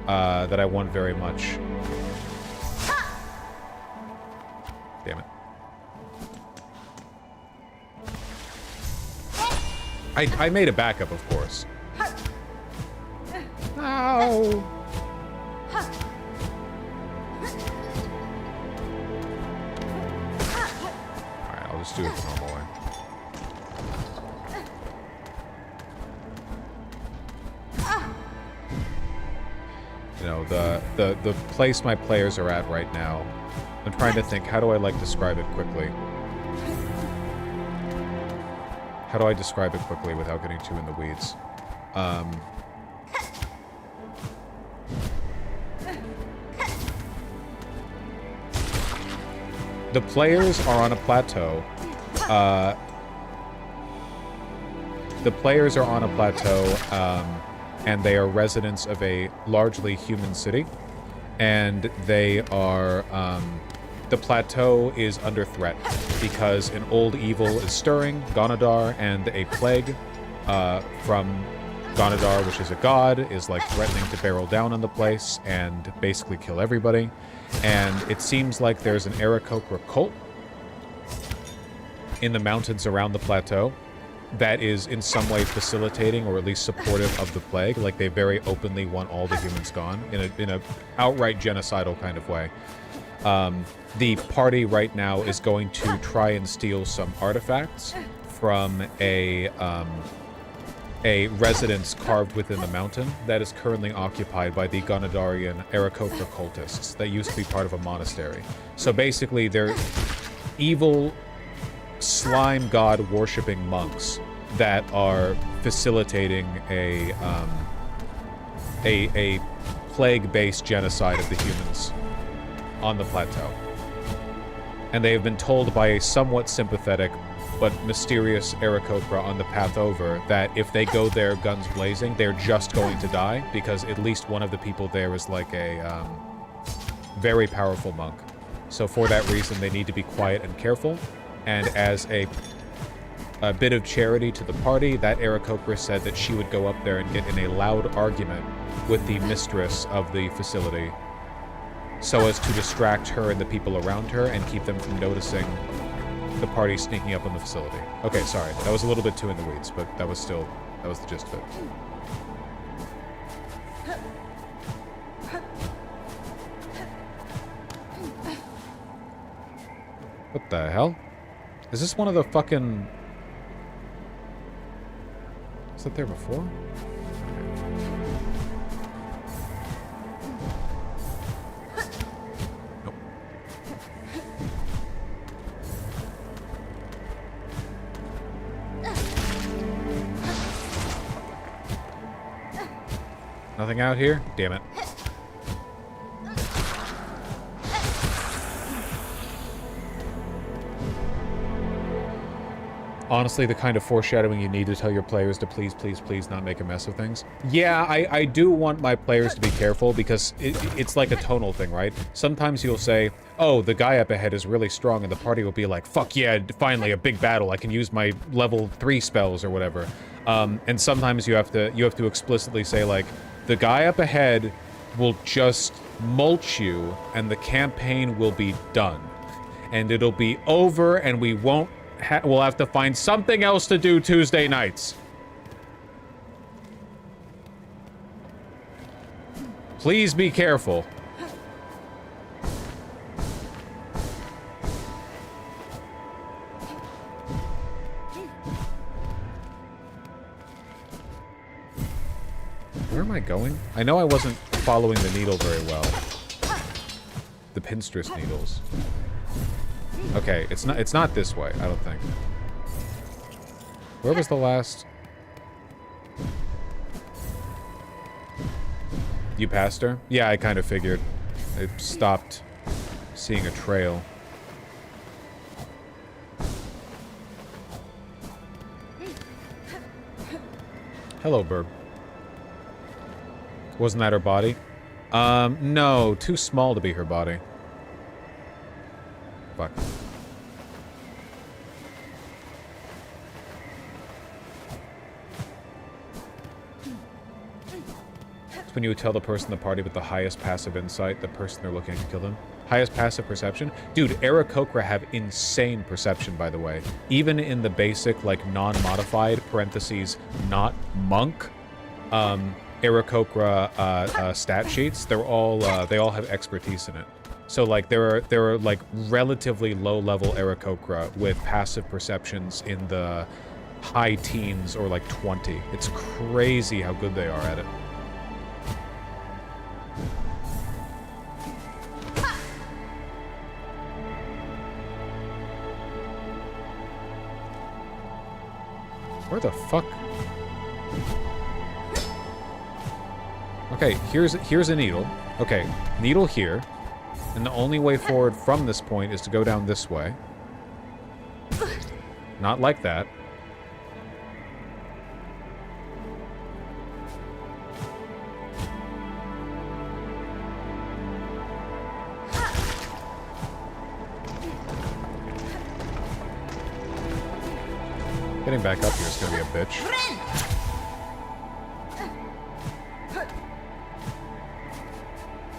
That I want very much. Damn it. I made a backup, of course. Ow! Alright, I'll just do it the normal way. You know, the place my players are at right now, I'm trying to think, how do I, like, describe it quickly? How do I describe it quickly without getting too in the weeds? The players are on a plateau. The players are on a plateau, and they are residents of a largely human city, and they are, the plateau is under threat because an old evil is stirring, Gonadar, and a plague from Gonadar, which is a god, is like threatening to barrel down on the place and basically kill everybody. And it seems like there's an Aarakocra cult in the mountains around the plateau that is in some way facilitating or at least supportive of the plague. Like, they very openly want all the humans gone in a outright genocidal kind of way. The party right now is going to try and steal some artifacts from a residence carved within the mountain that is currently occupied by the Gonadarian Aarakocra cultists that used to be part of a monastery. So basically, they're evil slime god worshipping monks that are facilitating a plague-based genocide of the humans on the plateau. And they have been told by a somewhat sympathetic but mysterious Aarakocra on the path over that if they go there guns blazing, they're just going to die, because at least one of the people there is like a very powerful monk. So for that reason, they need to be quiet and careful. And as a bit of charity to the party, that Aarakocra said that she would go up there and get in a loud argument with the mistress of the facility so as to distract her and the people around her and keep them from noticing the party sneaking up on the facility. Okay, sorry. That was a little bit too in the weeds, but that was the gist of it. What the hell? Is this one of the fucking... Was that there before? Nope. Nothing out here? Damn it. Honestly, the kind of foreshadowing you need to tell your players to please, please, please not make a mess of things. Yeah, I do want my players to be careful because it's like a tonal thing, right? Sometimes you'll say, oh, the guy up ahead is really strong, and the party will be like, fuck yeah, finally a big battle. I can use my level 3 spells or whatever. And sometimes you have to explicitly say, like, the guy up ahead will just mulch you, and the campaign will be done. And it'll be over, and we won't we'll have to find something else to do Tuesday nights. Please be careful. Where am I going? I know I wasn't following the needle very well. The pinstress needles. Okay, it's not this way, I don't think. Where was the last? You passed her? Yeah, I kind of figured. I stopped seeing a trail. Hello, Burb. Wasn't that her body? No, too small to be her body. Fuck. It's when you would tell the person in the party with the highest passive insight, the person they're looking to kill them. Highest passive perception? Dude, Aarakocra have insane perception, by the way. Even in the basic, like, non-modified, parentheses, not monk, Aarakocra stat sheets, they all have expertise in it. So, like, there are like, relatively low-level Aarakocra with passive perceptions in the high teens or, like, 20. It's crazy how good they are at it. Where the fuck? Okay, here's a needle. Okay, needle here. And the only way forward from this point is to go down this way. Not like that. Getting back up here is gonna be a bitch.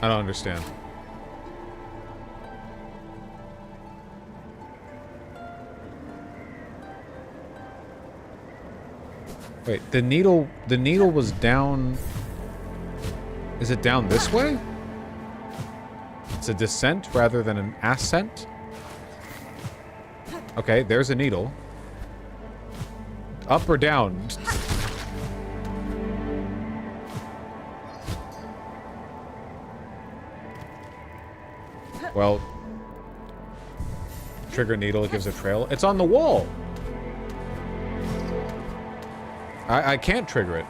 I don't understand. Wait, the needle was down... Is it down this way? It's a descent rather than an ascent? Okay, there's a needle. Up or down? Well... Trigger needle, it gives a trail. It's on the wall! I can't trigger it.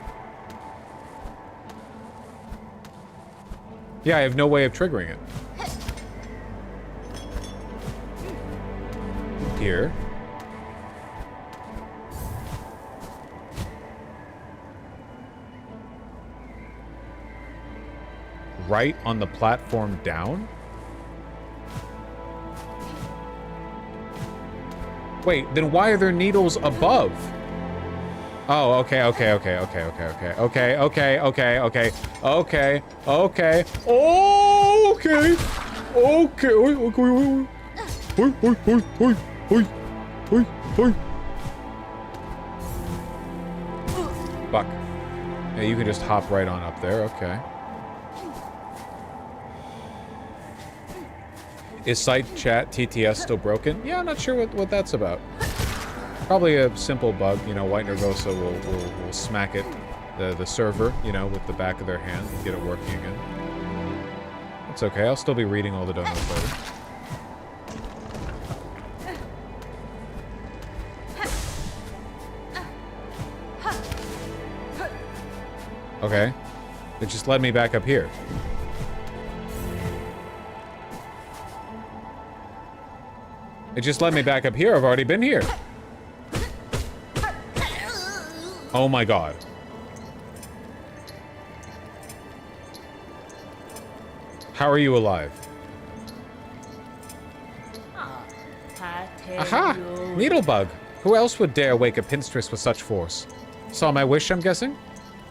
Yeah, I have no way of triggering it. Here. Right on the platform down? Wait, then why are there needles above? Oh, okay. Okay. Fuck. Yeah, you can just hop right on up there, okay. Is site chat TTS still broken? Yeah, I'm not sure what that's about. Probably a simple bug. You know, White Nervosa will smack it, the server, you know, with the back of their hand and get it working again. It's okay. I'll still be reading all the donuts later. Okay. It just led me back up here. It just led me back up here. I've already been here. Oh my god. How are you alive? Aha! Needlebug. Who else would dare wake a pinstress with such force? Saw my wish, I'm guessing?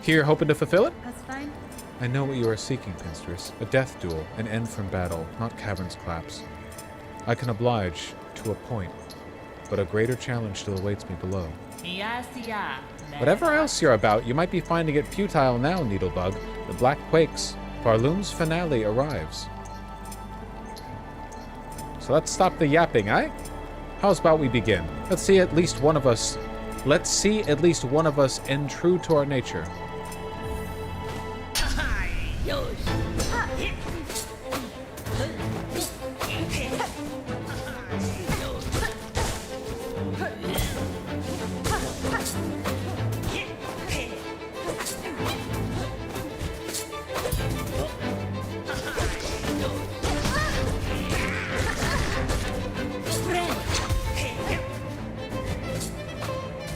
Here hoping to fulfill it? That's fine. I know what you are seeking, pinstress. A death duel, an end from battle, not cavern's collapse. I can oblige to a point, but a greater challenge still awaits me below. Whatever else you're about, you might be finding it futile now, Needlebug. The black quakes. Farloom's finale arrives. So let's stop the yapping, eh? How's about we begin? Let's see at least one of us end true to our nature.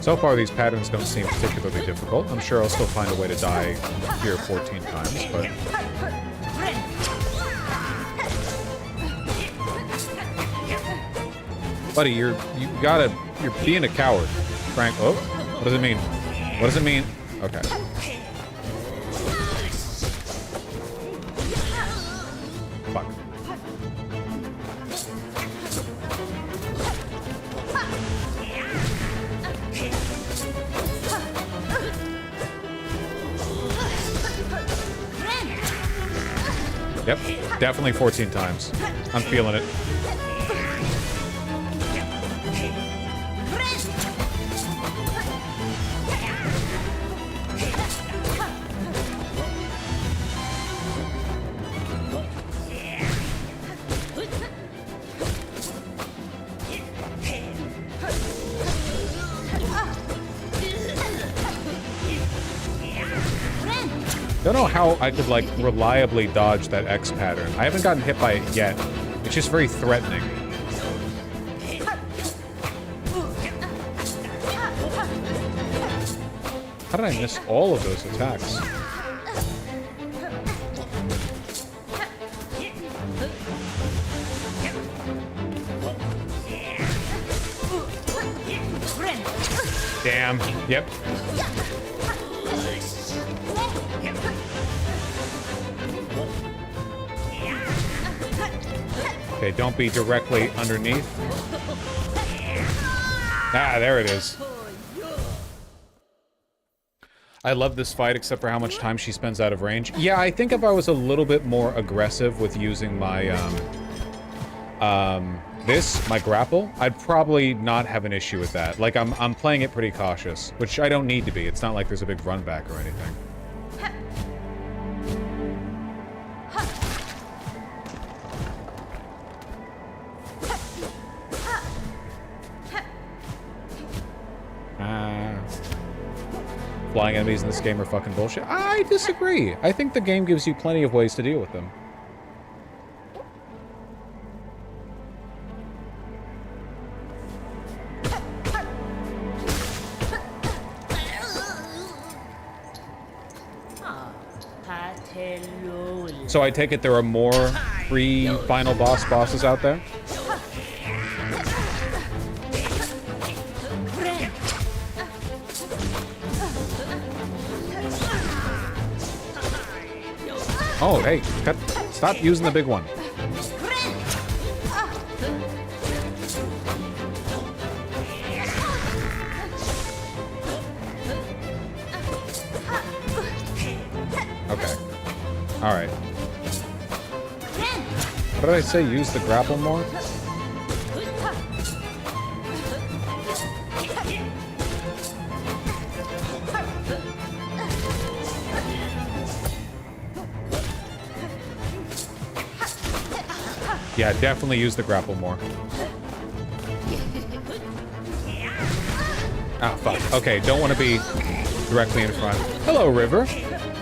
So far, these patterns don't seem particularly difficult. I'm sure I'll still find a way to die here 14 times, but... Buddy, you're being a coward, Frank. Oh, what does it mean? What does it mean? Okay. Fuck. Yep, definitely 14 times. I'm feeling it. Don't know how I could, like, reliably dodge that X pattern. I haven't gotten hit by it yet. It's just very threatening. How did I miss all of those attacks? Damn. Yep. Okay, don't be directly underneath. Ah, there it is. I love this fight, except for how much time she spends out of range. Yeah, I think if I was a little bit more aggressive with using my, my grapple, I'd probably not have an issue with that. Like, I'm playing it pretty cautious, which I don't need to be. It's not like there's a big run back or anything. Flying enemies in this game are fucking bullshit. I disagree. I think the game gives you plenty of ways to deal with them. So I take it there are more pre-final bosses out there? Oh, hey, stop using the big one. Okay. Alright. What did I say? Use the grapple more? Yeah, definitely use the grapple more. Ah, fuck. Okay, don't want to be directly in front. Hello, River.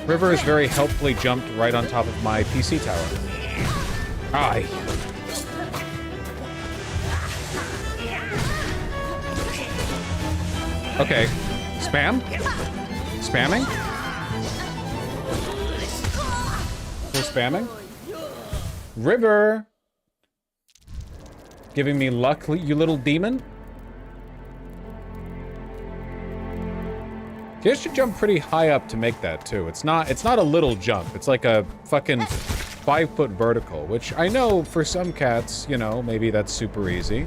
River has very helpfully jumped right on top of my PC tower. Aye. Okay. Spam? Spamming? We're spamming? River! Giving me luck, you little demon? You have to jump pretty high up to make that, too. It's not a little jump. It's like a fucking 5-foot vertical, which I know for some cats, you know, maybe that's super easy.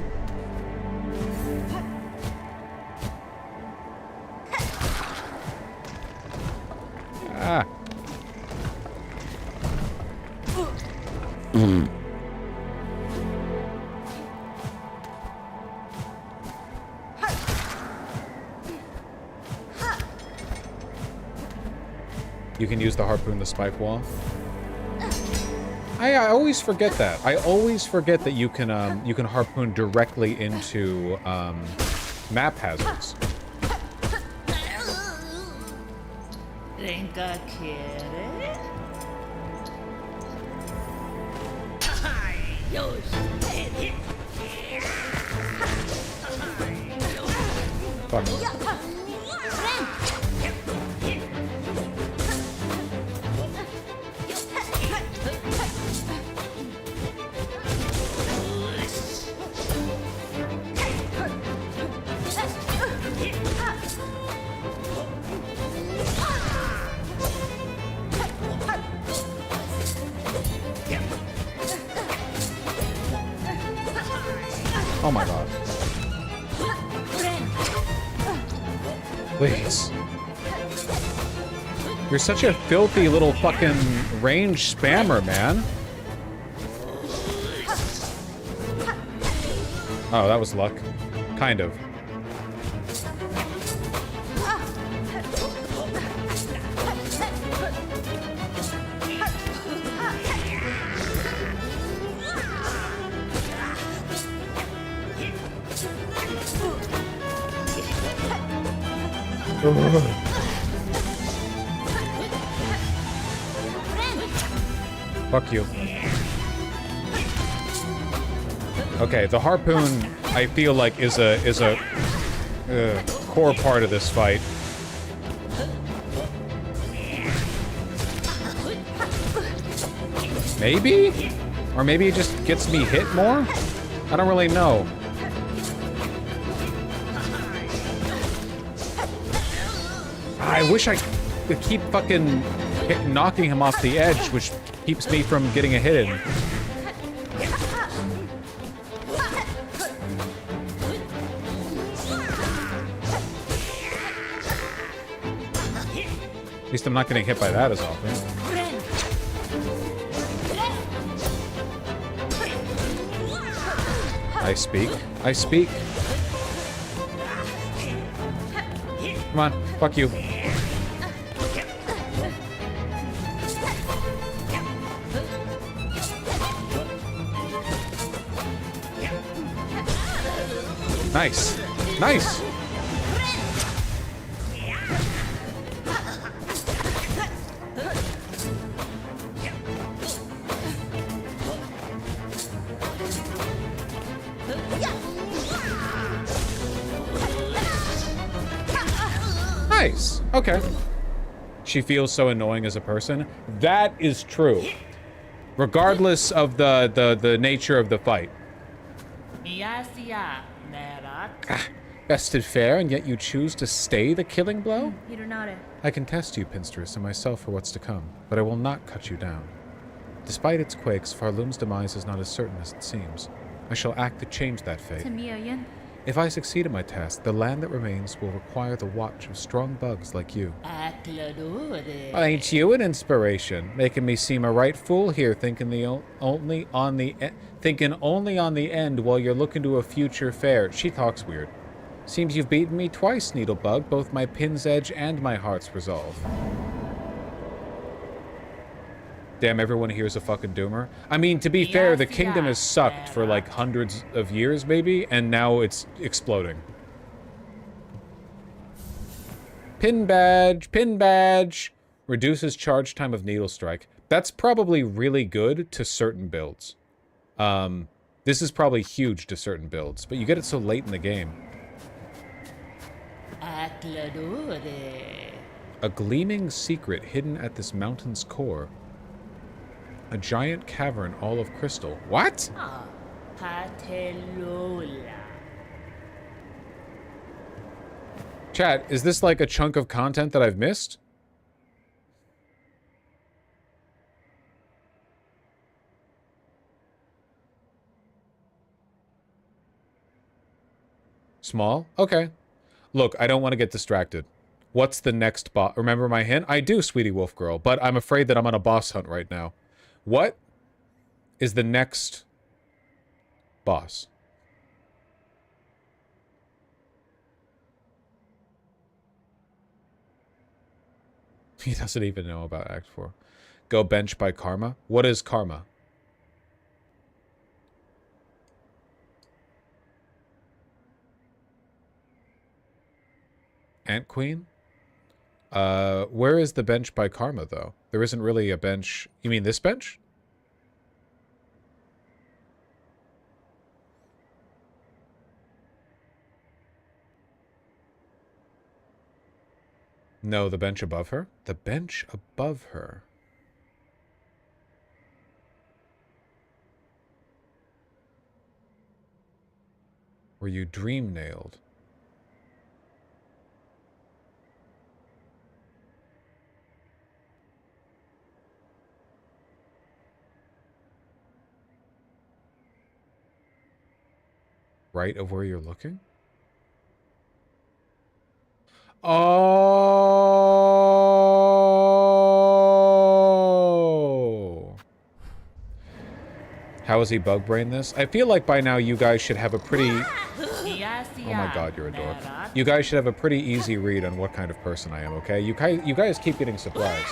Ah. You can use the harpoon, the spike wall. I always forget that. I always forget that you can harpoon directly into map hazards. Renka quiere. Fuck. Oh my god. Please. You're such a filthy little fucking range spammer, man. Oh, that was luck. Kind of. Fuck you. Okay, the harpoon, I feel like, is a core part of this fight. Maybe? Or maybe it just gets me hit more? I don't really know. I wish I could keep fucking knocking him off the edge, which keeps me from getting a hit in. At least I'm not getting hit by that as often. I speak. I speak. Come on, fuck you. Nice. Nice. Nice. Okay. She feels so annoying as a person. That is true. Regardless of the nature of the fight. Bested fair, and yet you choose to stay the killing blow? I can test you, Pinstress, and myself for what's to come, but I will not cut you down. Despite its quakes, Farloom's demise is not as certain as it seems. I shall act to change that fate. If I succeed in my task, the land that remains will require the watch of strong bugs like you. Ain't you an inspiration, making me seem a right fool here, thinking only on the end while you're looking to a future fair. She talks weird. Seems you've beaten me twice, Needlebug, both my pin's edge and my heart's resolve. Damn, everyone here's a fucking doomer. I mean, to be fair, the kingdom has sucked for like hundreds of years, maybe, and now it's exploding. Pin badge, pin badge. Reduces charge time of needle strike. That's probably really good to certain builds. This is probably huge to certain builds, but you get it so late in the game. A gleaming secret hidden at this mountain's core. A giant cavern all of crystal. What? Chat, is this like a chunk of content that I've missed? Small? Okay. Look, I don't want to get distracted. What's the next boss? Remember my hint? I do, Sweetie Wolf Girl, but I'm afraid that I'm on a boss hunt right now. What is the next boss? He doesn't even know about Act 4. Go bench by Karma? What is Karma? Ant Queen? Where is the bench by Karma, though? There isn't really a bench. You mean this bench? No, the bench above her? The bench above her. Were you dream nailed? Right of where you're looking? Oh! How is he bug brain this? I feel like by now you guys should have a pretty... Oh my god, you're a dork. You guys should have a pretty easy read on what kind of person I am, okay? You guys keep getting surprised.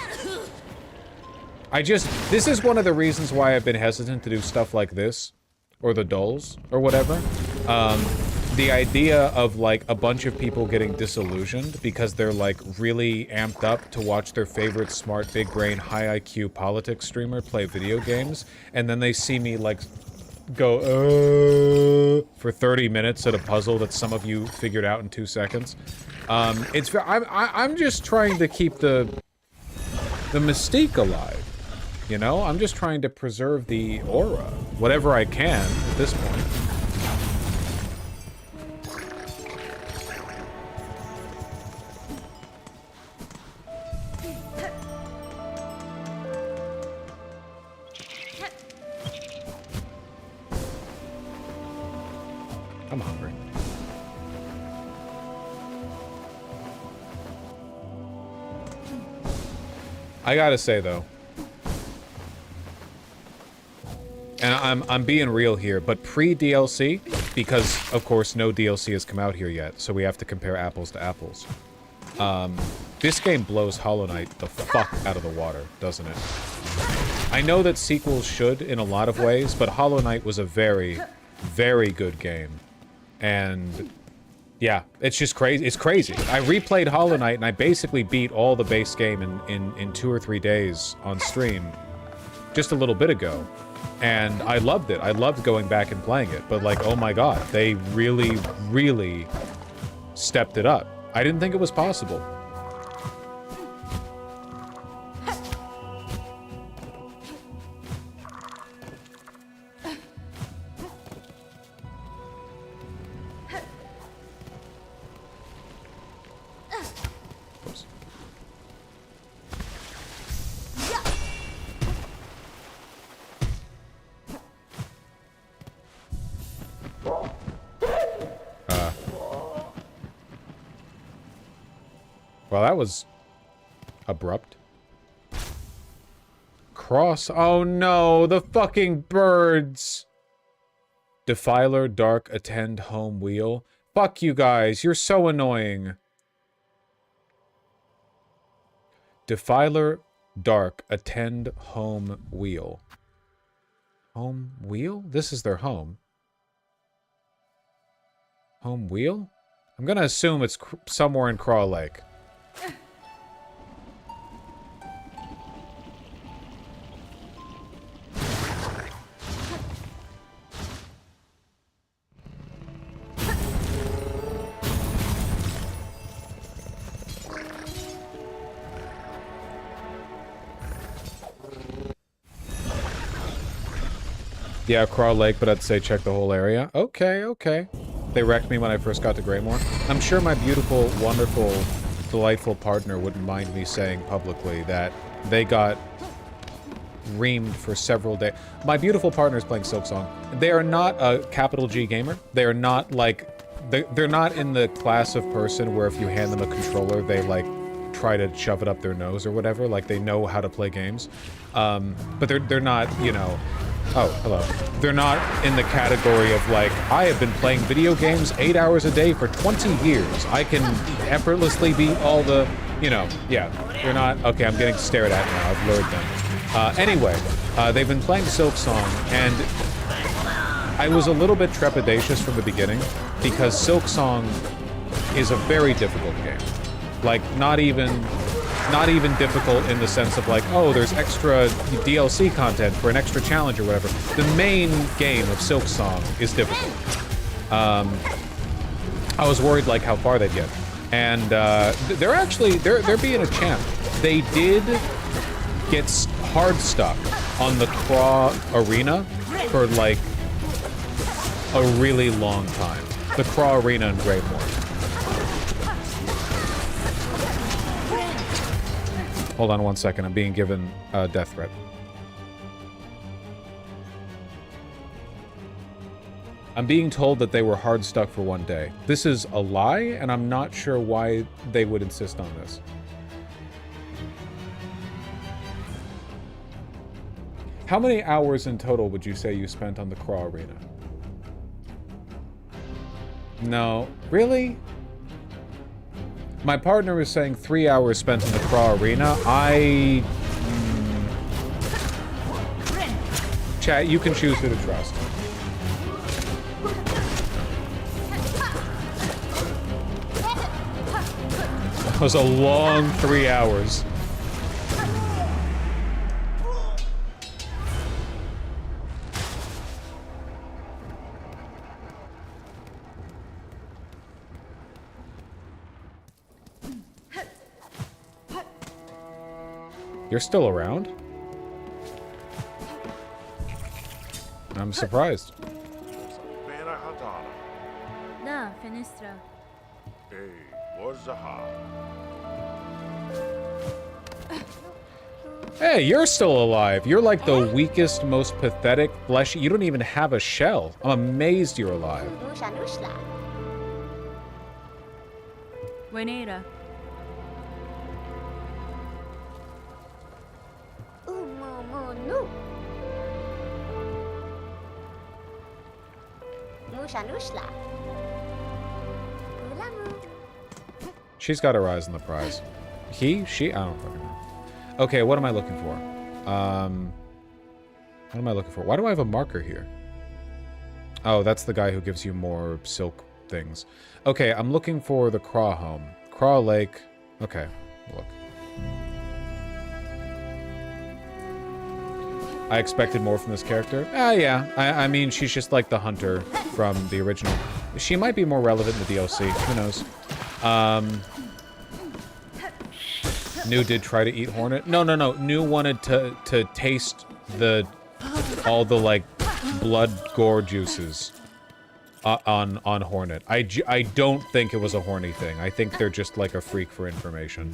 This is one of the reasons why I've been hesitant to do stuff like this. Or the dulls, or whatever. The idea of, like, a bunch of people getting disillusioned because they're, like, really amped up to watch their favorite smart, big brain, high IQ politics streamer play video games, and then they see me, like, go, for 30 minutes at a puzzle that some of you figured out in 2 seconds. I'm just trying to keep the mystique alive. You know, I'm just trying to preserve the aura, whatever I can at this point. I'm hungry. I gotta say, though, and I'm being real here, but pre-DLC, because, of course, no DLC has come out here yet, so we have to compare apples to apples. This game blows Hollow Knight the fuck out of the water, doesn't it? I know that sequels should in a lot of ways, but Hollow Knight was a very, very good game. And, yeah, it's just crazy. It's crazy. I replayed Hollow Knight, and I basically beat all the base game in 2 or 3 days on stream just a little bit ago. And I loved it. I loved going back and playing it. But, like, oh my god, they really, really stepped it up. I didn't think it was possible. Well, that was abrupt. Cross. Oh no, the fucking birds. Defiler, dark, attend, home, wheel. Fuck you guys, you're so annoying. Defiler, dark, attend, home, wheel. Home, wheel? This is their home. Home, wheel? I'm gonna assume it's somewhere in Craw Lake. Yeah, Craw Lake, but I'd say check the whole area. Okay, okay. They wrecked me when I first got to Greymore. I'm sure my beautiful, wonderful, delightful partner wouldn't mind me saying publicly that they got reamed for several days. My beautiful partner is playing Silksong. They are not a capital G gamer. They are not like... They're not in the class of person where if you hand them a controller, they like try to shove it up their nose or whatever. Like they know how to play games. But they're not, you know... Oh, hello. They're not in the category of like, I have been playing video games 8 hours a day for 20 years. I can effortlessly beat all the, you know, yeah. They're not, okay, I'm getting stared at now. I've lured them. Anyway, they've been playing Silksong, and I was a little bit trepidatious from the beginning because Silksong is a very difficult game. Like, not even difficult in the sense of like, oh, there's extra DLC content for an extra challenge or whatever. The main game of Silksong is difficult. I was worried like how far they'd get. And they're actually, they're being a champ. They did get hard stuck on the Craw Arena for like a really long time. The Craw Arena in Greymore. Hold on one second, I'm being given a death threat. I'm being told that they were hard stuck for one day. This is a lie, and I'm not sure why they would insist on this. How many hours in total would you say you spent on the Craw Arena? No. Really? My partner was saying 3 hours spent in the Craw Arena. Chat, you can choose who to trust. That was a long 3 hours. You're still around? I'm surprised. Hey, you're still alive. You're like the weakest, most pathetic, fleshy. You don't even have a shell. I'm amazed you're alive. She's got her eyes on the prize. He? She? I don't fucking know. Okay, what am I looking for? What am I looking for? Why do I have a marker here? Oh, that's the guy who gives you more silk things. Okay, I'm looking for the Craw home. Craw Lake. Okay, look. I expected more from this character. Yeah. I mean, she's just like the hunter from the original. She might be more relevant in the DLC. Who knows? New did try to eat Hornet. No. New wanted to taste all the like blood gore juices on Hornet. I don't think it was a horny thing. I think they're just like a freak for information.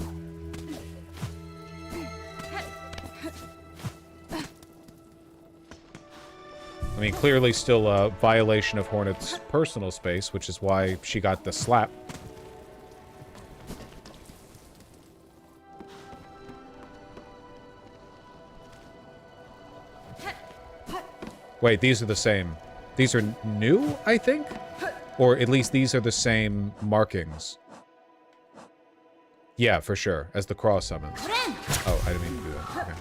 I mean, clearly still a violation of Hornet's personal space, which is why she got the slap. Wait, these are the same. These are new, I think? Or at least these are the same markings. Yeah, for sure, as the Craw summons. Oh, I didn't mean to do that.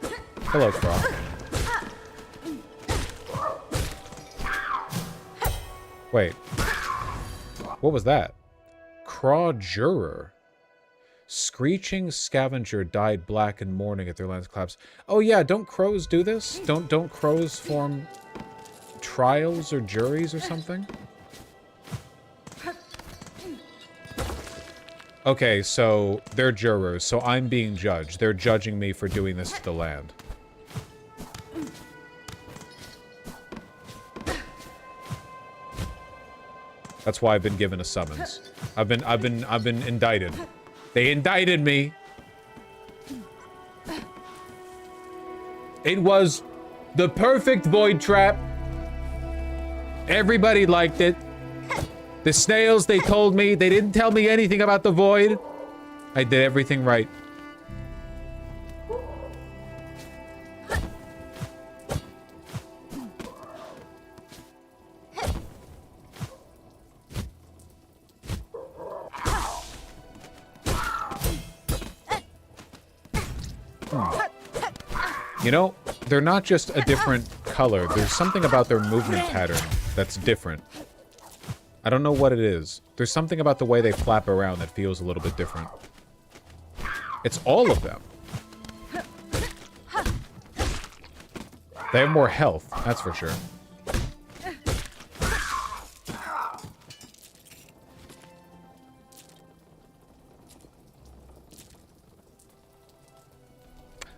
Okay. Hello, Craw. Wait. What was that? Craw Juror. Screeching Scavenger dyed black in mourning at their lance collapse. Oh yeah, don't crows do this? Don't crows form trials or juries or something? Okay, so they're jurors, so I'm being judged. They're judging me for doing this to the land. That's why I've been given a summons. I've been indicted. They indicted me. It was the perfect void trap. Everybody liked it. The snails, they told me, they didn't tell me anything about the void. I did everything right. You know, they're not just a different color. There's something about their movement pattern that's different. I don't know what it is. There's something about the way they flap around that feels a little bit different. It's all of them. They have more health, that's for sure.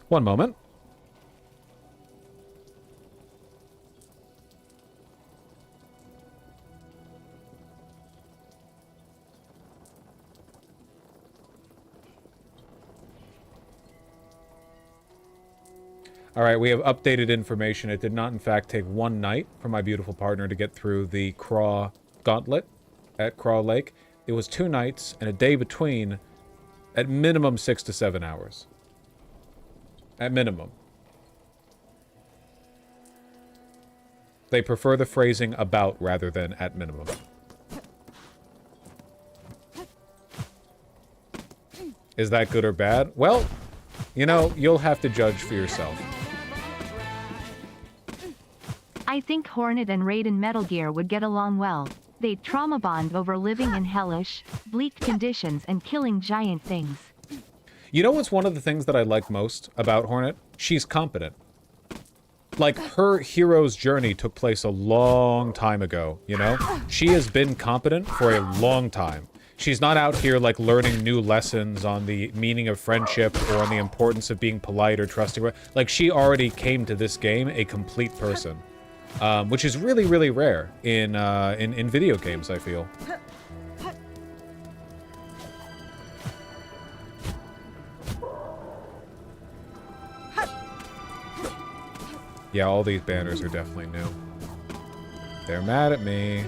One moment. All right, we have updated information. It did not, in fact, take one night for my beautiful partner to get through the Craw Gauntlet at Craw Lake. It was 2 nights and a day between, at minimum 6 to 7 hours. At minimum. They prefer the phrasing about rather than at minimum. Is that good or bad? Well, you know, you'll have to judge for yourself. I think Hornet and Raid in Metal Gear would get along well. They'd trauma bond over living in hellish, bleak conditions and killing giant things. You know what's one of the things that I like most about Hornet? She's competent. Like, her hero's journey took place a long time ago, you know? She has been competent for a long time. She's not out here, like, learning new lessons on the meaning of friendship or on the importance of being polite or trusting. Like, she already came to this game a complete person. Which is really, really rare in video games, I feel. Yeah, all these banners are definitely new. They're mad at me.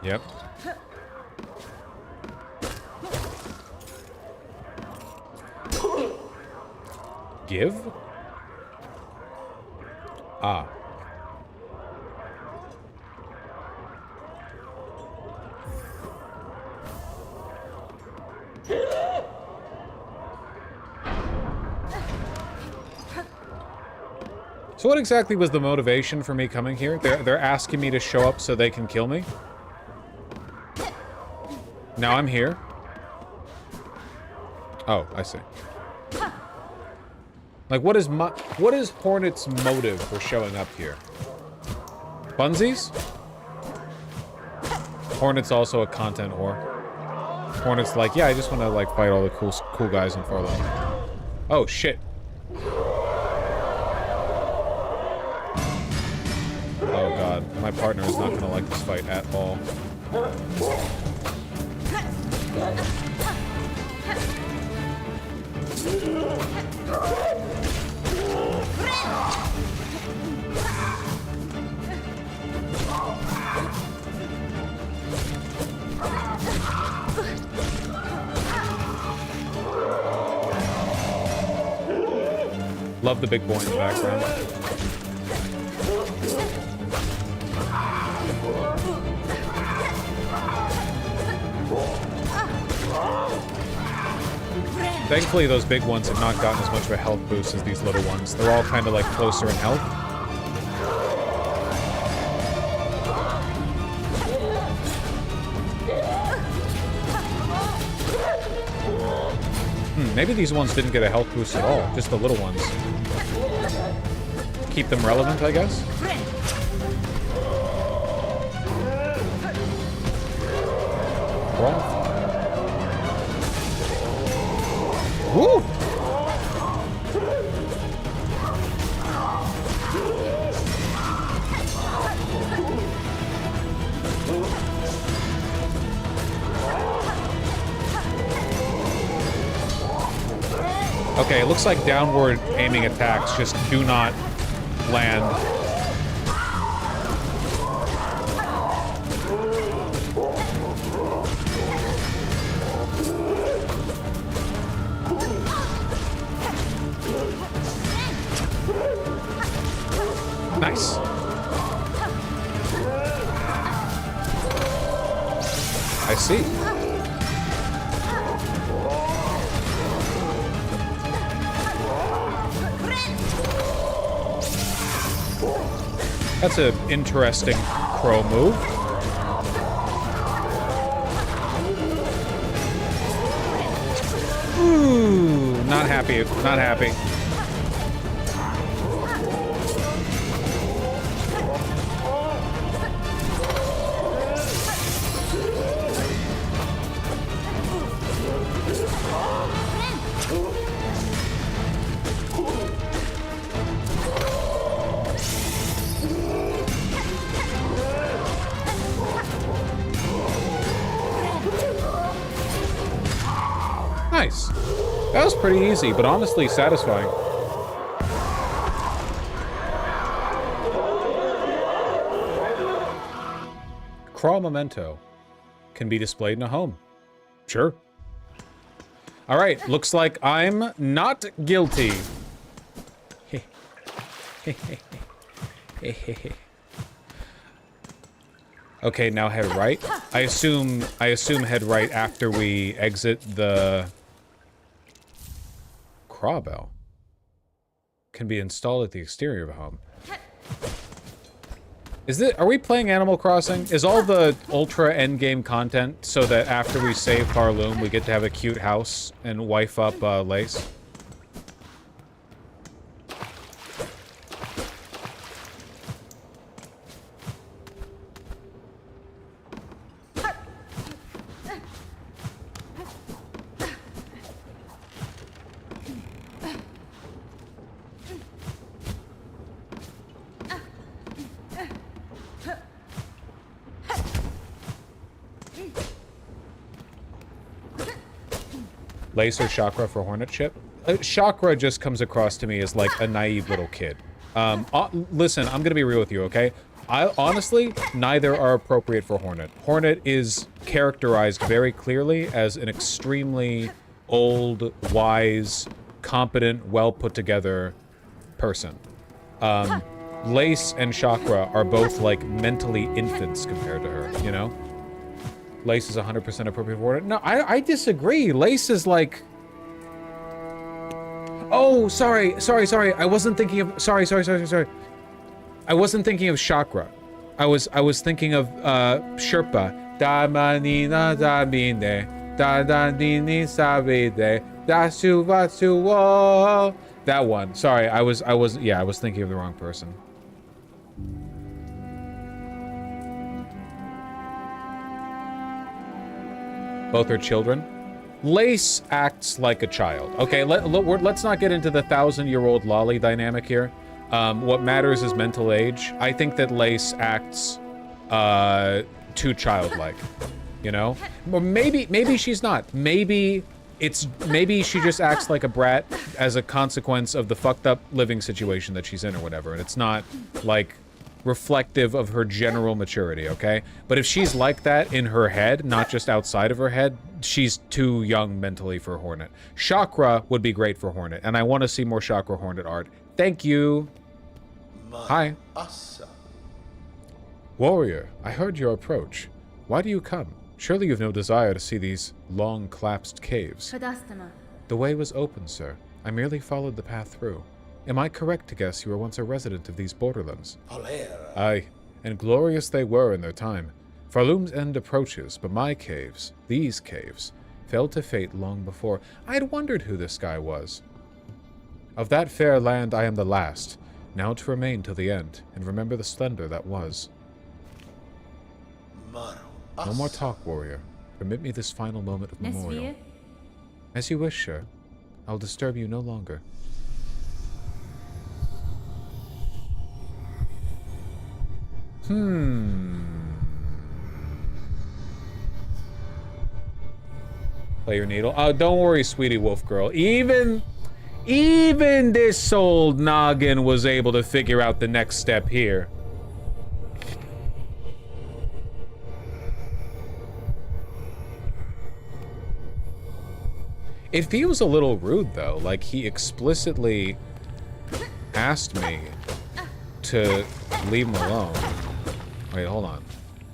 Yep. Give? Ah. So what exactly was the motivation for me coming here? They're asking me to show up so they can kill me? Now I'm here. Oh, I see. Like, what is Hornet's motive for showing up here? Funsies? Hornet's also a content whore. Hornet's like, yeah, I just want to, like, fight all the cool guys in Farland. Oh, shit. Oh, God. My partner is not going to like this fight at all. Love the big boy in the background. Thankfully, those big ones have not gotten as much of a health boost as these little ones. They're all kind of like closer in health. Maybe these ones didn't get a health boost at all, just the little ones. Keep them relevant, I guess. Wow. Woo! Okay, it looks like downward aiming attacks just do not land. Nice. I see. That's an interesting crow move. Ooh, not happy, not happy. Nice. That was pretty easy, but honestly satisfying. Crawl memento can be displayed in a home. Sure. All right, looks like I'm not guilty. Okay, now head right. I assume head right after we exit the craw bell. Can be installed at the exterior of a home. Are we playing Animal Crossing? Is all the ultra endgame content so that after we save Parloom, we get to have a cute house and wife up Lace? Lace or Chakra for Hornet Chip? Chakra just comes across to me as like a naive little kid. Listen, I'm gonna be real with you, okay? Honestly, neither are appropriate for Hornet. Hornet is characterized very clearly as an extremely old, wise, competent, well put together person. Lace and Chakra are both like mentally infants compared to her, you know? Lace is 100% appropriate for it. No, I disagree. Lace is like... Oh, sorry. I wasn't thinking of... Sorry. I wasn't thinking of Chakra. I was thinking of Sherpa. Da manina da mine. Da da nini sabide. Da suvatsuo. That one. Sorry, I was thinking of the wrong person. Both are children. Lace acts like a child. Okay, let's not get into the 1,000-year-old lolly dynamic here. What matters is mental age. I think that Lace acts too childlike. You know? Or maybe she's not. Maybe she just acts like a brat as a consequence of the fucked up living situation that she's in or whatever, and it's not like reflective of her general maturity, okay? But if she's like that in her head, not just outside of her head, she's too young mentally for Hornet. Chakra would be great for Hornet, and I want to see more Chakra Hornet art. Thank you. Hi. Warrior, I heard your approach. Why do you come? Surely you've no desire to see these long collapsed caves. The way was open, sir. I merely followed the path through. Am I correct to guess you were once a resident of these borderlands? Aye, and glorious they were in their time. Farloom's end approaches, but my caves, these caves, fell to fate long before. I had wondered who this guy was. Of that fair land I am the last, now to remain till the end, and remember the splendor that was. No more talk, warrior. Permit me this final moment of memorial. As you wish, sir. I'll disturb you no longer. Play your needle. Oh, don't worry, sweetie wolf girl. Even this old noggin was able to figure out the next step here. It feels a little rude, though. Like, he explicitly asked me to leave him alone. Wait, hold on.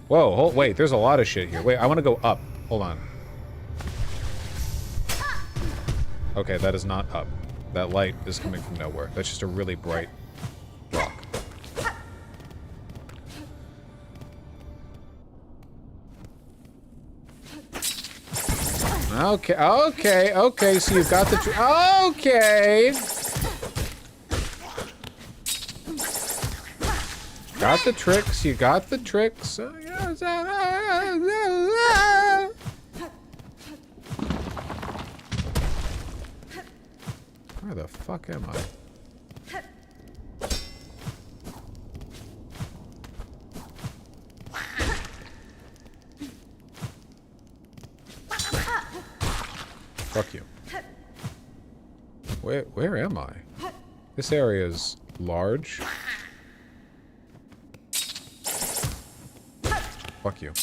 Whoa, wait, there's a lot of shit here. Wait, I want to go up. Hold on. Okay, that is not up. That light is coming from nowhere. That's just a really bright block. Okay, so you've got the okay. Got the tricks, you got the tricks. Where the fuck am I? Fuck you. Where am I? This area is large. Fuck you.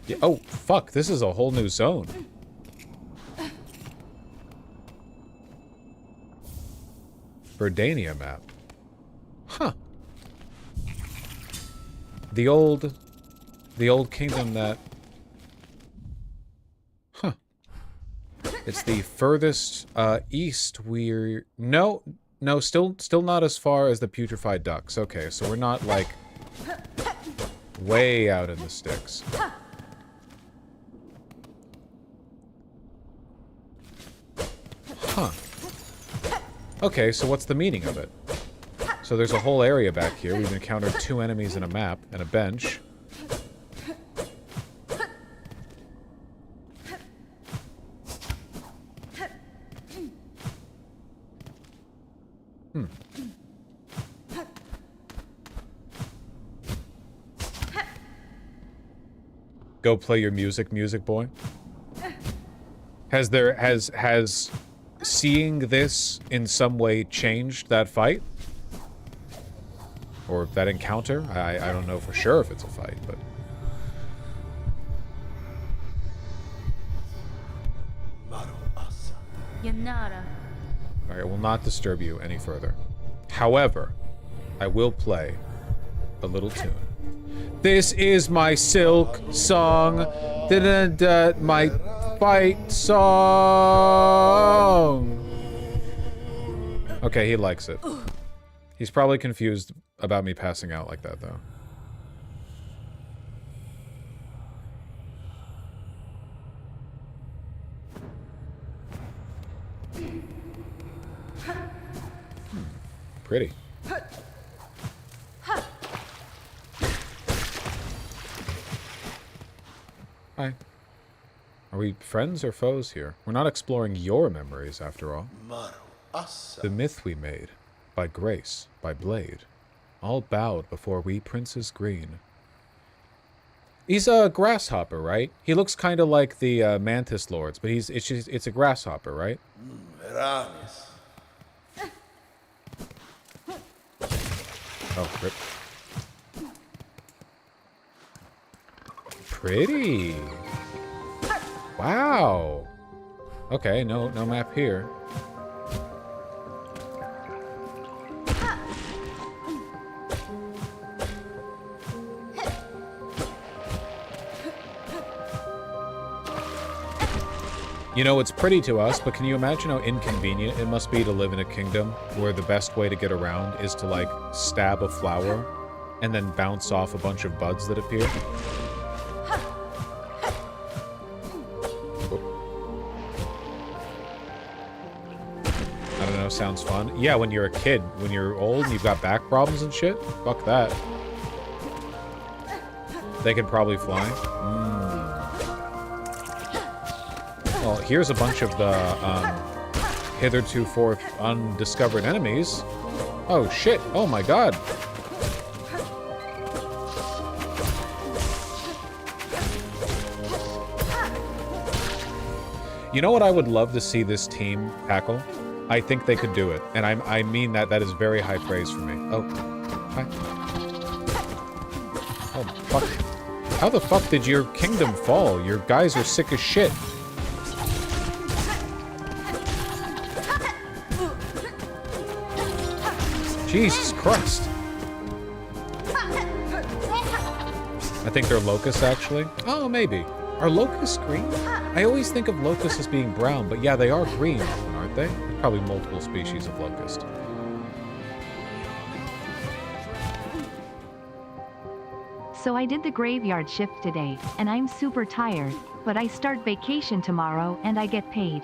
Yeah, oh, fuck, this is a whole new zone. Verdania map. Huh. The old kingdom that... Huh. It's the furthest east we're... No, still not as far as the putrefied ducks. Okay, so we're not like way out in the sticks. Huh. Okay, so what's the meaning of it? So there's a whole area back here. We've encountered 2 enemies in a map and a bench. Go play your music boy. Has seeing this in some way changed that fight? Or that encounter? I don't know for sure if it's a fight, but... Alright, I will not disturb you any further. However, I will play a little tune. This is my silk song. My fight song. Okay, he likes it. He's probably confused about me passing out like that, though. Pretty. Hi. Are we friends or foes here? We're not exploring your memories, after all. The myth we made, by grace, by blade, all bowed before we princes green. He's a grasshopper, right? He looks kind of like the mantis lords, but it's a grasshopper, right? Oh, rip. Pretty. Wow. Okay, no map here. You know, it's pretty to us, but can you imagine how inconvenient it must be to live in a kingdom where the best way to get around is to, like, stab a flower and then bounce off a bunch of buds that appear? I don't know, sounds fun. Yeah, when you're a kid. When you're old and you've got back problems and shit, fuck that. They can probably fly. Well, here's a bunch of the hitherto forth undiscovered enemies. Oh shit, oh my god. You know what I would love to see this team tackle? I think they could do it. And I mean that is very high praise for me. Oh, hi. Oh, fuck. How the fuck did your kingdom fall? Your guys are sick as shit. Jesus Christ. I think they're locusts, actually. Oh, maybe. Are locusts green? I always think of locusts as being brown, but yeah, they are green, aren't they? There's probably multiple species of locust. So I did the graveyard shift today, and I'm super tired, but I start vacation tomorrow and I get paid.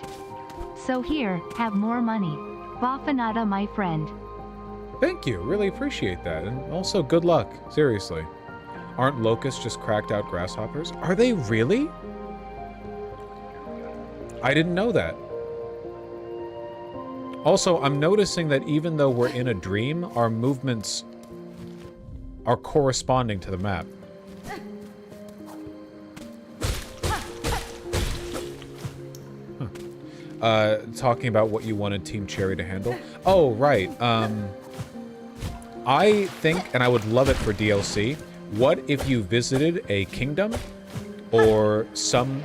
So here, have more money. Bafanada, my friend. Thank you, really appreciate that, and also good luck, seriously. Aren't locusts just cracked out grasshoppers? Are they really? I didn't know that. Also, I'm noticing that even though we're in a dream, our movements are corresponding to the map. Talking about what you wanted Team Cherry to handle. Oh, right. I think, and I would love it for DLC, what if you visited a kingdom or some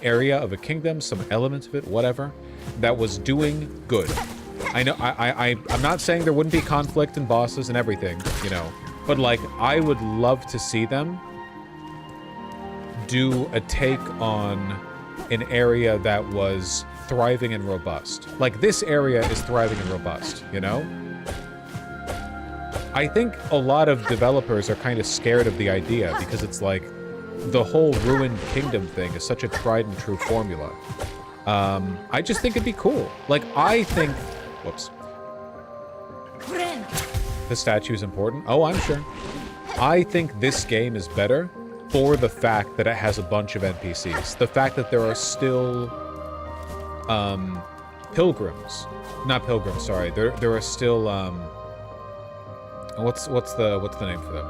area of a kingdom, some element of it, whatever, that was doing good. I know I'm not saying there wouldn't be conflict and bosses and everything, you know, but like I would love to see them do a take on an area that was thriving and robust. Like this area is thriving and robust, you know? I think a lot of developers are kind of scared of the idea because it's like the whole ruined kingdom thing is such a tried and true formula. I just think it'd be cool. Like, I think... Whoops. The statue is important? Oh, I'm sure. I think this game is better for the fact that it has a bunch of NPCs. The fact that there are still... pilgrims. Not pilgrims, sorry. There are still, what's the name for them?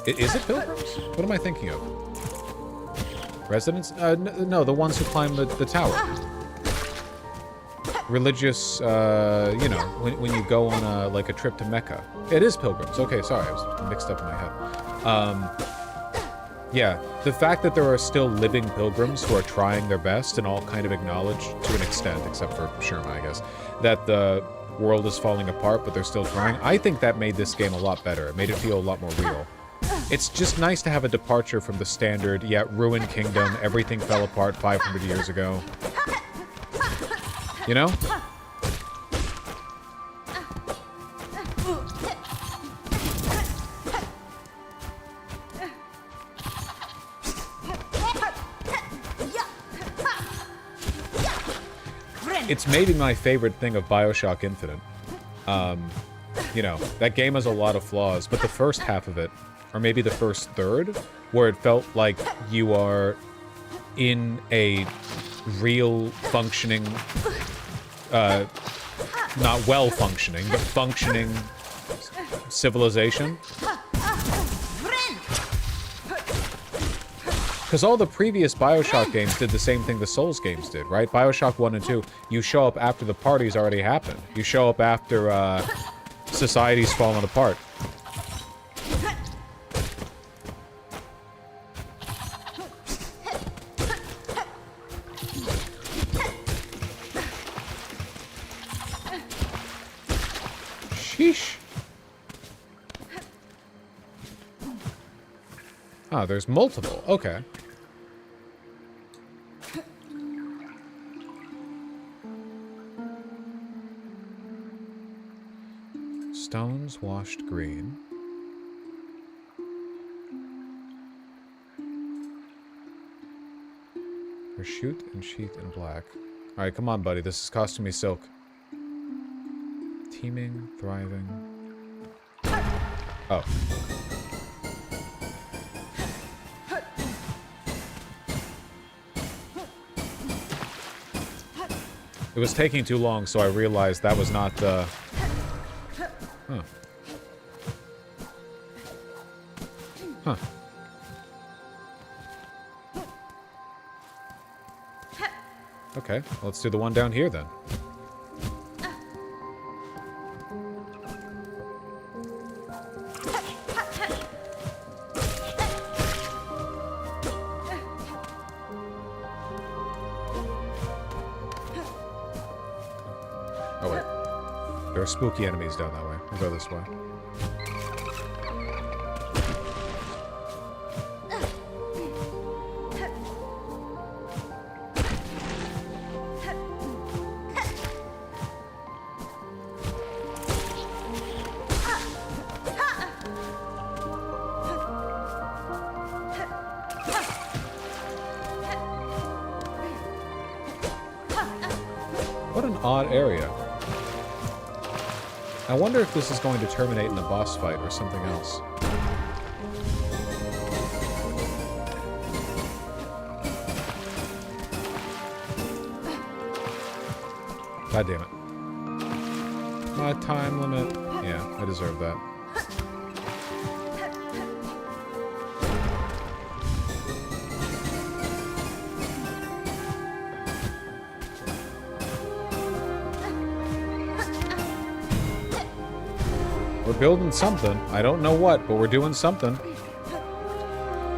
Is it pilgrims? What am I thinking of? Residents? No, the ones who climb the tower. Religious, you know, when you go on like a trip to Mecca. It is pilgrims. Okay, sorry, I was mixed up in my head. Yeah, the fact that there are still living pilgrims who are trying their best and all kind of acknowledge, to an extent, except for Sherma, I guess, that the world is falling apart, but they're still trying. I think that made this game a lot better. It made it feel a lot more real. It's just nice to have a departure from the standard, yeah, ruined kingdom, everything fell apart 500 years ago. You know? It's maybe my favorite thing of BioShock Infinite. You know, that game has a lot of flaws, but the first half of it, or maybe the first third, where it felt like you are in a real functioning, not well functioning, but functioning civilization. Because all the previous BioShock games did the same thing the Souls games did, right? BioShock 1 and 2, you show up after the party's already happened. You show up after, society's fallen apart. Sheesh. Ah, there's multiple. Okay. Stones washed green. Or shoot and sheath in black. Alright, come on, buddy. This is costing me silk. Teeming, thriving. Oh. It was taking too long, so I realized that was not the... Huh. Huh. Okay, let's do the one down here then. Oh wait. There are spooky enemies down that way. We'll go this way. What an odd area. I wonder if this is going to terminate in a boss fight or something else. God damn it. My time limit. Yeah, I deserve that. We're building something. I don't know what, but we're doing something.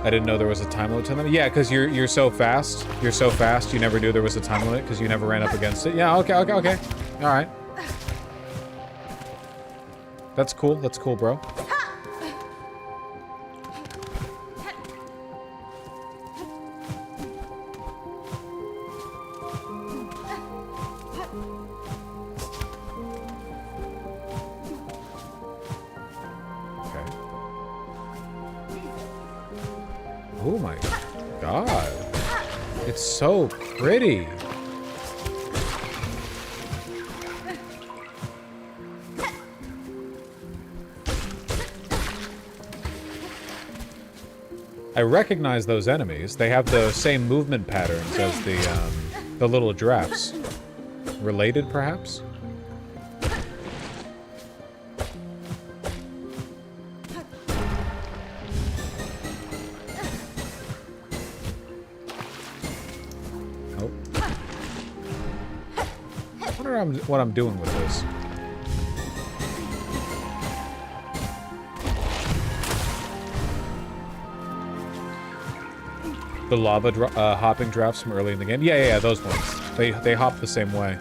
I didn't know there was a time limit to them. Yeah, because you're so fast. You're so fast, you never knew there was a time limit because you never ran up against it. Yeah, okay. All right. That's cool. That's cool, bro. Oh my god. It's so pretty. I recognize those enemies. They have the same movement patterns as the little giraffes. Related, perhaps? What I'm doing with this. The lava hopping drafts from early in the game. Yeah, those ones. They hop the same way.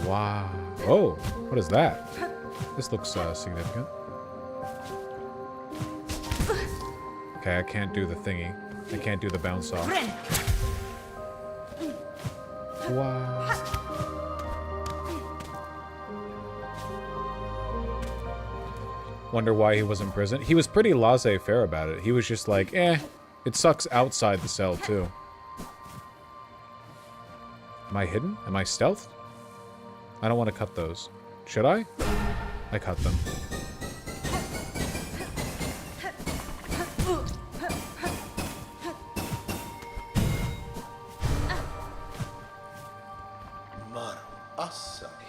Wow. Oh, what is that? This looks significant. Okay, I can't do the thingy. I can't do the bounce off. Wow. Wonder why he was in prison. He was pretty laissez-faire about it. He was just like, it sucks outside the cell too. Am I hidden? Am I stealthed? I don't want to cut those. Should I? I cut them.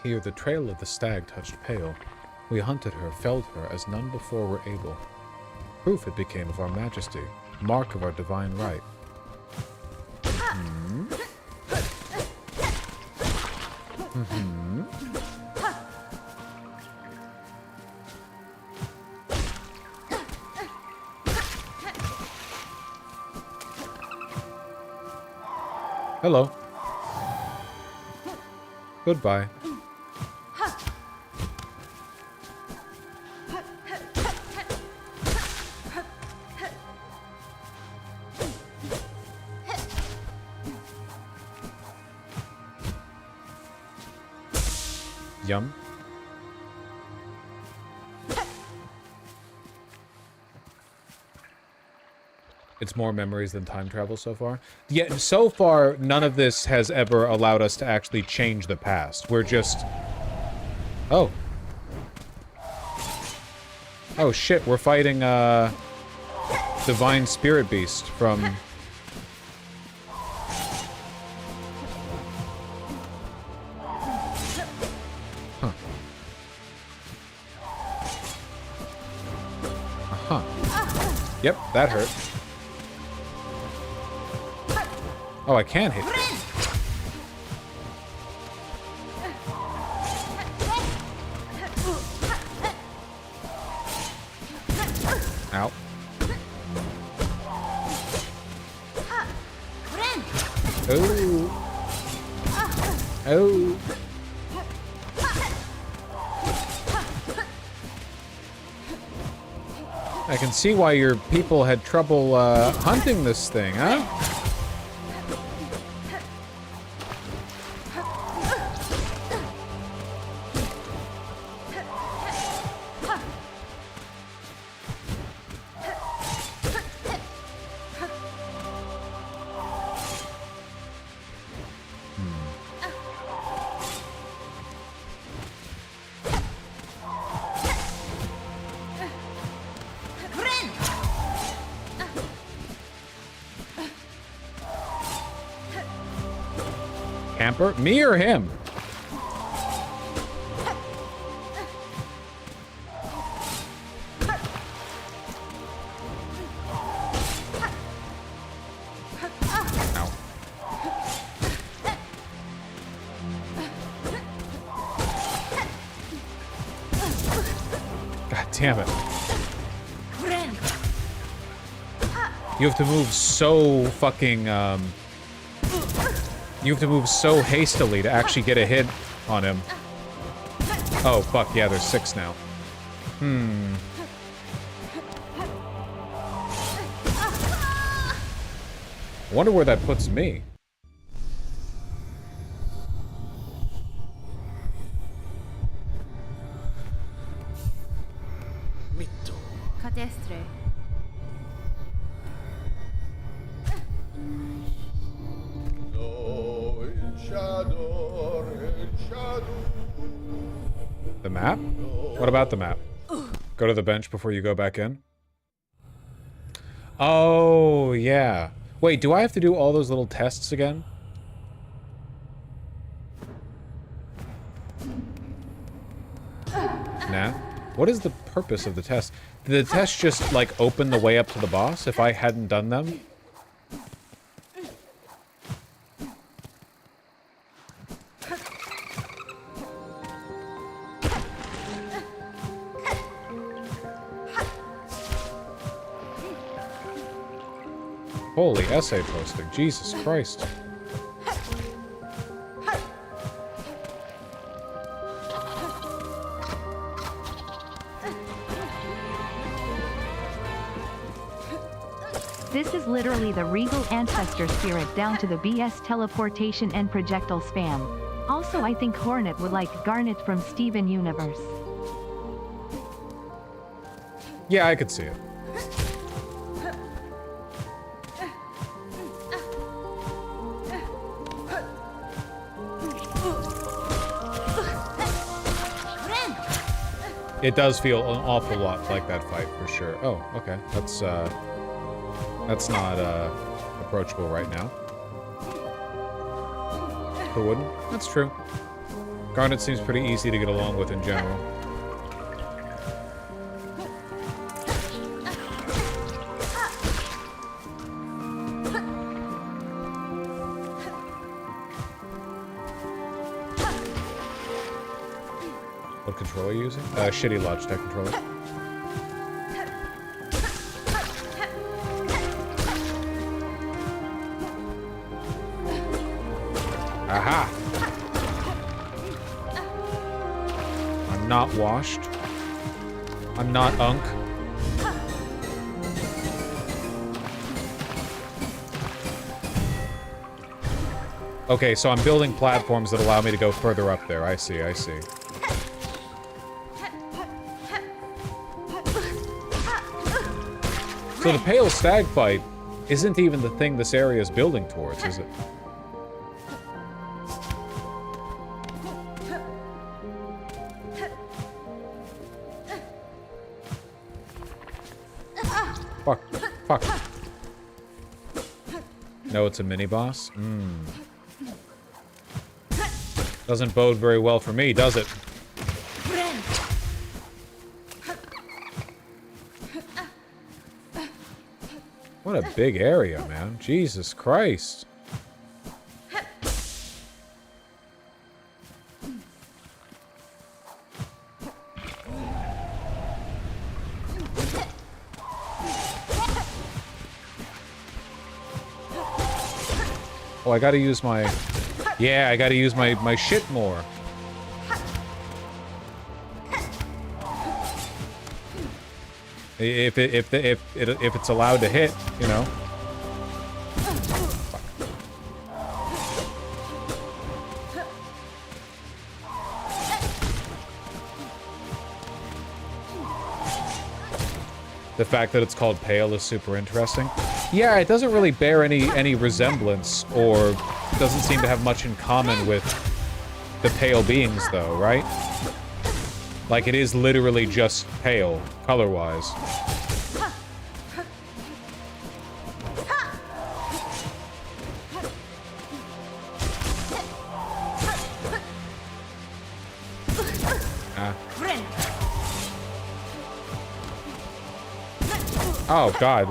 Here the trail of the stag touched pale. We hunted her, felled her, as none before were able. Proof it became of our majesty, mark of our divine right. Hello. Goodbye. Yum. It's more memories than time travel so far. Yeah, so far, none of this has ever allowed us to actually change the past. We're just... Oh. Oh shit, we're fighting, Divine Spirit Beast from... Huh. Uh-huh. Yep, that hurt. Oh, I can hit it. Ow. Oh. Oh. I can see why your people had trouble hunting this thing, huh? Camper? Me or him? Ow. God damn it. You have to move so fucking, you have to move so hastily to actually get a hit on him. Oh, fuck, yeah, there's 6 now. Hmm. I wonder where that puts me. Cadestre. The map? What about the map? Go to the bench before you go back in? Oh, yeah. Wait, do I have to do all those little tests again? Nah. What is the purpose of the test? Did the test just, like, open the way up to the boss if I hadn't done them? Holy essay posting, Jesus Christ. This is literally the regal ancestor spirit down to the BS teleportation and projectile spam. Also, I think Hornet would like Garnet from Steven Universe. Yeah, I could see it. It does feel an awful lot like that fight, for sure. Oh, okay. That's not, approachable right now. Who wouldn't? That's true. Garnet seems pretty easy to get along with in general. What controller are you using? Shitty Logitech controller. Aha! not washed. I'm not unk. Okay, so I'm building platforms that allow me to go further up there. I see, I see. So the pale stag fight isn't even the thing this area is building towards, is it? Fuck. Fuck. No, it's a mini-boss? Doesn't bode very well for me, does it? What a big area, man. Jesus Christ. Oh, I gotta use my... Yeah, I gotta use my shit more. If it's allowed to hit, you know. Fuck. The fact that it's called pale is super interesting. Yeah, it doesn't really bear any resemblance, or doesn't seem to have much in common with the pale beings, though, right? Like, it is literally just pale, color-wise. Oh, God.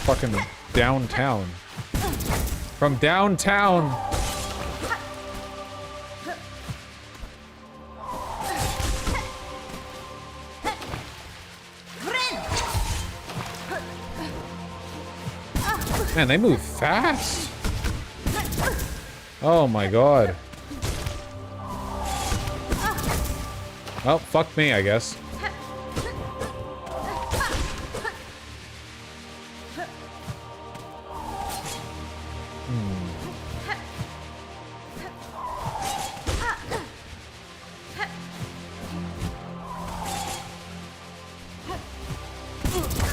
Fucking downtown. From downtown! Man, they move fast. Oh my God. Well, fuck me, I guess.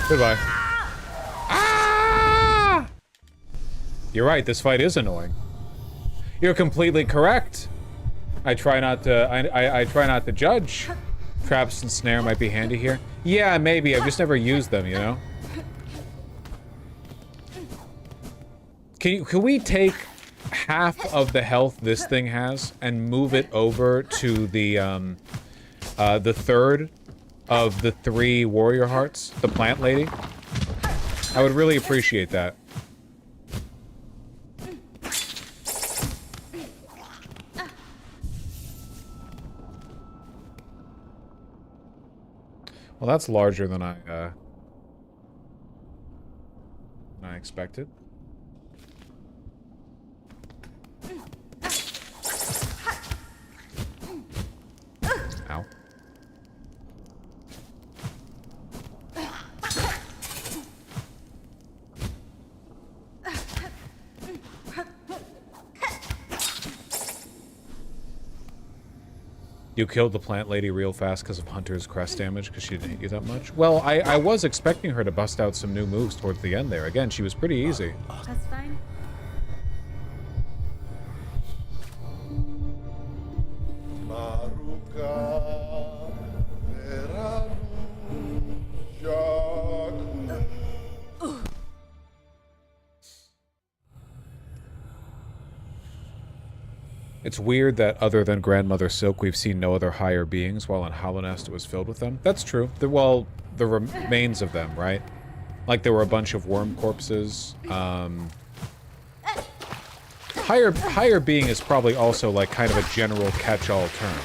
Goodbye. Ah! You're right, this fight is annoying. You're completely correct. I try not to I try not to judge. Traps and snare might be handy here. Yeah, maybe. I've just never used them, you know? Can we take half of the health this thing has and move it over to the third of the 3 warrior hearts, the plant lady? I would really appreciate that. Well, that's larger than I expected. Ow. You killed the plant lady real fast because of Hunter's crest damage because she didn't hit you that much? Well, I was expecting her to bust out some new moves towards the end there. Again, she was pretty easy. That's fine. It's weird that other than Grandmother Silk, we've seen no other higher beings, while in Hollow Nest it was filled with them. That's true. Well, the remains of them, right? Like there were a bunch of worm corpses. Higher being is probably also like kind of a general catch-all term,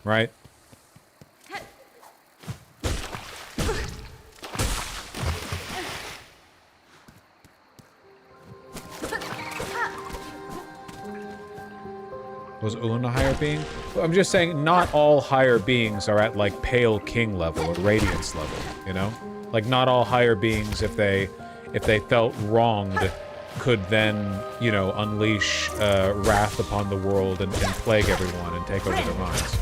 right? Was Un a higher being? I'm just saying, not all higher beings are at, like, Pale King level or Radiance level, you know? Like, not all higher beings, if they felt wronged, could then, you know, unleash wrath upon the world and plague everyone and take over their minds.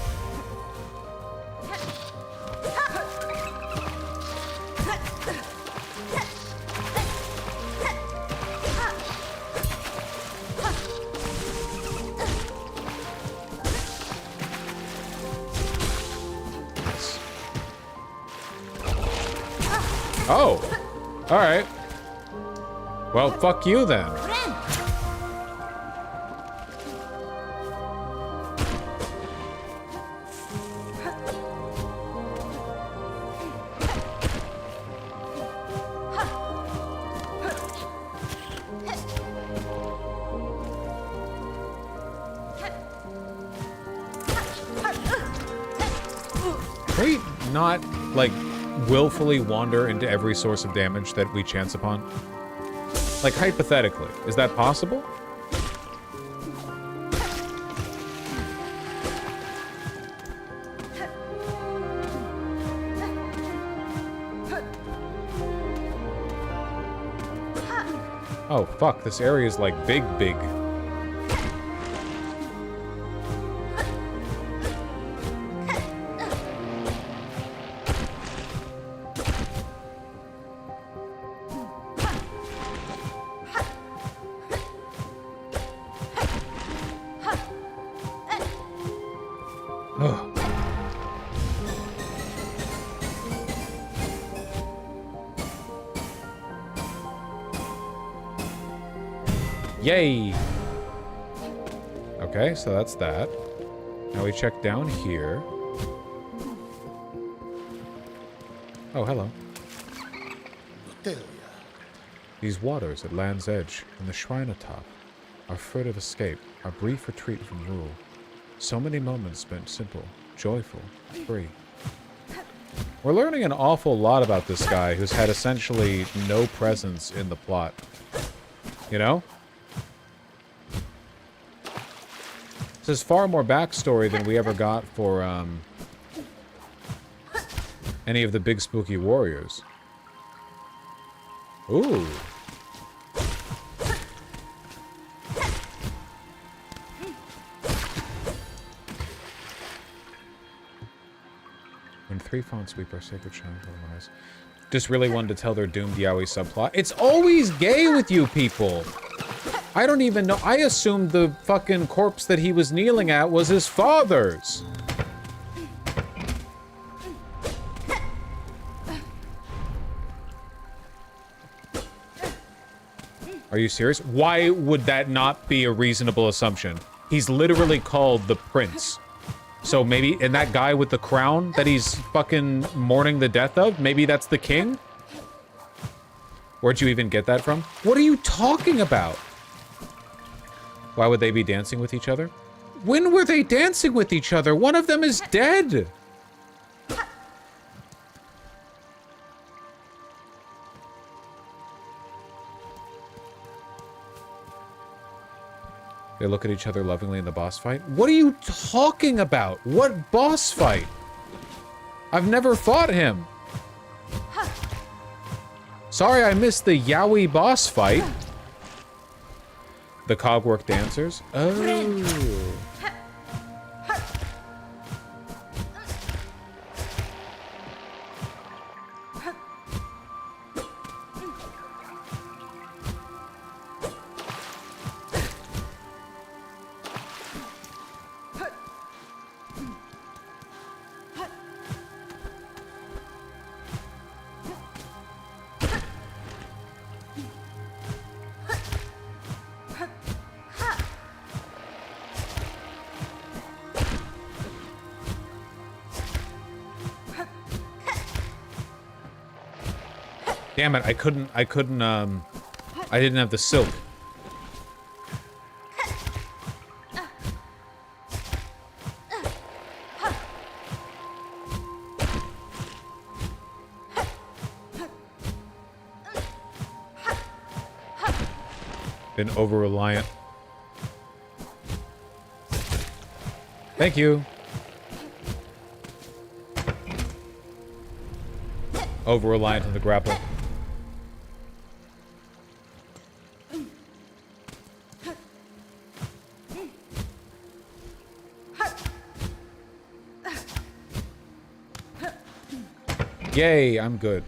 Oh, all right. Well, fuck you then. Can we not, like, willfully wander into every source of damage that we chance upon? Like, hypothetically, is that possible? Oh, fuck, this area is like big. Yay! Okay, so that's that. Now we check down here. Oh, hello. These waters at Land's Edge and the shrine atop, our furtive escape, our brief retreat from rule. So many moments spent simple, joyful, free. We're learning an awful lot about this guy who's had essentially no presence in the plot. You know? This is far more backstory than we ever got for, any of the big spooky warriors. Ooh. When three fonts sweep our sacred shrine for our eyes. Just really wanted to tell their doomed yaoi subplot. It's always gay with you people! I don't even know. I assumed the fucking corpse that he was kneeling at was his father's. Are you serious? Why would that not be a reasonable assumption? He's literally called the prince. So maybe, and that guy with the crown that he's fucking mourning the death of, maybe that's the king? Where'd you even get that from? What are you talking about? Why would they be dancing with each other? When were they dancing with each other? One of them is dead. They look at each other lovingly in the boss fight. What are you talking about? What boss fight? I've never fought him. Sorry I missed the yaoi boss fight. The cogwork dancers? Oh. Damn it, I didn't have the silk. Been over-reliant. Thank you. Over-reliant on the grapple. Yay, I'm good.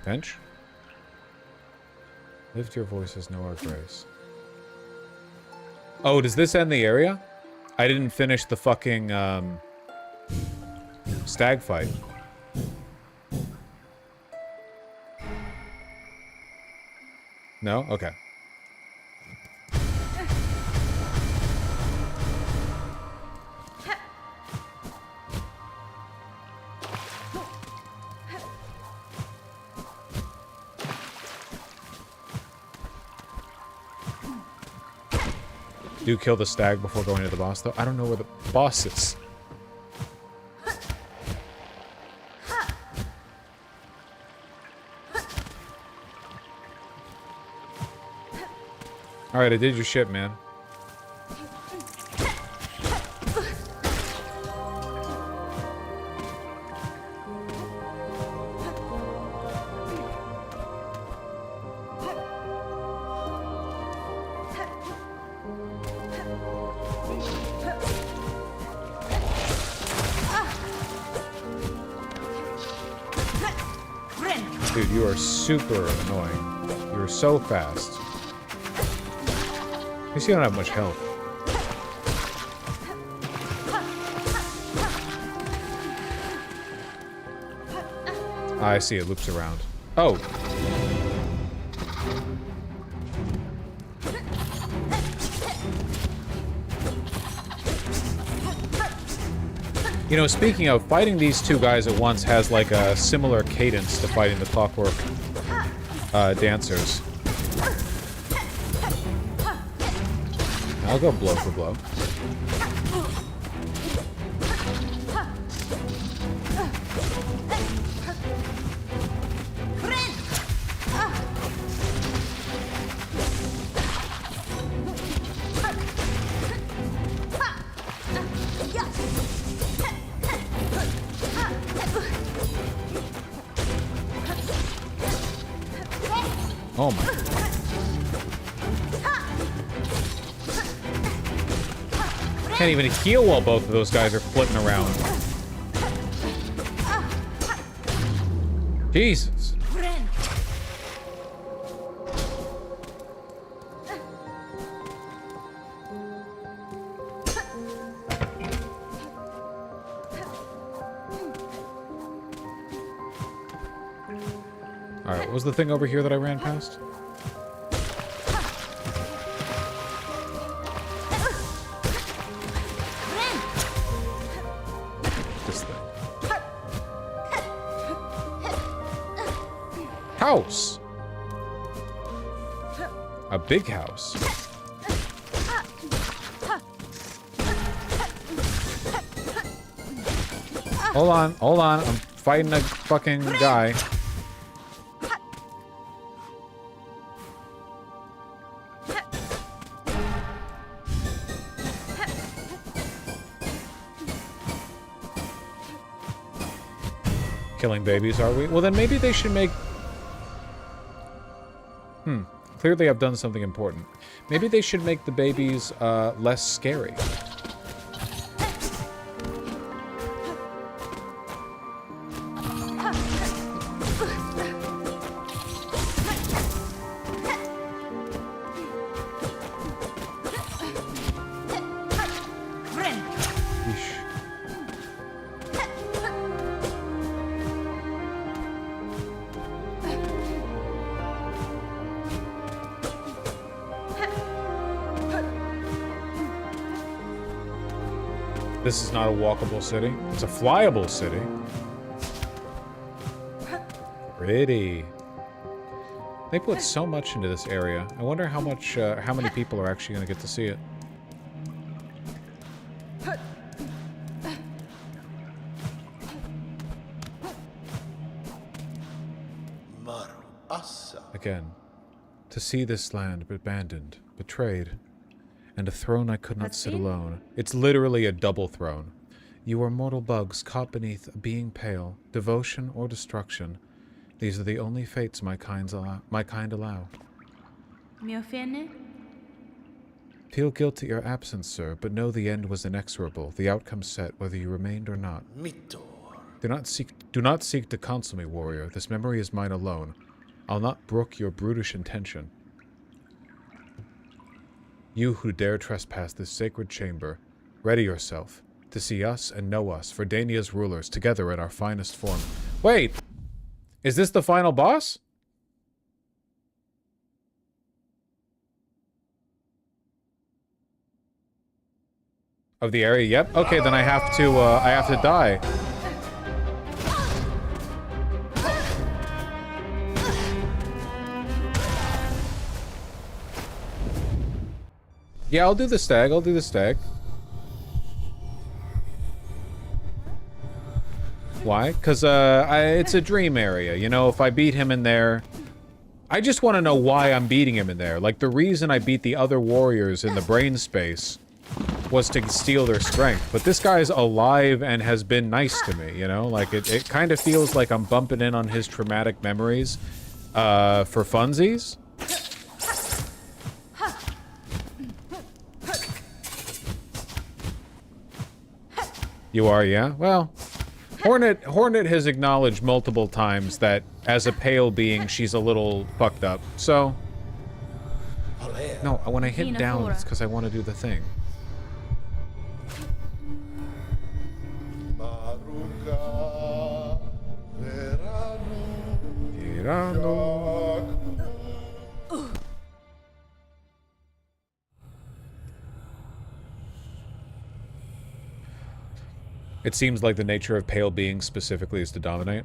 Bench? Lift your voices, know our grace. Oh, does this end the area? I didn't finish the fucking, stag fight. No? Okay. Do kill the stag before going to the boss, though. I don't know where the boss is. Alright, I did your shit, man. Dude, you are super annoying. You're so fast. At least you don't have much health. Ah, I see, it loops around. Oh! You know, speaking of, fighting these two guys at once has like a similar cadence to fighting the Clockwork dancers. I'll go blow for blow. Oh my. Can't even heal while both of those guys are flitting around. Jesus. Alright, what was the thing over here that I ran past? This thing. House! A big house. Hold on, I'm fighting a fucking guy. Killing babies, are we? Well, then maybe they should make... Clearly I've done something important. Maybe they should make the babies, less scary. This is not a walkable city. It's a flyable city. Pretty. They put so much into this area. I wonder how many people are actually going to get to see it. Again, to see this land abandoned, betrayed, and a throne I could not sit alone. It's literally a double throne. You are mortal bugs caught beneath a being pale, devotion or destruction. These are the only fates my kind allow. Mi offende? Feel guilty at your absence, sir, but know the end was inexorable, the outcome set, whether you remained or not. Do not seek to counsel me, warrior. This memory is mine alone. I'll not brook your brutish intention. You who dare trespass this sacred chamber, ready yourself to see us and know us, for Dania's rulers, together in our finest form. Wait! Is this the final boss? Of the area? Yep. Okay, then I have to die. Yeah, I'll do the stag. I'll do the stag. Why? Because it's a dream area. You know, if I beat him in there... I just want to know why I'm beating him in there. Like, the reason I beat the other warriors in the brain space was to steal their strength. But this guy's alive and has been nice to me, you know? Like, it kind of feels like I'm bumping in on his traumatic memories for funsies. You are, yeah? Well, Hornet has acknowledged multiple times that as a pale being, she's a little fucked up. So, no, when I hit down, it's because I want to do the thing. It seems like the nature of pale beings specifically is to dominate.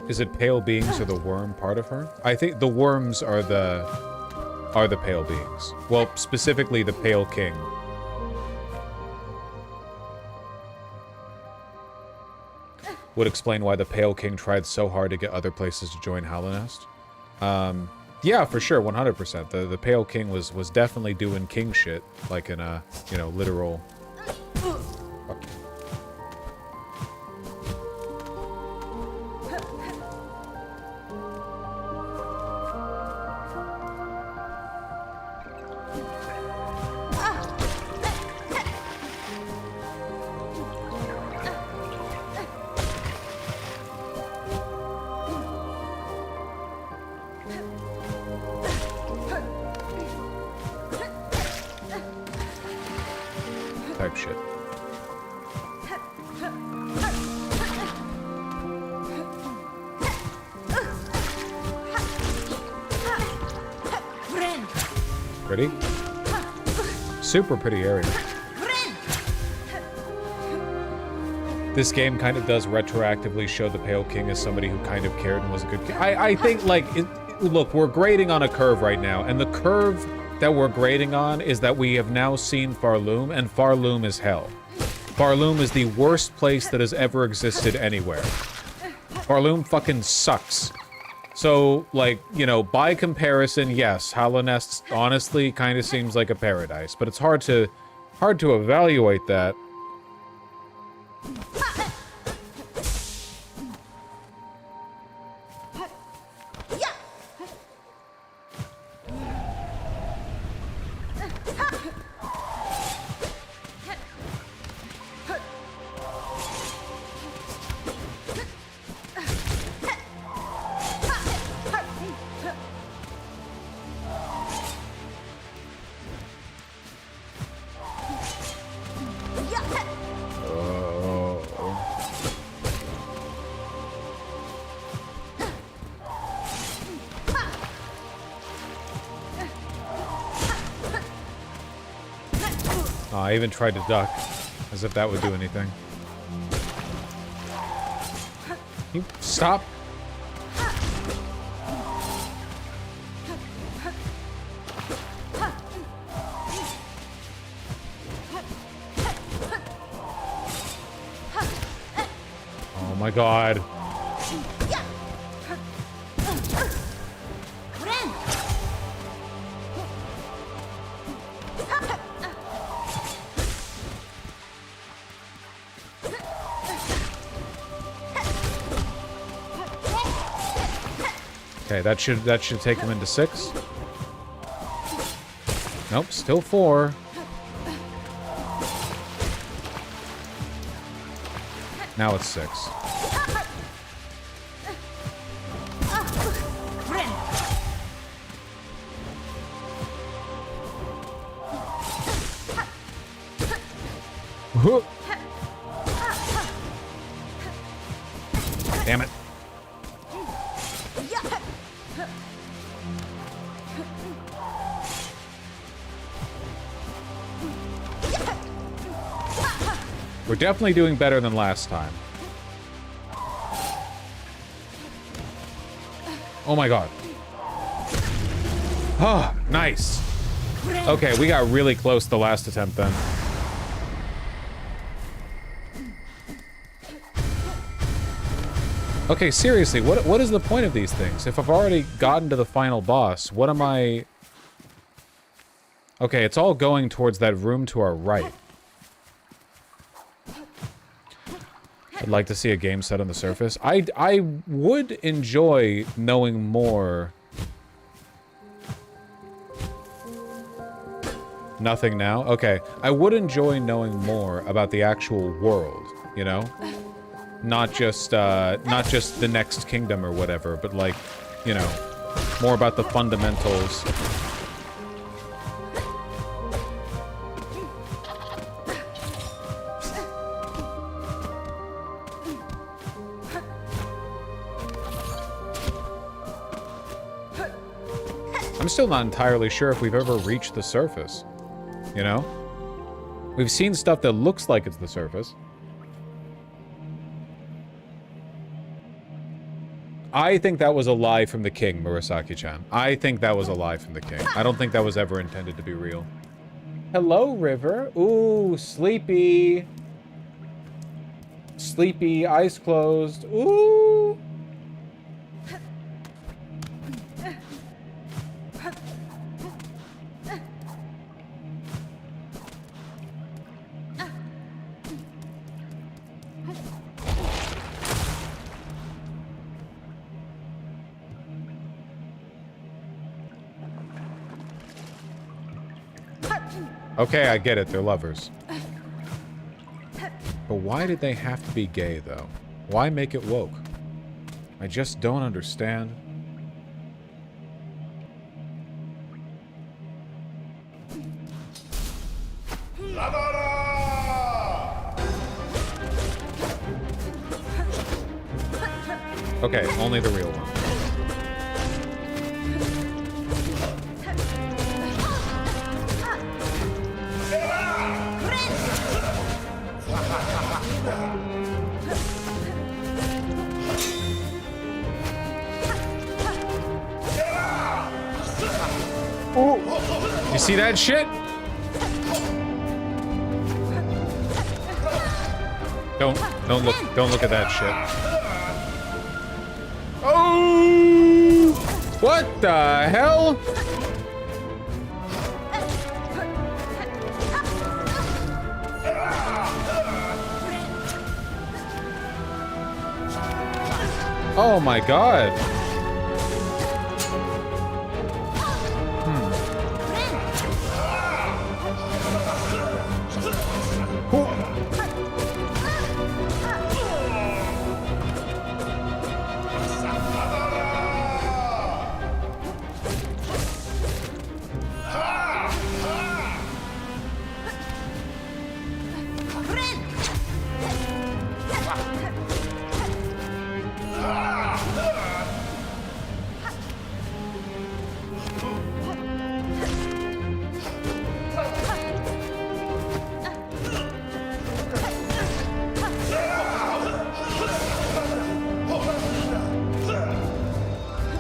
Is it pale beings or the worm part of her? I think the worms are the pale beings. Well, specifically the Pale King. Would explain why the Pale King tried so hard to get other places to join Halonest. Yeah, for sure, 100%. The Pale King was definitely doing king shit, like in a, you know, literal. Type shit. Pretty? Super pretty area. This game kind of does retroactively show the Pale King as somebody who kind of cared and was a good king. I think, like, look, we're grading on a curve right now, and the curve that we're grading on is that we have now seen Farloom, and Farloom is hell. Farloom is the worst place that has ever existed anywhere. Farloom fucking sucks. So, like, you know, by comparison, yes, Halonest honestly kind of seems like a paradise, but it's hard to evaluate that. I even tried to duck, as if that would do anything. You stop. Oh my god. Okay, that should take him into 6. Nope, still 4. Now it's 6. Damn it. We're definitely doing better than last time. Oh my god. Oh, nice. Okay, we got really close the last attempt then. Okay, seriously, what is the point of these things? If I've already gotten to the final boss, what am I... Okay, it's all going towards that room to our right. I'd like to see a game set on the surface. I would enjoy knowing more. Nothing now? Okay. I would enjoy knowing more about the actual world, you know? Not just the next kingdom or whatever, but like, you know, more about the fundamentals. I'm still not entirely sure if we've ever reached the surface, you know? We've seen stuff that looks like it's the surface. I think that was a lie from the king, Murasaki-chan. I think that was a lie from the king. I don't think that was ever intended to be real. Hello, River. Ooh, sleepy. Sleepy, eyes closed. Ooh. Okay, I get it. They're lovers. But why did they have to be gay, though? Why make it woke? I just don't understand. Okay, only the real one. You see that shit? Don't look at that shit. Oh! What the hell? Oh my god.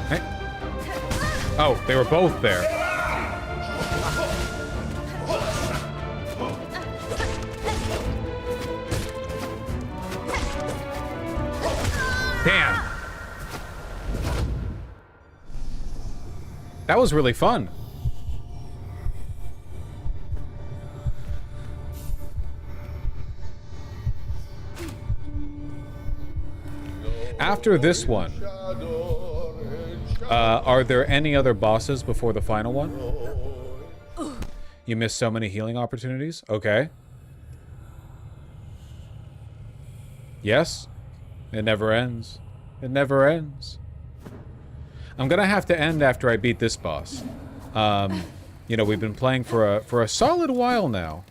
Hey. Oh, they were both there. Damn. That was really fun. After this one, are there any other bosses before the final one? You missed so many healing opportunities? Okay. Yes? It never ends. It never ends. I'm gonna have to end after I beat this boss. You know, we've been playing for a solid while now.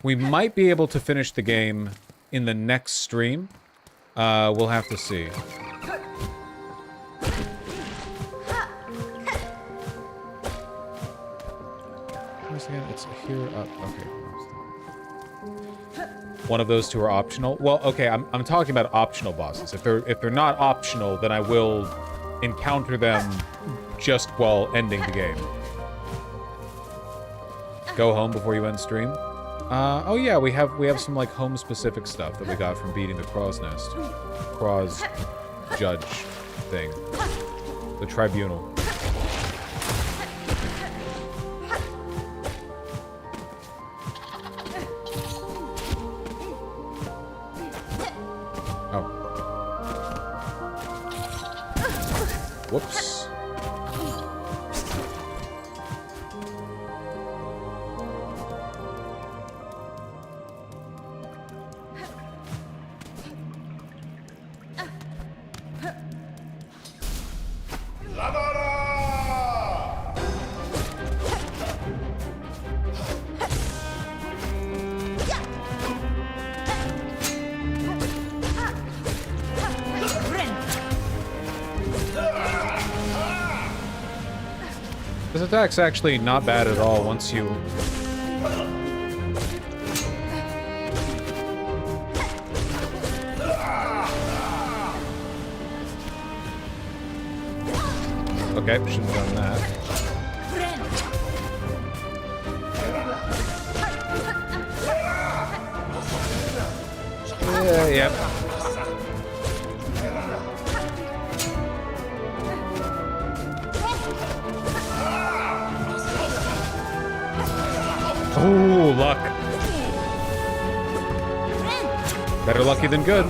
We might be able to finish the game in the next stream. We'll have to see. Again, it's here up. Okay. One of those two are optional. Well, okay, I'm talking about optional bosses. If they're not optional, then I will encounter them just while ending the game. Go home before you end stream. Oh yeah, we have some like home specific stuff that we got from beating the Crow's Nest. Crow's judge thing. The tribunal. Whoops. This attack's actually not bad at all once you... Okay, shouldn't have done that. Yeah, yep. Oh, luck. Better lucky than good.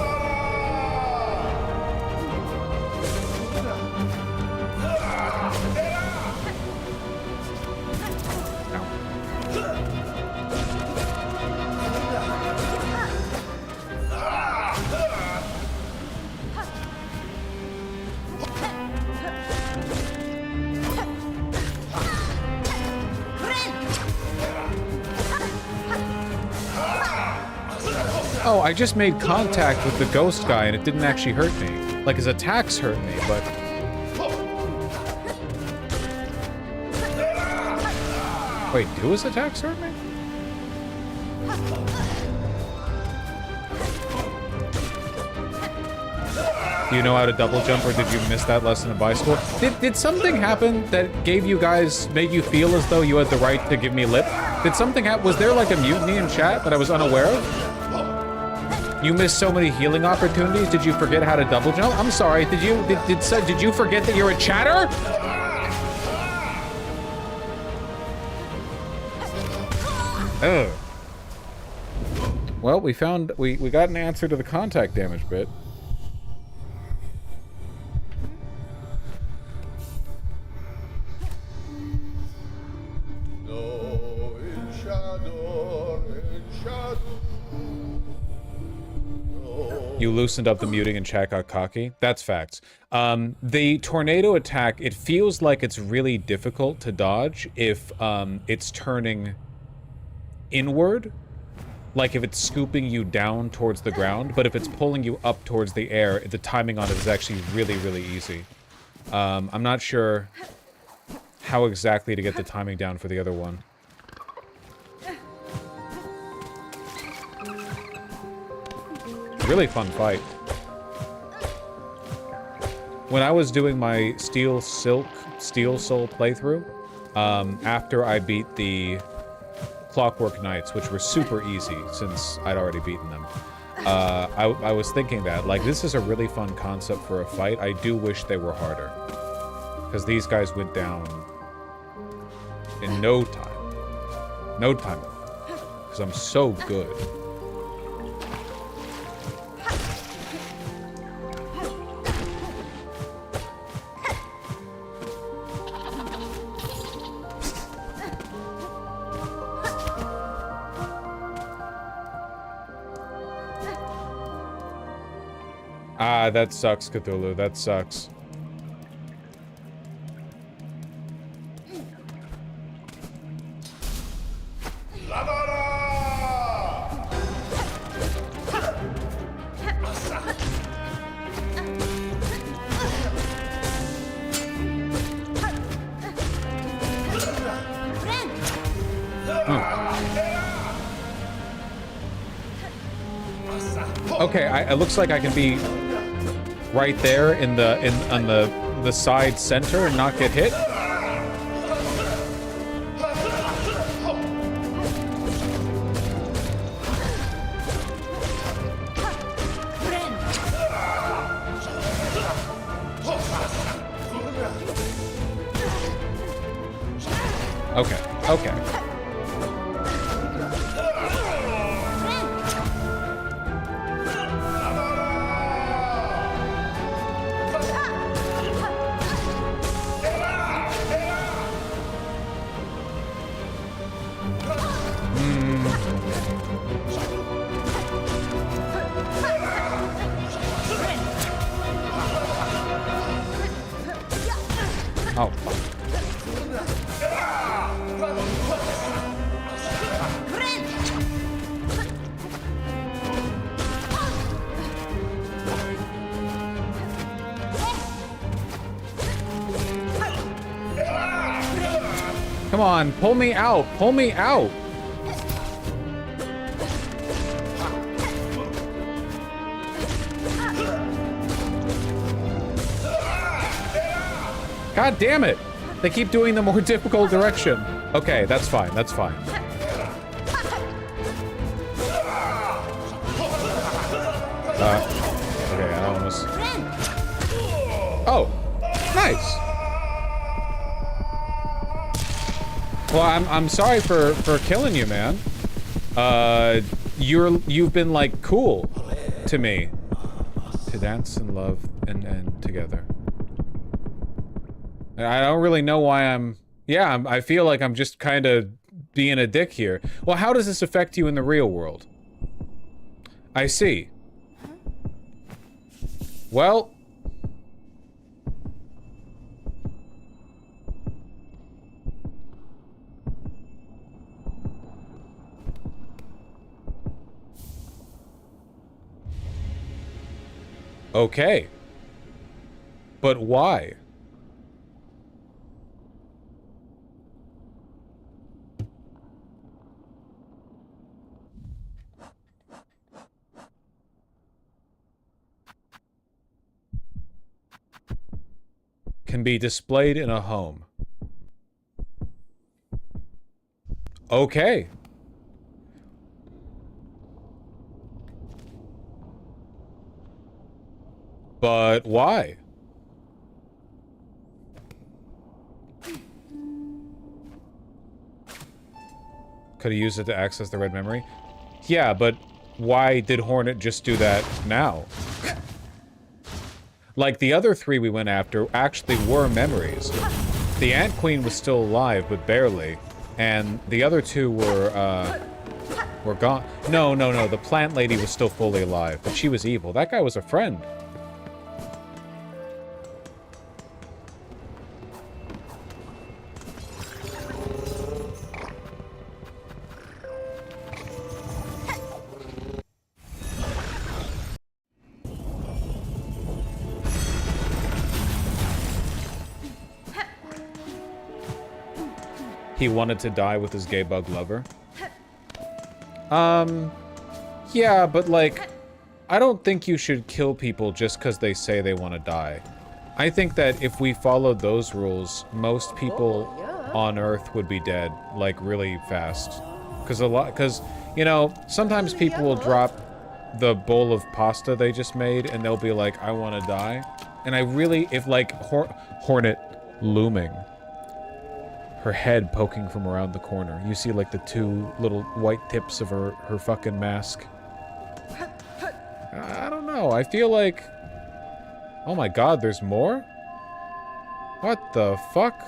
Oh, I just made contact with the ghost guy and it didn't actually hurt me. Like, his attacks hurt me, but... Wait, do his attacks hurt me? Do you know how to double jump, or did you miss that lesson in bicycle? Did something happen that made you feel as though you had the right to give me lip? Did something happen? Was there like a mutiny in chat that I was unaware of? You missed so many healing opportunities. Did you forget how to double jump? I'm sorry. Did you forget that you're a chatter? Ugh. Well, we got an answer to the contact damage bit. You loosened up the muting and chat got cocky. That's facts. The tornado attack, it feels like it's really difficult to dodge if it's turning inward. Like if it's scooping you down towards the ground, but if it's pulling you up towards the air, the timing on it is actually really, really easy. I'm not sure how exactly to get the timing down for the other one. Really fun fight. when I was doing my Steel Soul playthrough, after I beat the Clockwork Knights, which were super easy since I'd already beaten them, I was thinking that, like, this is a really fun concept for a fight. I do wish they were harder. Because these guys went down in no time. No time. Because I'm so good. Ah, that sucks, Cthulhu. That sucks. Okay, it looks like I can be right there on the side center and not get hit. Okay, okay. Oh, fuck. Come on, pull me out. Pull me out. God damn it. They keep doing the more difficult direction. Okay, that's fine. That's fine. Okay, I almost... Oh, nice. Well, I'm sorry for killing you, man. You've been like cool to me. To dance and love and together. I don't really know why I feel like I'm just kind of being a dick here. Well, how does this affect you in the real world? I see. Well... Okay. But why? Can be displayed in a home. Okay. But why? Could he use it to access the red memory? Yeah, but why did Hornet just do that now? Like, the other three we went after actually were memories. The Ant Queen was still alive, but barely. And the other two were gone. No, the plant lady was still fully alive, but she was evil. That guy was a friend. He wanted to die with his gay bug lover. Yeah, but like, I don't think you should kill people just because they say they want to die. I think that if we followed those rules, most people on Earth would be dead, like, really fast. Because, you know, sometimes people will drop the bowl of pasta they just made, and they'll be like, I want to die. And I really, if, like, Hornet looming, her head poking from around the corner, you see, like, the two little white tips of her fucking mask. I don't know, I feel like... Oh my god, there's more? What the fuck?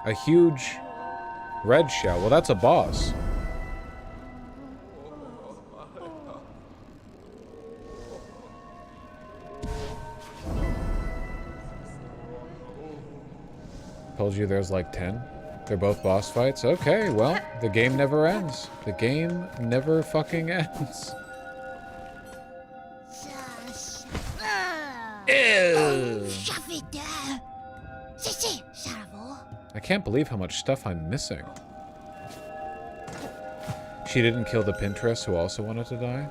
A huge red shell. Well, that's a boss. Told you there's like 10. They're both boss fights? Okay, well, the game never ends. The game never fucking ends. Ew. I can't believe how much stuff I'm missing. She didn't kill the Pinterest who also wanted to die?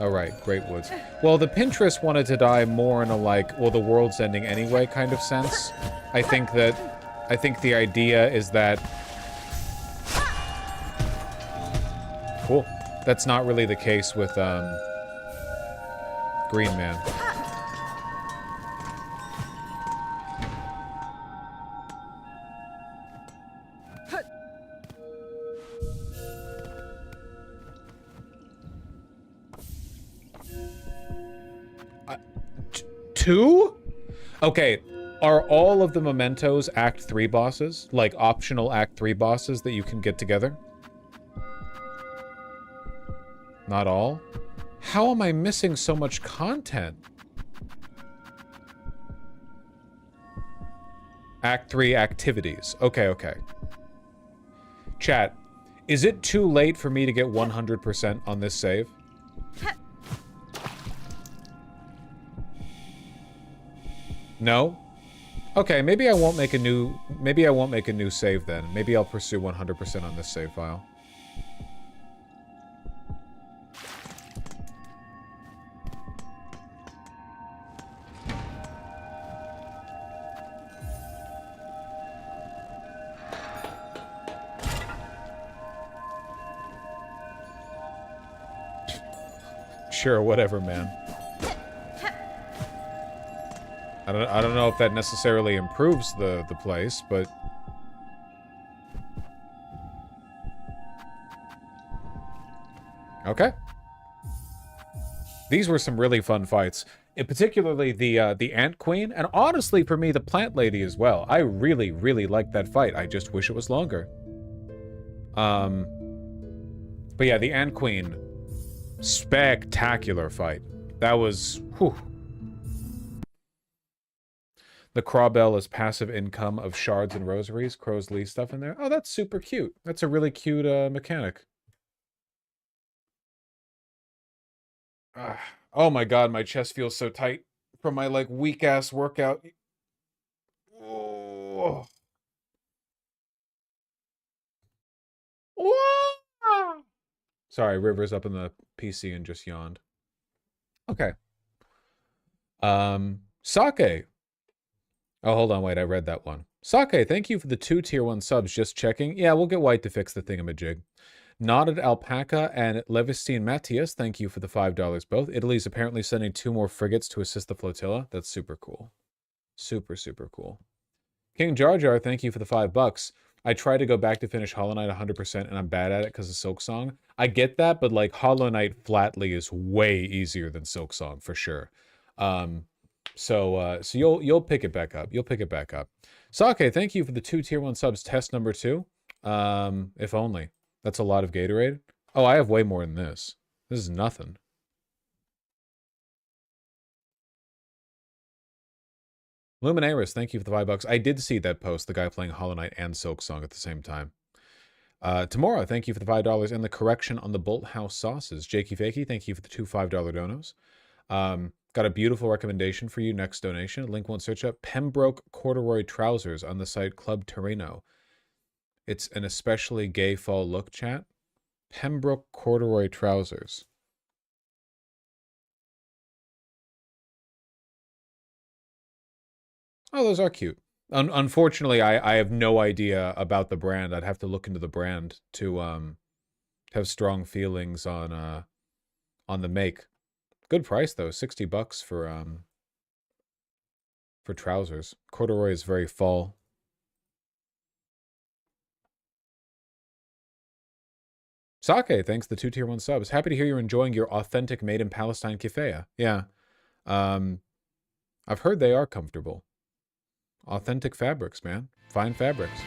Oh, right, Great Woods. Well, the Pinterest wanted to die more in a, like, well, the world's ending anyway kind of sense. I think the idea is that... Cool. That's not really the case with, Green Man. Two? Okay, are all of the Mementos Act 3 bosses? Like, optional Act 3 bosses that you can get together? Not all? How am I missing so much content? Act 3 activities. Okay, okay. Chat, is it too late for me to get 100% on this save? No? Okay, maybe I won't make a new save then. Maybe I'll pursue 100% on this save file. Sure, whatever, man. I don't know if that necessarily improves the place, but... Okay. These were some really fun fights. Particularly the Ant Queen, and honestly for me, the Plant Lady as well. I really, really liked that fight. I just wish it was longer. But yeah, the Ant Queen, spectacular fight. That was... Whew. The Crawbell is passive income of shards and rosaries. Crow's Lee stuff in there. Oh, that's super cute. That's a really cute mechanic. Oh my god, my chest feels so tight from my, like, weak-ass workout. Oh. Sorry, River's up in the PC and just yawned. Okay. Sake. Oh, hold on, wait, I read that one. Sake, thank you for the 2 tier 1 subs, just checking. Yeah, we'll get White to fix the thingamajig. Knotted Alpaca and Levistine Matthias, thank you for the $5 both. Italy's apparently sending 2 more frigates to assist the flotilla. That's super cool. Super, super cool. King Jar Jar, thank you for the $5. I tried to go back to finish Hollow Knight 100% and I'm bad at it because of Silk Song. I get that, but like Hollow Knight flatly is way easier than Silk Song for sure. So you'll pick it back up. You'll pick it back up. Sake, thank you for the 2 tier 1 subs. Test number 2. If only. That's a lot of Gatorade. Oh, I have way more than this. This is nothing. Luminaris, thank you for the $5. I did see that post, the guy playing Hollow Knight and Silk Song at the same time. Tamora, thank you for the $5 and the correction on the Bolt House sauces. Jakey Fakey, thank you for the 2 $5 donos. Got a beautiful recommendation for you next donation. Link won't search up. Pembroke corduroy trousers on the site Club Torino. It's an especially gay fall look, chat. Pembroke corduroy trousers. Oh, those are cute. Unfortunately, I have no idea about the brand. I'd have to look into the brand to have strong feelings on the make. Good price though, $60 for trousers. Corduroy is very fall. Sake, thanks the 2 tier 1 subs. Happy to hear you're enjoying your authentic made in Palestine keffiyeh. Yeah. I've heard they are comfortable. Authentic fabrics, man. Fine fabrics.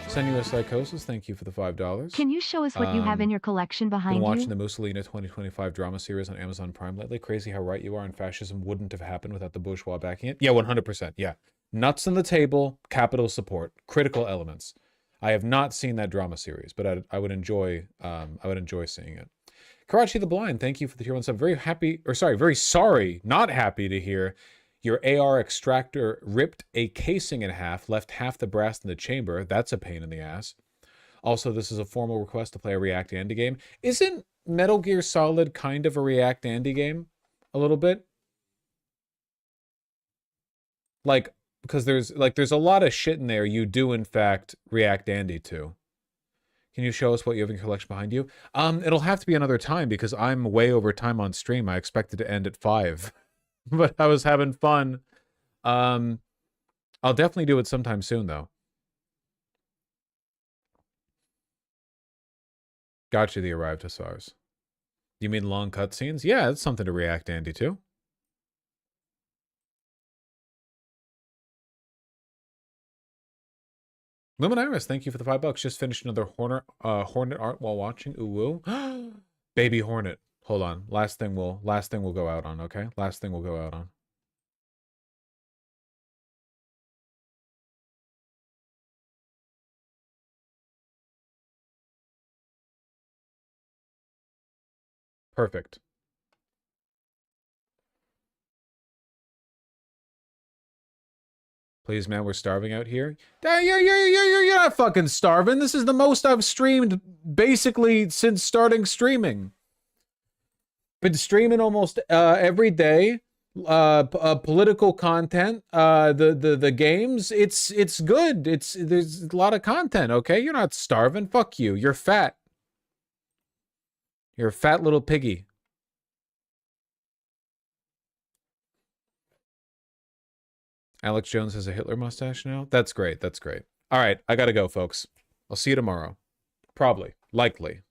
Senua Psychosis, thank you for the $5. Can you show us what you have in your collection behind been you? watching the Mussolini 2025 drama series on Amazon Prime lately. Crazy how right you are, and fascism wouldn't have happened without the bourgeois backing it. Yeah, 100%. Yeah. Nuts on the table, capital support, critical elements. I have not seen that drama series, but I would enjoy seeing it. Karachi the Blind, thank you for the tier 1 sub. Very sorry, not happy to hear your AR extractor ripped a casing in half, left half the brass in the chamber. That's a pain in the ass. Also, this is a formal request to play a React Andy game. Isn't Metal Gear Solid kind of a React Andy game? A little bit? Like, because there's a lot of shit in there you do, in fact, React Andy to. Can you show us what you have in your collection behind you? It'll have to be another time because I'm way over time on stream. I expected to end at 5. But I was having fun. I'll definitely do it sometime soon, though. Gotcha, the arrived Hussars. You mean long cutscenes? Yeah, that's something to react Andy to. Luminaris, thank you for the $5. Just finished another Hornet art while watching. Ooh, woo. Baby Hornet. Hold on. Last thing we'll go out on, okay? Last thing we'll go out on. Perfect. Please, man, we're starving out here. You're not fucking starving. This is the most I've streamed basically since starting streaming. Been streaming almost every day. Political content. The games. It's good. There's a lot of content. Okay, you're not starving. Fuck you. You're fat. You're a fat little piggy. Alex Jones has a Hitler mustache now. That's great. That's great. All right, I gotta go, folks. I'll see you tomorrow. Probably. Likely.